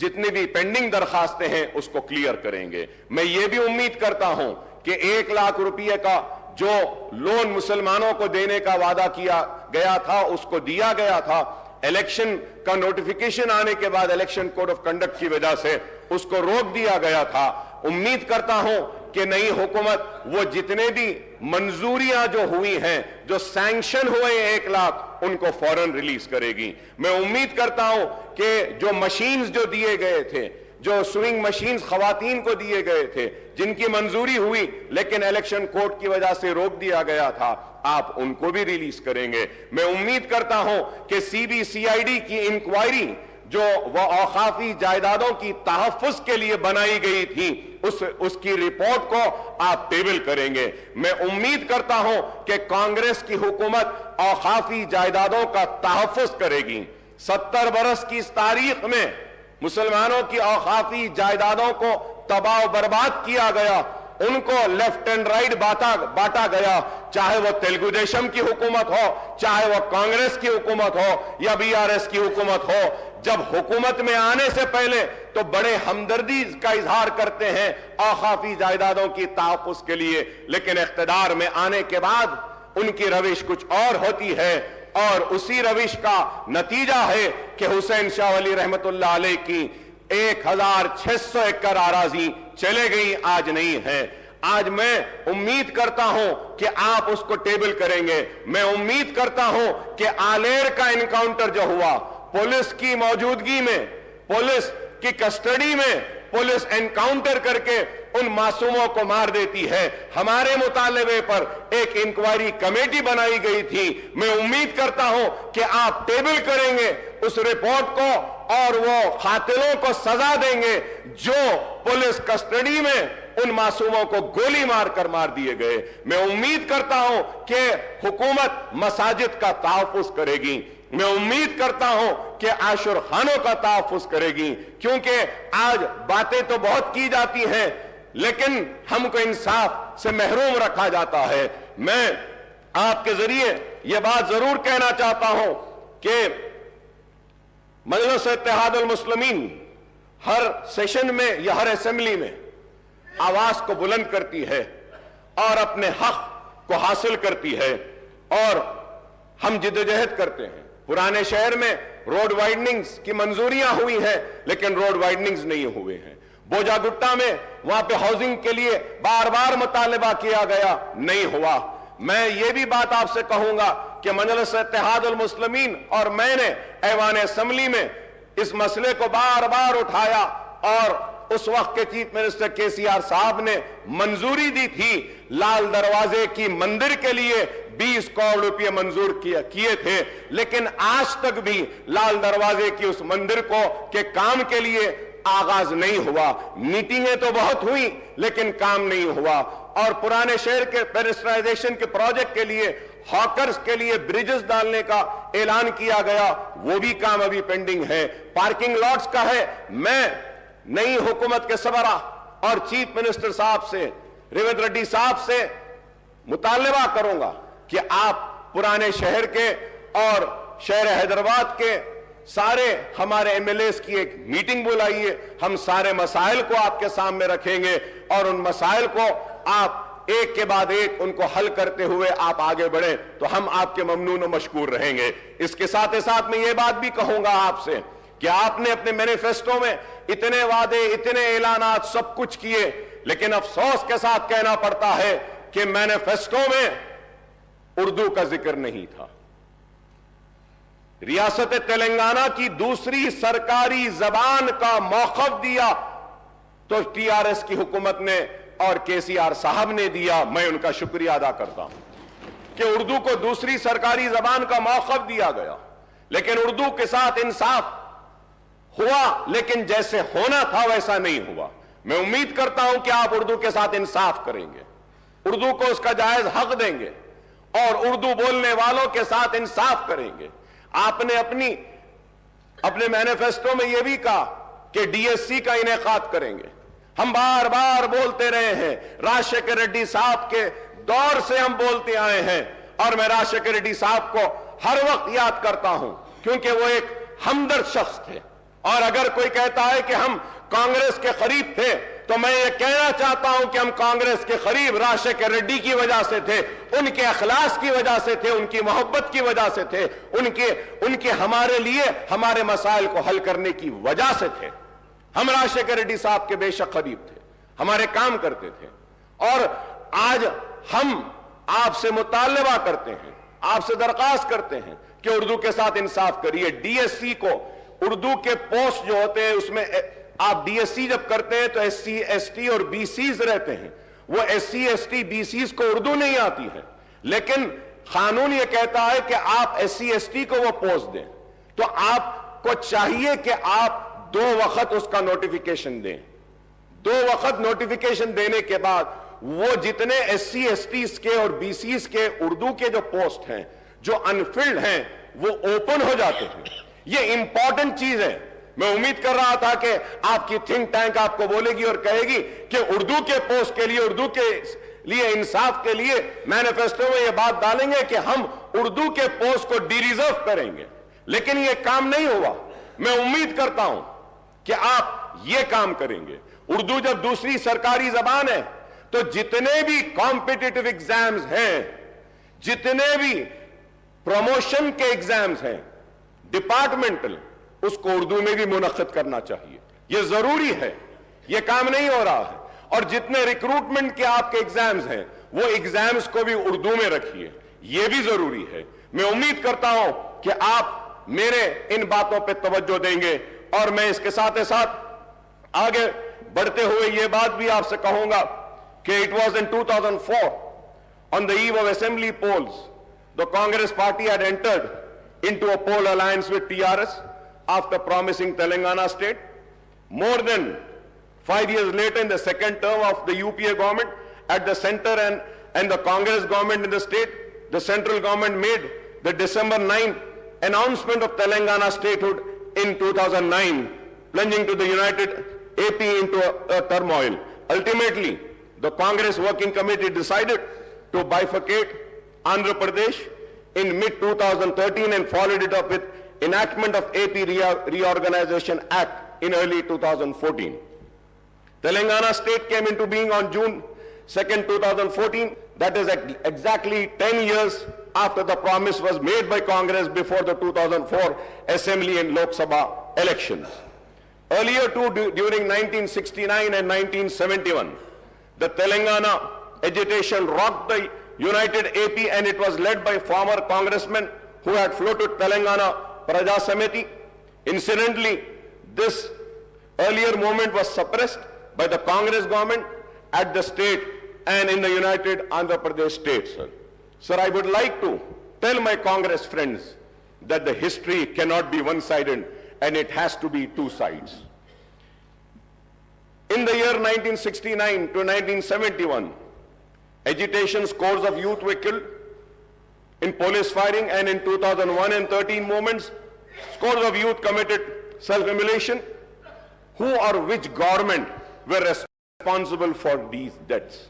Speaker 12: जितने भी पेंडिंग दरखास्तें हैं उसको क्लियर करेंगे। मैं ये भी उम्मीद करता हूं कि 1 लाख रुपए का जो लोन मुसलमानों को देने का वादा किया गया था उसको दिया गया था। इलेक्शन का नोटिफिकेशन आने के बाद इलेक्शन कोड ऑफ कंडक्ट की वजह से उसको रोक दिया गया था। उम्मीद करता हूं कि नई हुकूमत वो जितने भी मंजूरियां जो हुई हैं, जो सैंक्शन हुए 1 लाख, उनको फौरन रिलीज करेगी। मैं उम्मीद करता हूं कि जो मशीन्स जो दिए गए थे, जो स्विंग मशीन्स खवातीन को दिए गए थे, जिनकी मंजूरी हुई लेकिन इलेक्शन कोड की वजह से रोक दिया गया था, आप उनको भी रिलीज करेंगे। मैं उम्मीद करता हूं कि CBCID की इंक्वायरी जो वह औकाफी जायदादों की तहफ्फुज के लिए बनाई गई थी उसकी रिपोर्ट को आप टेबल करेंगे। मैं उम्मीद करता हूं कि कांग्रेस की हुकूमत औकाफी जायदादों का तहफ्फुज करेगी। 70 बरस की इस तारीख में मुसलमानों की औकाफी जायदादों को तबाह बर्बाद किया गया, उनको लेफ्ट एंड राइट बांटा गया, चाहे वह तेलुगु देशम की हुकूमत हो, चाहे वह कांग्रेस की हुकूमत हो या BRS की हुकूमत हो। जब हुकूमत में आने से पहले तो बड़े हमदर्दी का इजहार करते हैं औकाफी जायदादों की तहफ्फुज के लिए, लेकिन इख्तिदार में आने के बाद उनकी रविश कुछ और होती है, और उसी रविश का नतीजा है कि हुसैन शाह वली रहमतुल्लाह अलैह की 1,600 एकड़ आराजी चले गई, आज नहीं है। आज मैं उम्मीद करता हूं कि आप उसको टेबल करेंगे। मैं उम्मीद करता हूं कि आलेर का इनकाउंटर जो हुआ, पुलिस की मौजूदगी में, पुलिस की कस्टडी में पुलिस एनकाउंटर करके उन मासूमों को मार देती है। हमारे मुतालबे पर एक इंक्वायरी कमेटी बनाई गई थी। मैं उम्मीद करता हूं कि आप टेबल करेंगे उस रिपोर्ट को और वो कातिलों को सजा देंगे जो पुलिस कस्टडी में उन मासूमों को गोली मारकर मार दिए गए। मैं उम्मीद करता हूं कि हुकूमत मसाजिद का तहफ्फुज करेगी। मैं उम्मीद करता हूं कि आशुर खानों का तहफ्फुज करेगी, क्योंकि आज बातें तो बहुत की जाती हैं लेकिन हमको इंसाफ से महरूम रखा जाता है। मैं आपके जरिए यह बात जरूर कहना चाहता हूं कि मजलिस इत्तेहादुल मुस्लिमीन हर सेशन में या हर असेंबली में आवाज को बुलंद करती है और अपने हक को हासिल करती है, और हम जिद्दोजहद करते हैं। पुराने शहर में रोड वाइडनिंग्स की मंजूरियां हुई हैं लेकिन रोड वाइडनिंग्स नहीं हुए हैं। बोजागुट्टा में वहां पे हाउसिंग के लिए बार बार मुतालबा किया गया, नहीं हुआ। मैं ये भी बात आपसे कहूंगा कि मजलिस इत्तेहादुल मुस्लिमीन और मैंने ऐवान असेंबली में इस मसले को बार बार उठाया, और उस वक्त के चीफ मिनिस्टर KCR साहब ने मंजूरी दी थी। लाल दरवाजे की मंदिर के लिए 20 करोड़ रुपए मंजूर किए थे, लेकिन आज तक भी लाल दरवाजे की उस मंदिर के काम के लिए आगाज नहीं हुआ। मीटिंगें तो बहुत हुई लेकिन काम नहीं हुआ। और पुराने शहर के पेरिस्ट्राइजेशन के प्रोजेक्ट के लिए, हॉकर्स के लिए ब्रिजेस डालने का ऐलान किया गया, वो भी काम अभी पेंडिंग है। पार्किंग लॉट्स का है। मैं नई हुकूमत के सबरा और चीफ मिनिस्टर साहब से, रेवंत रेड्डी साहब से मुतालबा करूंगा कि आप पुराने शहर के और शहर हैदराबाद के सारे हमारे MLAs की एक मीटिंग बुलाइए। हम सारे मसाइल को आपके सामने रखेंगे और उन मसाइल को आप एक के बाद एक उनको हल करते हुए आप आगे बढ़े तो हम आपके ममनून और मशकूर रहेंगे। इसके साथ ही साथ मैं ये बात भी कहूंगा आपसे कि आपने अपने मैनिफेस्टो में इतने वादे, इतने ऐलानात सब कुछ किए, लेकिन अफसोस के साथ कहना पड़ता है कि मैनिफेस्टो में उर्दू का जिक्र नहीं था। रियासत तेलंगाना की दूसरी सरकारी जबान का मौखफ दिया तो टीआरएस की हुकूमत ने और केसीआर साहब ने दिया। मैं उनका शुक्रिया अदा करता हूं कि उर्दू को दूसरी सरकारी जबान का मौखफ दिया गया, लेकिन उर्दू के साथ इंसाफ हुआ, लेकिन जैसे होना था वैसा नहीं हुआ। मैं उम्मीद करता हूं कि आप उर्दू के साथ इंसाफ करेंगे, उर्दू को उसका जायज हक देंगे और उर्दू बोलने वालों के साथ इंसाफ करेंगे। आपने अपने मैनिफेस्टो में यह भी कहा कि डीएससी का इनेकाद करेंगे। हम बार बार बोलते रहे हैं, राजशेखर रेड्डी साहब के दौर से हम बोलते आए हैं और मैं राजशेखर रेड्डी साहब को हर वक्त याद करता हूं क्योंकि वो एक हमदर्द शख्स थे। और अगर कोई कहता है कि हम कांग्रेस के करीब थे, तो मैं ये कहना चाहता हूं कि हम कांग्रेस के करीब राजशेखर रेड्डी की वजह से थे, उनके अखलास की वजह से थे, उनकी मोहब्बत की वजह से थे, उनके हमारे लिए हमारे मसाइल को हल करने की वजह से थे। हम राजशेखर रेड्डी साहब के बेशक करीब थे, हमारे काम करते थे। और आज हम आपसे मुतालबा करते हैं, आपसे दरख्वास्त करते हैं कि उर्दू के साथ इंसाफ करिए। डीएससी को उर्दू के पोस्ट जो होते हैं उसमें आप डीएससी जब करते हैं तो एससी, एसटी और बीसीज रहते हैं। वो एससी, एसटी, बीसीज को उर्दू नहीं आती है, लेकिन कानून ये कहता है कि आप एससी, एसटी को वो पोस्ट दें, तो आपको चाहिए कि आप 2 वक्त उसका नोटिफिकेशन दें। 2 वक्त नोटिफिकेशन देने के बाद वो जितने एससी, एसटी के और बीसीज के उर्दू के जो पोस्ट हैं जो अनफिल्ड हैं वो ओपन हो जाते हैं। ये इंपॉर्टेंट चीज है। मैं उम्मीद कर रहा था कि आपकी थिंक टैंक आपको बोलेगी और कहेगी कि उर्दू के पोस्ट के लिए, उर्दू के लिए इंसाफ के लिए मैनिफेस्टो में यह बात डालेंगे कि हम उर्दू के पोस्ट को डिरिजर्व करेंगे, लेकिन यह काम नहीं हुआ। मैं उम्मीद करता हूं कि आप यह काम करेंगे। उर्दू जब दूसरी सरकारी जबान है तो जितने भी कॉम्पिटिटिव एग्जाम्स हैं, जितने भी प्रमोशन के एग्जाम्स हैं डिपार्टमेंटल, उसको उर्दू में भी मुनक्किद करना चाहिए। यह जरूरी है, यह काम नहीं हो रहा है। और जितने रिक्रूटमेंट के आपके एग्जाम्स हैं वो एग्जाम्स को भी उर्दू में रखिए, यह भी जरूरी है। मैं उम्मीद करता हूं कि आप मेरे इन बातों पर तवज्जो देंगे और मैं इसके साथ ही साथ आगे बढ़ते हुए यह बात भी आपसे कहूंगा कि it was in 2004 on the eve of assembly polls the Congress party had entered into a poll alliance with TRS after promising Telangana state. More than 5 years later, in the second term of the UPA government, at the center and the Congress government in the state, the central government made the December 9 announcement of Telangana statehood in 2009, plunging to the united AP into a turmoil. Ultimately, the Congress Working Committee decided to bifurcate Andhra Pradesh in mid-2013 and followed it up with enactment of AP Reorganization Act in early 2014. Telangana state came into being on June 2nd, 2014. That is exactly 10 years after the promise was made by Congress before the 2004 Assembly and Lok Sabha elections. Earlier too, during 1969 and 1971, the Telangana agitation rocked the United AP, and it was led by former congressmen who had floated Telangana Praja Samiti. Incidentally, this earlier movement was suppressed by the Congress government at the state and in the United Andhra Pradesh state, sir. Sir, I would like to tell my Congress friends that the history cannot be one-sided and it has to be two sides. In the year 1969 to 1971, agitation, scores of youth were killed in police firing, and in 2001 and 13 movements, scores of youth committed self-immolation. Who or which government were responsible for these deaths?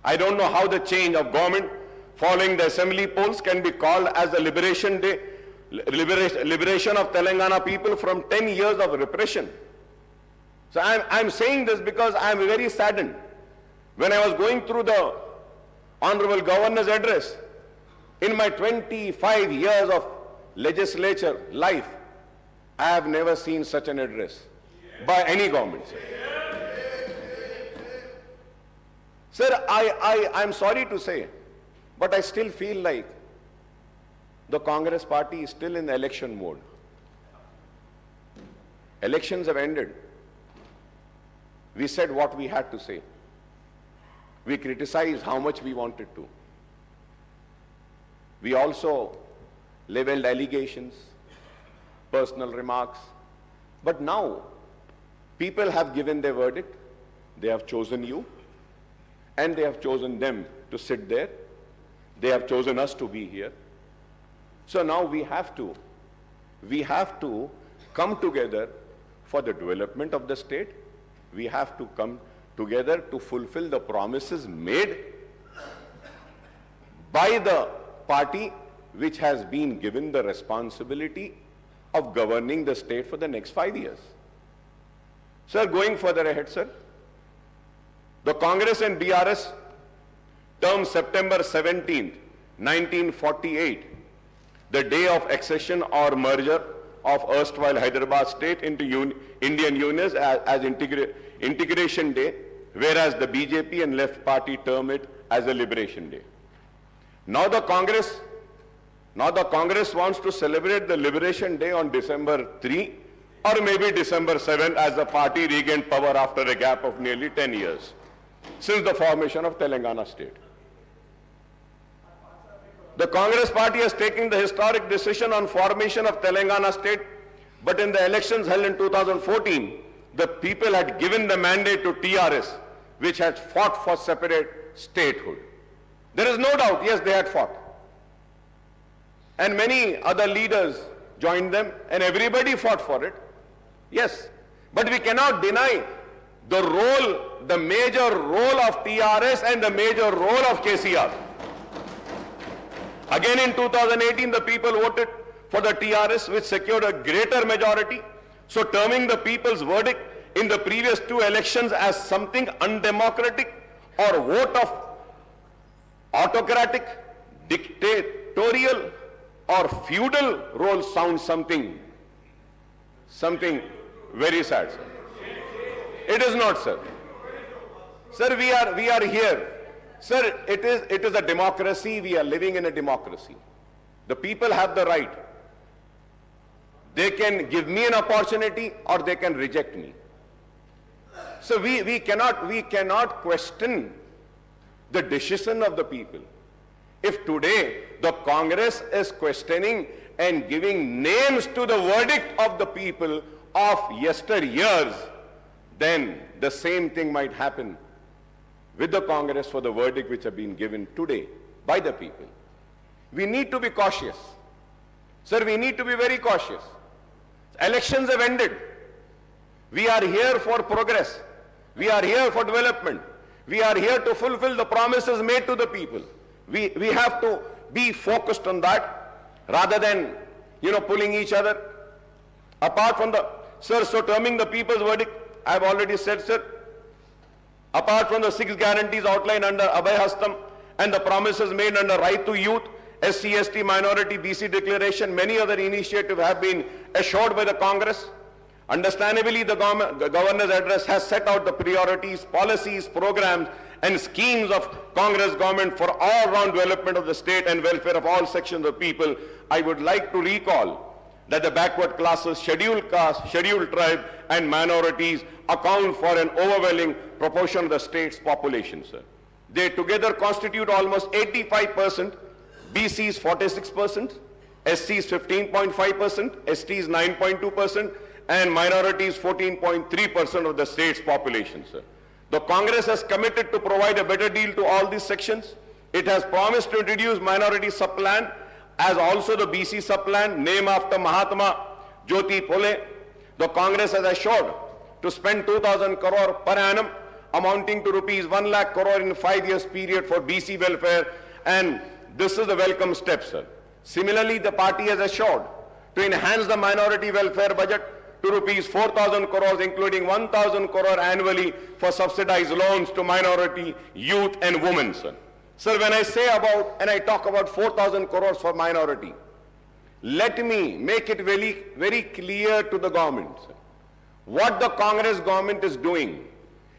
Speaker 12: I don't know how the change of government following the assembly polls can be called as the liberation day, liberation of Telangana people from 10 years of repression. So I'm saying this because I'm very saddened. When I was going through the Honorable Governor's address, in my 25 years of legislature life, I have never seen such an address by any government, sir. Sir, I'm sorry to say, but I still feel like the Congress party is still in the election mode. Elections have ended. We said what we had to say. We criticized how much we wanted to. We also leveled allegations, personal remarks. But now, people have given their verdict. They have chosen you, and they have chosen them to sit there. They have chosen us to be here. So now we have to come together for the development of the state. We have to come together to fulfill the promises made by the party which has been given the responsibility of governing the state for the next 5 years. Sir, going further ahead, sir, the Congress and BRS term September 17th, 1948, the day of accession or merger of erstwhile Hyderabad state into Indian Union as integration day, whereas the BJP and left party term it as a liberation day. Now the Congress wants to celebrate the liberation day on December 3 or maybe December 7 as the party regained power after a gap of nearly 10 years since the formation of Telangana state. The Congress party has taken the historic decision on formation of Telangana state, but in the elections held in 2014, the people had given the mandate to TRS, which had fought for separate statehood. There is no doubt, yes, they had fought. And many other leaders joined them, and everybody fought for it. Yes, but we cannot deny the role, the major role of TRS and the major role of KCR. Again in 2018, the people voted for the TRS, which secured a greater majority. So terming the people's verdict in the previous two elections as something undemocratic or vote of autocratic, dictatorial or feudal role sounds something very sad, sir. It is not, sir. Sir, we are here. Sir, it is a democracy. We are living in a democracy. The people have the right. They can give me an opportunity or they can reject me. So we cannot question the decision of the people. If today the Congress is questioning and giving names to the verdict of the people of yesteryears, then the same thing might happen with the Congress for the verdict which have been given today by the people. We need to be cautious. Sir, we need to be very cautious. Elections have ended. We are here for progress. We are here for development. We are here to fulfill the promises made to the people. We have to be focused on that rather than, pulling each other apart from the, sir, so terming the people's verdict, I have already said, sir, apart from the 6 guarantees outlined under Abhay Hastam and the promises made under Right to Youth, SC, ST, Minority, BC Declaration, many other initiatives have been assured by the Congress. Understandably, the Governor's address has set out the priorities, policies, programs and schemes of Congress government for all-round development of the state and welfare of all sections of people. I would like to recall that the backward classes, scheduled caste, scheduled tribe and minorities account for an overwhelming proportion of the state's population, sir. They together constitute almost 85%, BCs 46%, SCs 15.5%, STs 9.2%, and minorities 14.3% of the state's population, sir. The Congress has committed to provide a better deal to all these sections. It has promised to introduce minority sub-plan as also the BC sub-plan, named after Mahatma Jyoti Phule. The Congress has assured to spend 2,000 crore per annum, amounting to rupees 1 lakh crore in 5 years period for BC welfare, and this is a welcome step, sir. Similarly, the party has assured to enhance the minority welfare budget to rupees 4,000 crores, including 1,000 crore annually for subsidized loans to minority, youth and women, sir. Sir, when I say about, and I talk about 4,000 crores for minority, let me make it very, very clear to the government, sir, what the Congress government is doing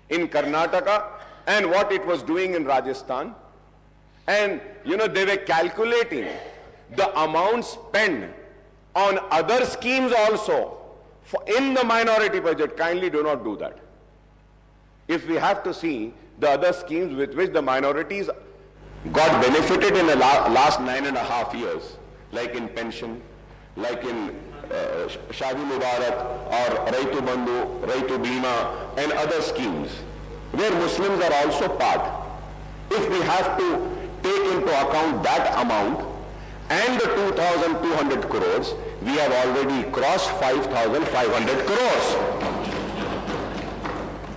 Speaker 12: in Karnataka and what it was doing in Rajasthan. And, they were calculating the amount spent on other schemes also in the minority budget. Kindly do not do that. If we have to see the other schemes with which the minorities got benefited in the last 9.5 years, like in pension, like in Shadi Mubarak or Raitu Bandhu, Raitu Bima and other schemes, where Muslims are also part. If we have to take into account that amount and the 2,200 crores, we have already crossed 5,500 crores.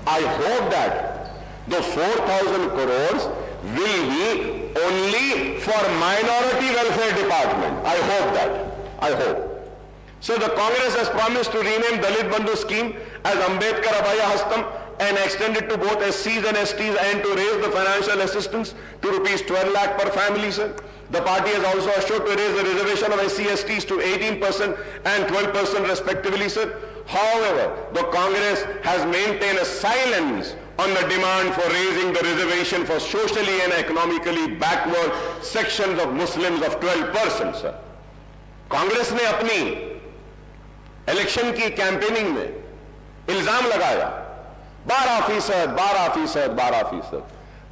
Speaker 12: I hope that the 4,000 crores will be only for minority welfare department. I hope that. I hope. So the Congress has promised to rename Dalit Bandhu scheme as Ambedkar Abhaya Hastam and extend it to both SCs and STs and to raise the financial assistance to rupees 12 lakh per family, sir. The party has also assured to raise the reservation of SC/STs to 18% and 12% respectively, sir. However, the Congress has maintained a silence on the demand for raising the reservation for socially and economically backward sections of Muslims of 12%, sir. Congress ने अपनी election की campaigning में इल्जाम लगाया 12%, 12%, 12%,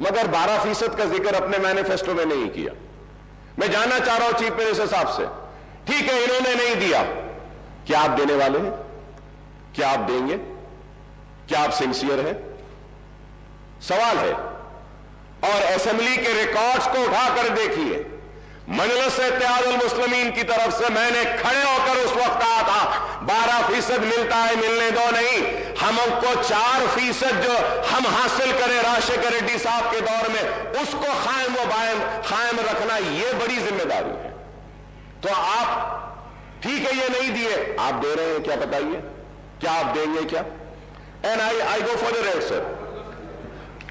Speaker 12: मगर 12% का जिक्र अपने मैनिफेस्टो में नहीं किया। मैं जानना चाह रहा हूं चीफ मिनिस्टर साहब से, ठीक है इन्होंने नहीं दिया, क्या आप देने वाले हैं? क्या आप देंगे? क्या आप सिंसियर हैं? सवाल है। और असेंबली के रिकॉर्ड्स को उठाकर देखिए, मजलिस इत्तेहादुल मुस्लिमीन की तरफ से मैंने खड़े होकर उस वक्त कहा था 12% मिलता है, मिलने दो नहीं, हमको 4% जो हम हासिल करें राजशेखर रेड्डी साहब के दौर में, उसको कायम रखना ये बड़ी जिम्मेदारी है। तो आप ठीक है ये नहीं दिए, आप दे रहे हैं क्या बताइए? क्या आप देंगे क्या? And I go for the red sir.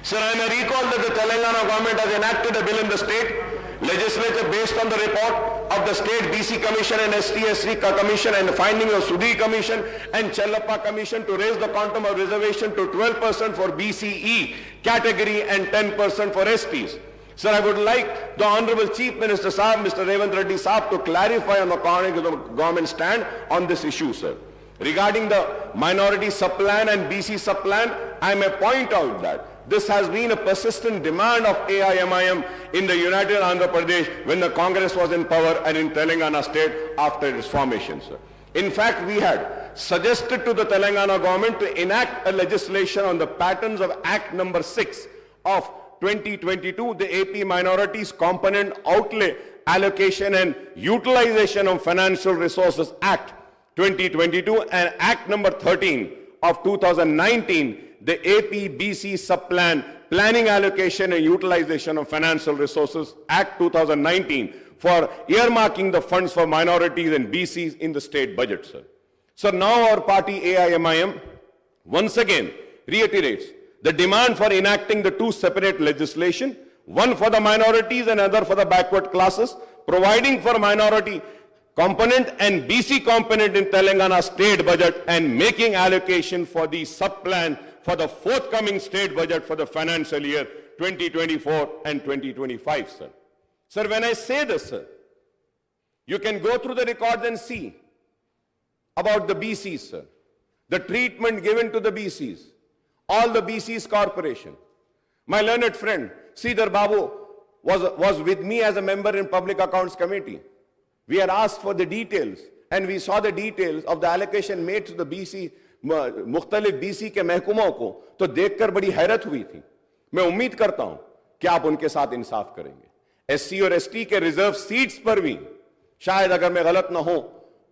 Speaker 12: Sir, I may recall that the Telangana government has enacted a bill in the state legislature based on the report of the state BC Commission and ST/SC Commission and the findings of Sudhi Commission and Chellappa Commission to raise the quantum of reservation to 12% for BCE category and 10% for STs. Sir, I would like the Honorable Chief Minister Sahab, Mr. Revanth Reddy Sahab, to clarify on the government stand on this issue, sir. Regarding the minority subplan and BC subplan, I may point out that this has been a persistent demand of AIMIM in the United Andhra Pradesh when the Congress was in power and in Telangana state after its formation, sir. In fact, we had suggested to the Telangana government to enact a legislation on the patterns of Act number 6 of 2022, the AP Minorities Component Outlay Allocation and Utilization of Financial Resources Act 2022 and Act number 13 of 2019, the AP BC Subplan Planning Allocation and Utilization of Financial Resources Act 2019 for earmarking the funds for minorities and BCs in the state budget, sir. So now our party AIMIM once again reiterates the demand for enacting the two separate legislation, one for the minorities and another for the backward classes, providing for minority component and BC component in Telangana state budget and making allocation for the sub-plan for the forthcoming state budget for the financial year 2024 and 2025, sir. Sir, when I say this, sir, you can go through the records and see about the BCs, sir. The treatment given to the BCs, all the BCs corporation. My learned friend, Sridhar Babu, was with me as a member in Public Accounts Committee. We had asked for the details and we saw the details of the allocation made to the BC, मुख्तलिफ BC के महकुमों को, तो देखकर बड़ी हैरत हुई थी। मैं उम्मीद करता हूं कि आप उनके साथ इंसाफ करेंगे। SC और ST के रिजर्व सीट्स पर भी शायद अगर मैं गलत ना हो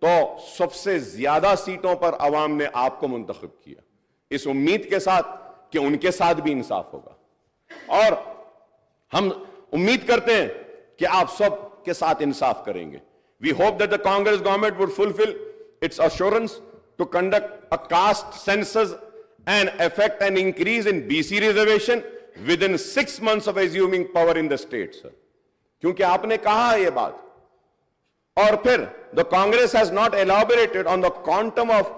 Speaker 12: तो सबसे ज्यादा सीटों पर अवाम ने आपको मुंतखब किया, इस उम्मीद के साथ कि उनके साथ भी इंसाफ होगा और हम उम्मीद करते हैं कि आप सब के साथ इंसाफ करेंगे। We hope that the Congress government would fulfill its assurance to conduct a caste census and effect an increase in BC reservation within 6 months of assuming power in the state, sir. क्योंकि आपने कहा है ये बात और फिर the Congress has not elaborated on the quantum of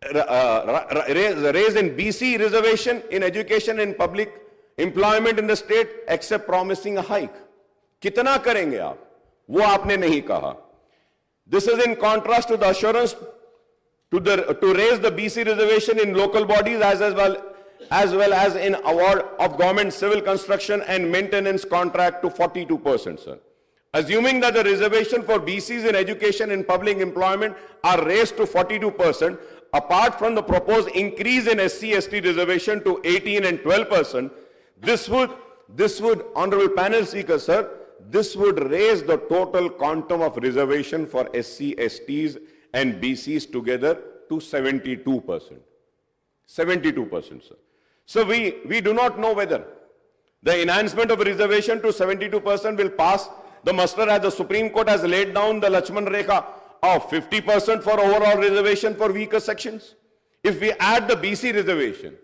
Speaker 12: raise in BC reservation in education and public employment in the state except promising a hike. कितना करेंगे आप? वो आपने नहीं कहा. This is in contrast to the assurance to raise the BC reservation in local bodies as well as in award of government civil construction and maintenance contract to 42%, sir. Assuming that the reservation for BCs in education and public employment are raised to 42%, apart from the proposed increase in SC/ST reservation to 18 and 12%, this would, honorable panel speaker, sir, this would raise the total quantum of reservation for SC/STs and BCs together to 72%. 72%, sir. So we do not know whether the enhancement of reservation to 72% will pass the muster as the Supreme Court has laid down the Lakshman Rekha of 50% for overall reservation for weaker sections. If we add the BC reservation,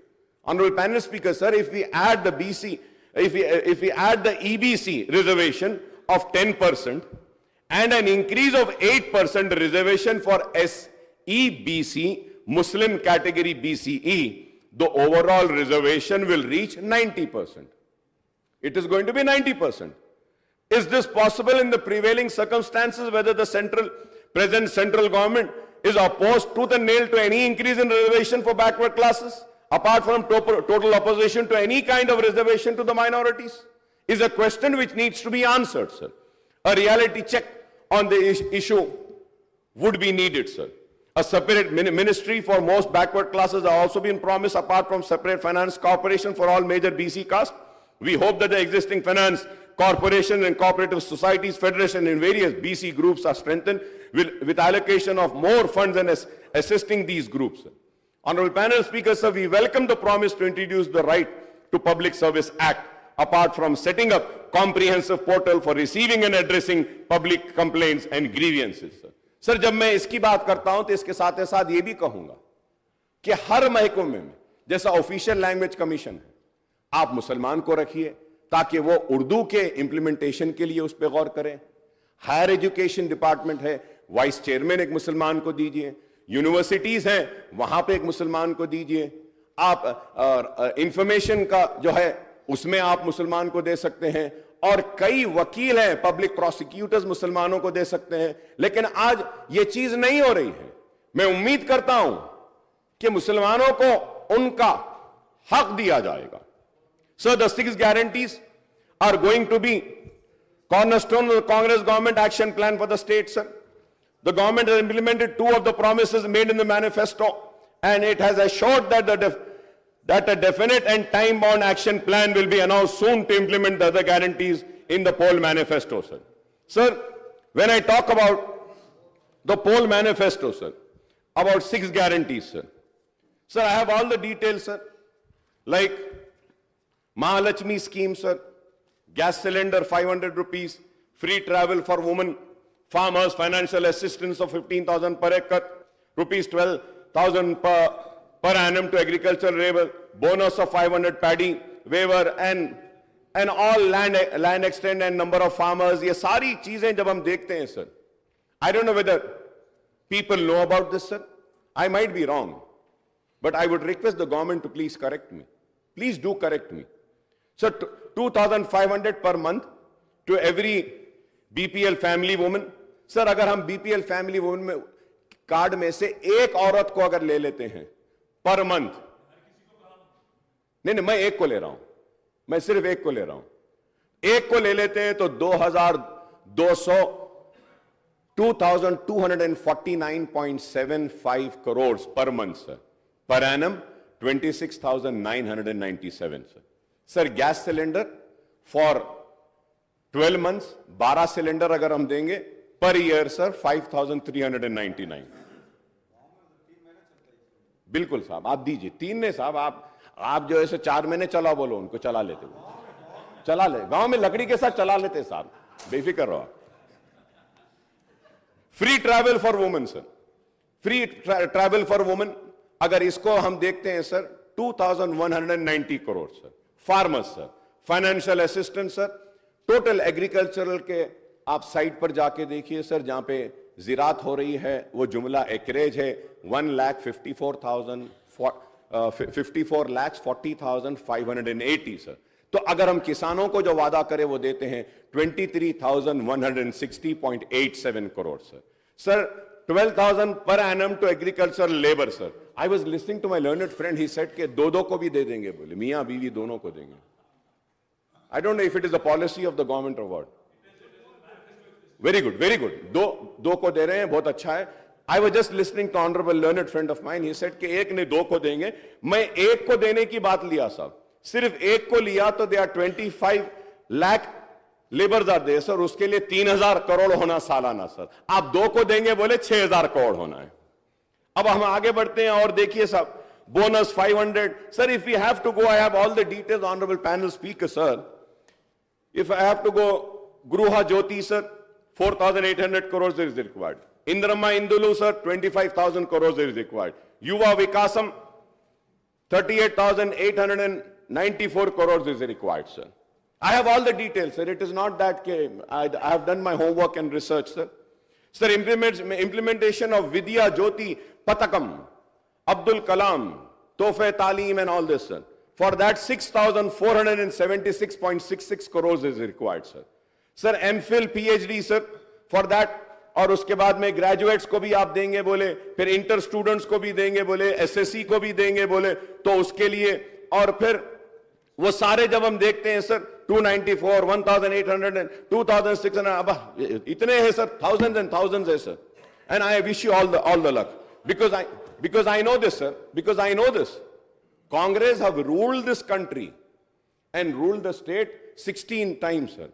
Speaker 12: honorable panel speaker, sir, if we add the BC, if we add the EBC reservation of 10% and an increase of 8% reservation for SEBC, Muslim category BCE, the overall reservation will reach 90%. It is going to be 90%. Is this possible in the prevailing circumstances, whether the present central government is opposed tooth and nail to any increase in reservation for backward classes, apart from total opposition to any kind of reservation to the minorities? Is a question which needs to be answered, sir. A reality check on the issue would be needed, sir. A separate ministry for most backward classes are also been promised, apart from separate finance corporation for all major BC castes. We hope that the existing finance corporation and cooperative societies federation in various BC groups are strengthened with allocation of more funds and assisting these groups. Honorable panel speaker, sir, we welcome the promise to introduce the Right to Public Service Act, apart from setting up comprehensive portal for receiving and addressing public complaints and grievances, sir. Sir, जब मैं इसकी बात करता हूं तो इसके साथ साथ ये भी कहूंगा कि हर महकमे में जैसा ऑफिशियल लैंग्वेज कमीशन है, आप मुसलमान को रखिए ताकि वो उर्दू के इंप्लीमेंटेशन के लिए उस पर गौर करें. हायर एजुकेशन डिपार्टमेंट है, वाइस चेयरमैन एक मुसलमान को दीजिए. यूनिवर्सिटीज हैं, वहां पे एक मुसलमान को दीजिए. आप इंफॉर्मेशन का जो है उसमें आप मुसलमान को दे सकते हैं, और कई वकील हैं, पब्लिक प्रोसिक्यूटर्स मुसलमानों को दे सकते हैं. लेकिन आज ये चीज नहीं हो रही है. मैं उम्मीद करता हूं कि मुसलमानों को उनका हक दिया जाएगा. Sir, the 6 guarantees are going to be cornerstone of the Congress government action plan for the state, sir. The government has implemented 2 of the promises made in the manifesto, and it has assured that a definite and time-bound action plan will be announced soon to implement the other guarantees in the poll manifesto, sir. Sir, when I talk about the poll manifesto, sir, about 6 guarantees, sir. Sir, I have all the details, sir, like Mahalakshmi scheme, sir, gas cylinder 500 rupees, free travel for women, farmers, financial assistance of 15,000 per acre, rupees 12,000 per annum to agricultural labor, bonus of 500 paddy waiver, and all land extent and number of farmers. ये सारी चीजें जब हम देखते हैं, sir, I don't know whether people know about this, sir. I might be wrong, but I would request the government to please correct me. Please do correct me. So 2,500 per month to every BPL family woman. Sir, अगर हम BPL family woman में card में से एक औरत को अगर ले लेते हैं पर मंथ, नहीं, मैं एक को ले रहा हूं, मैं सिर्फ एक को ले रहा हूं, एक को ले लेते हैं तो 2,249.75 crores per month, sir. Per annum 26,997, sir. Sir, gas cylinder for 12 months, 12 cylinder अगर हम देंगे per year, sir, 5,399. बिल्कुल साहब, आप दीजिए. 3 ने साहब, आप जो ऐसे 4 महीने चला बोलो, उनको चला लेते हो, चला ले, गांव में लकड़ी के साथ चला लेते साहब, बेफिक्र रहो. Free travel for women, sir, free travel for women अगर इसको हम देखते हैं, sir, 2,190 crore, sir. Farmers, sir, financial assistance, sir, total agricultural के आप साइट पर जाके देखिए सर, जहां पे ज़राअत हो रही है वो जुमला एकरेज है 1,54,40,580 सर। तो अगर हम किसानों को जो वादा करें वो देते हैं 23,160.87 crore sir. Sir 12,000 per annum to agricultural labor sir. I was listening to my learned friend, he said कि दो को भी दे देंगे, बोले मियां बीवी दोनों को देंगे। I don't know if it is the policy of the government or what. Very good, very good. दो को दे रहे हैं, बहुत अच्छा है। I was just listening to honorable learned friend of mine, he said कि एक ने दो को देंगे, मैं एक को देने की बात लिया साहब, सिर्फ एक को लिया तो they are 25 lakh labours are they sir, उसके लिए 3,000 करोड़ होना सालाना सर। आप दो को देंगे बोले 6,000 करोड़ होना है। अब हम आगे बढ़ते हैं और देखिए साहब, bonus 500 sir. If you have to go, I have all the details honourable panel speaker sir. If I have to go, Gruha Jyothi sir 4,800 crores is required. Indrama Indulu sir 25,000 crores is required. Yuva Vikasam 38,894 crores is required sir. I have all the details sir. It is not that I have done my homework and research sir. Sir, implementation of Vidya Jyoti Patakam, Abdul Kalam, Tofe Talim and all this sir. For that 6,476.66 crores is required sir. Sir MPhil PhD sir for that, और उसके बाद में graduates को भी आप देंगे बोले, फिर इंटर स्टूडेंट्स को भी देंगे बोले, एसएससी को भी देंगे बोले, तो उसके लिए और फिर वो सारे जब हम देखते हैं सर 294, 1,800 2,600, अब इतने हैं सर, थाउजेंड्स एंड थाउजेंड्स है sir. And I wish you all the luck because I know this sir, because I know this. Congress have ruled this country and ruled the state 16 times sir.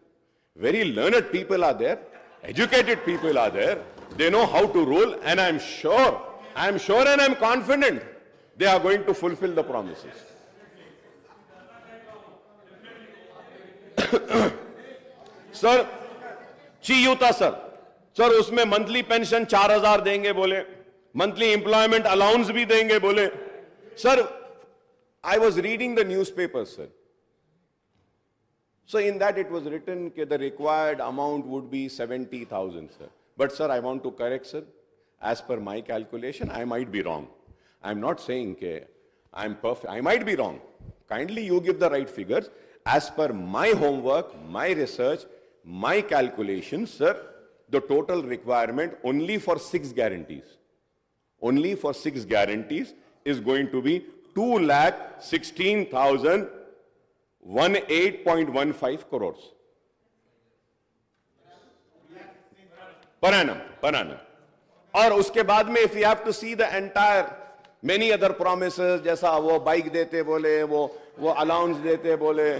Speaker 12: Very learned people are there, educated people are there, they know how to rule, and I'm sure and I'm confident they are going to fulfill the promises. Sir, Chiyuta sir, उसमें monthly pension 4,000 देंगे बोले, monthly employment allowance भी देंगे बोले sir. I was reading the newspaper sir. So in that it was written that the required amount would be 70,000 sir. But sir, I want to correct sir, as per my calculation I might be wrong. I'm not saying that I'm perfect, I might be wrong. Kindly you give the right figures. As per my homework, my research, my calculations sir, the total requirement only for 6 guarantees is going to be 2,16,018.15 crores per annum. और उसके बाद में if you have to see the entire many other promises, जैसा वो bike देते बोले, वो allowance देते बोले,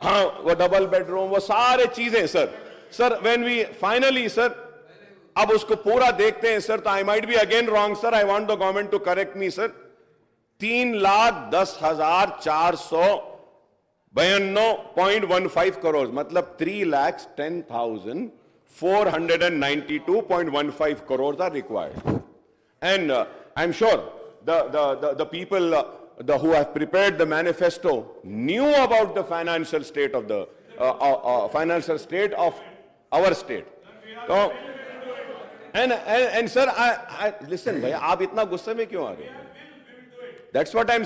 Speaker 12: हाँ वो डबल बेडरूम, वो सारे चीजें sir when we finally sir अब उसको पूरा देखते हैं सर, तो I might be again wrong sir, I want the government to correct me sir. 3,10,492.15 crore मतलब 3,10,492.15 crores are required. And I'm sure the people who have prepared the manifesto knew about the financial state of our state. So, and sir, I listen भैया, आप इतना गुस्से में क्यों आ रहे हो? That's what I'm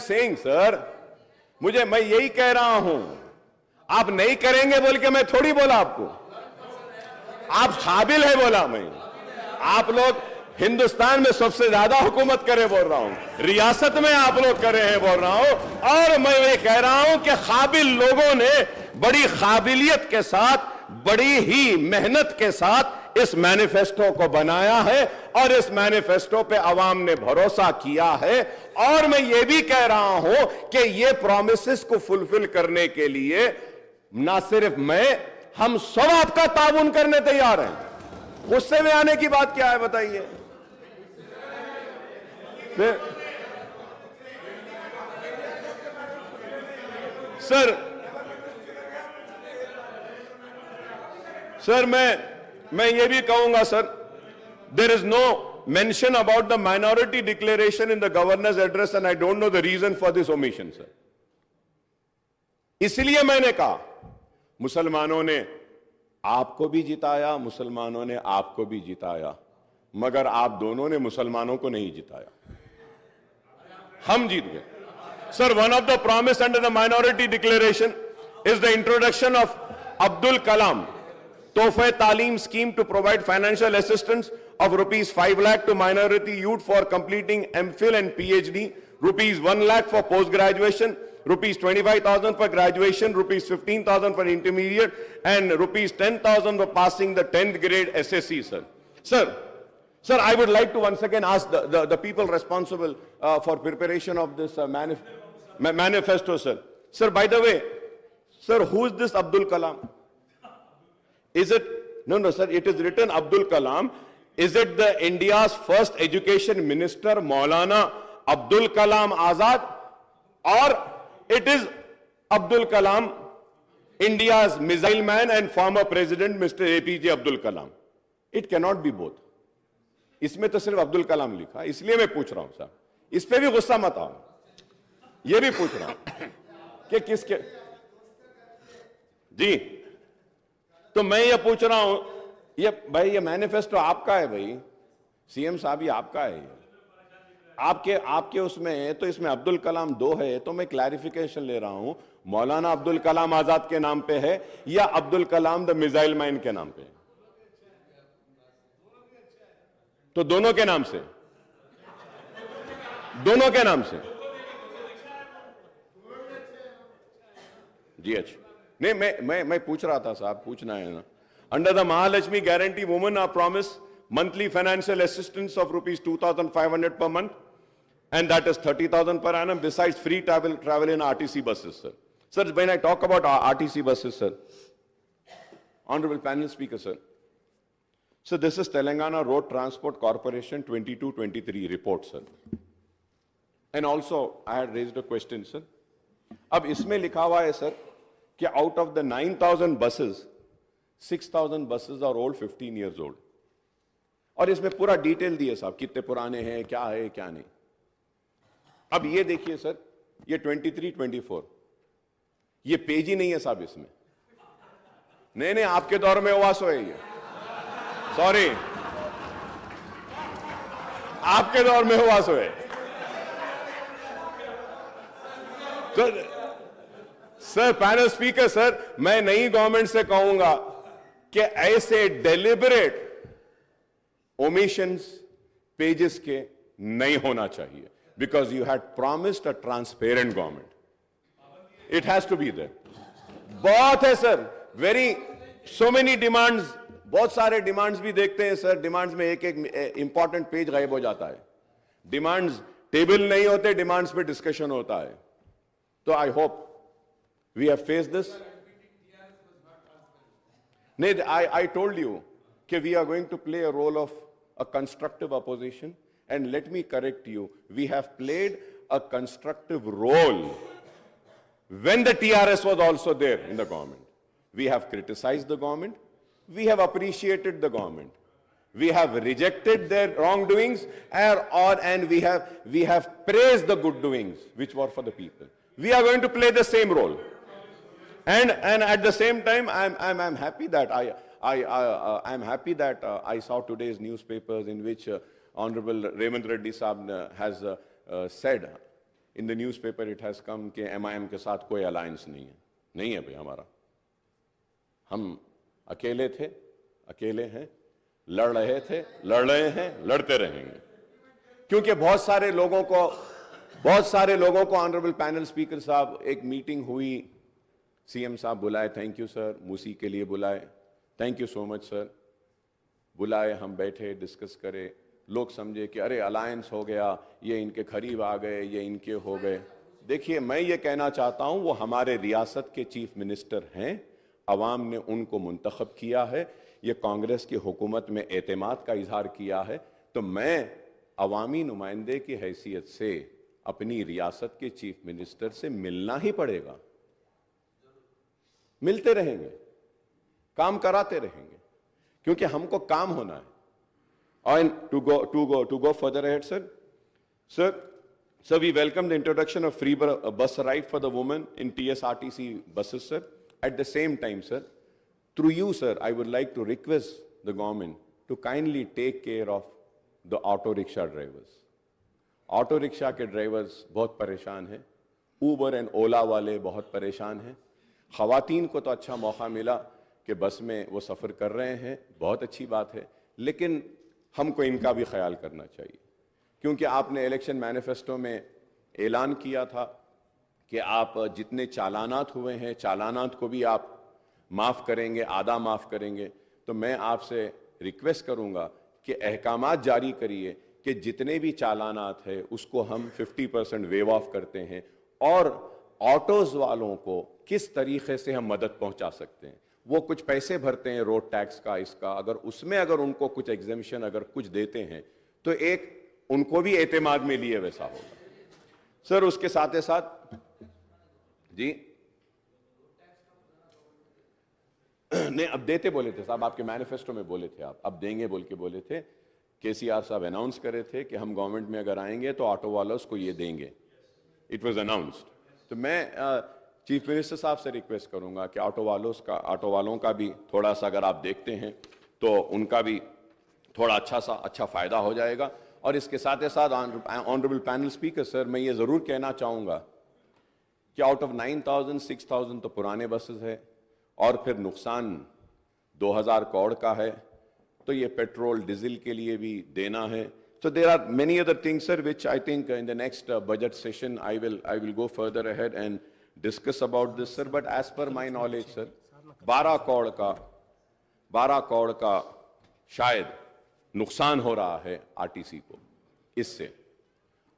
Speaker 12: saying sir. मैं यही कह रहा हूं, आप नहीं करेंगे बोल के मैं थोड़ी बोला आपको, आप काबिल है बोला मैं। आप लोग हिंदुस्तान में सबसे ज्यादा हुकूमत करे बोल रहा हूं, रियासत में आप लोग करे हैं बोल रहा हूं, और मैं ये कह रहा हूं कि काबिल लोगों ने बड़ी काबिलियत के साथ, बड़ी ही मेहनत के साथ इस मैनिफेस्टो को बनाया है, और इस मैनिफेस्टो पे अवाम ने भरोसा किया है। और मैं ये भी कह रहा हूं कि ये प्रॉमिसेस को फुलफिल करने के लिए ना सिर्फ मैं, हम सब आपका ताउन करने तैयार हैं। गुस्से में आने की बात क्या है बताइए? सर मैं ये भी कहूंगा sir, there is no mention about the minority declaration in the governor's address, and I don't know the reason for this omission sir. इसलिए मैंने कहा मुसलमानों ने आपको भी जिताया, मुसलमानों ने आपको भी जिताया, मगर आप दोनों ने मुसलमानों को नहीं जिताया, हम जीत गए। Sir, one of the promise under the minority declaration is the introduction of Abdul Kalam Tohfe Taleem scheme to provide financial assistance of rupees 5 lakh to minority youth for completing MPhil and PhD, rupees 1 lakh for post-graduation, rupees 25,000 for graduation, rupees 15,000 for intermediate, and rupees 10,000 for passing the 10th grade SSC, sir. Sir, I would like to once again ask the people responsible for preparation of this manifesto, sir. Sir, by the way, sir, who is this Abdul Kalam? Is it, no, sir, it is written Abdul Kalam. Is it the India's first education minister, Maulana Abdul Kalam Azad? Or it is Abdul Kalam, India's missile man and former president, Mr. APJ Abdul Kalam? It cannot be both. इसमें तो सिर्फ अब्दुल कलाम लिखा, इसलिए मैं पूछ रहा हूं साहब, इस पे भी गुस्सा मत आओ, ये भी पूछ रहा हूं कि किसके जी। तो मैं ये पूछ रहा हूं, ये भाई ये मैनिफेस्टो आपका है भाई, सीएम साहब, ये आपका है, आपके उसमें है, तो इसमें अब्दुल कलाम 2 है, तो मैं क्लैरिफिकेशन ले रहा हूं, मौलाना अब्दुल कलाम आजाद के नाम पे है या Abdul Kalam the missile man के नाम पे? तो दोनों के नाम से, दोनों के नाम से जी। अच्छा, नहीं, मैं पूछ रहा था साहब, पूछना है ना। Under the Mahalakshmi guarantee, women are promised monthly financial assistance of rupees 2,500 per month, and that is 30,000 per annum, besides free travel in RTC buses, sir. Sir, when I talk about RTC buses, sir, Honorable Panel Speaker, sir, so this is Telangana Road Transport Corporation 22-23 report, sir. And also, I had raised a question, sir. अब इसमें लिखा हुआ है, sir, कि out of the 9,000 buses, 6,000 buses are old, 15 years old. और इसमें पूरा detail दिए साहब, कितने पुराने हैं, क्या है, क्या नहीं। अब ये देखिए सर, ये 23-24, ये पेज ही नहीं है साहब इसमें। नहीं, आपके दौर में हुआ सो है ये, सॉरी, आपके दौर में हुआ सो है। तो सर, पैनल स्पीकर सर, मैं नई गवर्नमेंट से कहूंगा कि ऐसे डेलिबरेट ओमिशंस पेजेस के नहीं होना चाहिए, because you had promised a transparent government, it has to be there. बहुत है sir, very so many demands, बहुत सारे डिमांड्स भी देखते हैं सर, डिमांड्स में एक इंपॉर्टेंट पेज गायब हो जाता है, डिमांड्स टेबल नहीं होते, डिमांड्स पे डिस्कशन होता है। तो I hope we have faced this. I told you that we are going to play a role of a constructive opposition, and let me correct you, we have played a constructive role when the TRS was also there in the government. We have criticized the government, we have appreciated the government, we have rejected their wrongdoings, and we have praised the good doings which were for the people. We are going to play the same role. And at the same time, I'm happy that I'm happy that I saw today's newspapers in which Honorable Revant Reddy Saab has said in the newspaper, it has come कि MIM के साथ कोई alliance नहीं है भाई हमारा, हम अकेले थे, अकेले हैं, लड़ रहे थे, लड़ रहे हैं, लड़ते रहेंगे, क्योंकि बहुत सारे लोगों को ऑनरेबल पैनल स्पीकर साहब, एक मीटिंग हुई, सीएम साहब बुलाए, थैंक यू सर, मूसी के लिए बुलाए, thank you so much sir, बुलाए, हम बैठे, डिस्कस करे, लोग समझे कि अरे अलायंस हो गया, ये इनके करीब आ गए, ये इनके हो गए। देखिए, मैं ये कहना चाहता हूं, वो हमारे रियासत के चीफ मिनिस्टर हैं, अवाम ने उनको मुंतखब किया है, ये कांग्रेस की हुकूमत में एतमाद का इजहार किया है, तो मैं अवामी नुमाइंदे की हैसियत से अपनी रियासत के चीफ मिनिस्टर से मिलना ही पड़ेगा, मिलते रहेंगे, काम कराते रहेंगे, क्योंकि हमको काम होना है। And to go further ahead, sir, Sir, we welcome the introduction of free bus ride for the women in TSRTC buses, sir. At the same time, sir, through you, sir, I would like to request the government to kindly take care of the auto rickshaw drivers. Auto rickshaw के drivers बहुत परेशान हैं, Uber and ओला वाले बहुत परेशान हैं। ख़वातीन को तो अच्छा मौका मिला कि बस में वो सफ़र कर रहे हैं, बहुत अच्छी बात है, लेकिन हमको इनका भी ख्याल करना चाहिए, क्योंकि आपने इलेक्शन मैनिफेस्टो में ऐलान किया था कि आप जितने चालानात हुए हैं, चालानात को भी आप माफ़ करेंगे, आधा माफ़ करेंगे। तो मैं आपसे रिक्वेस्ट करूँगा कि अहकामात जारी करिए कि जितने भी चालानात है उसको हम 50% वेव ऑफ करते हैं, और ऑटोज़ वालों को किस तरीके से हम मदद पहुंचा सकते हैं। वो कुछ पैसे भरते हैं रोड टैक्स का, इसका, अगर उसमें अगर उनको कुछ एग्जेम्पशन अगर कुछ देते हैं तो एक उनको भी एतमाद में लिए वैसा होगा। सर उसके साथ ही साथ जी नहीं, अब देते बोले थे साहब, आपके मैनिफेस्टो में बोले थे, आप अब देंगे बोल के बोले थे। केसीआर साहब अनाउंस करे थे कि हम गवर्नमेंट में अगर आएंगे तो ऑटो वालों को ये देंगे, इट वाज अनाउंस्ड। तो मैं चीफ मिनिस्टर साहब से रिक्वेस्ट करूंगा कि ऑटो वालों का भी थोड़ा सा अगर आप देखते हैं तो उनका भी थोड़ा अच्छा फायदा हो जाएगा। और इसके साथ ही साथ ऑनरेबल पैनल स्पीकर सर, मैं ये जरूर कहना चाहूंगा कि आउट ऑफ 9,000 6,000 तो पुराने बसेस है, और फिर नुकसान 2,000 करोड़ का है, तो ये पेट्रोल डीजल के लिए भी देना है। So there are many other things, sir, which I think in the next budget session I will go further ahead and discuss about this, sir. But as per my knowledge, sir, 12 crore का शायद नुकसान हो रहा है RTC को इससे।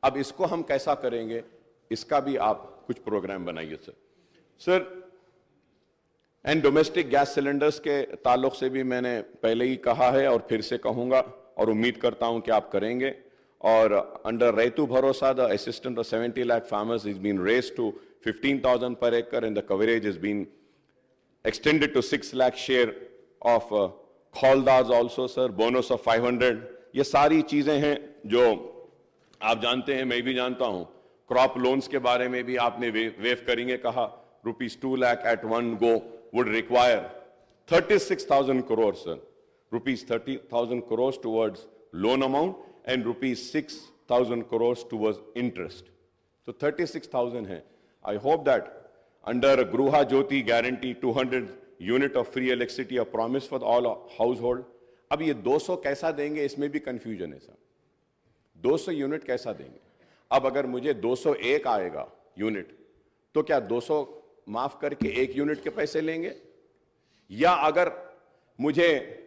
Speaker 12: अब इसको हम कैसा करेंगे, इसका भी आप कुछ प्रोग्राम बनाइए sir. Sir and domestic gas cylinders के ताल्लुक से भी मैंने पहले ही कहा है और फिर से कहूंगा, और उम्मीद करता हूं कि आप करेंगे। और under Rythu Bharosa the assistant of 70 lakh farmers is been raised to 15,000 per acre and the coverage has been extended to 6 lakh share of khaldars also, sir, bonus of 500। ये सारी चीजें हैं जो आप जानते हैं, मैं भी जानता हूं। क्रॉप लोन्स के बारे में भी आपने वेव करेंगे कहा, ₹2 lakh at one go would require 36,000 crores, sir. ₹30,000 crores towards loan amount and ₹6,000 crores towards interest. So 36,000 है। I hope that under Gruha Jyoti guarantee 200 unit of free electricity a promise for all household। अब ये 200 कैसा देंगे, इसमें भी confusion है sir. 200 unit कैसा देंगे? अब अगर मुझे 201 आएगा यूनिट, तो क्या 200 माफ करके 1 यूनिट के पैसे लेंगे? या अगर मुझे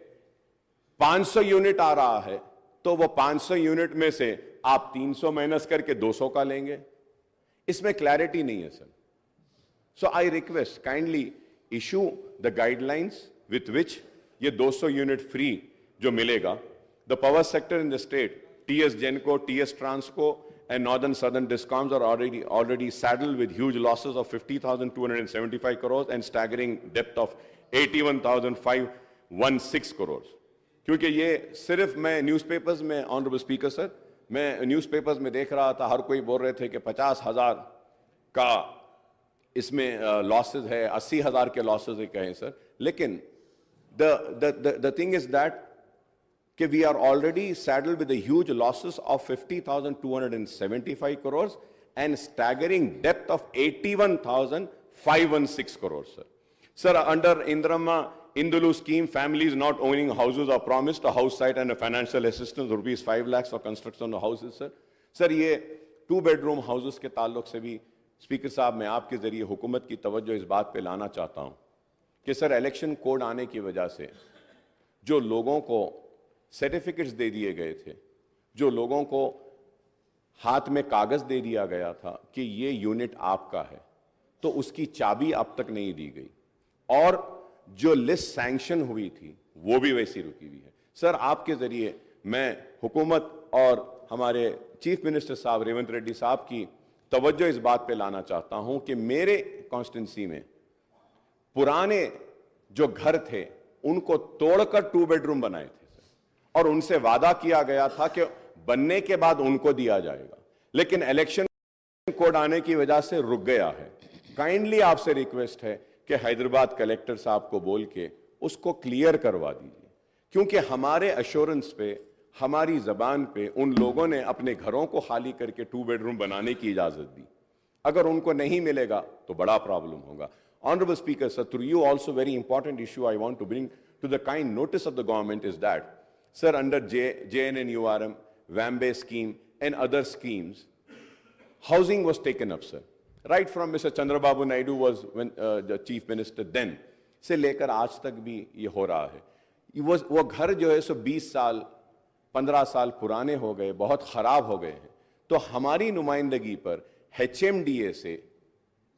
Speaker 12: 500 यूनिट आ रहा है तो वो 500 यूनिट में से आप 300 माइनस करके 200 का लेंगे? इसमें क्लैरिटी नहीं है sir. So I request kindly issue the guidelines with which ये 200 यूनिट फ्री जो मिलेगा। The power sector in the state, TS Genco, TS Transco and northern southern discoms are already saddled with huge losses of 50,275 crores and staggering debt of 81,516 crores। क्योंकि ये सिर्फ मैं newspapers में, honourable speaker sir, मैं newspapers में देख रहा था, हर कोई बोल रहे थे कि 50,000 का इसमें लॉसेस है, 80,000 के लॉसेस है कहें सर। लेकिन the thing is that कि we are already saddled with the huge losses of 50,275 crores and staggering debt of 81,516 crores, sir. Sir, under Indulu scheme, families not owning houses are promised a house site and a financial assistance ₹5 lakhs for construction of houses, sir. Sir, ये 2 bedroom houses के ताल्लुक से भी speaker साहब मैं आपके जरिए हुकूमत की तवज्जो इस बात पे लाना चाहता हूं कि सर इलेक्शन कोड आने की वजह से जो लोगों को सर्टिफिकेट्स दे दिए गए थे, जो लोगों को हाथ में कागज दे दिया गया था कि ये यूनिट आपका है, तो उसकी चाबी अब तक नहीं दी गई, और जो लिस्ट सैंक्शन हुई थी वो भी वैसी रुकी हुई है। सर आपके जरिए मैं हुकूमत और हमारे चीफ मिनिस्टर साहब रेवंत रेड्डी साहब की तवज्जो इस बात पे लाना चाहता हूं कि मेरे कॉन्स्टिट्यूंसी में पुराने जो घर थे उनको तोड़कर 2 bedroom बनाए थे और उनसे वादा किया गया था कि बनने के बाद उनको दिया जाएगा, लेकिन इलेक्शन कोड आने की वजह से रुक गया है। काइंडली आपसे रिक्वेस्ट है कि हैदराबाद कलेक्टर साहब को बोल के उसको क्लियर करवा दीजिए, क्योंकि हमारे अश्योरेंस पे, हमारी जबान पे उन लोगों ने अपने घरों को खाली करके 2 बेडरूम बनाने की इजाजत दी। अगर उनको नहीं मिलेगा तो बड़ा प्रॉब्लम होगा। Honourable speaker sir, through you also very important issue I want to bring to the kind notice of the government is that, sir, under JNNURM, WAMBE scheme and other schemes, housing was taken up, sir. Right from Mr. Chandrababu Naidu was the chief minister then, से लेकर आज तक भी ये हो रहा है। वो घर जो है सो 20 साल 15 साल पुराने हो गए, बहुत खराब हो गए हैं। तो हमारी नुमाइंदगी पर HMDA से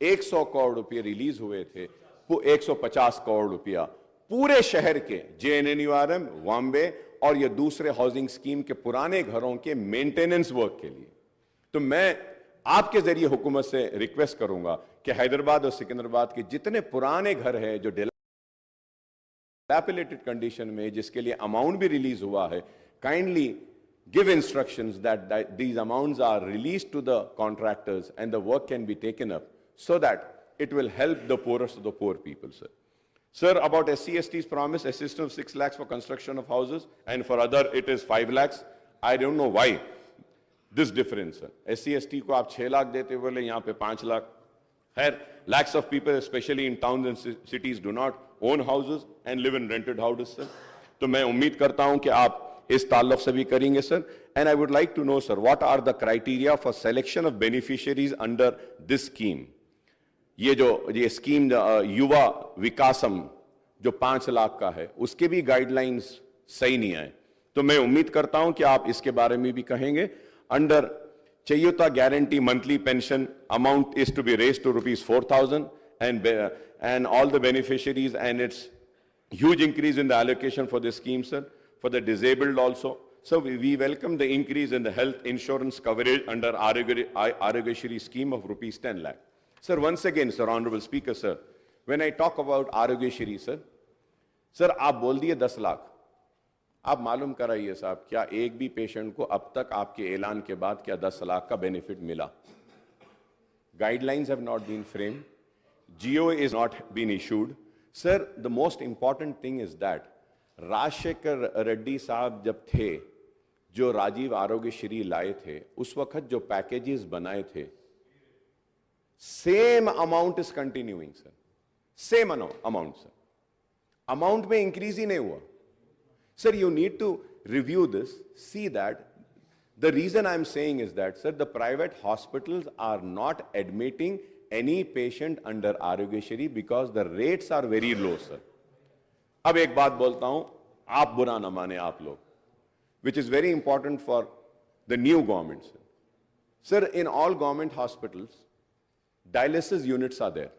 Speaker 12: 100 करोड़ रुपए रिलीज हुए थे, वो 150 करोड़ रुपया पूरे शहर के JNNURM, वाम्बे और ये दूसरे हाउसिंग स्कीम के पुराने घरों के मेंटेनेंस वर्क के लिए। तो मैं आपके जरिए हुकूमत से रिक्वेस्ट करूंगा कि हैदराबाद और सिकंदराबाद के जितने पुराने घर हैं जो डिलैपिलेटेड कंडीशन में, जिसके लिए अमाउंट भी रिलीज हुआ है, kindly give instructions that these amounts are released to the contractors and the work can be taken up so that it will help the poorest of the poor people, sir. Sir, about SC/ST's promise assistance of 6 lakhs for construction of houses and for other it is 5 lakhs. I don't know why this difference, sir. SC/ST को आप 6 लाख देते बोले, यहाँ पे 5 lakh. Here, lakhs of people, especially in towns and cities, do not own houses and live in rented houses, sir. तो मैं उम्मीद करता हूं कि आप इस ताल्लुक से भी करेंगे, sir. And I would like to know, sir, what are the criteria for selection of beneficiaries under this scheme. ये स्कीम युवा विकासम जो 5 लाख का है, उसके भी गाइडलाइंस सही नहीं आए। तो मैं उम्मीद करता हूं कि आप इसके बारे में भी कहेंगे। Under Cheyutha guarantee monthly pension amount is to be raised to ₹4,000 and all the beneficiaries, and it's huge increase in the allocation for this scheme, sir. For the disabled also. So we welcome the increase in the health insurance coverage under Arogyashri scheme of ₹10 lakh. Sir, once again, sir, Honorable Speaker, sir, when I talk about Arogyashri, sir, आप बोल दिए 10 लाख। आप मालूम कराइए साहब, क्या एक भी पेशेंट को अब तक आपके ऐलान के बाद क्या 10 लाख का बेनिफिट मिला? Guidelines have not been framed. GO is not been issued. Sir, the most important thing is that Rajshekhar Reddy साहब जब थे, जो राजीव आरोग्यश्री लाए थे, उस वक्त जो पैकेजेस बनाए थे, same amount is continuing, sir. Same amount, sir. Amount में इंक्रीज ही नहीं हुआ। Sir, you need to review this, see that the reason I am saying is that, sir, the private hospitals are not admitting any patient under Aarogyasri because the rates are very low, sir. अब एक बात बोलता हूं, आप बुरा ना माने आप लोग, which is very important for the new government, sir. Sir, in all government hospitals, dialysis units are there.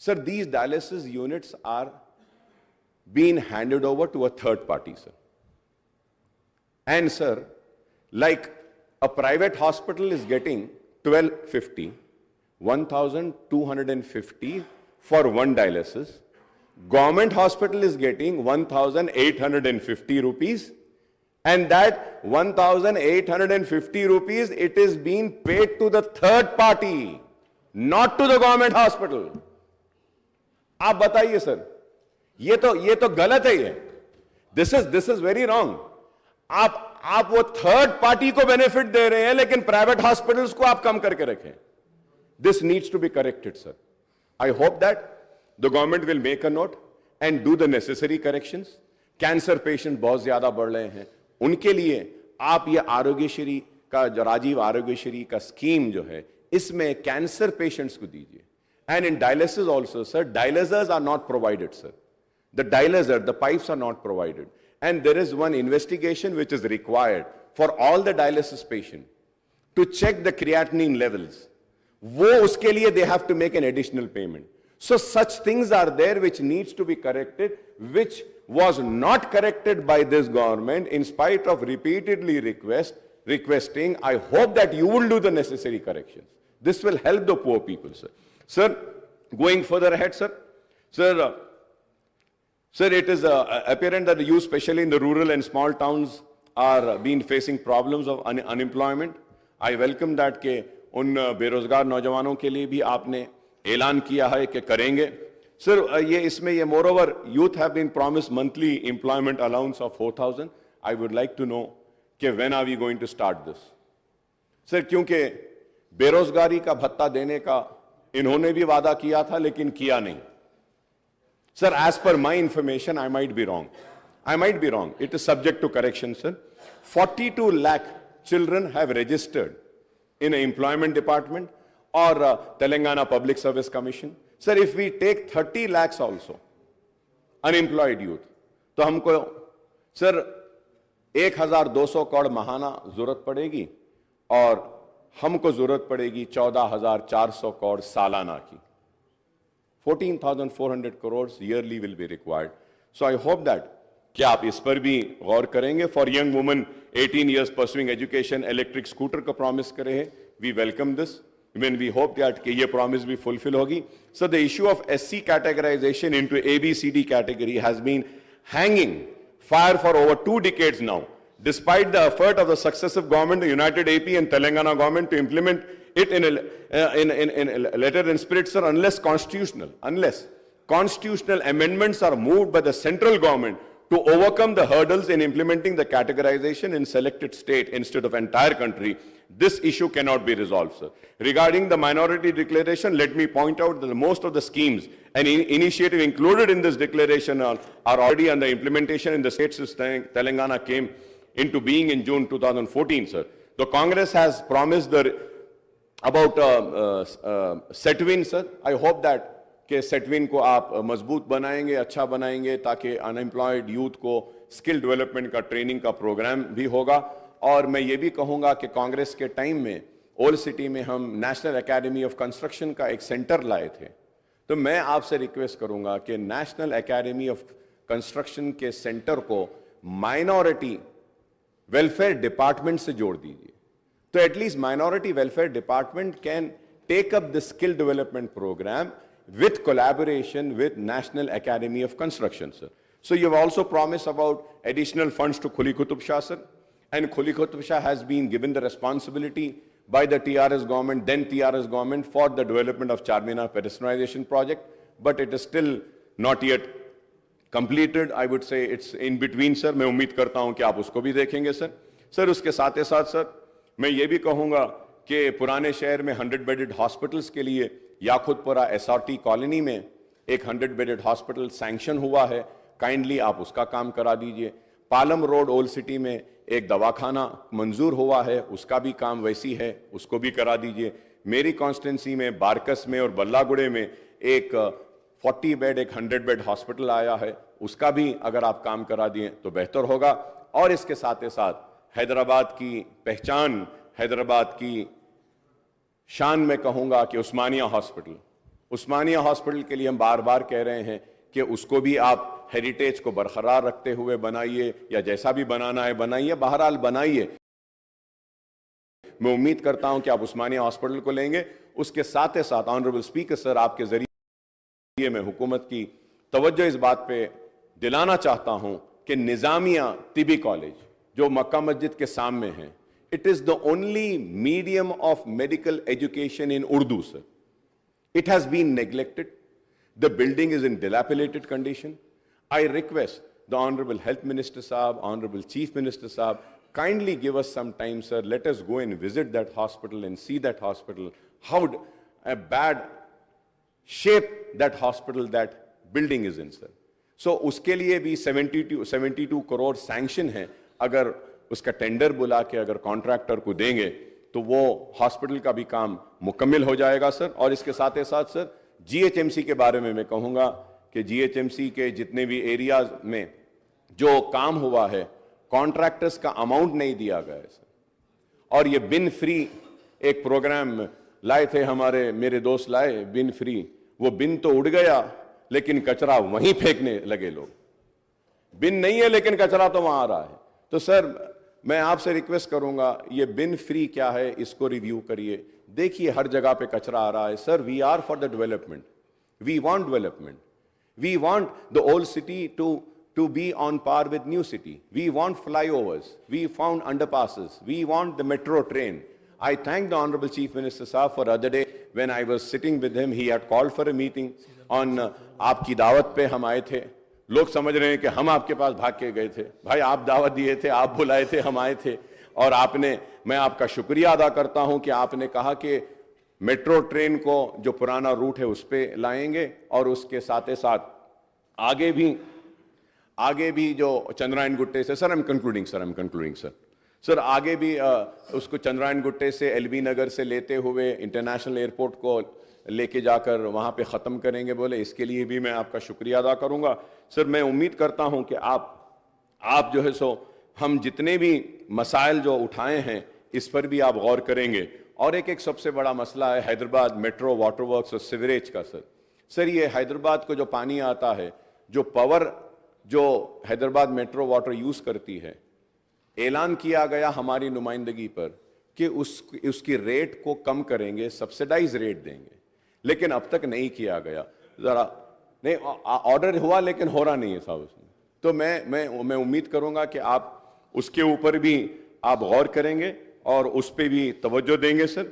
Speaker 12: Sir, these dialysis units are being handed over to a third party, sir. And sir, like a private hospital is getting 1,250, 1,250 for one dialysis. Government hospital is getting 1,850 rupees, and that 1,850 rupees, it is being paid to the third party, not to the government hospital. आप बताइए sir, ये तो गलत है। ये this is very wrong. आप वो third party को बेनिफिट दे रहे हैं, लेकिन प्राइवेट हॉस्पिटल्स को आप कम करके रखें। This needs to be corrected, sir. I hope that the government will make a note and do the necessary corrections. Cancer patient बहुत ज्यादा बढ़ रहे हैं, उनके लिए आप ये आरोग्यश्री का जो राजीव आरोग्यश्री का स्कीम जो है, इसमें कैंसर पेशेंट्स को दीजिए। And in dialysis also, sir, dialyzers are not provided, sir. The dialyzer, the pipes are not provided. And there is one investigation which is required for all the dialysis patients to check the creatinine levels. वो उसके लिए they have to make an additional payment. So such things are there which needs to be corrected, which was not corrected by this government in spite of repeatedly requesting. I hope that you will do the necessary corrections. This will help the poor people, sir. Sir, going further ahead, sir. Sir, it is apparent that you, especially in the rural and small towns, are being facing problems of unemployment. I welcome that उन बेरोजगार नौजवानों के लिए भी आपने ऐलान किया है कि करेंगे सर। ये इसमें ये more over youth have been promise monthly employment allowance of 4,000। I would like to know कि when are we going to start this sir, क्योंकि बेरोजगारी का भत्ता देने का इन्होंने भी वादा किया था लेकिन किया नहीं sir. As per my information, I might be wrong, it is subject to correction sir. 42 lakh children have registered in an employment department or Telangana Public Service Commission. Sir, if we take 30 lakhs also unemployed youth, तो हमको sir 1,200 crore महाना जरूरत पड़ेगी और हमको जरूरत पड़ेगी 14,400 करोड़ सालाना की। 14,400 crores yearly will be required. So I hope that कि आप इस पर भी गौर करेंगे। For young woman 18 years pursuing education, electric scooter का प्रॉमिस करे हैं। We welcome this when we hope that कि ये प्रॉमिस भी फुलफिल होगी। So the issue of SC categorization into ABCD category has been hanging fire for over 2 decades now, despite the effort of the successive government, the United AP and Telangana government, to implement it in a letter and spirit, sir. Unless constitutional amendments are moved by the central government to overcome the hurdles in implementing the categorization in selected state instead of entire country, this issue cannot be resolved, sir. Regarding the minority declaration, let me point out that most of the schemes and initiative included in this declaration are already under implementation in the states. Telangana came into being in June 2014, sir. The Congress has promised about Setwin, sir. I hope that कि सेटविन को आप मजबूत बनाएंगे, अच्छा बनाएंगे, ताकि unemployed youth को skill development का ट्रेनिंग का प्रोग्राम भी होगा। और मैं ये भी कहूँगा कि कांग्रेस के टाइम में ओल्ड सिटी में हम नेशनल एकेडमी ऑफ कंस्ट्रक्शन का एक सेंटर लाए थे। तो मैं आपसे रिक्वेस्ट करूँगा कि नेशनल एकेडमी ऑफ कंस्ट्रक्शन के सेंटर को माइनॉरिटी वेलफेयर डिपार्टमेंट से जोड़ दीजिए, तो at least minority welfare department can take up the skill development programme with collaboration with National Academy of Construction, sir. So you have also promised about additional funds to Khuli Qutub Shah, sir. And Khuli Qutub Shah has been given the responsibility by the TRS government, then TRS government, for the development of Charminar pedestrianization project, but it is still not yet completed. I would say it's in between, sir. मैं उम्मीद करता हूं कि आप उसको भी देखेंगे, sir. Sir, उसके साथ ही साथ, sir, मैं ये भी कहूंगा कि पुराने शहर में 100 bedded hospitals के लिए याकुतपुरा SRT कॉलोनी में एक 100 bedded हॉस्पिटल सैंक्शन हुआ है, काइंडली आप उसका काम करा दीजिए। पालम रोड ओल्ड सिटी में एक दवाखाना मंजूर हुआ है, उसका भी काम वैसी है, उसको भी करा दीजिए। मेरी कॉन्स्टिट्यूंसी में बारकस में और बल्लागुड़े में एक 40 बेड एक 100 बेड हॉस्पिटल आया है, उसका भी अगर आप काम करा दिए तो बेहतर होगा। और इसके साथ ही साथ हैदराबाद की पहचान, हैदराबाद की शान में कहूंगा कि उस्मानिया हॉस्पिटल के लिए हम बार बार कह रहे हैं कि उसको भी आप हेरिटेज को बरकरार रखते हुए बनाइए, या जैसा भी बनाना है बनाइए, बहरहाल बनाइए। मैं उम्मीद करता हूं कि आप उस्मानिया हॉस्पिटल को लेंगे। उसके साथ ही साथ ऑनरेबल स्पीकर सर, आपके जरिए मैं हुकूमत की तवज्जो इस बात पे दिलाना चाहता हूं कि निजामिया तिबी कॉलेज जो मक्का मस्जिद के सामने है, it is the only medium of medical education in Urdu, sir. It has been neglected. The building is in dilapidated condition. I request the Honorable Health Minister Saab, Honorable Chief Minister Saab, kindly give us some time, sir. Let us go and visit that hospital and see that hospital, how a bad shape that hospital, that building is in, sir. So उसके लिए भी 72 crore sanction है। अगर उसका tender बुला के अगर contractor को देंगे तो वो हॉस्पिटल का भी काम मुकम्मल हो जाएगा, सर। और इसके साथ ही साथ, सर, GHMC के बारे में मैं कहूँगा कि GHMC के जितने भी एरियाज में जो काम हुआ है, कॉन्ट्रैक्टर्स का अमाउंट नहीं दिया गया है, सर। और ये बिन फ्री एक प्रोग्राम लाए थे मेरे दोस्त लाए, बिन फ्री। वो बिन तो उड़ गया लेकिन कचरा वहीं फेंकने लगे लोग। बिन नहीं है लेकिन कचरा तो वहां आ रहा है। तो सर, मैं आपसे रिक्वेस्ट करूंगा, ये बिन फ्री क्या है इसको रिव्यू करिए, देखिए हर जगह पे कचरा आ रहा है। Sir, we are for the development, we want development, we want the old city to be on par with new city, we want flyovers, we found underpasses, we want the metro train. I thank the Honorable Chief Minister Saab for other day when I was sitting with him, he had called for a meeting on आपकी दावत पे हम आए थे. लोग समझ रहे हैं कि हम आपके पास भाग के गए थे. भाई आप दावत दिए थे, आप बुलाए थे, हम आए थे. और आपने, मैं आपका शुक्रिया अदा करता हूं कि आपने कहा कि मेट्रो ट्रेन को जो पुराना रूट है उस पर लाएंगे और उसके साथ ही साथ आगे भी जो चंद्रायन गुट्टे से, sir I am concluding sir आगे भी उसको चंद्रायन गुट्टे से एलबी नगर से लेते हुए इंटरनेशनल एयरपोर्ट को लेके जाकर वहां पे ख़त्म करेंगे बोले, इसके लिए भी मैं आपका शुक्रिया अदा करूंगा. सर मैं उम्मीद करता हूं कि आप जो है सो हम जितने भी मसाइल जो उठाए हैं इस पर भी आप गौर करेंगे. और एक सबसे बड़ा मसला है हैदराबाद मेट्रो वाटर वर्क्स और सिवरेज का. सर ये हैदराबाद को जो पानी आता है, जो पावर जो हैदराबाद मेट्रो वाटर यूज करती है, ऐलान किया गया हमारी नुमाइंदगी पर कि उसकी रेट को कम करेंगे, सब्सिडाइज रेट देंगे, लेकिन अब तक नहीं किया गया. जरा नहीं, ऑर्डर हुआ लेकिन हो रहा नहीं है साहब उसमें. तो मैं उम्मीद करूंगा कि आप उसके ऊपर भी आप गौर करेंगे और उस पर भी तवज्जो देंगे. Sir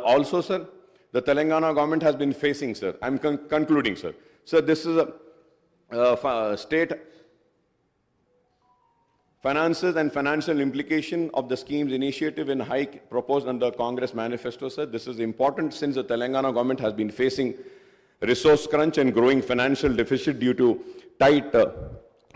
Speaker 12: also sir, the Telangana government has been facing, sir, I'm concluding, sir. So this is a state finances and financial implication of the scheme's initiative and hike proposed under Congress manifesto, sir. This is important since the Telangana government has been facing resource crunch and growing financial deficit due to tight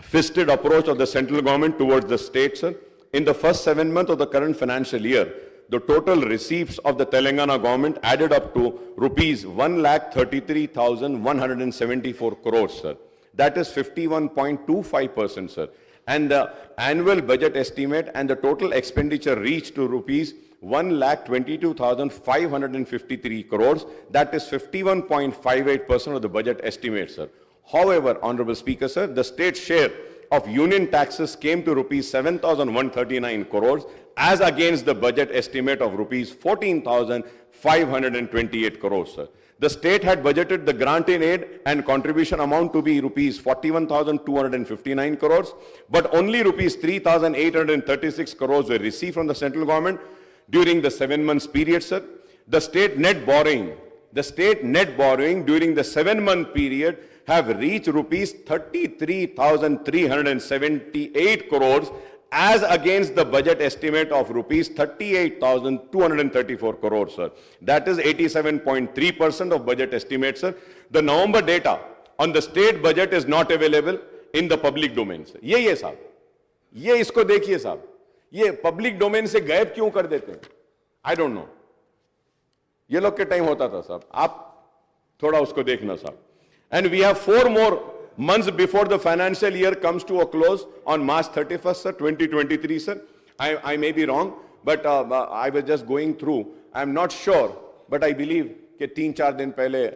Speaker 12: fisted approach of the central government towards the state, sir. In the first 7 months of the current financial year, the total receipts of the Telangana government added up to rupees 1,33,174 crores, sir. That is 51.25%, sir. And the annual budget estimate and the total expenditure reached to rupees 1,22,553 crores. That is 51.58% of the budget estimate, sir. However, Honorable Speaker, sir, the state share of union taxes came to rupees 7,139 crores as against the budget estimate of rupees 14,528 crores, sir. The state had budgeted the grant in aid and contribution amount to be rupees 41,259 crores, but only rupees 3,836 crores were received from the central government during the 7 months period, sir. The state net borrowing during the 7 month period have reached rupees 33,378 crores as against the budget estimate of rupees 38,234 crores, sir. That is 87.3% of budget estimate, sir. The November data on the state budget is not available in the public domain, sir. ये साहब, ये इसको देखिए साहब, ये public domain से गायब क्यों कर देते हैं? I don't know. ये लोग के टाइम होता था साहब, आप थोड़ा उसको देखना साहब. And we have 4 more months before the financial year comes to a close on March 31st, sir, 2023, sir. I may be wrong, but I was just going through. I'm not sure, but I believe कि 3-4 दिन पहले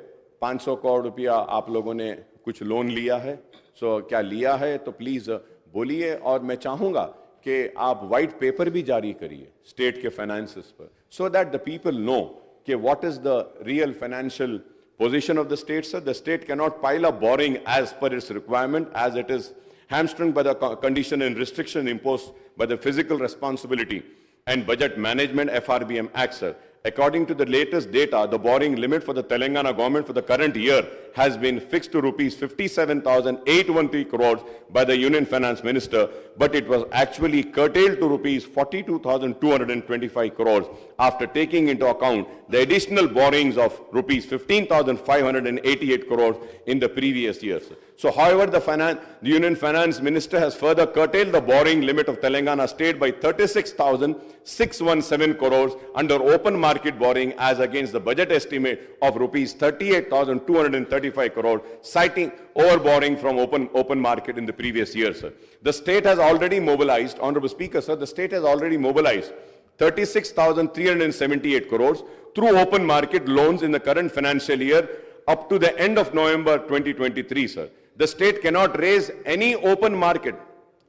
Speaker 12: 500 करोड़ रुपया आप लोगों ने कुछ loan लिया है. So क्या लिया है तो प्लीज बोलिए, और मैं चाहूंगा कि आप व्हाइट पेपर भी जारी करिए स्टेट के फाइनेंसेस पर, so that the people know कि what is the real financial position of the state, sir. The state cannot pile up borrowing as per its requirement, as it is hamstrung by the condition and restriction imposed by the Physical Responsibility and Budget Management FRBM Act, sir. According to the latest data, the borrowing limit for the Telangana government for the current year has been fixed to rupees 57,813 crores by the Union Finance Minister, but it was actually curtailed to rupees 42,225 crores after taking into account the additional borrowings of rupees 15,588 crores in the previous years. So, however, the Union Finance Minister has further curtailed the borrowing limit of Telangana state by 36,617 crores under open market borrowing as against the budget estimate of rupees 38,235 crores, citing overborrowing from open market in the previous year, sir. The state has already mobilized, Honorable Speaker, sir, the state has already mobilized 36,378 crores through open market loans in the current financial year up to the end of November 2023, sir. The state cannot raise any open market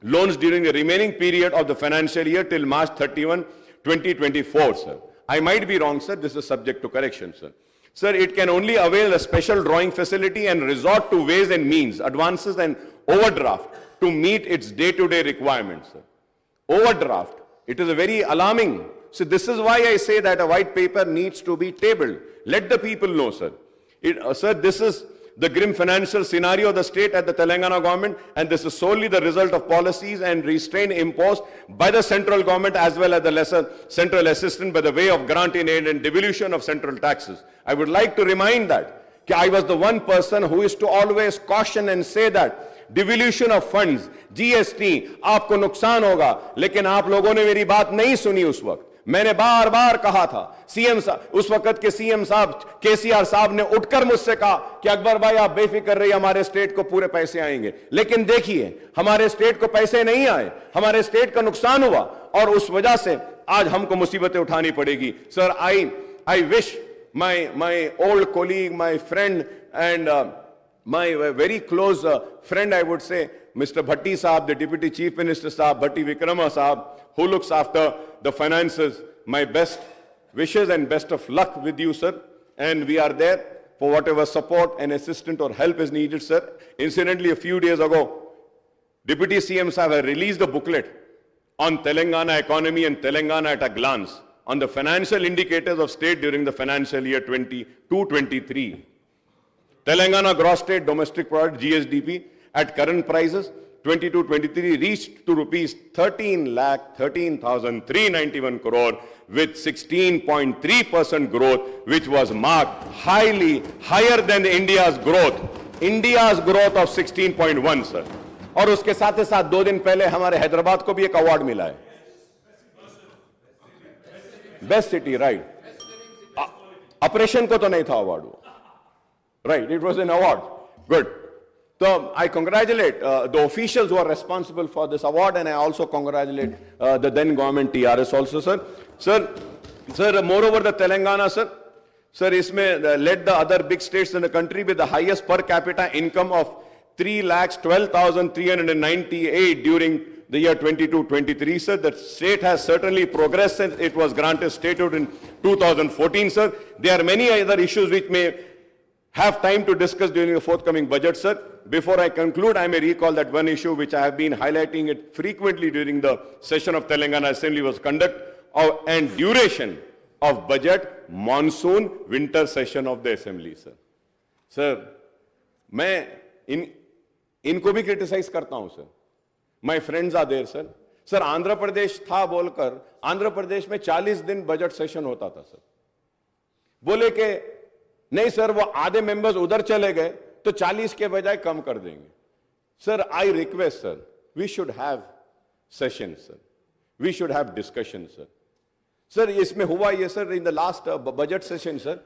Speaker 12: loans during the remaining period of the financial year till March 31, 2024, sir. I might be wrong, sir. This is subject to correction, sir. Sir, it can only avail a special drawing facility and resort to ways and means, advances and overdraft to meet its day-to-day requirements, sir. Overdraft. It is a very alarming So this is why I say that a white paper needs to be tabled. Let the people know, sir. Sir, this is the grim financial scenario of the state at the Telangana government, and this is solely the result of policies and restraint imposed by the central government as well as the lesser central assistance by the way of grant in aid and devolution of central taxes. I would like to remind that I was the one person who is to always caution and say that devolution of funds, GST आपको नुकसान होगा, लेकिन आप लोगों ने मेरी बात नहीं सुनी। उस वक्त मैंने बार बार कहा था, सीएम साहब, उस वक्त के सीएम साहब केसीआर साहब ने उठकर मुझसे कहा कि अकबर भाई आप बेफिक्र रहिए, हमारे स्टेट को पूरे पैसे आएंगे। लेकिन देखिए हमारे स्टेट को पैसे नहीं आए, हमारे स्टेट का नुकसान हुआ, और उस वजह से आज हमको मुसीबतें उठानी पड़ेगी। Sir, I wish my old colleague, my friend, and my very close friend, I would say, Mr. Bhatti Saab, the Deputy Chief Minister Saab, Bhatti Vikrama Saab, who looks after the finances, my best wishes and best of luck with you, sir. And we are there for whatever support and assistance or help is needed, sir. Incidentally, a few days ago, Deputy CM Saab have released a booklet on Telangana economy and Telangana at a glance, on the financial indicators of state during the financial year 22-23. Telangana gross state domestic product GSDP at current prices 22-23 reached to rupees 13,13,391 crore with 16.3% growth, which was marked higher than India's growth of 16.1, sir. और उसके साथ ही साथ 2 दिन पहले हमारे हैदराबाद को भी एक अवार्ड मिला है, बेस्ट सिटी, राइट। ऑपरेशन को तो नहीं था अवार्ड वो, right, it was an award, good. So I congratulate the officials who are responsible for this award, and I also congratulate the then government TRS also, sir. Sir, moreover the Telangana, sir, isme led the other big states in the country with the highest per capita income of 3,12,398 during the year 22-23, sir. The state has certainly progressed since it was granted statehood in 2014, sir. There are many other issues which may have time to discuss during the forthcoming budget, sir. Before I conclude, I may recall that one issue which I have been highlighting it frequently during the session of Telangana Assembly was conduct of and duration of budget monsoon winter session of the Assembly, sir. Sir, मैं इनको भी criticise करता हूं, sir. My friends are there, sir. Sir, Andhra Pradesh था बोलकर आंध्र प्रदेश में 40 दिन budget session होता था, सर. बोले कि नहीं सर, वो आधे मेंबर्स उधर चले गए तो 40 के बजाय कम कर देंगे. Sir, I request, sir, we should have session, sir. We should have discussion, sir. Sir, इसमें हुआ ये, sir, in the last budget session, sir.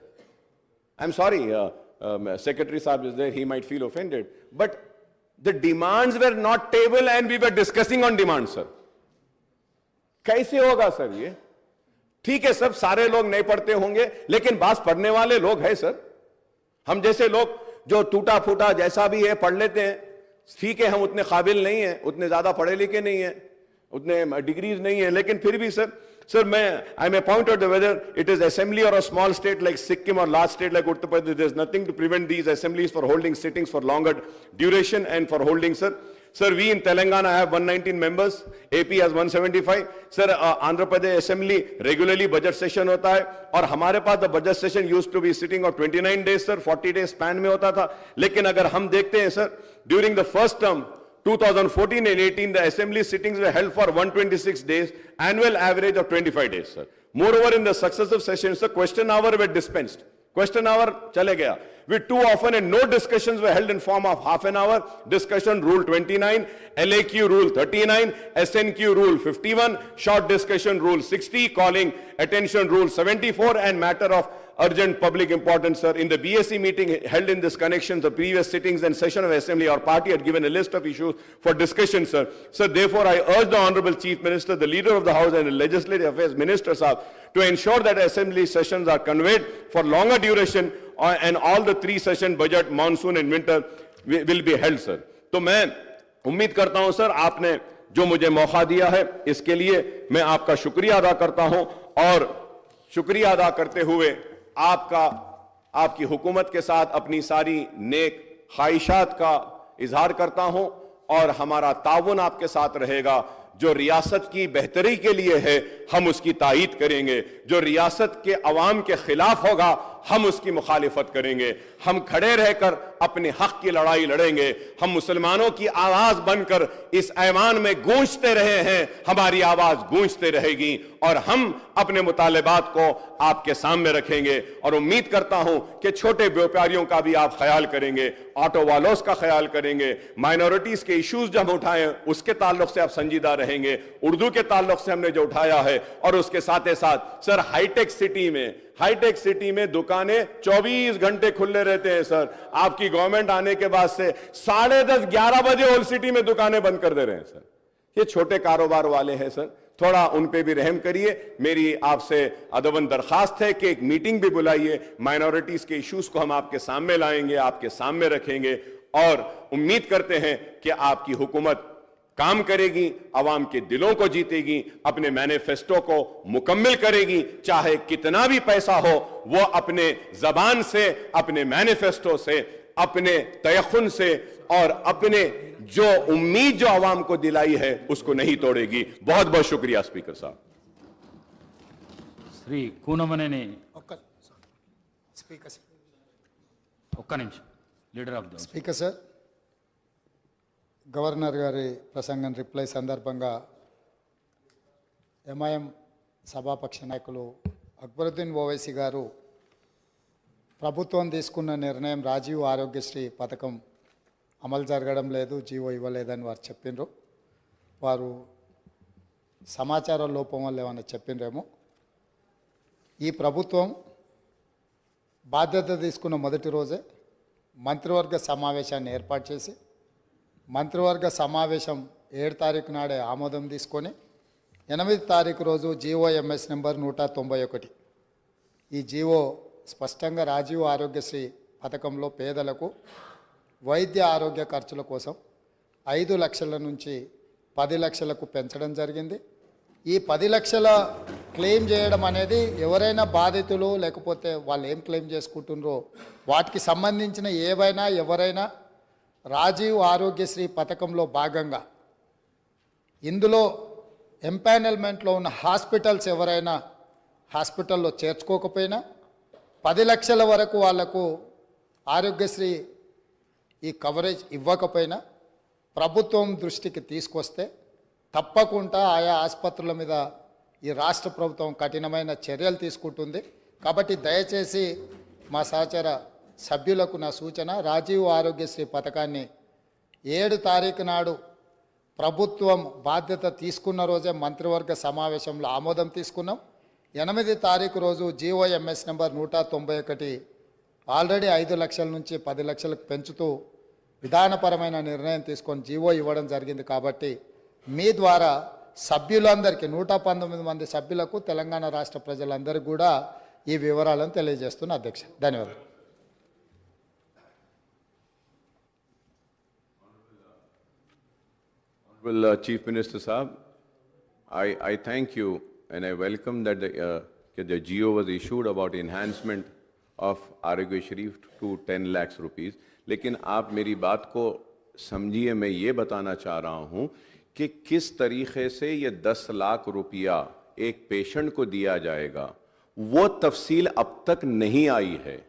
Speaker 12: I am sorry, secretary साहब is there, he might feel offended, but the demands were not table and we were discussing on demands, sir. कैसे होगा sir ये? ठीक है, सब सारे लोग नहीं पढ़ते होंगे, लेकिन बात पढ़ने वाले लोग हैं, सर. हम जैसे लोग जो टूटा फूटा जैसा भी है पढ़ लेते हैं. ठीक है, हम उतने काबिल नहीं हैं, उतने ज्यादा पढ़े लिखे नहीं हैं, उतने डिग्रीज नहीं है, लेकिन फिर भी sir, I may point out whether it is assembly or a small state like Sikkim or large state like Uttar Pradesh, there is nothing to prevent these assemblies for holding sittings for longer duration and for holding, sir. Sir, we in Telangana have 119 members, AP has 175. Sir, Andhra Pradesh Assembly regularly budget session hota hai, aur hamare paas the budget session used to be sitting of 29 days, sir, 40 days span mein hota tha. Lekin agar hum dekhte hain, sir, during the first term, 2014 and 18, the assembly sittings were held for 126 days, annual average of 25 days, sir. Moreover, in the successive sessions, sir, question hour were dispensed. Question hour chale gaya. With too often and no discussions were held in form of half an hour. Discussion rule 29, LAQ rule 39, SNQ rule 51, short discussion rule 60, calling attention rule 74, and matter of urgent public importance, sir. In the BSc meeting held in this connection, the previous sittings and session of Assembly, our party had given a list of issues for discussion, sir. Sir, therefore, I urge the Honorable Chief Minister, the Leader of the House and the Legislative Affairs Minister, sir, to ensure that Assembly sessions are conveyed for longer duration and all the 3 session budget, monsoon and winter will be held, sir. तो मैं उम्मीद करता हूं, sir, आपने जो मुझे मौका दिया है, इसके लिए मैं आपका शुक्रिया अदा करता हूं, और शुक्रिया अदा करते हुए आपकी हुकूमत के साथ अपनी सारी नेक ख्वाहिशात का इजहार करता हूं, और हमारा ताउन आपके साथ रहेगा. जो रियासत की बेहतरी के लिए है हम उसकी तायीद करेंगे, जो रियासत के अवाम के खिलाफ होगा हम उसकी मुखालिफत करेंगे। हम खड़े रहकर अपने हक की लड़ाई लड़ेंगे। हम मुसलमानों की आवाज बनकर इस ऐवान में गूंजते रहे हैं, हमारी आवाज गूंजते रहेगी और हम अपने मुतालिबात को आपके सामने रखेंगे। और उम्मीद करता हूं कि छोटे व्यापारियों का भी आप ख्याल करेंगे, ऑटो वालों का ख्याल करेंगे, माइनॉरिटीज के इश्यूज जब उठाएं उसके ताल्लुक से आप संजीदा रहेंगे, उर्दू के ताल्लुक से हमने जो उठाया है, और उसके साथ ही साथ सर हाईटेक सिटी में दुकानें 24 घंटे खुले रहते हैं सर। आपकी गवर्नमेंट आने के बाद से 10:30 11 बजे ओल्ड सिटी में दुकानें बंद कर दे रहे हैं सर। ये छोटे कारोबार वाले हैं सर, थोड़ा उन पे भी रहम करिए। मेरी आपसे अदबन दरखास्त है कि एक मीटिंग भी बुलाइए, माइनॉरिटीज के इश्यूज को हम आपके सामने लाएंगे, आपके सामने रखेंगे और उम्मीद करते हैं कि आपकी हुकूमत काम करेगी, आवाम के दिलों को जीतेगी, अपने मैनिफेस्टो को मुकम्मल करेगी। चाहे कितना भी पैसा हो वो अपने जबान से, अपने मैनिफेस्टो से, अपने तयखुन से और अपने जो उम्मीद जो आवाम को दिलाई है उसको नहीं तोड़ेगी। बहुत बहुत शुक्रिया स्पीकर साहब।
Speaker 3: శ్రీ కూనమనేని
Speaker 5: స్పీకర్
Speaker 3: ఒక్క నిమిషం leader of the
Speaker 5: speaker sir, governor గారి ప్రసంగం రిప్లై సందర్భంగా ఎంఐఎం సభాపక్ష నాయకులు అక్బరుద్దీన్ ఓవైసీ గారు ప్రభుత్వం తీసుకున్న నిర్ణయం రాజీవ్ ఆరోగ్యశ్రీ పథకం అమలు జరగడం లేదు, జీవో ఇవ్వలేదని వారు చెప్పిండ్రు. వారు సమాచార లోపం వల్ల ఏమన్నా చెప్పిండ్రేమో. ఈ ప్రభుత్వం బాధ్యత తీసుకున్న మొదటి రోజే మంత్రివర్గ సమావేశాన్ని ఏర్పాటు చేసి మంత్రివర్గ సమావేశం 7 తారీఖు నాడే ఆమోదం తీసుకొని 8 తారీఖు రోజు జీఓఎంఎస్ నెంబర్ 191 ఈ జీవో స్పష్టంగా రాజీవ్ ఆరోగ్యశ్రీ పథకంలో పేదలకు వైద్య ఆరోగ్య ఖర్చుల కోసం 5 లక్షల నుంచి 10 లక్షలకు పెంచడం జరిగింది. ఈ 10 లక్షల క్లెయిమ్ చేయడం అనేది ఎవరైనా బాధితులు లేకపోతే వాళ్ళు ఏం క్లెయిమ్ చేసుకుంటున్నారో వాటికి సంబంధించిన ఏవైనా ఎవరైనా రాజీవ్ ఆరోగ్యశ్రీ పథకంలో భాగంగా ఇందులో ఎంపానల్మెంట్లో ఉన్న హాస్పిటల్స్ ఎవరైనా హాస్పిటల్లో చేర్చుకోకపోయినా 10 లక్షల వరకు వాళ్లకు ఆరోగ్యశ్రీ ఈ కవరేజ్ ఇవ్వకపోయినా ప్రభుత్వం దృష్టికి తీసుకొస్తే తప్పకుండా ఆయా ఆసుపత్రుల మీద ఈ రాష్ట్ర ప్రభుత్వం కఠినమైన చర్యలు తీసుకుంటుంది. కాబట్టి దయచేసి మా సహచర సభ్యులకు నా సూచన, రాజీవ్ ఆరోగ్యశ్రీ పథకాన్ని 7 తారీఖు నాడు ప్రభుత్వం బాధ్యత తీసుకున్న రోజే మంత్రివర్గ సమావేశంలో ఆమోదం తీసుకున్నాం. 8 తారీఖు రోజు జీఓఎంఎస్ నెంబర్ 191 ఆల్రెడీ 5 లక్షల నుంచి 10 లక్షలకు పెంచుతూ విధానపరమైన నిర్ణయం తీసుకొని జీవో ఇవ్వడం జరిగింది. కాబట్టి మీ ద్వారా సభ్యులందరికీ 119 మంది సభ్యులకు తెలంగాణ రాష్ట్ర ప్రజలందరికీ కూడా ఈ వివరాలను తెలియజేస్తున్న అధ్యక్ష. ధన్యవాదాలు.
Speaker 11: Well, Chief Minister Saab, I thank you and I welcome that the GO was issued about enhancement of Arogya Sharif to 10 lakhs rupees. लेकिन आप मेरी बात को समझिए, मैं ये बताना चाह रहा हूँ कि किस तरीके से ये 10 लाख रुपया एक पेशेंट को दिया जाएगा वो तफसील अब तक नहीं आई है।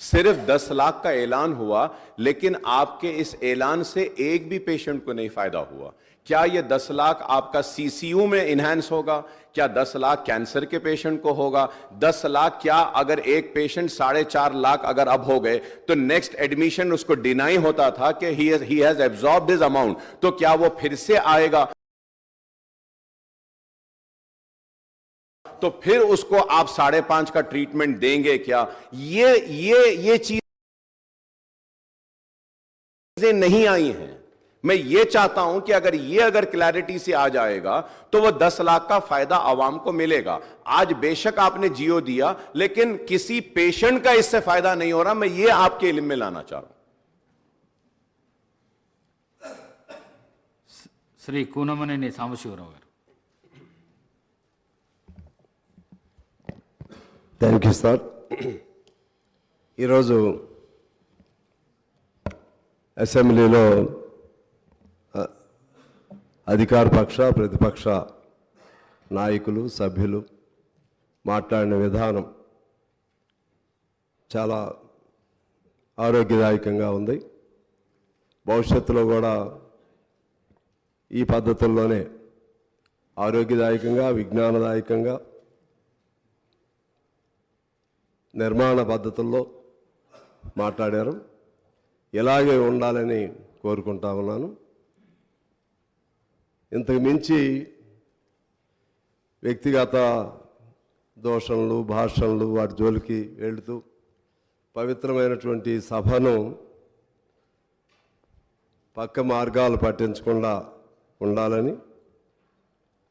Speaker 11: सिर्फ 10 लाख का ऐलान हुआ, लेकिन आपके इस ऐलान से एक भी पेशेंट को नहीं फायदा हुआ। क्या ये 10 लाख आपका सीसीयू में इनहैंस होगा? क्या 10 लाख कैंसर के पेशेंट को होगा? 10 लाख क्या अगर एक पेशेंट 4.5 लाख अगर अब हो गए तो नेक्स्ट एडमिशन उसको डिनाई होता था कि he has absorbed this amount, तो क्या वो फिर से आएगा? तो फिर उसको आप 5.5 का ट्रीटमेंट देंगे क्या? ये चीजें नहीं आई हैं। मैं ये चाहता हूं कि अगर क्लैरिटी से आ जाएगा तो वो 10 लाख का फायदा आवाम को मिलेगा। आज बेशक आपने जियो दिया, लेकिन किसी पेशेंट का इससे फायदा नहीं हो रहा। मैं ये आपके इल्म में लाना चाह रहा हूं।
Speaker 3: శ్రీ కూనమనేని సాంబశివరావు గారు.
Speaker 13: Thank you sir. ఈరోజు అసెంబ్లీలో అధికార పక్ష ప్రతిపక్ష నాయకులు సభ్యులు మాట్లాడిన విధానం చాలా ఆరోగ్యదాయకంగా ఉంది. భవిష్యత్తులో కూడా ఈ పద్ధతుల్లోనే ఆరోగ్యదాయకంగా విజ్ఞానదాయకంగా నిర్మాణ పద్ధతుల్లో మాట్లాడారు. ఇలాగే ఉండాలని కోరుకుంటా ఉన్నాను. ఇంతకు మించి వ్యక్తిగత దోషణలు భాషణలు వాటి జోలికి వెళుతూ పవిత్రమైనటువంటి సభను పక్క మార్గాలు పట్టించకుండా ఉండాలని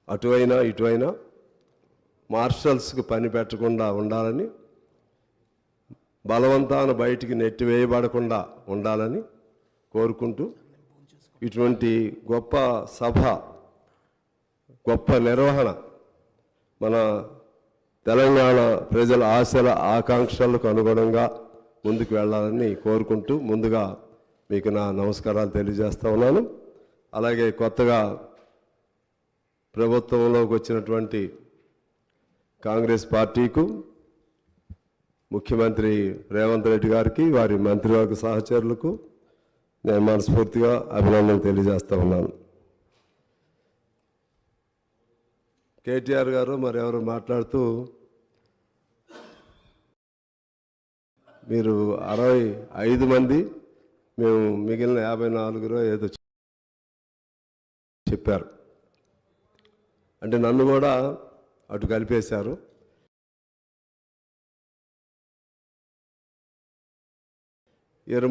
Speaker 13: అటువైనా ఇటువైనా మార్షల్స్కి పని పెట్టకుండా ఉండాలని బలవంతాన బయటికి నెట్టివేయబడకుండా ఉండాలని కోరుకుంటూ ఇటువంటి గొప్ప సభ గొప్ప నిర్వహణ మన తెలంగాణ ప్రజల ఆశల ఆకాంక్షలకు అనుగుణంగా ముందుకు వెళ్ళాలని కోరుకుంటూ ముందుగా మీకు నా నమస్కారాలు తెలియజేస్తా ఉన్నాను. అలాగే కొత్తగా ప్రభుత్వంలోకి వచ్చినటువంటి కాంగ్రెస్ పార్టీకు ముఖ్యమంత్రి రేవంత్ రెడ్డి గారికి వారి మంత్రివర్గ సహచరులకు నేను మనస్ఫూర్తిగా అభినందనలు తెలియజేస్తా ఉన్నాను. కేటీఆర్ గారు మరెవరు మాట్లాడుతూ మీరు 65 మంది మేము మిగిలిన 54 ఏదో చెప్పారు. అంటే నన్ను కూడా అటు కలిపేశారు.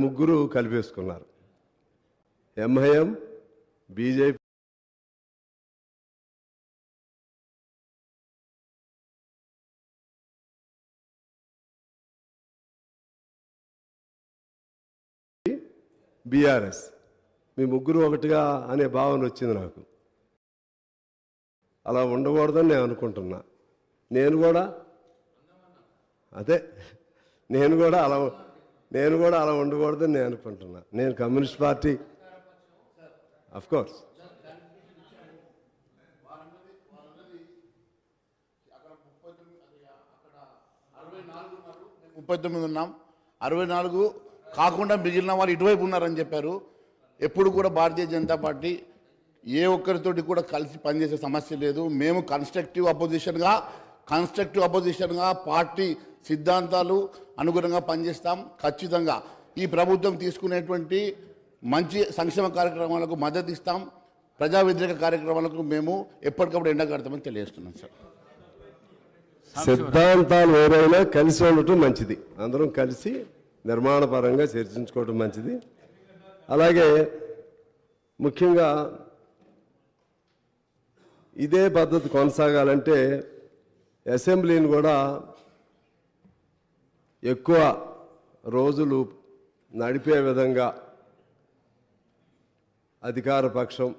Speaker 13: ముగ్గురు కలిపేసుకున్నారు. ఎంఐఎం బీజేపీ బీఆర్ఎస్ మీ ముగ్గురు ఒకటిగా అనే భావన వచ్చింది నాకు. అలా ఉండకూడదని నేను అనుకుంటున్నా. నేను కూడా అలా ఉండకూడదని నేను అనుకుంటున్నా. నేను కమ్యూనిస్ట్ పార్టీ అఫ్కోర్స్
Speaker 9: ముప్పై 39 ఉన్నాం. 64 కాకుండా మిగిలిన వాళ్ళు ఇటువైపు ఉన్నారని చెప్పారు. ఎప్పుడు కూడా భారతీయ జనతా పార్టీ ఏ ఒక్కరితోటి కూడా కలిసి పనిచేసే సమస్య లేదు. మేము కన్స్ట్రక్టివ్ అపోజిషన్గా పార్టీ సిద్ధాంతాలు అనుగుణంగా పనిచేస్తాం. ఖచ్చితంగా ఈ ప్రభుత్వం తీసుకునేటువంటి మంచి సంక్షేమ కార్యక్రమాలకు మద్దతు ఇస్తాం. ప్రజా వ్యతిరేక కార్యక్రమాలకు మేము ఎప్పటికప్పుడు ఎండగడతామని తెలియజేస్తున్నాం సార్.
Speaker 13: సిద్ధాంతాలు వేరైనా కలిసి ఉండటం మంచిది. అందరం కలిసి నిర్మాణపరంగా చర్చించుకోవడం మంచిది. అలాగే ముఖ్యంగా ఇదే పద్ధతి కొనసాగాలంటే అసెంబ్లీని కూడా ఎక్కువ రోజులు నడిపే విధంగా అధికార పక్షం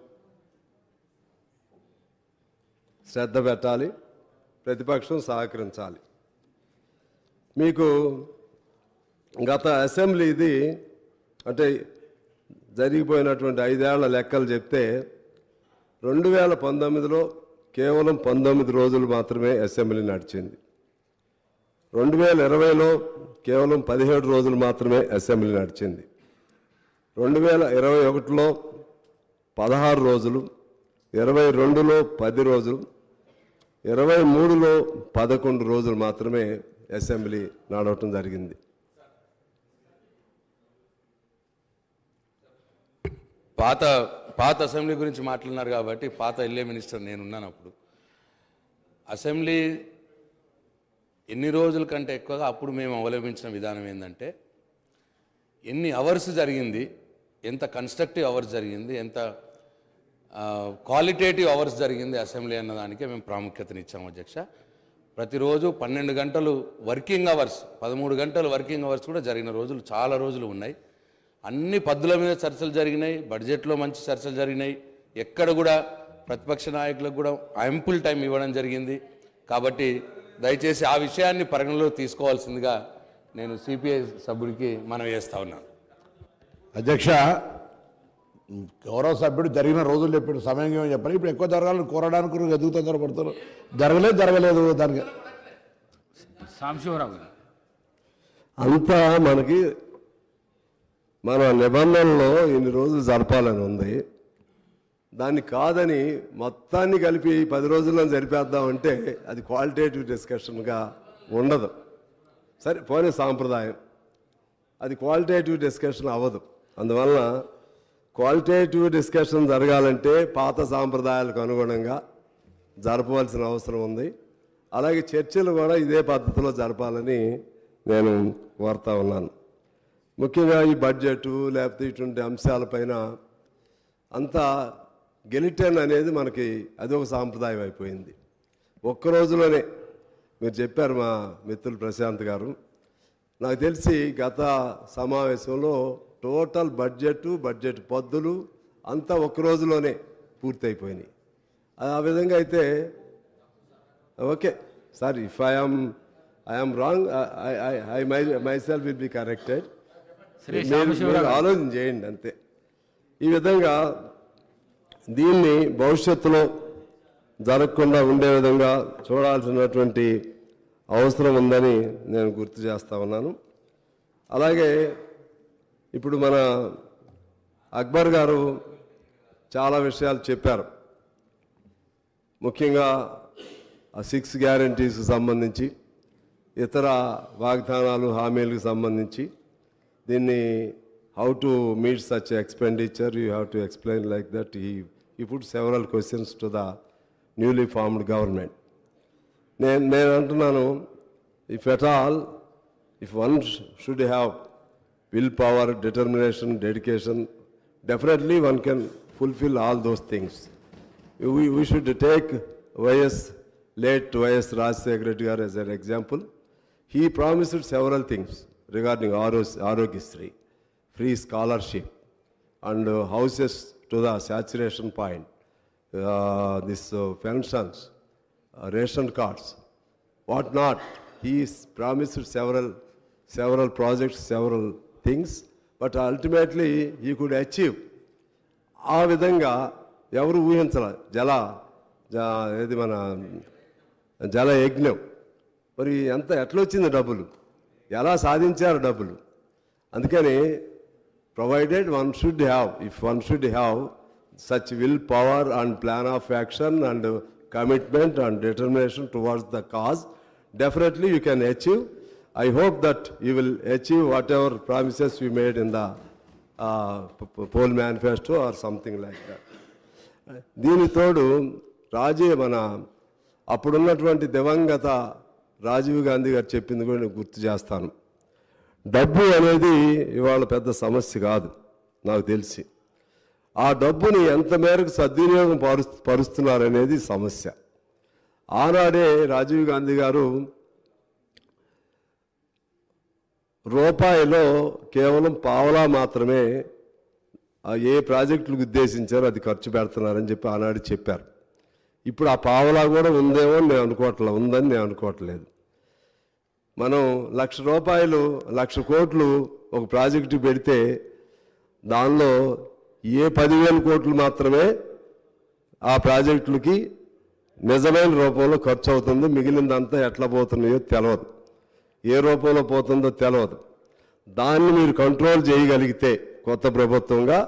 Speaker 13: శ్రద్ధ పెట్టాలి, ప్రతిపక్షం సహకరించాలి. మీకు గత అసెంబ్లీది అంటే జరిగిపోయినటువంటి 5 ఏళ్ల లెక్కలు చెప్తే 2019లో కేవలం 19 రోజులు మాత్రమే అసెంబ్లీ నడిచింది. 2020లో కేవలం 17 రోజులు మాత్రమే అసెంబ్లీ నడిచింది. 2021లో 16 రోజులు, 22లో 10 రోజులు, 23లో 11 రోజులు మాత్రమే అసెంబ్లీ నడవటం జరిగింది.
Speaker 7: పాత అసెంబ్లీ గురించి మాట్లాడినారు కాబట్టి పాత ఎల్ఏ మినిస్టర్ నేనున్నాను. అప్పుడు అసెంబ్లీ ఎన్ని రోజుల కంటే ఎక్కువగా అప్పుడు మేము అవలంబించిన విధానం ఏంటంటే ఎన్ని అవర్స్ జరిగింది, ఎంత కన్స్ట్రక్టివ్ అవర్స్ జరిగింది, ఎంత క్వాలిటేటివ్ అవర్స్ జరిగింది అసెంబ్లీ అన్నదానికే మేము ప్రాముఖ్యతనిచ్చాము అధ్యక్ష. ప్రతిరోజు 12 గంటలు వర్కింగ్ అవర్స్, 13 గంటలు వర్కింగ్ అవర్స్ కూడా జరిగిన రోజులు చాలా రోజులు ఉన్నాయి. అన్ని పద్ధతుల మీద చర్చలు జరిగినాయి. బడ్జెట్లో మంచి చర్చలు జరిగినాయి. ఎక్కడ కూడా ప్రతిపక్ష నాయకులకు కూడా యాంపుల్ టైం ఇవ్వడం జరిగింది. కాబట్టి దయచేసి ఆ విషయాన్ని పరిగణలో తీసుకోవాల్సిందిగా నేను సిపిఐ సభ్యుడికి మనవి చేస్తా ఉన్నాను.
Speaker 2: అధ్యక్ష, గౌరవ సభ్యుడు జరిగిన రోజులు చెప్పాడు, సమయం ఏమో చెప్పాలి. ఇప్పుడు ఎక్కువ జరగాలని కోరడానికి ఎందుకు తొందరపడతారు? జరగలేదు దానికి
Speaker 3: సాంబశివరావు గారు
Speaker 13: అంతా మనకి మన నిబంధనలో ఇన్ని రోజులు జరపాలని ఉంది. దాన్ని కాదని మొత్తాన్ని కలిపి 10 రోజుల్లో జరిపేద్దామంటే అది క్వాలిటేటివ్ డిస్కషన్గా ఉండదు. సరే పోనీ సాంప్రదాయం, అది క్వాలిటేటివ్ డిస్కషన్ అవ్వదు. అందువలన క్వాలిటేటివ్ డిస్కషన్ జరగాలంటే పాత సాంప్రదాయాలకు అనుగుణంగా జరపవలసిన అవసరం ఉంది. అలాగే చర్చలు కూడా ఇదే పద్ధతిలో జరపాలని నేను కోరుతా ఉన్నాను. ముఖ్యంగా ఈ బడ్జెట్ లేకపోతే ఇటువంటి అంశాలపైన అంతా గెలిటన్ అనేది మనకి అదొక సాంప్రదాయం అయిపోయింది. ఒక్క రోజులోనే మీరు చెప్పారు మా మిత్రులు ప్రశాంత్ గారు, నాకు తెలిసి గత సమావేశంలో టోటల్ బడ్జెట్ పద్దులు అంతా ఒక్క రోజులోనే పూర్తయిపోయినాయి. ఆ విధంగా అయితే okay sir, if I'm wrong I my self will be corrected. ఆలోచన చేయండి అంతే. ఈ విధంగా దీన్ని భవిష్యత్తులో జరగకుండా ఉండే విధంగా చూడాల్సినటువంటి అవసరం ఉందని నేను గుర్తు చేస్తా ఉన్నాను. అలాగే ఇప్పుడు మన అక్బర్ గారు చాలా విషయాలు చెప్పారు. ముఖ్యంగా ఆ 6 గ్యారంటీస్కి సంబంధించి, ఇతర వాగ్దానాలు హామీలకు సంబంధించి దీన్ని how to meet such expenditure, you have to explain like that. He put several questions to the newly formed government. నేను అంటున్నాను, if at all, if one should have willpower, determination, dedication, definitely one can fulfill all those things. We should take late YS Rajశేఖర Reddy garu as an example. He promised several things regarding Arogyasri, free scholarship and houses to the saturation point, this pensions, ration cards, what not. He promised several projects, several things, but ultimately he could achieve. ఆ విధంగా ఎవరు ఊహించాల ఏది మన జల యజ్ఞం, మరి ఎట్లా వచ్చింది డబ్బులు, ఎలా సాధించారు డబ్బులు? అందుకని provided one should have such willpower and plan of action and commitment and determination towards the cause, definitely you can achieve. I hope that you will achieve whatever promises you made in the poll manifesto or something like that. దీని తోడు మన అప్పుడున్నటువంటి దివంగత రాజీవ్ గాంధీ గారు చెప్పింది కూడా నేను గుర్తు చేస్తాను. డబ్బు అనేది ఇవాళ పెద్ద సమస్య కాదు నాకు తెలిసి. ఆ డబ్బుని ఎంత మేరకు సద్వినియోగం పరుస్తున్నారనేది సమస్య. ఆనాడే రాజీవ్ గాంధీ గారు రూపాయిలో కేవలం పావలా మాత్రమే ఏ ప్రాజెక్టులకు ఉద్దేశించారో అది ఖర్చు పెడుతున్నారని చెప్పి ఆనాడు చెప్పారు. ఇప్పుడు ఆ పావలా కూడా ఉందేమో ఉందని నేను అనుకోవట్లేదు. మనం ₹1,00,000 1,00,000 కోట్లు ఒక ప్రాజెక్టు పెడితే దానిలో 10,000 కోట్లు మాత్రమే ఆ ప్రాజెక్టులకి నిజమైన రూపంలో ఖర్చు అవుతుంది. మిగిలిందంతా ఎట్లా పోతున్నాయో తెలియదు, ఏ రూపంలో పోతుందో తెలియదు. దాన్ని మీరు కంట్రోల్ చేయగలిగితే కొత్త ప్రభుత్వంగా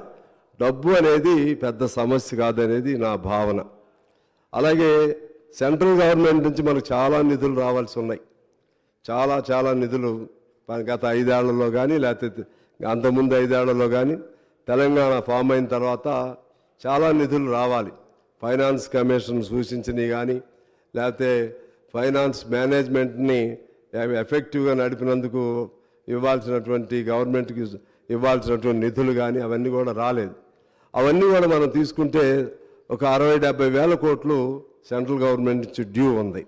Speaker 13: డబ్బు అనేది పెద్ద సమస్య కాదనేది నా భావన. అలాగే సెంట్రల్ గవర్నమెంట్ నుంచి మనకు చాలా నిధులు రావాల్సి ఉన్నాయి. చాలా నిధులు గత 5 ఏళ్లలో కానీ లేకపోతే అంతకుముందు 5 ఏళ్లలో కానీ తెలంగాణ ఫామ్ అయిన తర్వాత చాలా నిధులు రావాలి. ఫైనాన్స్ కమిషన్ సూచించినవి కానీ లేకపోతే ఫైనాన్స్ మేనేజ్మెంట్ని ఎఫెక్టివ్గా నడిపినందుకు ఇవ్వాల్సినటువంటి గవర్నమెంట్కి ఇవ్వాల్సినటువంటి నిధులు కానీ అవన్నీ కూడా రాలేదు. అవన్నీ కూడా మనం తీసుకుంటే ఒక 60-70 వేల కోట్లు సెంట్రల్ గవర్నమెంట్ నుంచి డ్యూ ఉంది.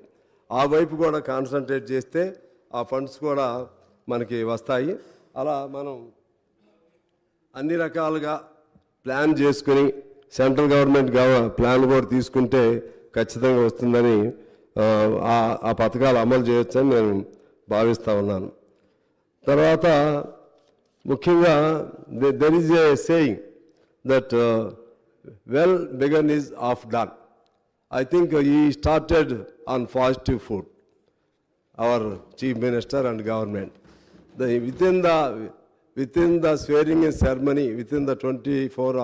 Speaker 13: ఆ వైపు కూడా కాన్సన్ట్రేట్ చేస్తే ఆ ఫండ్స్ కూడా మనకి వస్తాయి. అలా మనం అన్ని రకాలుగా ప్లాన్ చేసుకుని సెంట్రల్ గవర్నమెంట్ ప్లాన్ కూడా తీసుకుంటే ఖచ్చితంగా వస్తుందని ఆ పథకాలు అమలు చేయొచ్చని నేను భావిస్తూ ఉన్నాను. తర్వాత ముఖ్యంగా there is a saying, that well begun is half done. I think he started on positive foot, our Chief Minister and government. Within the swearing in ceremony, within the 24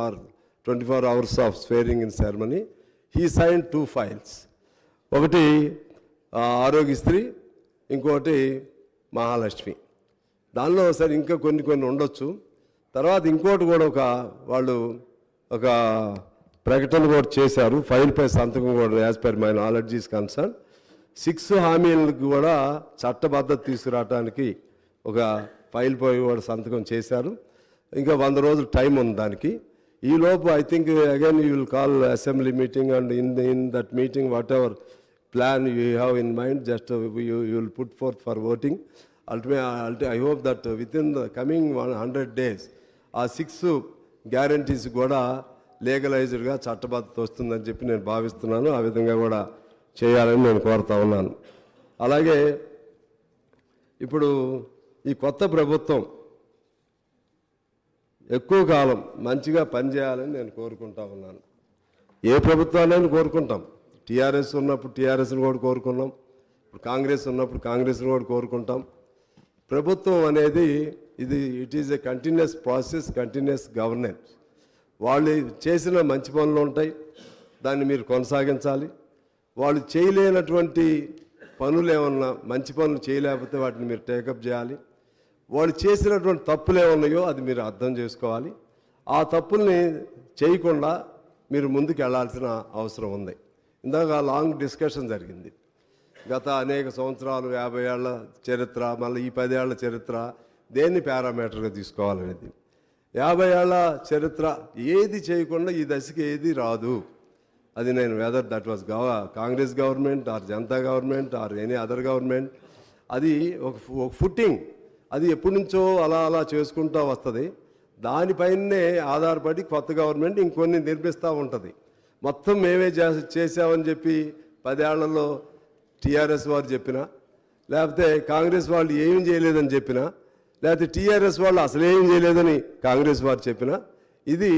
Speaker 13: hours of swearing in ceremony, he signed 2 files. ఒకటి ఆరోగ్యశ్రీ, ఇంకోటి మహాలక్ష్మి. దానిలో సరే ఇంకా కొన్ని ఉండొచ్చు. తర్వాత ఇంకోటి కూడా వాళ్ళు ఒక ప్రకటన కూడా చేశారు, ఫైల్పై సంతకం కూడా as per my knowledge is concern. 6 హామీలకు కూడా చట్టబద్ధత తీసుకురావడానికి ఒక ఫైల్పై కూడా సంతకం చేశారు. ఇంకా 100 రోజులు టైం ఉంది దానికి. ఈలోపు I think again you will call assembly meeting and in that meeting what ever plan you have in mind just you will put forth for voting. I hope that within the coming 100 days ఆ 6 guarantees కూడా లీగలైజ్డ్గా చట్టబద్ధత వస్తుందని చెప్పి నేను భావిస్తున్నాను. ఆ విధంగా కూడా చేయాలని నేను కోరుతా ఉన్నాను. అలాగే ఇప్పుడు ఈ కొత్త ప్రభుత్వం ఎక్కువ కాలం మంచిగా పనిచేయాలని నేను కోరుకుంటా ఉన్నాను. ఏ ప్రభుత్వాన్ని కోరుకుంటాం. టీఆర్ఎస్ ఉన్నప్పుడు టీఆర్ఎస్ని కూడా కోరుకున్నాం, ఇప్పుడు కాంగ్రెస్ ఉన్నప్పుడు కాంగ్రెస్ని కూడా కోరుకుంటాం. ప్రభుత్వం అనేది it is a continuous process, continuous governance. వాళ్ళు చేసిన మంచి పనులు ఉంటాయి, దాన్ని మీరు కొనసాగించాలి. వాళ్ళు చేయలేనటువంటి పనులు ఏమన్నా, మంచి పనులు చేయలేకపోతే వాటిని మీరు టేకప్ చేయాలి. వాళ్ళు చేసినటువంటి తప్పులు ఏమన్నాయో అది మీరు అర్థం చేసుకోవాలి. ఆ తప్పుల్ని చేయకుండా మీరు ముందుకు వెళ్ళాల్సిన అవసరం ఉంది. ఇందాక లాంగ్ డిస్కషన్ జరిగింది. గత అనేక సంవత్సరాలు, 50 ఏళ్ల చరిత్ర, మళ్ళీ ఈ 10 ఏళ్ల చరిత్ర, దేన్ని పారామీటర్గా తీసుకోవాలనేది. 50 ఏళ్ల చరిత్ర ఏది చేయకుండా ఈ దశకి ఏది రాదు. అది నేను weather that was Congress government are Janata government or any other government, అది ఒక ఫుట్టింగ్, అది ఎప్పటి నుంచో అలా చేసుకుంటూ వస్తుంది. దానిపైనే ఆధారపడి కొత్త గవర్నమెంట్ ఇంకొన్ని నిర్మిస్తూ ఉంటుంది. మొత్తం మేమే చేసామని చెప్పి 10 ఏళ్లలో టీఆర్ఎస్ వారు చెప్పినా, లేకపోతే కాంగ్రెస్ వాళ్ళు ఏం చేయలేదని చెప్పినా, లేకపోతే టీఆర్ఎస్ వాళ్ళు అసలు ఏం చేయలేదని కాంగ్రెస్ వారు చెప్పినా, ఇది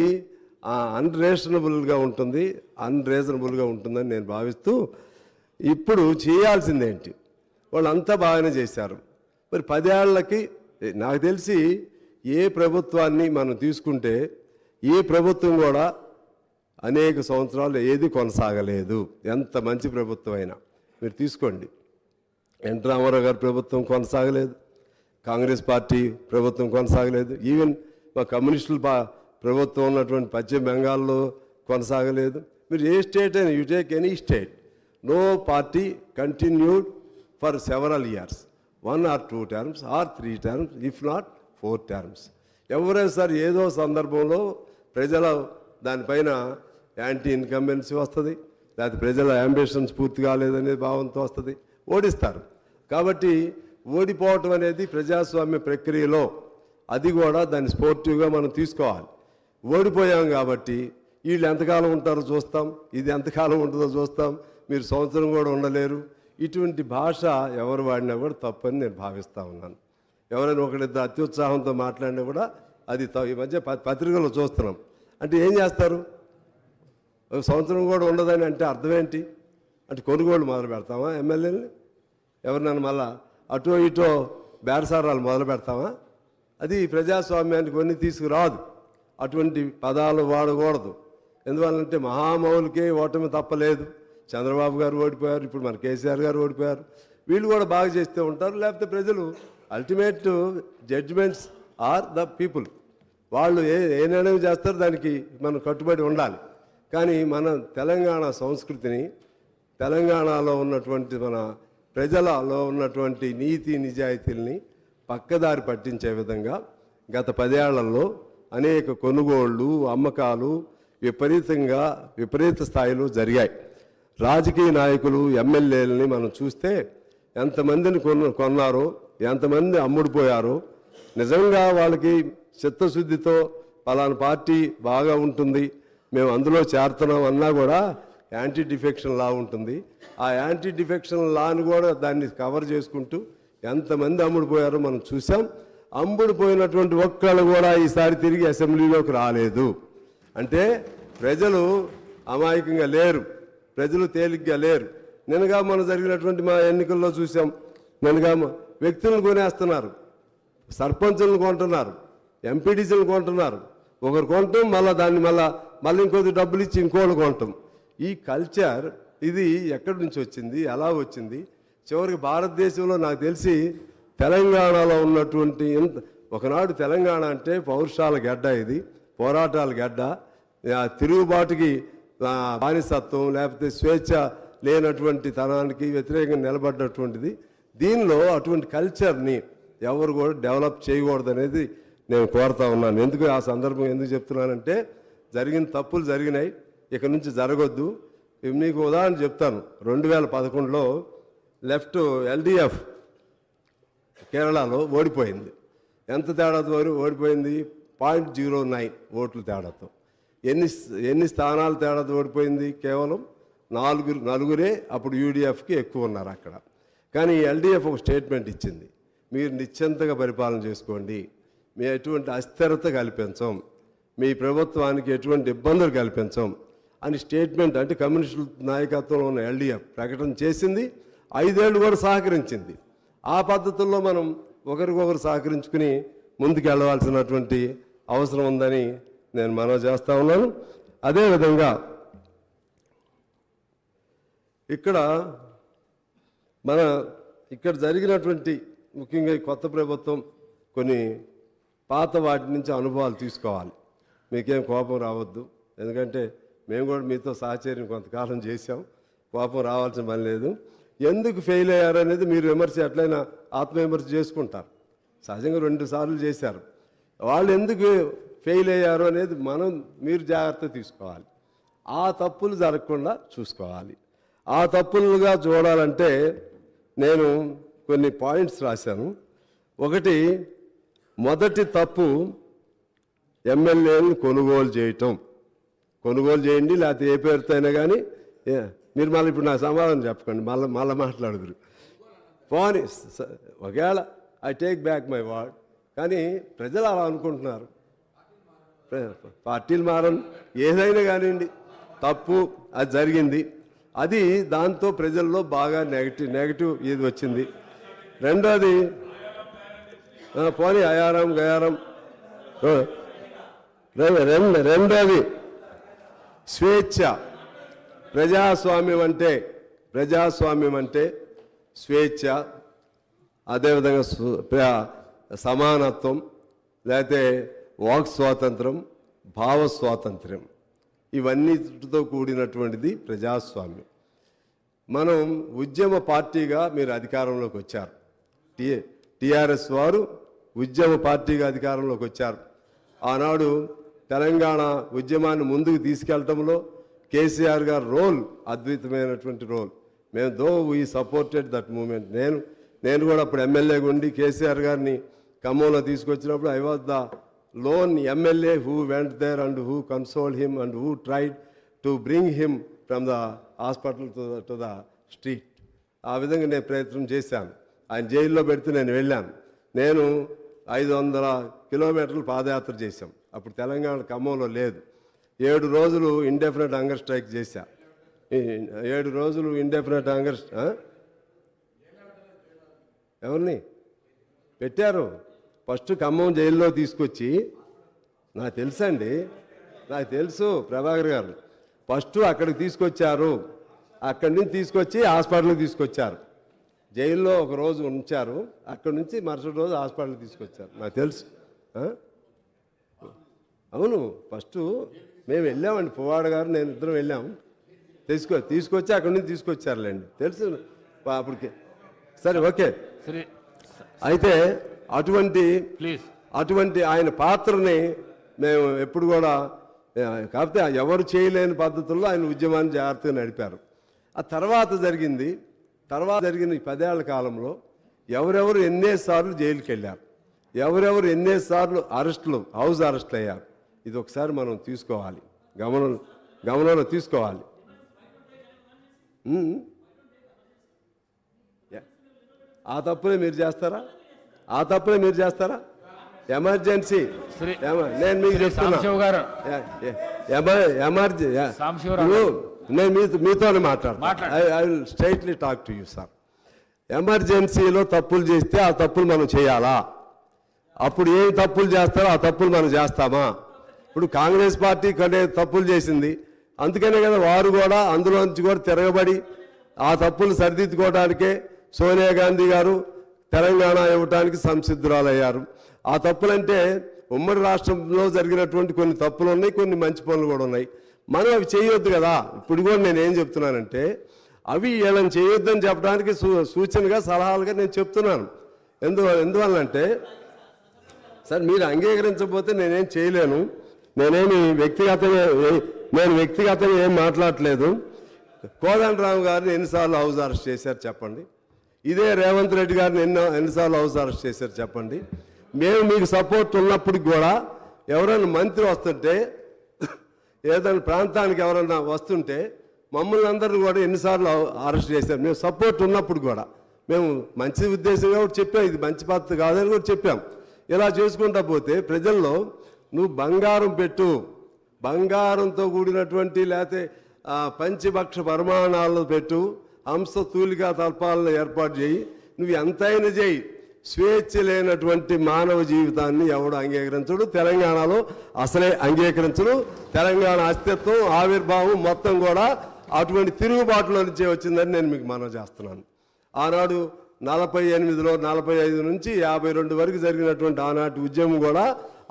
Speaker 13: అన్రీజనబుల్గా ఉంటుందని నేను భావిస్తూ, ఇప్పుడు చేయాల్సిందేంటి, వాళ్ళంతా బాగానే చేశారు. మరి 10 ఏళ్లకి నాకు తెలిసి ఏ ప్రభుత్వాన్ని మనం తీసుకుంటే ఏ ప్రభుత్వం కూడా అనేక సంవత్సరాలు ఏది కొనసాగలేదు. ఎంత మంచి ప్రభుత్వం అయినా మీరు తీసుకోండి. ఎన్ రామారావు గారి ప్రభుత్వం కొనసాగలేదు, కాంగ్రెస్ పార్టీ ప్రభుత్వం కొనసాగలేదు, ఈవెన్ మా కమ్యూనిస్టుల ప్రభుత్వం ఉన్నటువంటి పశ్చిమ బెంగాల్లో కొనసాగలేదు. మీరు ఏ స్టేట్ అయినా, you take any state, no party continued for several years, 1 or 2 terms or 3 terms, if not 4 terms. ఎవరైనా సార్ ఏదో సందర్భంలో ప్రజల దానిపైన యాంటీ ఇన్కంబెన్సీ వస్తుంది, లేకపోతే ప్రజల అంబిషన్స్ పూర్తి కాలేదనే భావంతో వస్తుంది, ఓడిస్తారు. కాబట్టి ఓడిపోవటం అనేది ప్రజాస్వామ్య ప్రక్రియలో అది కూడా దాన్ని స్పోర్టివ్గా మనం తీసుకోవాలి. ఓడిపోయాం కాబట్టి వీళ్ళు ఎంతకాలం ఉంటారో చూస్తాం, ఇది ఎంతకాలం ఉంటుందో చూస్తాం, మీరు సంవత్సరం కూడా ఉండలేరు, ఇటువంటి భాష ఎవరు వాడినా కూడా తప్పని నేను భావిస్తూ ఉన్నాను. ఎవరైనా ఒకరిద్దరు అత్యుత్సాహంతో మాట్లాడినా కూడా అది ఈ మధ్య పత్రికల్లో చూస్తున్నాం. అంటే ఏం చేస్తారు, ఒక సంవత్సరం కూడా ఉండదని అంటే అర్థం ఏంటి? అంటే కొనుగోలు మొదలు పెడతామా ఎమ్మెల్యేని? ఎవరినైనా మళ్ళా అటో ఇటో బేరసారాలు మొదలు పెడతామా? అది ప్రజాస్వామ్యానికి కొన్ని తీసుకురాదు. అటువంటి పదాలు వాడకూడదు. ఎందువల్లంటే మహామౌలికే ఓటమి తప్పలేదు. చంద్రబాబు గారు ఓడిపోయారు, ఇప్పుడు మన కేసీఆర్ గారు ఓడిపోయారు, వీళ్ళు కూడా బాగా చేస్తూ ఉంటారు. లేకపోతే ప్రజలు ultimate judgements are the people, వాళ్ళు ఏ నిర్ణయం చేస్తారో దానికి మనం కట్టుబడి ఉండాలి. కానీ మన తెలంగాణ సంస్కృతిని, తెలంగాణలో ఉన్నటువంటి మన ప్రజలలో ఉన్నటువంటి నీతి నిజాయితీల్ని పక్కదారి పట్టించే విధంగా గత 10 ఏళ్లలో అనేక కొనుగోళ్ళు, అమ్మకాలు విపరీత స్థాయిలో జరిగాయి. రాజకీయ నాయకులు, ఎమ్మెల్యేలని మనం చూస్తే ఎంతమందిని కొన్నారో, ఎంతమంది అమ్ముడుపోయారో, నిజంగా వాళ్ళకి చిత్తశుద్ధితో పలానా పార్టీ బాగా ఉంటుంది, మేము అందులో చేరుతున్నాం అన్నా కూడా యాంటీ డిఫెక్షన్ లా ఉంటుంది. ఆ యాంటీ డిఫెక్షన్ లాని కూడా దాన్ని కవర్ చేసుకుంటూ ఎంతమంది అమ్ముడుపోయారో మనం చూసాం. అమ్ముడుపోయినటువంటి ఒక్కళ్ళు కూడా ఈసారి తిరిగి అసెంబ్లీలోకి రాలేదు. అంటే ప్రజలు అమాయకంగా లేరు, ప్రజలు తేలిగ్గా లేరు. నిన్నగా మనం జరిగినటువంటి మా ఎన్నికల్లో చూసాం. నిన్నగా వ్యక్తులను కొనేస్తున్నారు, సర్పంచులను కొంటున్నారు, ఎంపీటీసీలను కొంటున్నారు. ఒకరు కొంటాం, మళ్ళీ దాన్ని మళ్ళీ ఇంకొద్ది డబ్బులు ఇచ్చి ఇంకోళ్ళు కొంటాం. ఈ కల్చర్ ఇది ఎక్కడి నుంచి వచ్చింది, ఎలా వచ్చింది? చివరికి భారతదేశంలో నాకు తెలిసి తెలంగాణలో ఉన్నటువంటి ఒకనాడు తెలంగాణ అంటే పౌరుషాల గడ్డ, ఇది పోరాటాల గడ్డ, తిరుగుబాటుకి బానిసత్వం లేకపోతే స్వేచ్ఛ లేనటువంటి తనానికి వ్యతిరేకంగా నిలబడ్డటువంటిది. దీనిలో అటువంటి కల్చర్ని ఎవరు కూడా డెవలప్ చేయకూడదు అనేది నేను కోరుతా ఉన్నాను. ఎందుకు ఆ సందర్భం ఎందుకు చెప్తున్నానంటే జరిగిన తప్పులు జరిగినాయి, ఇక నుంచి జరగొద్దు. మీకు ఉదాహరణ చెప్తాను. 2011లో లెఫ్ట్ LDF కేరళలో ఓడిపోయింది. ఎంత తేడాతో ఓడిపోయింది? 0.09 ఓట్ల తేడాతో. ఎన్ని స్థానాలు తేడాతో ఓడిపోయింది? కేవలం నలుగురే అప్పుడు UDFకి ఎక్కువ ఉన్నారు అక్కడ. కానీ LDF ఒక స్టేట్మెంట్ ఇచ్చింది, మీరు నిశ్చింతగా పరిపాలన చేసుకోండి, మీ ఎటువంటి అస్థిరత కల్పించం, మీ ప్రభుత్వానికి ఎటువంటి ఇబ్బందులు కల్పించం అని స్టేట్మెంట్, అంటే కమ్యూనిస్టు నాయకత్వంలో ఉన్న LDF ప్రకటన చేసింది. 5 ఏళ్ళు కూడా సహకరించింది. ఆ పద్ధతుల్లో మనం ఒకరికొకరు సహకరించుకుని ముందుకు వెళ్ళవలసినటువంటి అవసరం ఉందని నేను మనవి చేస్తూ ఉన్నాను. అదేవిధంగా ఇక్కడ జరిగినటువంటి ముఖ్యంగా ఈ కొత్త ప్రభుత్వం కొన్ని పాత వాటి నుంచి అనుభవాలు తీసుకోవాలి. మీకేం కోపం రావద్దు, ఎందుకంటే మేము కూడా మీతో సహచర్యం కొంతకాలం చేశాం, కోపం రావాల్సిన పని లేదు. ఎందుకు ఫెయిల్ అయ్యారనేది మీరు విమర్శ ఎట్లయినా ఆత్మవిమర్శ చేసుకుంటారు. సహజంగా 2 సార్లు చేశారు. వాళ్ళు ఎందుకు ఫెయిల్ అయ్యారు అనేది మీరు జాగ్రత్త తీసుకోవాలి. ఆ తప్పులు జరగకుండా చూసుకోవాలి. ఆ తప్పులుగా చూడాలంటే నేను కొన్ని పాయింట్స్ రాశాను. ఒకటి, మొదటి తప్పు ఎమ్మెల్యేలను కొనుగోలు చేయటం. కొనుగోలు చేయండి, లేకపోతే ఏ పేరుతో అయినా కానీ. మీరు మళ్ళీ ఇప్పుడు నా సమాధానం చెప్పకండి, మళ్ళీ మాట్లాడుదురు. పోనీ ఒకవేళ I take back my word, కానీ ప్రజలు అలా అనుకుంటున్నారు. పార్టీలు మారని ఏదైనా కానివ్వండి, తప్పు అది జరిగింది. అది దాంతో ప్రజల్లో బాగా నెగటివ్ ఇది వచ్చింది. రెండోది, పోనీ అయారం గయారం. రెండోది స్వేచ్ఛ. ప్రజాస్వామ్యం అంటే స్వేచ్ఛ, అదేవిధంగా సమానత్వం, లేకపోతే వాక్ స్వాతంత్రం, భావ స్వాతంత్ర్యం, ఇవన్నీతో కూడినటువంటిది ప్రజాస్వామ్యం. మనం ఉద్యమ పార్టీగా మీరు అధికారంలోకి వచ్చారు. TRS వారు ఉద్యమ పార్టీగా అధికారంలోకి వచ్చారు. ఆనాడు తెలంగాణ ఉద్యమాన్ని ముందుకు తీసుకెళ్లడంలో కేసీఆర్ గారు రోల్ అద్భుతమైనటువంటి రోల్. మేము వీ సపోర్టెడ్ దట్ మూమెంట్. నేను కూడా అప్పుడు ఎమ్మెల్యేగా ఉండి కేసీఆర్ గారిని ఖమ్మంలో తీసుకొచ్చినప్పుడు I was the lone MLA who went there and who consoled him and who tried to bring him from the hospital to the street. ఆ విధంగా నేను ప్రయత్నం చేశాను. ఆయన జైల్లో పెడితే నేను వెళ్ళాను. నేను 500 కిలోమీటర్లు పాదయాత్ర చేశాం. అప్పుడు తెలంగాణ ఖమ్మంలో లేదు. 7 రోజులు ఇండెఫినెట్ హంగర్ స్ట్రైక్ చేశా. 7 రోజులు ఇండెఫినెట్ హంగర్ ఎవరిని పెట్టారు? ఫస్ట్ ఖమ్మం జైల్లో తీసుకొచ్చి, నాకు తెలుసండి, నాకు తెలుసు ప్రభాకర్ గారు, ఫస్ట్ అక్కడికి తీసుకొచ్చారు. అక్కడి నుంచి తీసుకొచ్చి హాస్పిటల్కి తీసుకొచ్చారు. జైల్లో ఒక రోజు ఉంచారు, అక్కడి నుంచి మరుసటి రోజు హాస్పిటల్కి తీసుకొచ్చారు. నాకు తెలుసు. అవును, ఫస్ట్ మేము వెళ్ళామండి, పువ్వాడ గారు నేను ఇద్దరం వెళ్ళాము. తీసుకొచ్చి అక్కడి నుంచి తీసుకొచ్చారులేండి, తెలుసు అప్పటికి. సరే, ఓకే. అయితే అటువంటి ఆయన పాత్రని మేము ఎప్పుడు కూడా, కాకపోతే ఎవరు చేయలేని పద్ధతుల్లో ఆయన ఉద్యమాన్ని జాగ్రత్తగా నడిపారు. ఆ తర్వాత జరిగిన ఈ 10 ఏళ్ల కాలంలో ఎవరెవరు ఎన్నేసార్లు జైలుకి వెళ్ళారు, ఎవరెవరు ఎన్నేసార్లు హౌస్ అరెస్టులు అయ్యారు, ఇది ఒకసారి మనం తీసుకోవాలి, గమనంలో తీసుకోవాలి. ఆ తప్పులే మీరు చేస్తారా? ఎమర్జెన్సీ
Speaker 3: శ్రీ-
Speaker 13: నేను మీకు
Speaker 3: శ్రీ
Speaker 13: చెప్తున్నా
Speaker 3: సాంబశివ్ గారు. సాంబశివరావు
Speaker 13: నేను మీతోనే మాట్లాడతాను.
Speaker 3: మాట్లాడు.
Speaker 13: I will straightly talk to you sir. ఎమర్జెన్సీలో తప్పులు చేస్తే ఆ తప్పులు మనం చేయాలా? అప్పుడు ఏం తప్పులు చేస్తారో ఆ తప్పులు మనం చేస్తామా? ఇప్పుడు కాంగ్రెస్ పార్టీ కొన్ని తప్పులు చేసింది, అందుకనే కదా వారు కూడా అందులోంచి కూడా తిరగబడి ఆ తప్పులు సరిదిద్దుకోవడానికే సోనియా గాంధీ గారు తెలంగాణ ఇవ్వడానికి సంసిద్ధురాలయ్యారు. ఆ తప్పులంటే ఉమ్మడి రాష్ట్రంలో జరిగినటువంటి కొన్ని తప్పులు ఉన్నాయి, కొన్ని మంచి పనులు కూడా ఉన్నాయి. మనం అవి చేయొద్దు కదా. ఇప్పుడు కూడా నేను ఏం చెప్తున్నానంటే అవి వీళ్ళని చేయొద్దని చెప్పడానికి సూచనగా సలహాలుగా నేను చెప్తున్నాను. ఎందువల్లంటే సార్ మీరు అంగీకరించకపోతే నేనేం చేయలేను. నేను వ్యక్తిగతంగా ఏం మాట్లాడట్లేదు. కోదండరావు గారిని ఎన్నిసార్లు హౌస్ అరెస్ట్ చేశారు చెప్పండి? ఇదే రేవంత్ రెడ్డి గారిని ఎన్నిసార్లు హౌస్ అరెస్ట్ చేశారు చెప్పండి? మేము మీకు సపోర్ట్ ఉన్నప్పటికి కూడా ఎవరైనా మంత్రి వస్తుంటే, ఏదైనా ప్రాంతానికి ఎవరైనా వస్తుంటే మమ్మల్ని అందరినీ కూడా ఎన్నిసార్లు అరెస్ట్ చేశారు? మేము సపోర్ట్ ఉన్నప్పుడు కూడా మేము మంచి ఉద్దేశంగా కూడా చెప్పాం, ఇది మంచి పద్ధతి కాదని కూడా చెప్పాం. ఇలా చేసుకుంటా పోతే ప్రజల్లో నువ్వు బంగారం పెట్టు, బంగారంతో కూడినటువంటి లేకపోతే పంచభక్ష పరిమాణాలు పెట్టు, హంస తూలికా తల్పాలను ఏర్పాటు చేయి, నువ్వు ఎంతైనా చేయి, స్వేచ్ఛ లేనటువంటి మానవ జీవితాన్ని ఎవడు అంగీకరించడు. తెలంగాణలో అసలే అంగీకరించడు. తెలంగాణ అస్తిత్వం ఆవిర్భావం మొత్తం కూడా అటువంటి తిరుగుబాటులో నుంచే వచ్చిందని నేను మీకు మనవి చేస్తున్నాను. ఆనాడు 48లో 45 నుంచి 52 వరకు జరిగినటువంటి ఆనాటి ఉద్యమం కూడా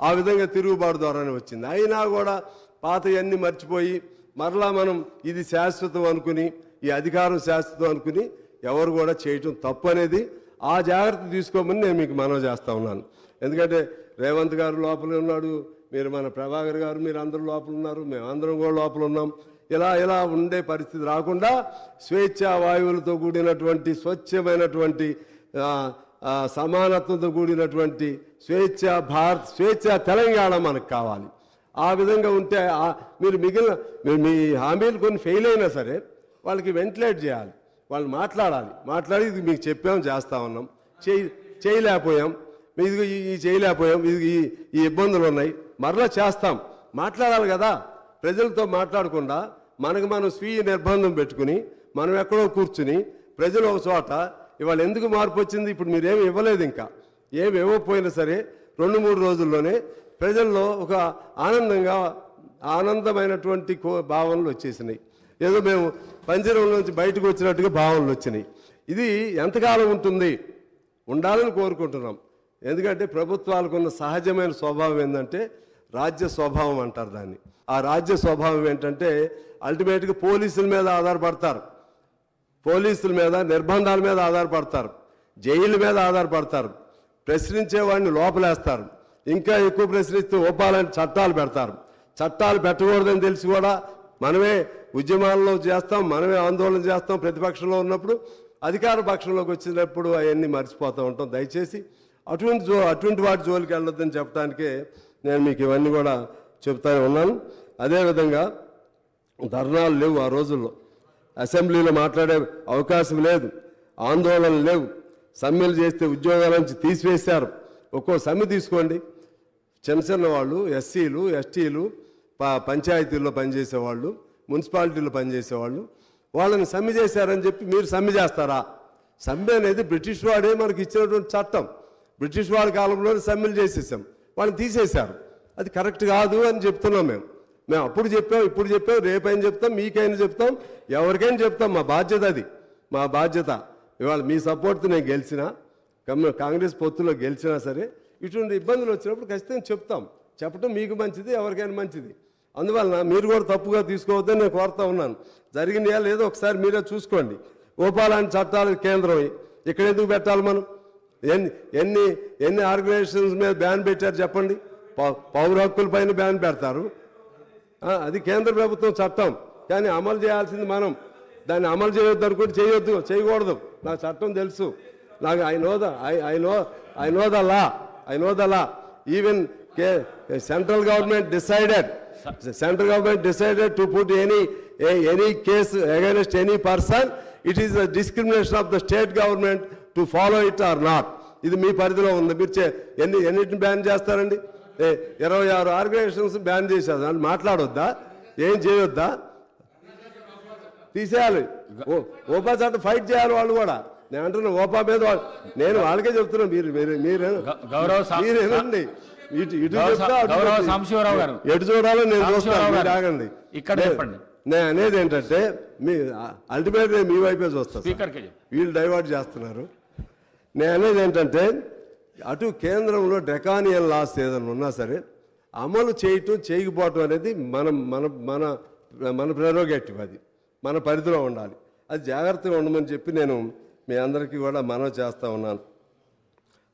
Speaker 13: ఆ విధంగా తిరుగుబాటు ద్వారానే వచ్చింది. అయినా కూడా పాతయన్నీ మర్చిపోయి మరలా మనం ఇది శాశ్వతం అనుకుని, ఈ అధికారం శాశ్వతం అనుకుని ఎవరు కూడా చేయటం తప్పు అనేది ఆ జాగ్రత్త తీసుకోమని నేను మీకు మనవి చేస్తూ ఉన్నాను. ఎందుకంటే రేవంత్ గారు లోపల ఉన్నాడు, మీరు మన ప్రభాకర్ గారు మీరు అందరూ లోపల ఉన్నారు, మేమందరం కూడా లోపల ఉన్నాం. ఇలా ఉండే పరిస్థితి రాకుండా స్వేచ్ఛా వాయువులతో కూడినటువంటి స్వచ్ఛమైనటువంటి సమానత్వంతో కూడినటువంటి స్వేచ్ఛా తెలంగాణ మనకు కావాలి. ఆ విధంగా ఉంటే మీరు మీ హామీలు కొన్ని ఫెయిల్ అయినా సరే వాళ్ళకి వెంటిలేట్ చేయాలి, వాళ్ళు మాట్లాడి ఇది మీకు చెప్పాం చేస్తా ఉన్నాం, చేయలేకపోయాం, ఇది చేయలేకపోయాం, ఈ ఇబ్బందులు ఉన్నాయి, మరలా చేస్తాం, మాట్లాడాలి కదా. ప్రజలతో మాట్లాడకుండా మనం స్వీయ నిర్బంధం పెట్టుకుని మనం ఎక్కడో కూర్చుని ప్రజలు ఒక చోట ఇవాళ ఎందుకు మార్పు వచ్చింది? ఇప్పుడు మీరేమి ఇవ్వలేదు, ఇంకా ఏమి ఇవ్వకపోయినా సరే 2-3 రోజుల్లోనే ప్రజల్లో ఒక ఆనందమైనటువంటి భావనలు వచ్చేసినాయి. ఏదో మేము పంజరంలోంచి బయటకు వచ్చినట్టుగా భావనలు వచ్చినాయి. ఇది ఎంతకాలం ఉంటుంది? ఉండాలని కోరుకుంటున్నాం. ఎందుకంటే ప్రభుత్వాలకు ఉన్న సహజమైన స్వభావం ఏంటంటే రాజ్య స్వభావం అంటారు దాన్ని. ఆ రాజ్య స్వభావం ఏంటంటే అల్టిమేట్గా పోలీసుల మీద ఆధారపడతారు, పోలీసుల మీద నిర్బంధాల మీద ఆధారపడతారు, జైలు మీద ఆధారపడతారు, ప్రశ్నించేవాడిని లోపలేస్తారు, ఇంకా ఎక్కువ ప్రశ్నిస్తే ఒప్పాలని చట్టాలు పెడతారు. చట్టాలు పెట్టకూడదని తెలిసి కూడా మనమే ఉద్యమాల్లో చేస్తాం, మనమే ఆందోళన చేస్తాం. ప్రతిపక్షంలో ఉన్నప్పుడు అధికార పక్షంలోకి వచ్చినప్పుడు అవన్నీ మర్చిపోతూ ఉంటాం. దయచేసి అటువంటి వాటి జోలికి వెళ్ళొద్దని చెప్పడానికే నేను మీకు ఇవన్నీ కూడా చెప్తానే ఉన్నాను. అదేవిధంగా ధర్నాలు లేవు, ఆ రోజుల్లో అసెంబ్లీలో మాట్లాడే అవకాశం లేదు, ఆందోళనలు లేవు, సమ్మెలు చేస్తే ఉద్యోగాల నుంచి తీసివేశారు. ఒక్కో సమ్మె తీసుకోండి, చిన్న వాళ్ళు, ఎస్సీలు, ఎస్టీలు, పంచాయతీల్లో పనిచేసేవాళ్ళు, మున్సిపాలిటీలో పనిచేసేవాళ్ళు, వాళ్ళని సమ్మె చేశారని చెప్పి మీరు సమ్మె చేస్తారా? సమ్మె అనేది బ్రిటిష్ వాడే మనకి ఇచ్చినటువంటి చట్టం. బ్రిటిష్ వాడి కాలంలోనే సమ్మెలు చేసేసాం, వాళ్ళని తీసేశారు. అది కరెక్ట్ కాదు అని చెప్తున్నాం. మేము అప్పుడు చెప్పాం, ఇప్పుడు చెప్పాం, రేపైనా చెప్తాం, మీకైనా చెప్తాం, ఎవరికైనా చెప్తాం. మా బాధ్యత అది, మా బాధ్యత. ఇవాళ మీ సపోర్ట్తో నేను గెలిచినా, కాంగ్రెస్ పొత్తులో గెలిచినా సరే ఇటువంటి ఇబ్బందులు వచ్చినప్పుడు ఖచ్చితంగా చెప్తాం. చెప్పడం మీకు మంచిది, ఎవరికైనా మంచిది. అందువలన మీరు కూడా తప్పుగా తీసుకోవద్దని నేను కోరుతా ఉన్నాను. జరిగింది లేదో ఒకసారి మీరే చూసుకోండి. ఓపాలాంటి చట్టాలు కేంద్రం ఇక్కడ ఎందుకు పెట్టాలి? మనం ఎన్ని ఆర్గనైజేషన్స్ మీద బ్యాన్ పెట్టారు చెప్పండి? పౌర హక్కుల పైన బ్యాన్ పెడతారు, అది కేంద్ర ప్రభుత్వం చట్టం. కానీ అమలు చేయాల్సింది మనం. దాన్ని అమలు చేయొద్దు అనుకుంటే చేయకూడదు. నాకు చట్టం తెలుసు, నాకు I know the law. Even central government decided to put any case against any person. It is a discrimination of the state government to follow it or not. ఇది మీ పరిధిలో ఉంది, మీరు ఎన్నిటిని బ్యాన్ చేస్తారండి? 26 ఆర్గనైజేషన్స్ బ్యాన్ చేశారు, దాన్ని మాట్లాడొద్దా? ఏం చేయొద్దా? తీసేయాలి. ఓపా చట్టం ఫైట్ చేయాలి వాళ్ళు కూడా. నేను అంటున్నా ఓపా మీద నేను వాళ్ళకే చెప్తున్నాను, మీరేనండి ఎటు చూడాలో నేను చూస్తాను, ఆగండి.
Speaker 3: ఇక్కడ చెప్పండి.
Speaker 13: నేను అనేది ఏంటంటే మీ అల్టిమేట్గా మీ వైపే చూస్తాను, వీళ్ళు డైవర్ట్ చేస్తున్నారు. నేను అనేది ఏంటంటే అటు కేంద్రంలో డ్రెకానియన్ లాస్ ఏదైనా ఉన్నా సరే అమలు చేయకపోవటం అనేది మన ప్రెరోగేటివ్, అది మన పరిధిలో ఉండాలి. అది జాగ్రత్తగా ఉండమని చెప్పి నేను మీ అందరికీ కూడా మనవి చేస్తూ ఉన్నాను.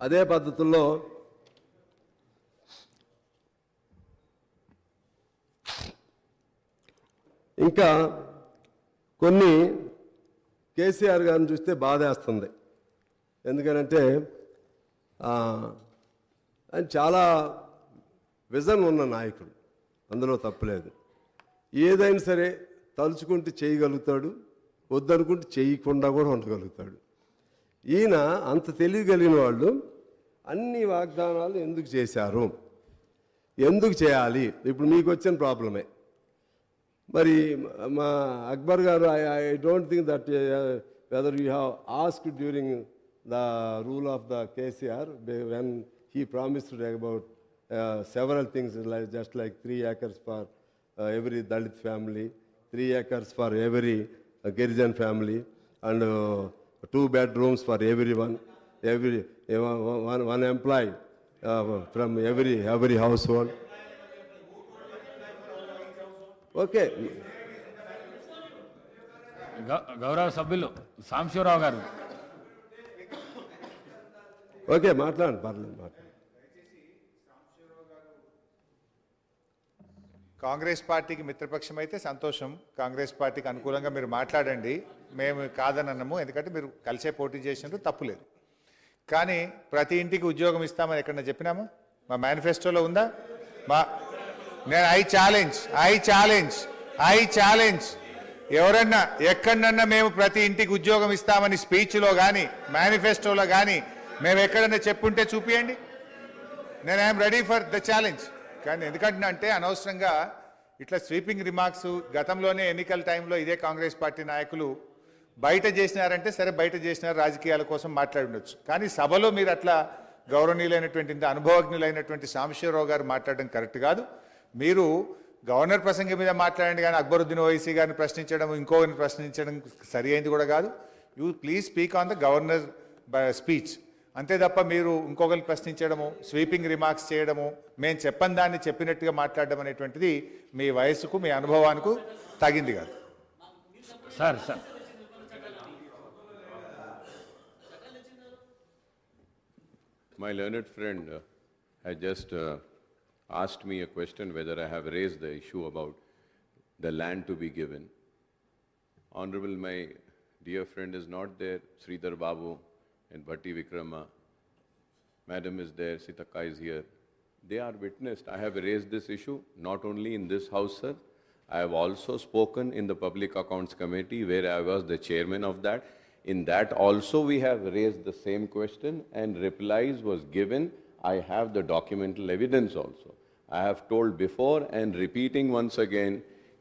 Speaker 13: అదే పద్ధతుల్లో ఇంకా కొన్ని కేసీఆర్ గారిని చూస్తే బాధేస్తుంది. ఎందుకనంటే ఆయన చాలా విజన్ ఉన్న నాయకుడు, అందులో తప్పులేదు. ఏదైనా సరే తలుచుకుంటే చేయగలుగుతాడు, వద్దనుకుంటే చేయకుండా కూడా ఉండగలుగుతాడు. ఈయన అంత తెలియగలిగిన వాళ్ళు అన్ని వాగ్దానాలు ఎందుకు చేశారు, ఎందుకు చేయాలి? ఇప్పుడు మీకు వచ్చిన ప్రాబ్లమే. మరి మా అక్బర్ గారు, I don't think that whether you have asked during the rule of the KCR when he promised about several things, like just like 3 acres for every Dalit family, 3 acres for every Girijan family, and 2 bedrooms for everyone, one employee from every household. Okay.
Speaker 3: గౌరవ సభ్యులు సాంబశివరావు గారు.
Speaker 13: Okay, మాట్లాడండి, పర్లేదు మాట్లాడండి.
Speaker 6: కాంగ్రెస్ పార్టీకి మిత్రపక్షం అయితే సంతోషం, కాంగ్రెస్ పార్టీకి అనుకూలంగా మీరు మాట్లాడండి, మేము కాదనన్నాము. ఎందుకంటే మీరు కలిసే పోటీ చేసినారు, తప్పులేదు. కానీ ప్రతి ఇంటికి ఉద్యోగం ఇస్తామని ఎక్కడన్నా చెప్పినాము? మా మేనిఫెస్టోలో ఉందా? నేను ఐ ఛాలెంజ్ ఎవరన్నా ఎక్కడన్నా మేము ప్రతి ఇంటికి ఉద్యోగం ఇస్తామని స్పీచ్లో కానీ మేనిఫెస్టోలో కానీ మేము ఎక్కడన్నా చెప్పుంటే చూపియండి. నేను I'm ready for the challenge. కానీ ఎందుకంటే అంటే అనవసరంగా ఇట్లా స్వీపింగ్ రిమార్క్స్ గతంలోనే ఎన్నికల టైంలో ఇదే కాంగ్రెస్ పార్టీ నాయకులు బయట చేసినారంటే సరే, బయట చేసినారు, రాజకీయాల కోసం మాట్లాడి ఉండొచ్చు. కానీ సభలో మీరు అట్లా గౌరవనీయులైనటువంటి ఇంత అనుభవజ్ఞులైనటువంటి సాంబశివరావు గారు మాట్లాడడం కరెక్ట్ కాదు. మీరు గవర్నర్ ప్రసంగం మీద మాట్లాడండి, కానీ అక్బరుద్దీన్ ఓవైసీ గారిని ప్రశ్నించడం, ఇంకోరిని ప్రశ్నించడం సరి అయింది కూడా కాదు. You please speak on the governor speech, అంతే తప్ప మీరు ఇంకొకరిని ప్రశ్నించడము, స్వీపింగ్ రిమార్క్స్ చేయడము, మేము చెప్పని దాన్ని చెప్పినట్టుగా మాట్లాడడం అనేటువంటిది మీ వయసుకు, మీ అనుభవానికి తగింది కాదు.
Speaker 3: Sir
Speaker 11: My learned friend had just asked me a question whether I have raised the issue about the land to be given. Honorable, my dear friend is not there, Sridhar Babu and Bhatti Vikrama. Madam is there, Sitaka is here. They are witnessed. I have raised this issue not only in this house, sir. I have also spoken in the Public Accounts Committee where I was the chairman of that. In that also we have raised the same question and replies was given. I have the documental evidence also. I have told before and repeating once again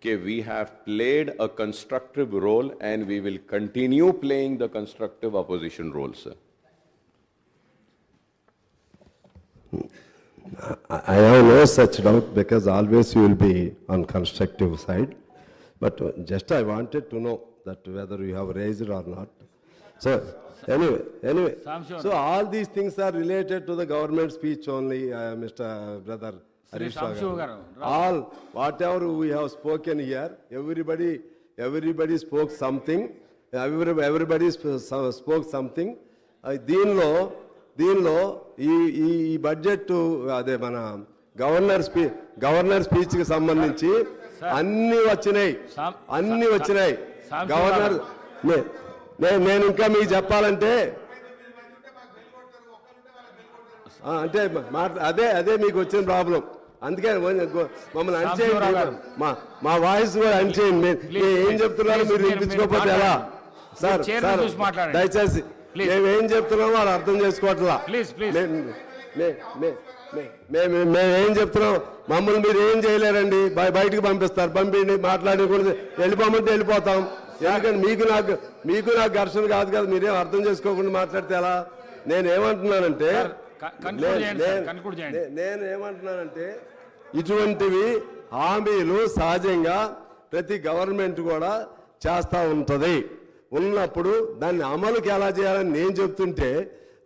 Speaker 11: that we have played a constructive role and we will continue playing the constructive opposition role, sir.
Speaker 13: I have no such doubt, because always you will be on constructive side. But just I wanted to know that whether you have raised it or not. So anyway, so all these things are related to the government speech only, Mr. Brother Harish Rao. All whatever we have spoken here, everybody spoke something. Everybody spoke something. దీనిలో ఈ budget అదే మన governor speech కి సంబంధించి అన్ని వచ్చినాయి. Governor నేను ఇంకా మీకు చెప్పాలంటే అంటే అదే మీకు వచ్చిన ప్రాబ్లం. అందుకే మమ్మల్ని అన్చేయండి, మా వాయిస్ కూడా అన్చేయండి. ఏం చెప్తున్నారు మీరు వినిపించుకోకపోతే ఎలా? సార్ దయచేసి
Speaker 3: Please.
Speaker 13: మేమేం చెప్తున్నామో వాళ్ళు అర్థం చేసుకోవట్లా.
Speaker 3: Please, please.
Speaker 13: మేమేం చెప్తున్నాం, మమ్మల్ని మీరు ఏం చేయలేరండి, బయటికి పంపిస్తారు, పంపిండి మాట్లాడి వెళ్ళిపోమంటే వెళ్ళిపోతాం. ఎందుకంటే మీకు నాకు ఘర్షణ కాదు కదా, మీరేం అర్థం చేసుకోకుండా మాట్లాడితే ఎలా? నేనేమంటున్నానంటే నేనేమంటున్నానంటే ఇటువంటివి హామీలు సహజంగా ప్రతి గవర్నమెంట్ కూడా చేస్తూ ఉంటుంది. ఉన్నప్పుడు దాన్ని అమలుకి ఎలా చేయాలని నేను చెప్తుంటే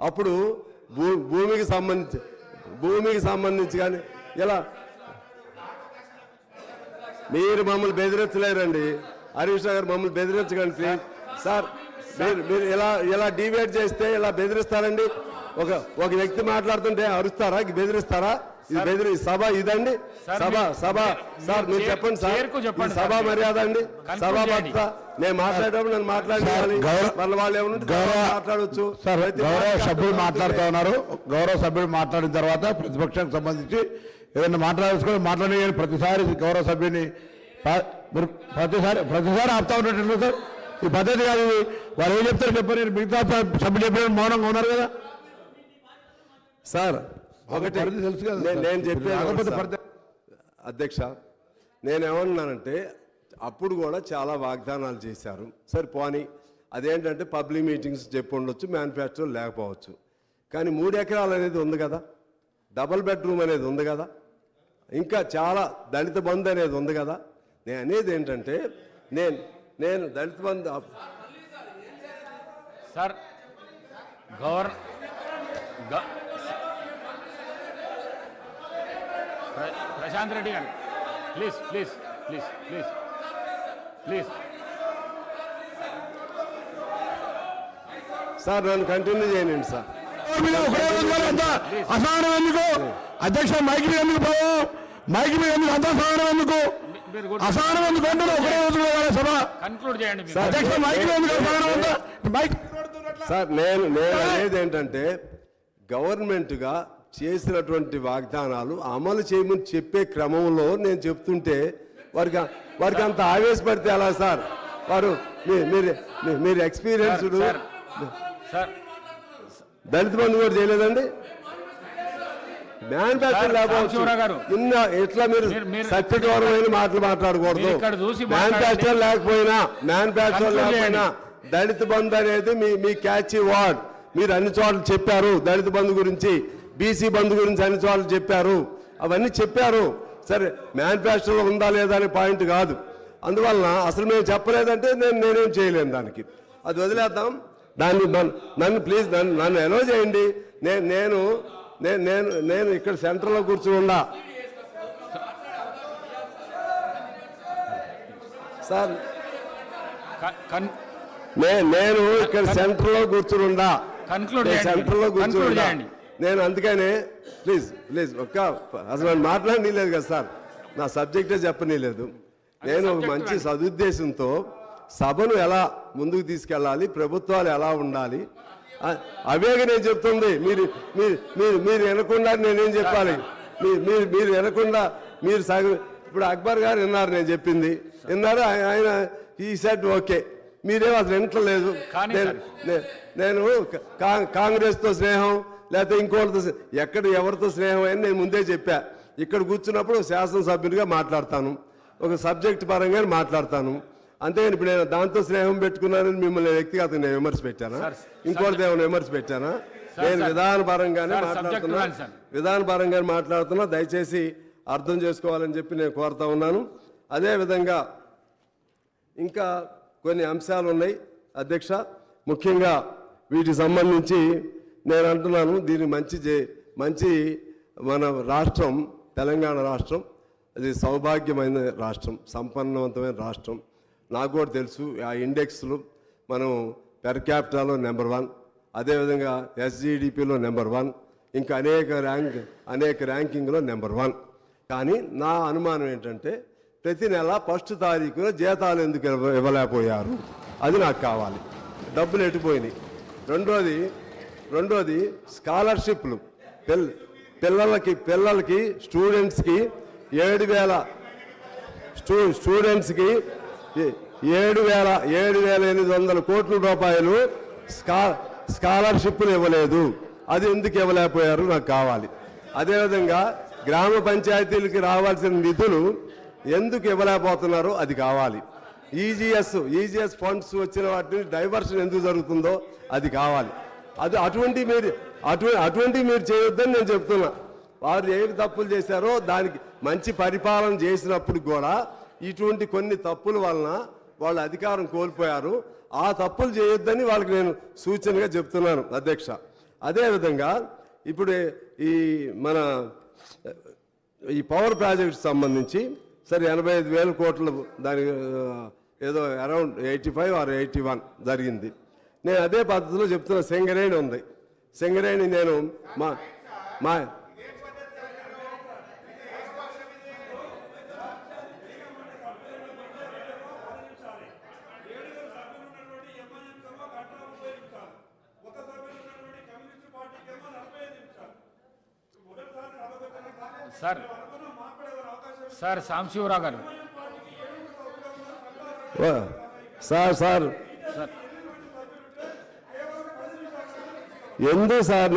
Speaker 13: అప్పుడు భూమికి సంబంధించి కానీ ఇలా మీరు మమ్మల్ని బెదిరించలేరండి. హరీష్ రావు గారు మమ్మల్ని బెదిరించకండి ప్లీజ్ సార్. మీరు ఇలా డిబేట్ చేస్తే ఇలా బెదిరిస్తారండి? ఒక వ్యక్తి మాట్లాడుతుంటే అరుస్తారా, బెదిరిస్తారా? ఇది సభ ఇదండి, సభ సార్ మీరు చెప్పండి సార్, సభ మర్యాద అండి, సభ భద్రత. నేను మాట్లాడేటప్పుడు నన్ను మాట్లాడాలి, వాళ్ళు ఏమన్నా మాట్లాడవచ్చు.
Speaker 2: గౌరవ సభ్యులు మాట్లాడుతూ ఉన్నారు. గౌరవ సభ్యులు మాట్లాడిన తర్వాత ప్రతిపక్షానికి సంబంధించి ఏదైనా మాట్లాడుకొని మాట్లాడే ప్రతిసారి గౌరవ సభ్యుని ప్రతిసారి ఆపుతా ఉన్నట్టు సార్. ఈ పద్ధతి కాదు. వారు ఏం చెప్తారు చెప్పారు, మిగతా సభ్యులు చెప్పిన మౌనంగా ఉన్నారు కదా
Speaker 13: సార్. ఒకటి
Speaker 2: తెలుసు కదా
Speaker 13: నేను చెప్పేది అధ్యక్ష, నేనేమన్నానంటే అప్పుడు కూడా చాలా వాగ్దానాలు చేశారు. సరే పోనీ, అదేంటంటే పబ్లిక్ మీటింగ్స్ చెప్పి ఉండొచ్చు, మ్యానుఫ్యాక్చర్ లేకపోవచ్చు. కానీ 3 ఎకరాలు అనేది ఉంది కదా, డబుల్ బెడ్రూమ్ అనేది ఉంది కదా, ఇంకా చాలా దళిత బంధు అనేది ఉంది కదా. నేను అనేది ఏంటంటే నేను దళిత బంధు
Speaker 3: సార్ ప్రశాంత్ రెడ్డి గారు please please please please please
Speaker 13: sir నన్ను కంటిన్యూ చేయండి సార్.
Speaker 2: అసహనం ఎందుకు అధ్యక్ష? మైక్ మీద ఎందుకు పోవు? మైక్ మీద ఎందుకు అంత అసహనం ఎందుకు? అసహనం ఎందుకు అంటున్నా? ఒకటే రోజు సభ
Speaker 3: కన్క్లూడ్ చేయండి
Speaker 2: అధ్యక్ష. మైక్ మీద ఎందుకు అసహనం ఉందా? మైక్
Speaker 13: సార్ నేను అనేది ఏంటంటే గవర్నమెంట్గా చేసినటువంటి వాగ్దానాలు అమలు చేయమని చెప్పే క్రమంలో నేను చెప్తుంటే వారికి అంత ఆవేశపడితే ఎలా సార్? వారు మీరు ఎక్స్పీరియన్స్డ్ దళిత బంధు కూడా చేయలేదండి, మ్యానుఫ్యాక్చర్ లేకపోవచ్చు. ఎట్లా మీరు సత్యగౌరవమైన మాటలు మాట్లాడకూడదు. మ్యానుఫ్యాక్చర్ లేకపోయినా దళిత బంధు అనేది మీ క్యాచీ వర్డ్. మీరు అన్ని చోట్ల చెప్పారు దళిత బంధు గురించి, బీసీ బంధు గురించి అన్ని చోట్ల చెప్పారు, అవన్నీ చెప్పారు. సరే మ్యానుఫ్యాక్చర్ ఉందా లేదా అనే పాయింట్ కాదు. అందువలన అసలు మేము చెప్పలేదంటే నేనేం చేయలేను దానికి. అది వదిలేద్దాం. నన్ను ప్లీజ్ నన్ను ఎలో చేయండి. నేను ఇక్కడ సెంటర్లో కూర్చుని ఉన్నా సార్. నేను ఇక్కడ సెంటర్లో కూర్చుని ఉన్నా, సెంటర్లో కూర్చుని ఉన్నా. నేను అందుకనే ప్లీజ్ అసలు మాట్లాడనీ లేదు కదా సార్, నా సబ్జెక్టే చెప్పనీ లేదు. నేను మంచి సదుద్దేశంతో సభను ఎలా ముందుకు తీసుకెళ్ళాలి, ప్రభుత్వాలు ఎలా ఉండాలి అవేగా నేను చెప్తుంది. మీరు వినకుండా నేనేం చెప్పాలి? మీరు వినకుండా మీరు ఇప్పుడు అక్బర్ గారు విన్నారు నేను చెప్పింది, విన్నారు. ఆయన ఈ సెట్ ఓకే, మీరేమో అసలు వింటలేదు. నేను కాంగ్రెస్తో స్నేహం లేకపోతే ఇంకోటితో ఎవరితో స్నేహం అని నేను ముందే చెప్పా. ఇక్కడ కూర్చున్నప్పుడు శాసనసభ్యునిగా మాట్లాడతాను, ఒక సబ్జెక్ట్ పరంగా మాట్లాడతాను. అంతేగాని ఇప్పుడు నేను దాంతో స్నేహం పెట్టుకున్నానని మిమ్మల్ని వ్యక్తిగతంగా నేను విమర్శ పెట్టానా? ఇంకోటితో ఏమైనా విమర్శ పెట్టానా? నేను విధానపరంగానే మాట్లాడుతున్నా. దయచేసి అర్థం చేసుకోవాలని చెప్పి నేను కోరుతా ఉన్నాను. అదేవిధంగా ఇంకా కొన్ని అంశాలు ఉన్నాయి అధ్యక్ష. ముఖ్యంగా వీటికి సంబంధించి నేను అంటున్నాను, దీన్ని మంచి మన రాష్ట్రం తెలంగాణ రాష్ట్రం, అది సౌభాగ్యమైన రాష్ట్రం, సంపన్నవంతమైన రాష్ట్రం. నాకు కూడా తెలుసు ఆ ఇండెక్స్లు మనం పెర్ క్యాపిటాలో నెంబర్ 1, అదేవిధంగా SGDPలో నెంబర్ 1, ఇంకా అనేక ర్యాంకింగ్లో నెంబర్ 1. కానీ నా అనుమానం ఏంటంటే ప్రతి నెల 1వ తారీఖున జీతాలు ఎందుకు ఇవ్వలేకపోయారు? అది నాకు కావాలి. డబ్బులు ఎటుపోయినాయి. రెండోది స్కాలర్షిప్లు పిల్లలకి స్టూడెంట్స్కి 7,800 కోట్ల రూపాయలు స్కాలర్షిప్లు ఇవ్వలేదు. అది ఎందుకు ఇవ్వలేకపోయారు నాకు కావాలి. అదేవిధంగా గ్రామ పంచాయతీలకి రావాల్సిన నిధులు ఎందుకు ఇవ్వలేకపోతున్నారో అది కావాలి. ఈజీఎస్ ఫండ్స్ వచ్చిన వాటిని డైవర్షన్ ఎందుకు జరుగుతుందో అది కావాలి. అటువంటి మీరు చేయొద్దని నేను చెప్తున్నా. వారు ఏమి తప్పులు చేశారో దానికి మంచి పరిపాలన చేసినప్పుడు కూడా ఇటువంటి కొన్ని తప్పుల వలన వాళ్ళు అధికారం కోల్పోయారు. ఆ తప్పులు చేయొద్దని వాళ్ళకి నేను సూచనగా చెప్తున్నాను అధ్యక్ష. అదేవిధంగా ఇప్పుడు ఈ పవర్ ప్రాజెక్ట్ సంబంధించి సరే 85,000 కోట్లు దానికి ఏదో అరౌండ్ 85 or 81 జరిగింది. నేను అదే పద్ధతిలో చెప్తున్నా. సింగరేణి ఉంది. సింగరేణి నేను మా
Speaker 3: సార్ సాంశివరావు గారు
Speaker 13: సార్ ఎందుకు సార్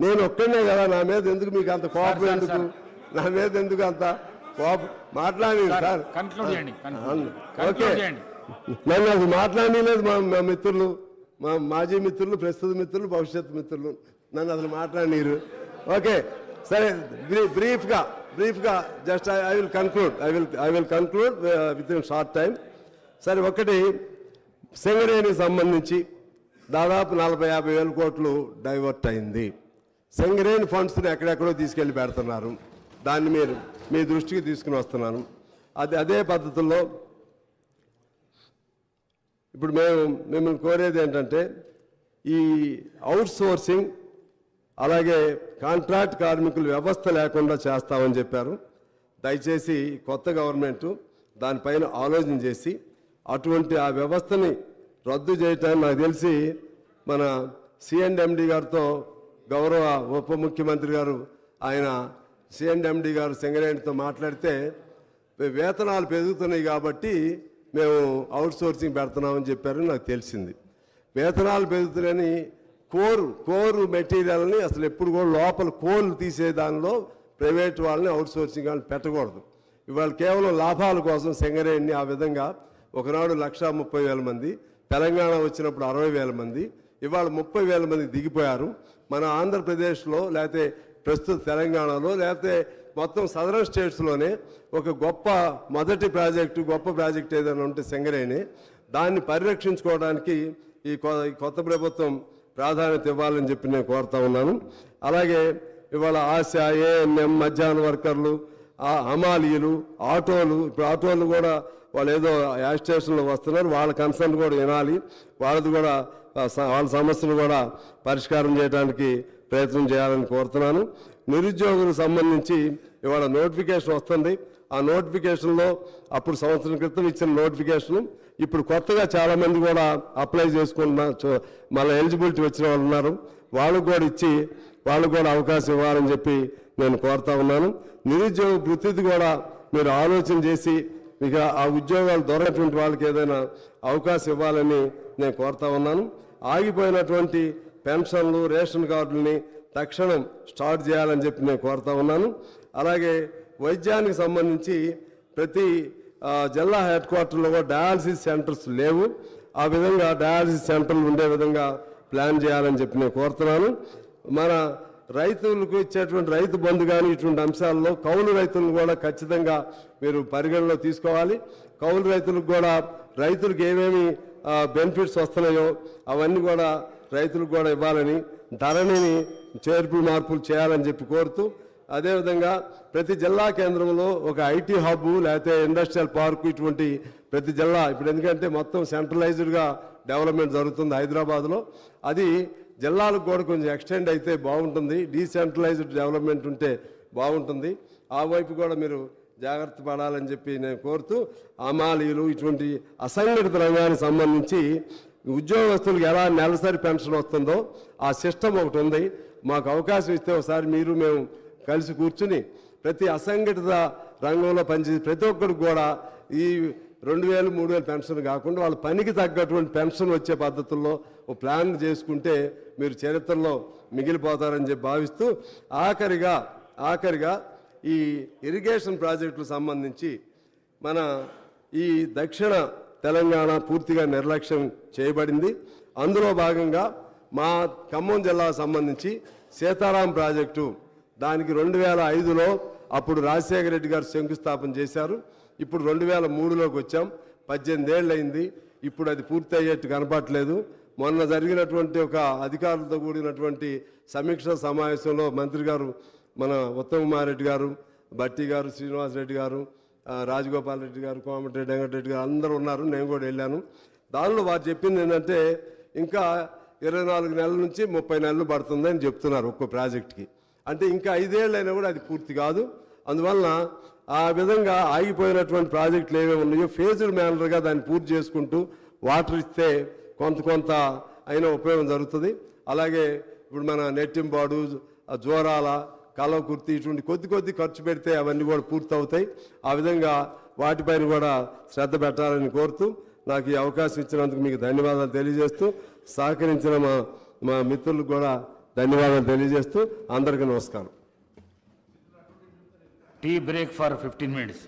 Speaker 13: నేను ఒక్కనే కదా, నా మీద ఎందుకు మీకు అంత కోపం? ఎందుకు నా మీద ఎందుకు అంత కోపం? మాట్లాడి సార్ ఓకే, నన్ను అది మాట్లాడలేదు. మా మిత్రులు, మా మాజీ మిత్రులు, ప్రస్తుత మిత్రులు, భవిష్యత్ మిత్రులు నన్ను అసలు మాట్లాడినీరు. ఓకే సరే, బ్రీఫ్గా just I will conclude with in short time. సరే, ఒకటి సింగరేణికి సంబంధించి దాదాపు 40-50 కోట్లు డైవర్ట్ అయింది. సింగరేణి ఫండ్స్ని ఎక్కడెక్కడో తీసుకెళ్ళి పెడుతున్నారు. దాన్ని మీ దృష్టికి తీసుకుని వస్తున్నాను. అదే పద్ధతుల్లో ఇప్పుడు మిమ్మల్ని కోరేది ఏంటంటే ఈ అవుట్ సోర్సింగ్ అలాగే కాంట్రాక్ట్ కార్మికుల వ్యవస్థ లేకుండా చేస్తామని చెప్పారు. దయచేసి కొత్త గవర్నమెంట్ దానిపైన ఆలోచన చేసి అటువంటి ఆ వ్యవస్థని రద్దు చేయటానికి నాకు తెలిసి మన సిఎండి గారితో గౌరవ ఉప ముఖ్యమంత్రి గారు ఆయన సిఎండి గారు సింగరేణితో మాట్లాడితే వేతనాలు పెరుగుతున్నాయి కాబట్టి మేము అవుట్ సోర్సింగ్ పెడుతున్నామని చెప్పారు. నాకు తెలిసింది వేతనాలు పెరుగుతున్నాయని కోరు మెటీరియల్ని అసలు ఎప్పుడు కూడా లోపల కోళ్ళు తీసే దానిలో ప్రైవేట్ వాళ్ళని అవుట్ సోర్సింగ్ వాళ్ళని పెట్టకూడదు. ఇవాళ కేవలం లాభాల కోసం సింగరేణిని ఆ విధంగా ఒకనాడు 130,000 మంది, తెలంగాణ వచ్చినప్పుడు 60,000 మంది, ఇవాళ 30,000 మంది దిగిపోయారు. మన ఆంధ్రప్రదేశ్లో లేకపోతే ప్రస్తుత తెలంగాణలో లేకపోతే మొత్తం సదరన్ స్టేట్స్లోనే ఒక మొదటి గొప్ప ప్రాజెక్ట్ ఏదైనా ఉంటే సింగరేణి. దాన్ని పరిరక్షించుకోవడానికి ఈ కొత్త ప్రభుత్వం ప్రాధాన్యత ఇవ్వాలని చెప్పి నేను కోరుతా ఉన్నాను. అలాగే ఇవాళ ఆశ, ఏఎన్ఎం, మధ్యాహ్న వర్కర్లు, హమాలీలు, ఆటోలు, ఇప్పుడు ఆటోలు కూడా వాళ్ళు ఏదో యాడ్ స్టేషన్లో వస్తున్నారు. వాళ్ళ కన్సర్న్ కూడా వినాలి. వాళ్ళ సమస్యలు కూడా పరిష్కారం చేయడానికి ప్రయత్నం చేయాలని కోరుతున్నాను. నిరుద్యోగులకు సంబంధించి ఇవాళ నోటిఫికేషన్ వస్తుంది. ఆ నోటిఫికేషన్లో అప్పుడు సంవత్సరం క్రితం ఇచ్చిన నోటిఫికేషన్ ఇప్పుడు కొత్తగా చాలామంది కూడా అప్లై చేసుకుంటున్నారు. మళ్ళీ ఎలిజిబిలిటీ వచ్చిన వాళ్ళు ఉన్నారు. వాళ్ళకు కూడా ఇచ్చి వాళ్ళకు కూడా అవకాశం ఇవ్వాలని చెప్పి నేను కోరుతా ఉన్నాను. నిరుద్యోగ వృత్తిది కూడా మీరు ఆలోచన చేసి మీకు ఆ ఉద్యోగాలు దొరకటువంటి వాళ్ళకి ఏదైనా అవకాశం ఇవ్వాలని నేను కోరుతా ఉన్నాను. ఆగిపోయినటువంటి పెన్షన్లు, రేషన్ కార్డులని తక్షణం స్టార్ట్ చేయాలని చెప్పి నేను కోరుతా ఉన్నాను. అలాగే వైద్యానికి సంబంధించి ప్రతి జిల్లా హెడ్ క్వార్టర్లో కూడా డయాలసిస్ సెంటర్స్ లేవు. ఆ విధంగా డయాలసిస్ సెంటర్లు ఉండే విధంగా ప్లాన్ చేయాలని చెప్పి నేను కోరుతున్నాను. మన రైతులకు ఇచ్చేటువంటి రైతు బంధు కానీ ఇటువంటి అంశాల్లో కౌలు రైతులను కూడా ఖచ్చితంగా మీరు పరిగణలో తీసుకోవాలి. కౌలు రైతులకు కూడా రైతులకు ఏమేమి బెనిఫిట్స్ వస్తున్నాయో అవన్నీ కూడా రైతులకు కూడా ఇవ్వాలని, ధరణిని మార్పులు చేయాలని చెప్పి కోరుతూ, అదేవిధంగా ప్రతి జిల్లా కేంద్రంలో ఒక ఐటీ హబ్ లేకపోతే ఇండస్ట్రియల్ పార్క్ ఇటువంటి ప్రతి జిల్లా, ఇప్పుడు ఎందుకంటే మొత్తం సెంట్రలైజ్డ్గా డెవలప్మెంట్ జరుగుతుంది హైదరాబాద్లో, అది జిల్లాలకు కూడా కొంచెం ఎక్స్టెండ్ అయితే బాగుంటుంది. డీసెంట్రలైజ్డ్ డెవలప్మెంట్ ఉంటే బాగుంటుంది. ఆ వైపు కూడా మీరు జాగ్రత్త పడాలని చెప్పి నేను కోరుతూ, అమాలీలు ఇటువంటి అసంఘటిత రంగానికి సంబంధించి ఉద్యోగస్తులకు ఎలా నెలసరి పెన్షన్ వస్తుందో ఆ సిస్టమ్ ఒకటి ఉంది. మాకు అవకాశం ఇస్తే ఒకసారి మేము కలిసి కూర్చుని ప్రతి అసంఘటిత రంగంలో పనిచేసి ప్రతి ఒక్కరికి కూడా ఈ 2,000, 3,000 పెన్షన్ కాకుండా వాళ్ళ పనికి తగ్గటువంటి పెన్షన్ వచ్చే పద్ధతుల్లో ఓ ప్లాన్ చేసుకుంటే మీరు చరిత్రలో మిగిలిపోతారని చెప్పి భావిస్తూ ఆఖరిగా ఈ ఇరిగేషన్ ప్రాజెక్టులకు సంబంధించి మన ఈ దక్షిణ తెలంగాణ పూర్తిగా నిర్లక్ష్యం చేయబడింది. అందులో భాగంగా మా ఖమ్మం జిల్లాకు సంబంధించి సీతారాం ప్రాజెక్టు దానికి 2005లో అప్పుడు రాజశేఖర రెడ్డి గారు శంకుస్థాపన చేశారు. ఇప్పుడు 2003లోకి వచ్చాం, 18 ఏళ్ళు అయింది. ఇప్పుడు అది పూర్తి అయ్యేట్టు కనపట్లేదు. మొన్న జరిగినటువంటి ఒక అధికారులతో కూడినటువంటి సమీక్ష సమావేశంలో మంత్రి గారు మన ఉత్తమ్ కుమార్ రెడ్డి గారు, బట్టి గారు, శ్రీనివాసరెడ్డి గారు, రాజగోపాల్ రెడ్డి గారు, కోమటిరెడ్డి వెంకటరెడ్డి గారు అందరూ ఉన్నారు. నేను కూడా వెళ్ళాను. దానిలో వారు చెప్పింది ఏంటంటే ఇంకా 24 నెలల నుంచి 30 నెలలు పడుతుందని చెప్తున్నారు ఒక్కో ప్రాజెక్ట్కి. అంటే ఇంకా 5 ఏళ్ళు అయినా కూడా అది పూర్తి కాదు. అందువలన ఆ విధంగా ఆగిపోయినటువంటి ప్రాజెక్టులు ఏమేమి ఉన్నాయో ఫేజ్డ్ మేనర్గా దాన్ని పూర్తి చేసుకుంటూ వాటర్ ఇస్తే కొంత అయినా ఉపయోగం జరుగుతుంది. అలాగే ఇప్పుడు మన నెట్టింపాడు, జోరాల, కలవకుర్తి ఇటువంటి కొద్ది ఖర్చు పెడితే అవన్నీ కూడా పూర్తి అవుతాయి. ఆ విధంగా వాటిపైన కూడా శ్రద్ధ పెట్టాలని కోరుతూ నాకు ఈ అవకాశం ఇచ్చినందుకు మీకు ధన్యవాదాలు తెలియజేస్తూ సహకరించిన మా మిత్రులకు కూడా ధన్యవాదాలు తెలియజేస్తూ అందరికీ నమస్కారం.
Speaker 3: Tea break for 15 minutes.